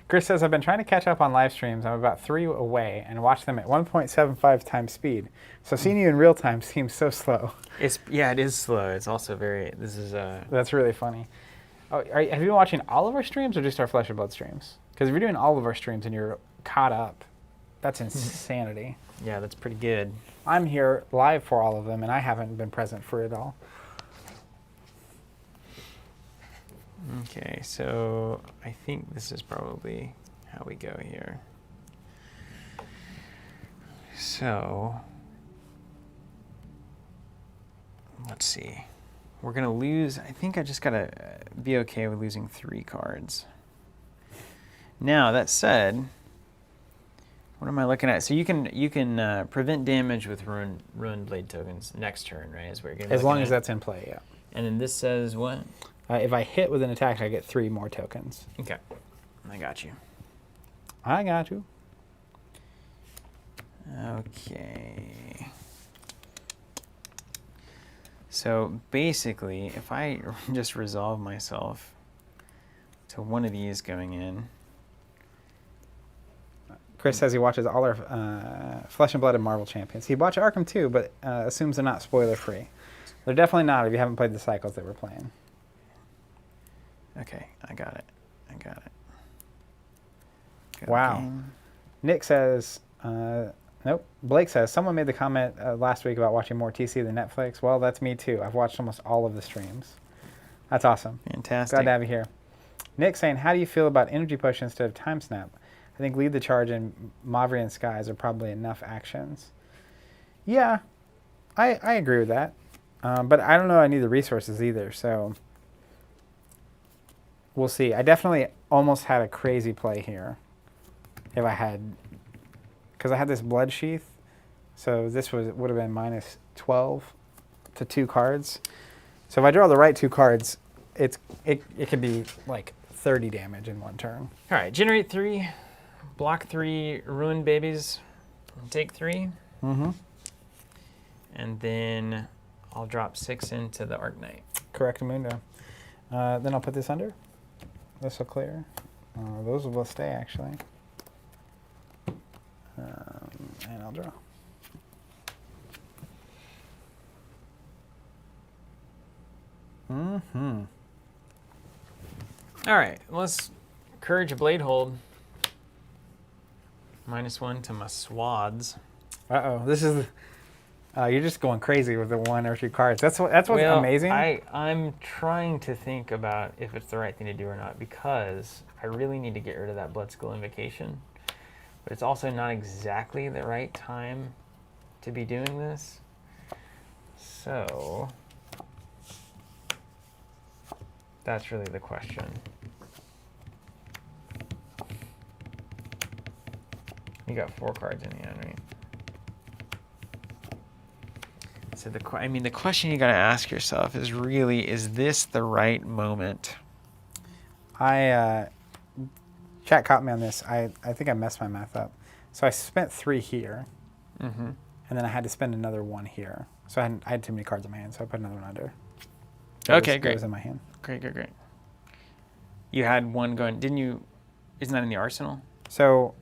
Chris says, I've been trying to catch up on live streams. I'm about 3 away and watch them at 1.75 times speed. So seeing you in real time seems so slow. Yeah, it is slow. It's also very, That's really funny. Oh, have you been watching all of our streams or just our Flesh and Blood streams? Because if you're doing all of our streams and you're caught up, that's insanity. Yeah, that's pretty good. I'm here live for all of them, and I haven't been present for it all. Okay, so I think this is probably how we go here. So, let's see. We're going to lose, I think I just got to be okay with losing 3 cards. Now, that said, what am I looking at? So you can prevent damage with Runeblade tokens next turn, right? Is where you're going to As long as that's in play, yeah. And then this says what? If I hit with an attack, I get 3 more tokens. Okay. I got you. I got you. Okay. So basically, if I just resolve myself to one of these going in. Chris says he watches all our Flesh and Blood and Marvel champions. He watched Arkham too, but assumes they're not spoiler free. They're definitely not if you haven't played the cycles that we're playing. Okay, I got it. Go Wow. game. Nick says, nope. Blake says, someone made the comment last week about watching more TC than Netflix. Well, that's me too. I've watched almost all of the streams. That's awesome. Fantastic. Glad to have you here. Nick saying, how do you feel about energy push instead of time snap? I think lead the charge and Mavrian Skies are probably enough actions. Yeah, I agree with that. But I don't know I need the resources either, so we'll see. I definitely almost had a crazy play here if I had, because I had this Blood Sheath, so this would have been minus 12 to 2 cards. So if I draw the right 2 cards, it could be like 30 damage in one turn. All right, generate 3, block 3 Ruin Babies, take 3. Mm-hmm. And then I'll drop 6 into the Arc Knight. Correct, Mundo. Then I'll put this under. This will clear. Those will both stay, actually. And I'll draw. Mm-hmm. All right, let's Courage Blade Hold. -1 to my swads. Uh-oh, this is... you're just going crazy with the 1 or 2 cards. That's what's amazing. I'm trying to think about if it's the right thing to do or not, because I really need to get rid of that Blood Skull Invocation. But it's also not exactly the right time to be doing this. So that's really the question. You got 4 cards in the end, right? So the question you got to ask yourself is really, is this the right moment? Chat caught me on this. I think I messed my math up. So I spent 3 here, and then I had to spend another 1 here. So I had too many cards in my hand, so I put another 1 under. Okay, great. It was in my hand. Great. You had 1 going, didn't you? Isn't that in the arsenal? So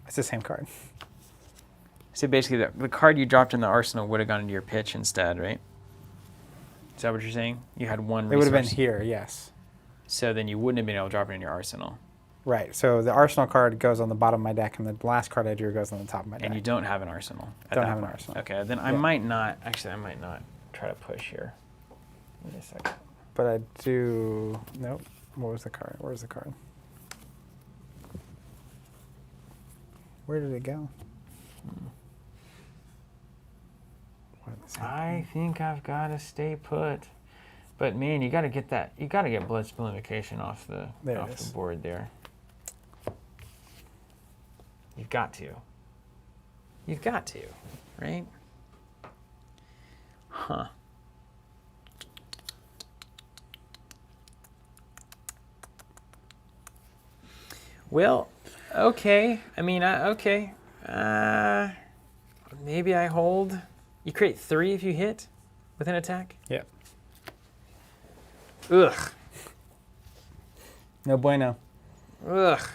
it's the same card. So basically, the card you dropped in the arsenal would have gone into your pitch instead, right? Is that what you're saying? You had 1 resource. It would have been here, yes. So then you wouldn't have been able to drop it in your arsenal. Right. So the arsenal card goes on the bottom of my deck, and the last card I drew goes on the top of my deck. And you don't have an arsenal. Don't have an arsenal. Okay, then I might not try to push here. Wait a second. But I do... Nope. What was the card? Where's the card? Where did it go? I think I've got to stay put. But man, you got to get that. You got to get Blood Skull Invocation off the the board there. You've got to. You've got to, right? Huh. Well, okay. I mean, okay. Maybe I hold. You create 3 if you hit with an attack? Yep. Ugh. No bueno. Ugh.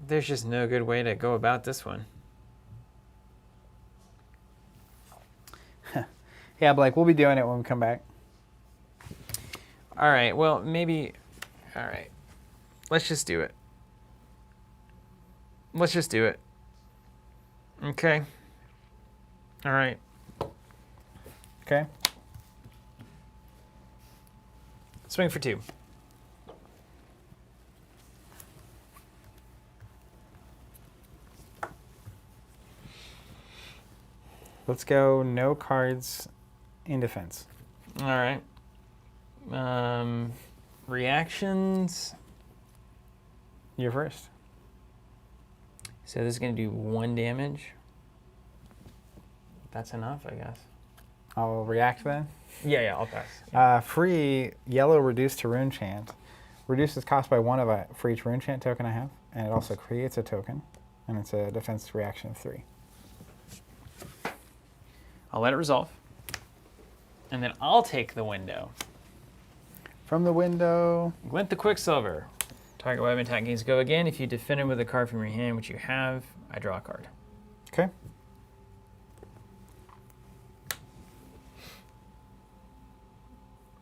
There's just no good way to go about this one. Yeah, Blake, we'll be doing it when we come back. All right, well, maybe... All right. Let's just do it. Let's just do it. Okay. All right. Okay. Swing for 2. Let's go no cards in defense. All right. Reactions. You're first. So this is going to do 1 damage. That's enough, I guess. I'll react then. Yeah, I'll pass. Free yellow reduced to rune chant. Reduces cost by 1 for each rune chant token I have, and it also creates a token, and it's a defense reaction of 3. I'll let it resolve. And then I'll take the window. From the window. Glint the Quicksilver. Target weapon attack gains go again. If you defend it with a card from your hand, which you have, I draw a card. Okay.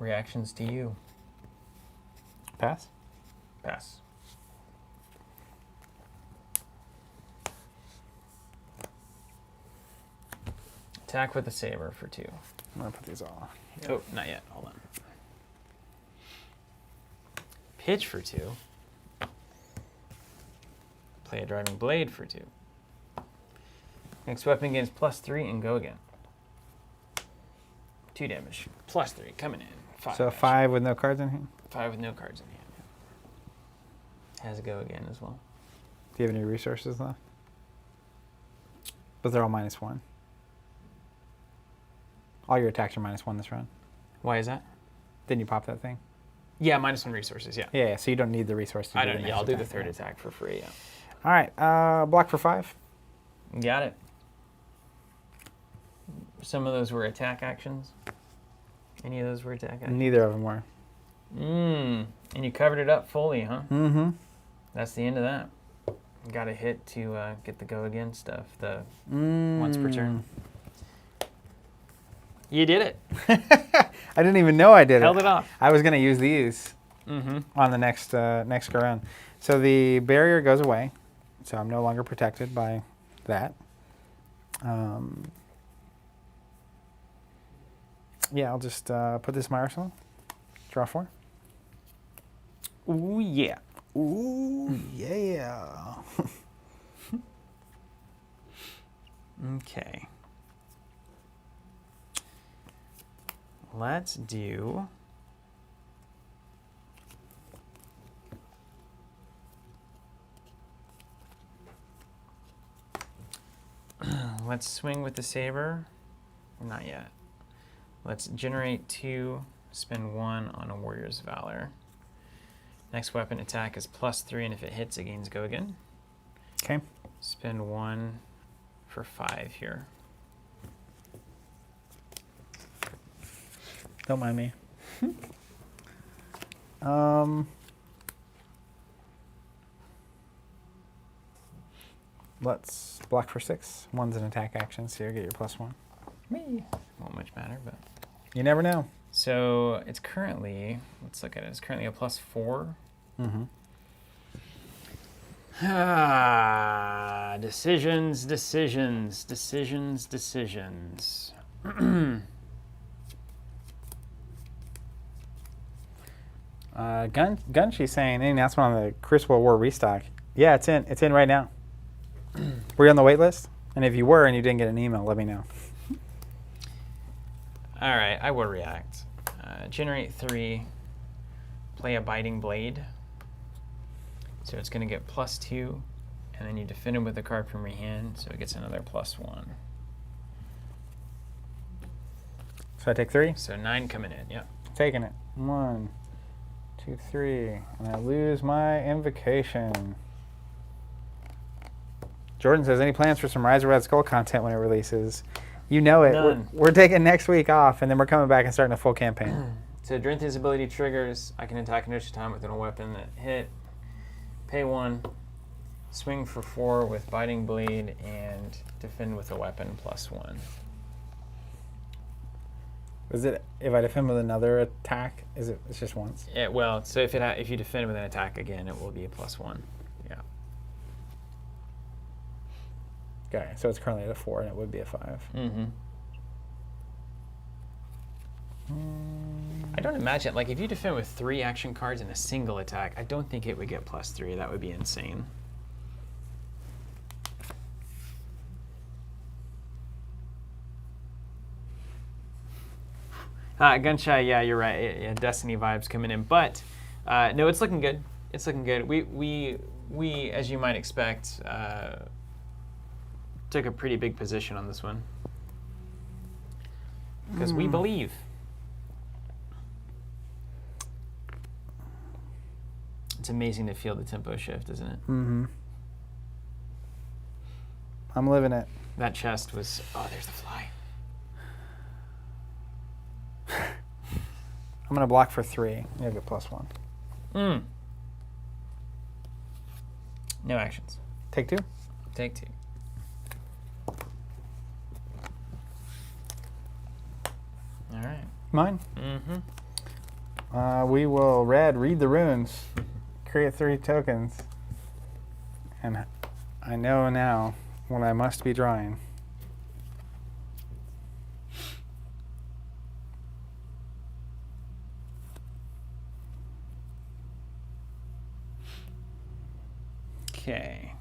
Reactions to you. Pass. Pass. Attack with the saber for 2. I'm going to put these all. Oh, not yet. Hold on. Pitch for 2. Play a driving blade for 2. Next weapon gains +3 and go again. 2 damage. +3 coming in. 5. So 5 with no cards in hand. 5 with no cards in hand. Has a go again as well. Do you have any resources left? But they're all -1. All your attacks are -1 this round. Why is that? Didn't you pop that thing? Yeah, -1 resources, yeah. Yeah, so you don't need the resource to I do don't. the Yeah, next I'll do the attack. 3rd attack for free, yeah. All right, block for 5. Got it. Some of those were attack actions. Any of those were attack actions? Neither of them were. And you covered it up fully, huh? Mm-hmm. That's the end of that. Got a hit to get the go again stuff. The once per turn. You did it. I didn't even know I did Held it off. I was going to use these on the next go round. So the barrier goes away. So I'm no longer protected by that. Yeah, I'll just put this in my arsenal. Draw 4. Ooh, yeah. Ooh, yeah. Okay. Let's do... Let's swing with the saber. Not yet. Let's generate 2, spend 1 on a warrior's valor. Next weapon attack is +3, and if it hits, it gains go again. Okay. Spend 1 for 5 here. Don't mind me. Let's block for 6. 1's an attack action, so you get your +1. Won't much matter, but... You never know. So it's currently, let's look at it, it's currently a +4. Mm-hmm. Decisions. Gunshy's saying any announcement on the Crucible of War restock. Yeah, it's in right now. Were you on the wait list? And if you were and you didn't get an email, let me know. All right, I will react. Generate 3, play a biting blade. So it's going to get +2 And then you defend it with a card from your hand, so it gets another +1. So I take 3? So 9 coming in, yeah. Taking it. 1, 2, 3. And I lose my invocation. Jordan says, any plans for some Rise of Red Skull content when it releases? You know it. None. We're taking next week off, and then we're coming back and starting a full campaign. So Drenthe's ability triggers. I can attack an extra time with a weapon that hit. Pay 1. Swing for 4 with Biting Blade, and defend with a weapon +1. Is it if I defend with another attack? It's just once? Yeah, well, so if you defend with an attack again, it will be a +1. Yeah. Okay, so it's currently at a 4, and it would be a 5. Mm-hmm. I don't imagine, like, if you defend with 3 action cards and a single attack, I don't think it would get +3. That would be insane. Gunshy, yeah, you're right. Yeah, Destiny vibes coming in, but no, it's looking good. It's looking good. We as you might expect, took a pretty big position on this one because we believe. It's amazing to feel the tempo shift, isn't it? Mm-hmm. I'm living it. That chest was. Oh, there's the fly. I'm going to block for 3. You'll get +1. No actions. Take 2? Take 2. All right. Mine? Mm-hmm. We will read the runes, create 3 tokens, and I know now what I must be drawing. Okay.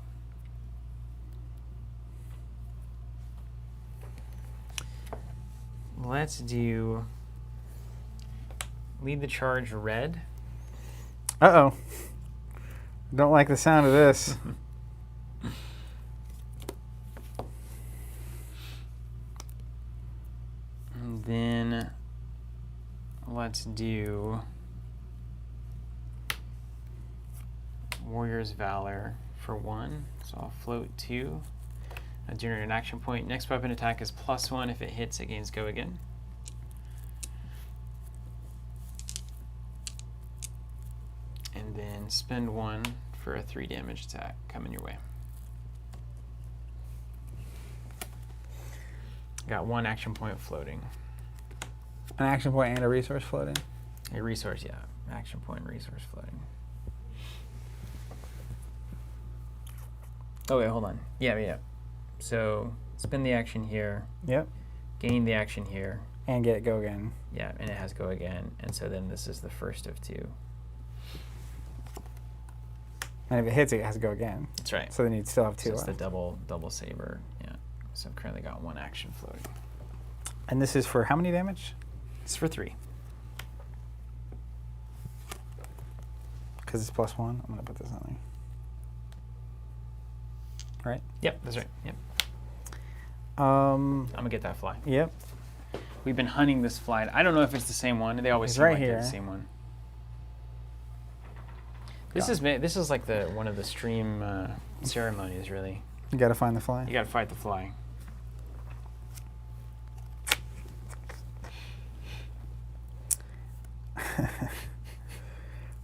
Let's do lead the charge red. Uh-oh. Don't like the sound of this. And then let's do Warrior's Valor for 1. So I'll float 2. I generate an action point. Next weapon attack is +1. If it hits, it gains go again. And then spend 1 for a 3 damage attack coming your way. Got 1 action point floating. An action point and a resource floating. A resource, yeah. Action point, resource floating. Oh, wait, hold on. Yeah. So spend the action here. Yep. Gain the action here. And get it go again. Yeah, and it has go again. And so then this is the first of 2. And if it hits, it has to go again. That's right. So then you'd still have 2 So it's left. the double saber. Yeah. So I've currently got 1 action floating. And this is for how many damage? It's for 3. Because it's +1. I'm going to put this on there. Right? Yep, that's right. Yep. Um, I'm gonna get that fly. Yep. We've been hunting this fly. I don't know if it's the same one. They always It's seem right like they're here. the same one. This is like one of the stream ceremonies, really. You got to find the fly. You gotta fight the fly.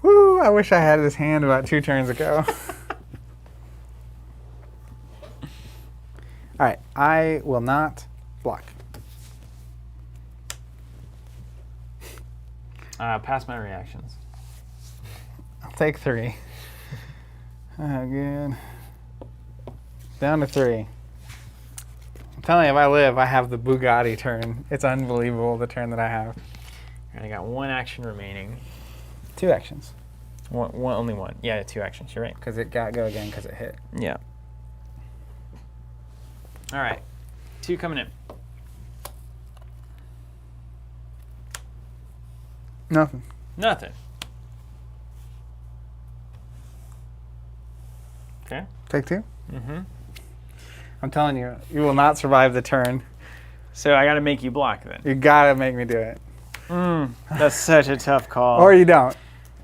Woo! I wish I had his hand about 2 turns ago. All right, I will not block. Pass my reactions. I'll take 3. Oh, good. Down to 3. I'm telling you, if I live, I have the Bugatti turn. It's unbelievable, the turn that I have. And I got 1 action remaining. 2 actions. Only 1. Yeah, 2 actions. You're right. Because it got go again because it hit. Yeah. All right. 2 coming in. Nothing. Nothing. Okay. Take 2? Mm-hmm. I'm telling you, you will not survive the turn. So I got to make you block then. You gotta make me do it. That's such a tough call. Or you don't.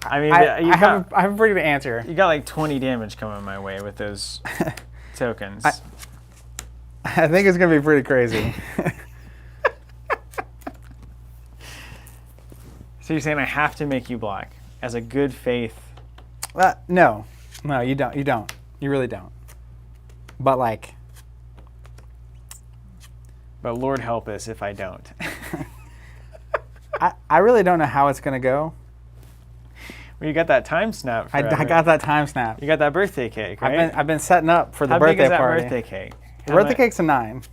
I mean, I have a pretty good answer. You got like 20 damage coming my way with those tokens. I think it's gonna be pretty crazy. So you're saying I have to make you block as a good faith? No, you don't. You don't. You really don't. But like. But Lord help us if I don't. I really don't know how it's gonna go. Well, you got that time snap. I got that time snap. You got that birthday cake, right? I've been setting up for the How birthday big is that party. birthday cake? The birthday cake's a 9.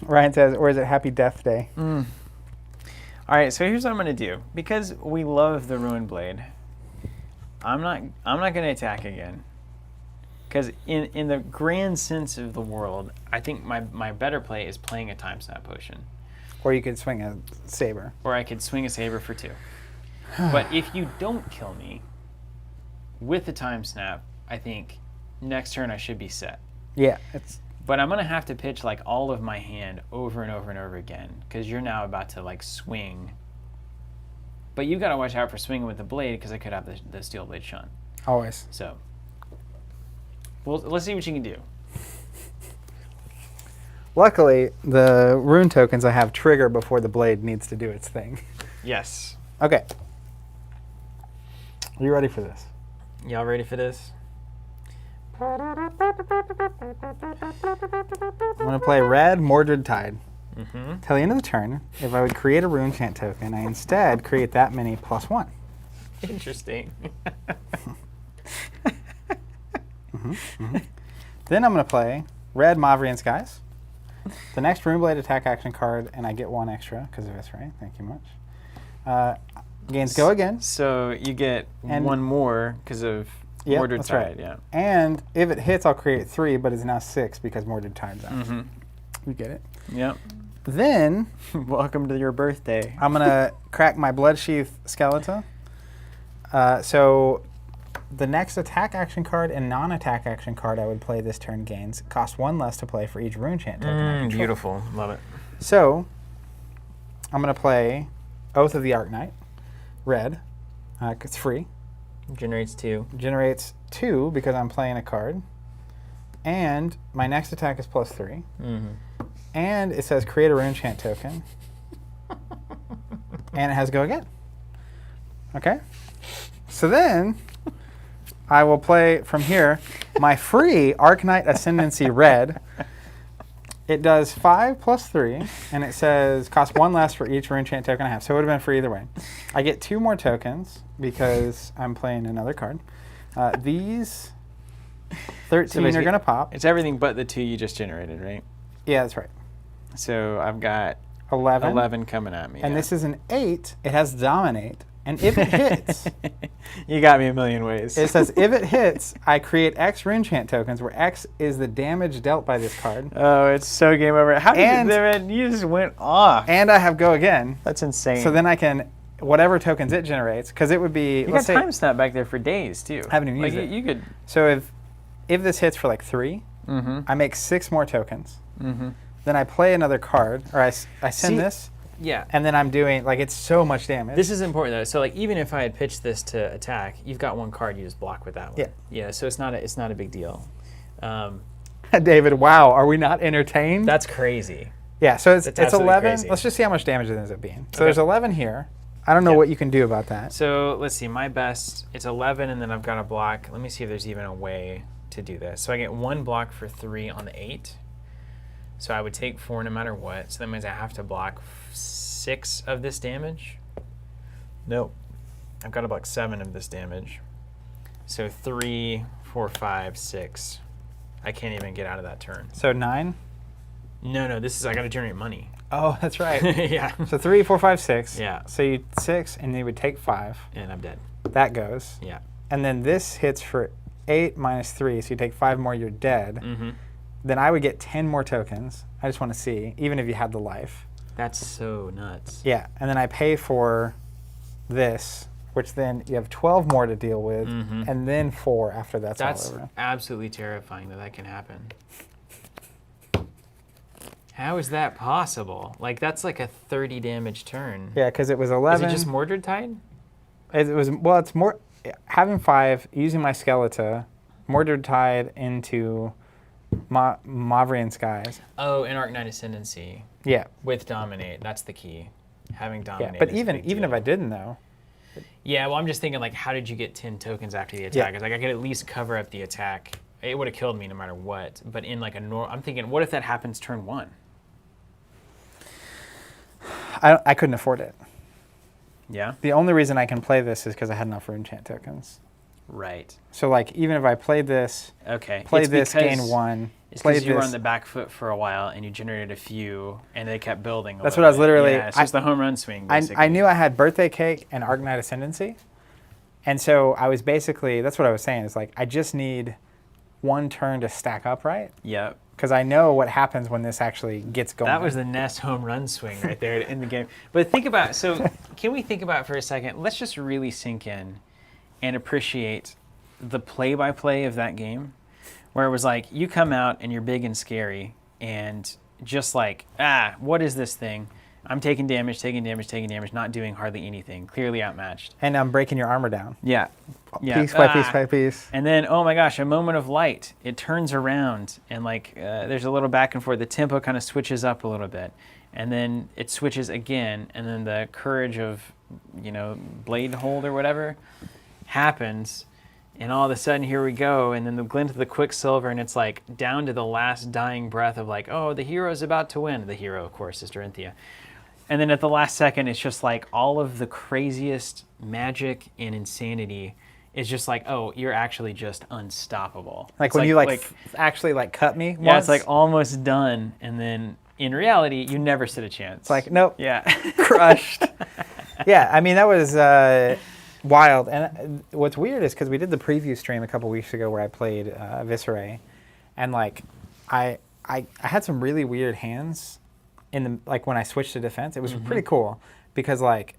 Ryan says, or is it Happy Death Day? All right, so here's what I'm gonna do. Because we love the Runeblade, I'm not gonna attack again. Because in the grand sense of the world, I think my better play is playing a time snap potion. Or you could swing a saber. Or I could swing a saber for 2. But if you don't kill me with the time snap, I think next turn I should be set. Yeah, But I'm gonna have to pitch like all of my hand over and over and over again because you're now about to like swing. But you gotta watch out for swinging with the blade because I could have the steel blade shunt. always. So, well, let's see what you can do. Luckily, the rune tokens I have trigger before the blade needs to do its thing. Yes. Okay. Are you ready for this? Y'all ready for this? I'm going to play red Mordred Tide. Till the end of the turn, if I would create a rune chant token, I instead create that many +1. Interesting. Then I'm going to play red Mavrian Skies. The next Runeblade attack action card, and I get 1 extra because of this, right? Thank you much. Gains go again. So you get And- 1 more because of Yep, Mordred that's Tide, right. yeah. And if it hits, I'll create 3, but it's now 6 because Mordred Tide's out. You get it? Yep. Then Welcome to your birthday. I'm going to crack my Bloodsheath Skeleton. So the next attack action card and non-attack action card I would play this turn gains cost 1 less to play for each rune chant token. I control. Beautiful. Love it. So I'm going to play Oath of the Arknight, red. It's free. Generates 2. Generates 2 because I'm playing a card. And my next attack is +3. And it says create a rune chant token. And it has go again. Okay? So then I will play from here my free Arknight Ascendancy red. It does 5 + 3, and it says cost 1 less for each rune chant token I have. So it would have been free either way. I get 2 more tokens because I'm playing another card. These 13 are going to pop. It's everything but the 2 you just generated, right? Yeah, that's right. So I've got 11 coming at me. And yeah. this is an 8. It has Dominate. And if it hits, You got me a million ways. it says if it hits, I create X rune chant tokens, where X is the damage dealt by this card. Oh, it's so game over. How And- did you just went off? And I have go again. That's insane. So then I can, whatever tokens it generates, because it would be, you got let's say, time snap back there for days too. I haven't even like used it. You could. So if this hits for like 3, I make 6 more tokens. Then I play another card, or I send See, this, Yeah. and then I'm doing, like, it's so much damage. This is important though. So like even if I had pitched this to attack, you've got 1 card you just block with that one. Yeah. Yeah. So it's not a big deal. David, wow, are we not entertained? That's crazy. Yeah, so it's absolutely 11. crazy. Let's just see how much damage it ends up being. So Okay. there's 11 here. I don't know Yeah. what you can do about that. So let's see. My best. It's 11, and then I've got a block. Let me see if there's even a way to do this. So I get 1 block for 3 on the 8. So I would take 4 no matter what. So that means I have to block 6 of this damage. Nope. I've got to block 7 of this damage. So 3, 4, 5, 6. I can't even get out of that turn. So 9? No, this is, I got to generate money. Oh, that's right. Yeah. So 3, 4, 5, 6. Yeah. So you 6, and you would take 5. And I'm dead. That goes. Yeah. And then this hits for 8 minus 3, so you take 5 more, you're dead. Mm-hmm. Then I would get 10 more tokens. I just want to see, even if you had the life. That's so nuts. Yeah, and then I pay for this, which then you have 12 more to deal with, and then 4 after that's all over. Absolutely terrifying that can happen. How is that possible? Like, that's like a 30 damage turn. Yeah, because it was 11. Is it just Mordred Tide? It was, well, it's more, having 5, using my Skeleton, Mordred Tide into Mavrian Skies. Oh, and Arcanine Ascendancy. Yeah. With Dominate, that's the key. Having Dominate. Yeah, but is a even big deal. if I didn't though. Yeah, well, I'm just thinking, like, how did you get 10 tokens after the attack? It's like, I could at least cover up the attack. It would have killed me no matter what. But in, like, I'm thinking, what if that happens turn 1? I couldn't afford it. Yeah? The only reason I can play this is because I had enough Rune Chant tokens. Right. So, like, even if I played this, Okay. play this, gain 1, It's play because you were this. on the back foot for a while and you generated a few and they kept building. That's what I was literally. Yeah, it's just the home run swing, basically. I knew I had Birthday Cake and Arcanine Ascendancy. And so I was basically, that's what I was saying, is like, I just need 1 turn to stack up right. Yep. Because I know what happens when this actually gets going. That was the Nest home run swing right there in the game. But think about, so can we think about for a second, let's just really sink in and appreciate the play-by-play of that game, where it was like, you come out and you're big and scary and just like, what is this thing? I'm taking damage, not doing hardly anything, clearly outmatched. And I'm breaking your armor down. Yeah. Yeah. Piece by piece by piece. And then, oh my gosh, a moment of light. It turns around and like there's a little back and forth. The tempo kind of switches up a little bit. And then it switches again. And then the courage of, blade hold or whatever happens. And all of a sudden, here we go. And then the glint of the Quicksilver, and it's like down to the last dying breath of like, oh, the hero's about to win. The hero, of course, is Dorinthia. And then at the last second, it's just like all of the craziest magic and insanity is just like, oh, you're actually just unstoppable. Like it's when you actually like cut me Yeah, once. it's like almost done. And then in reality, you never stood a chance. It's like, nope. Yeah. Crushed. Yeah, I mean, that was wild. And what's weird is because we did the preview stream a couple weeks ago where I played Viscerae. And like, I had some really weird hands in the, like when I switched to defense. It was pretty cool because like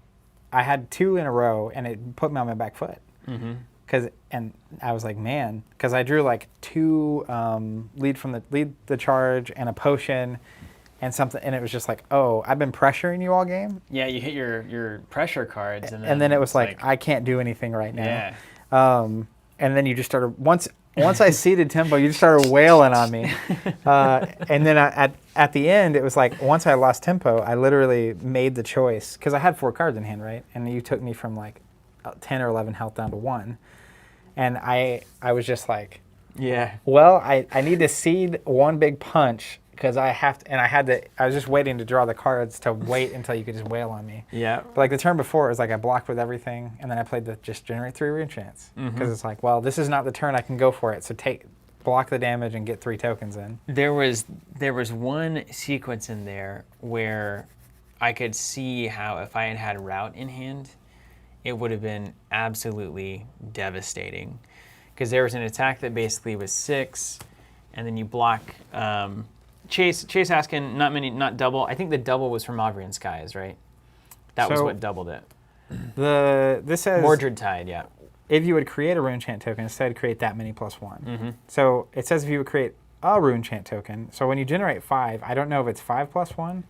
I had 2 in a row and it put me on my back foot. And I was like, man, because I drew like 2 lead the charge and a potion and something, and it was just like, oh, I've been pressuring you all game. Yeah, you hit your pressure cards, and then it was like I can't do anything right now. Yeah. And then you just started once I seeded tempo, you just started wailing on me. And then at the end, it was like once I lost tempo, I literally made the choice because I had 4 cards in hand, right? And you took me from like 10 or 11 health down to 1, and I was just like, yeah. Well, I need to seed 1 big punch because I have to, and I was just waiting to draw the cards to wait until you could just wail on me. Yeah. But like the turn before, it was like I blocked with everything, and then I played the just generate 3 Rune Chants because it's like, well, this is not the turn I can go for it, so block the damage and get 3 tokens in. There was one sequence in there where I could see how if I had Route in hand, it would have been absolutely devastating because there was an attack that basically was 6, and then you block. Chase asking not double. I think the double was from Mavrian Skies, right? That was what doubled it. This says Mordred Tide, yeah. If you would create a Rune Chant token, instead create that many +1. So it says if you would create a Rune Chant token. So when you generate 5, I don't know if it's 5 + 1.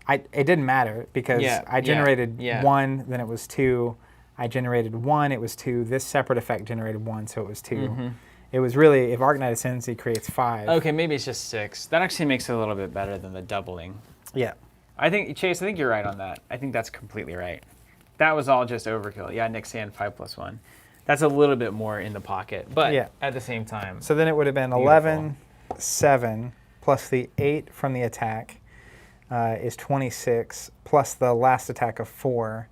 It didn't matter because I generated 1, then it was 2. I generated 1, it was 2. This separate effect generated 1, so it was 2. It was really, if Arcanine Ascendancy creates 5. Okay, maybe it's just 6. That actually makes it a little bit better than the doubling. Yeah. Chase, I think you're right on that. I think that's completely right. That was all just overkill. Yeah, Nick Sand 5 + 1. That's a little bit more in the pocket, but at the same time. So then it would have been 11, 7, plus the 8 from the attack is 26, plus the last attack of 4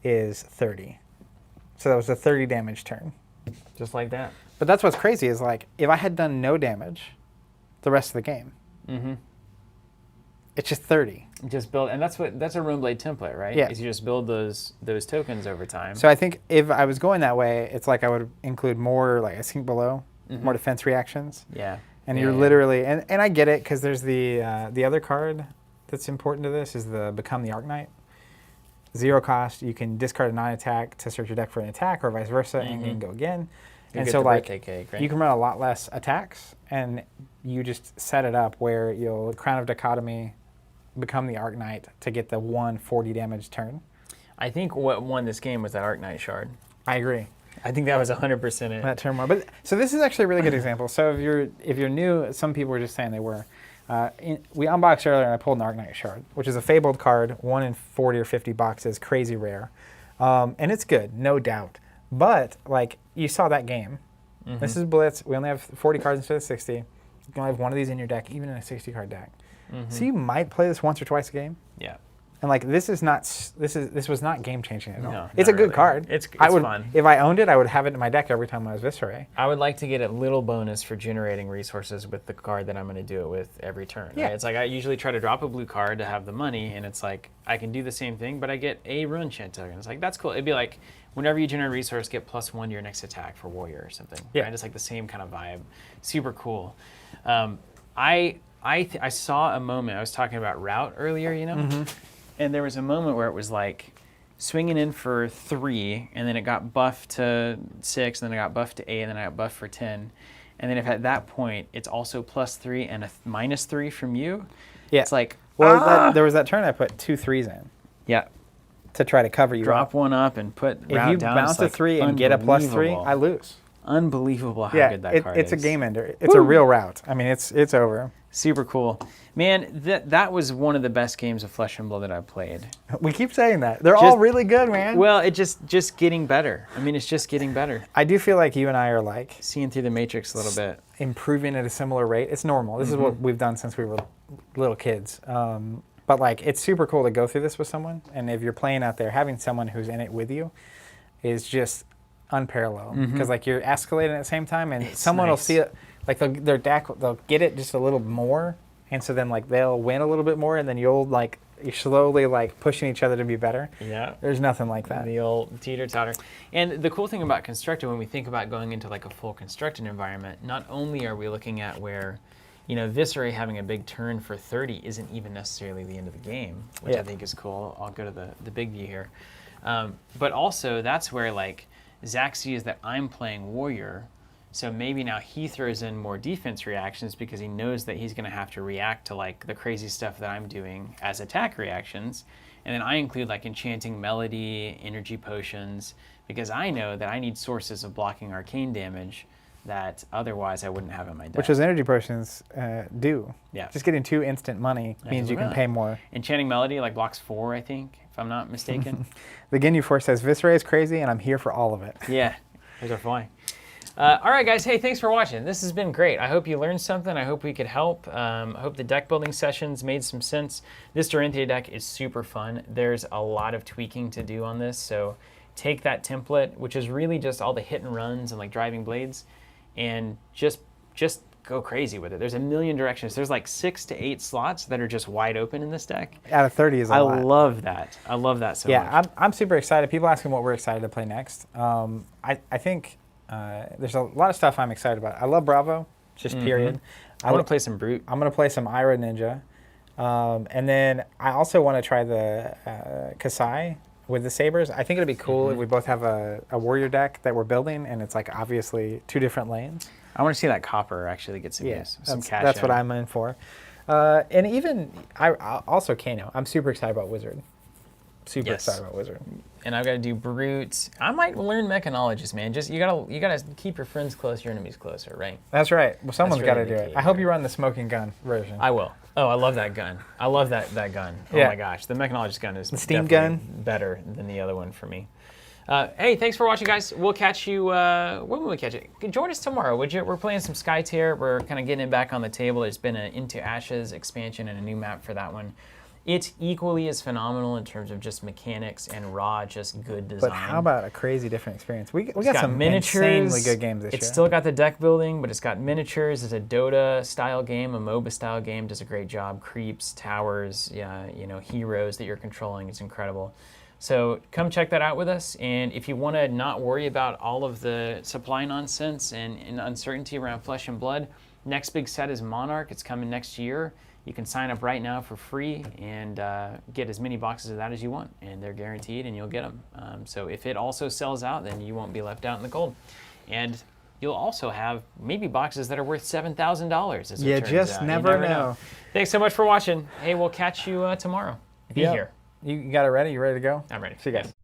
is 30. So that was a 30 damage turn. Just like that. But that's what's crazy is like, if I had done no damage the rest of the game, it's just 30. Just build, and that's a Runeblade template, right? Yeah. Is you just build those tokens over time. So I think if I was going that way, it's like I would include more, like I think below, more defense reactions. Yeah. And you're literally, and I get it, because there's the other card that's important to this is the Become the Arcanite. 0 cost. You can discard a non-attack to search your deck for an attack, or vice versa, and you can go again. You and get so the like birthday cake, right? you can run a lot less attacks, and you just set it up where you'll Crown of Dichotomy, become the Arknight to get the 140 damage turn. I think what won this game was that Arknight shard. I agree. I think that was 100% it. That turn one. But so this is actually a really good example. So if you're new, some people were just saying they were. We unboxed earlier and I pulled an Arknight shard, which is a fabled card, 1 in 40 or 50 boxes, crazy rare, and it's good, no doubt. But like you saw that game, this is Blitz. We only have 40 cards instead of 60. You can only have one of these in your deck, even in a 60 card deck. So you might play this once or twice a game. Yeah. And like this was not game changing at all. No, it's a not good really. card. It's fun. fun. If I owned it, I would have it in my deck every time I was Visceray. I would like to get a little bonus for generating resources with the card that I'm going to do it with every turn. Yeah. Right? It's like I usually try to drop a blue card to have the money, and it's like I can do the same thing, but I get a Rune Chant token. It's like, that's cool. It'd be like whenever you generate a resource, get +1 to your next attack for Warrior or something. Yeah. Right? Just like the same kind of vibe. Super cool. I saw a moment. I was talking about route earlier, you know? And there was a moment where it was like swinging in for 3, and then it got buffed to 6, and then it got buffed to 8, and then I got buffed for 10. And then if at that point it's also +3 and a -3 from you, Yeah. it's like, Well, there was that turn I put 2 3s in yeah, to try to cover you. drop up. one up and put If route you down. bounce It's a like 3 and get a +3, I lose. Unbelievable how Yeah, good that card it's is. a game ender. It's a real route. I mean, it's over. Super cool. Man, that was one of the best games of Flesh and Blood that I've played. We keep saying that. They're all really good, man. Well, it just getting better. I mean, it's just getting better. I do feel like you and I are like Seeing through the matrix a little bit. improving at a similar rate. It's normal. This is what we've done since we were little kids. But like, it's super cool to go through this with someone. And if you're playing out there, having someone who's in it with you is just unparalleled. Because like you're escalating at the same time, and someone will see it. Like their deck, they'll get it just a little more, and so then like they'll win a little bit more, and then you're slowly like pushing each other to be better. Yeah. There's nothing like that. The old teeter-totter. And the cool thing about constructed, when we think about going into like a full constructed environment, not only are we looking at where, you know, Visceray having a big turn for 30 isn't even necessarily the end of the game, which I think is cool. I'll go to the big view here. But also that's where like Zach sees that I'm playing Warrior, so maybe now he throws in more defense reactions because he knows that he's going to have to react to like the crazy stuff that I'm doing as attack reactions. And then I include like enchanting melody, energy potions, because I know that I need sources of blocking arcane damage that otherwise I wouldn't have in my deck. Which those energy potions do. Yeah. Just getting 2 instant money means you can pay more. Enchanting melody like blocks 4, I think, if I'm not mistaken. The Ginyu Force says, Visceray is crazy, and I'm here for all of it. Yeah, those are flying. All right, guys. Hey, thanks for watching. This has been great. I hope you learned something. I hope we could help. I hope the deck building sessions made some sense. This Dorinthia deck is super fun. There's a lot of tweaking to do on this, so take that template, which is really just all the hit and runs and like driving blades, and just go crazy with it. There's a million directions. There's like 6 to 8 slots that are just wide open in this deck. Out of 30 is a lot. I love that. I love that so much. Yeah, I'm super excited. People asking what we're excited to play next. I think there's a lot of stuff I'm excited about. I love Bravo, just period. I want to play some Brute. I'm going to play some Ira Ninja. And then I also want to try the Kasai with the Sabers. I think it'd be cool if we both have a Warrior deck that we're building, and it's like obviously 2 different lanes. I want to see that Copper actually get some use, some cash. That's what I'm in for. And even, also Kano. I'm super excited about Wizard. Super excited about Wizard. And I've got to do Brute. I might learn Mechanologist, man. Just you gotta keep your friends close, your enemies closer, right? That's right. Well, someone's got to really do the it. key I hope you run the smoking gun version. I will. Oh, I love that gun. I love that gun. Oh Yeah. my gosh, the Mechanologist gun is The steam definitely gun? better than the other one for me. Hey, thanks for watching, guys. We'll catch you. When will we catch it? Join us tomorrow, would you? We're playing some Sky Tier. We're kind of getting it back on the table. There's been an Into Ashes expansion and a new map for that one. It's equally as phenomenal in terms of just mechanics and raw, just good design. But how about a crazy different experience? We It's got some insanely good games this year. It's still got the deck building, but it's got miniatures. It's a Dota style game, a MOBA style game. Does a great job. Creeps, towers, heroes that you're controlling. It's incredible. So come check that out with us. And if you want to not worry about all of the supply nonsense and uncertainty around Flesh and Blood, Next big set is Monarch. It's coming next year. You can sign up right now for free and get as many boxes of that as you want, and they're guaranteed, and you'll get them. So if it also sells out, then you won't be left out in the cold. And you'll also have maybe boxes that are worth $7,000 as it You turns just out. never know. Thanks so much for watching. Hey, we'll catch you tomorrow. Be here. You got it ready? You ready to go? I'm ready. See you guys.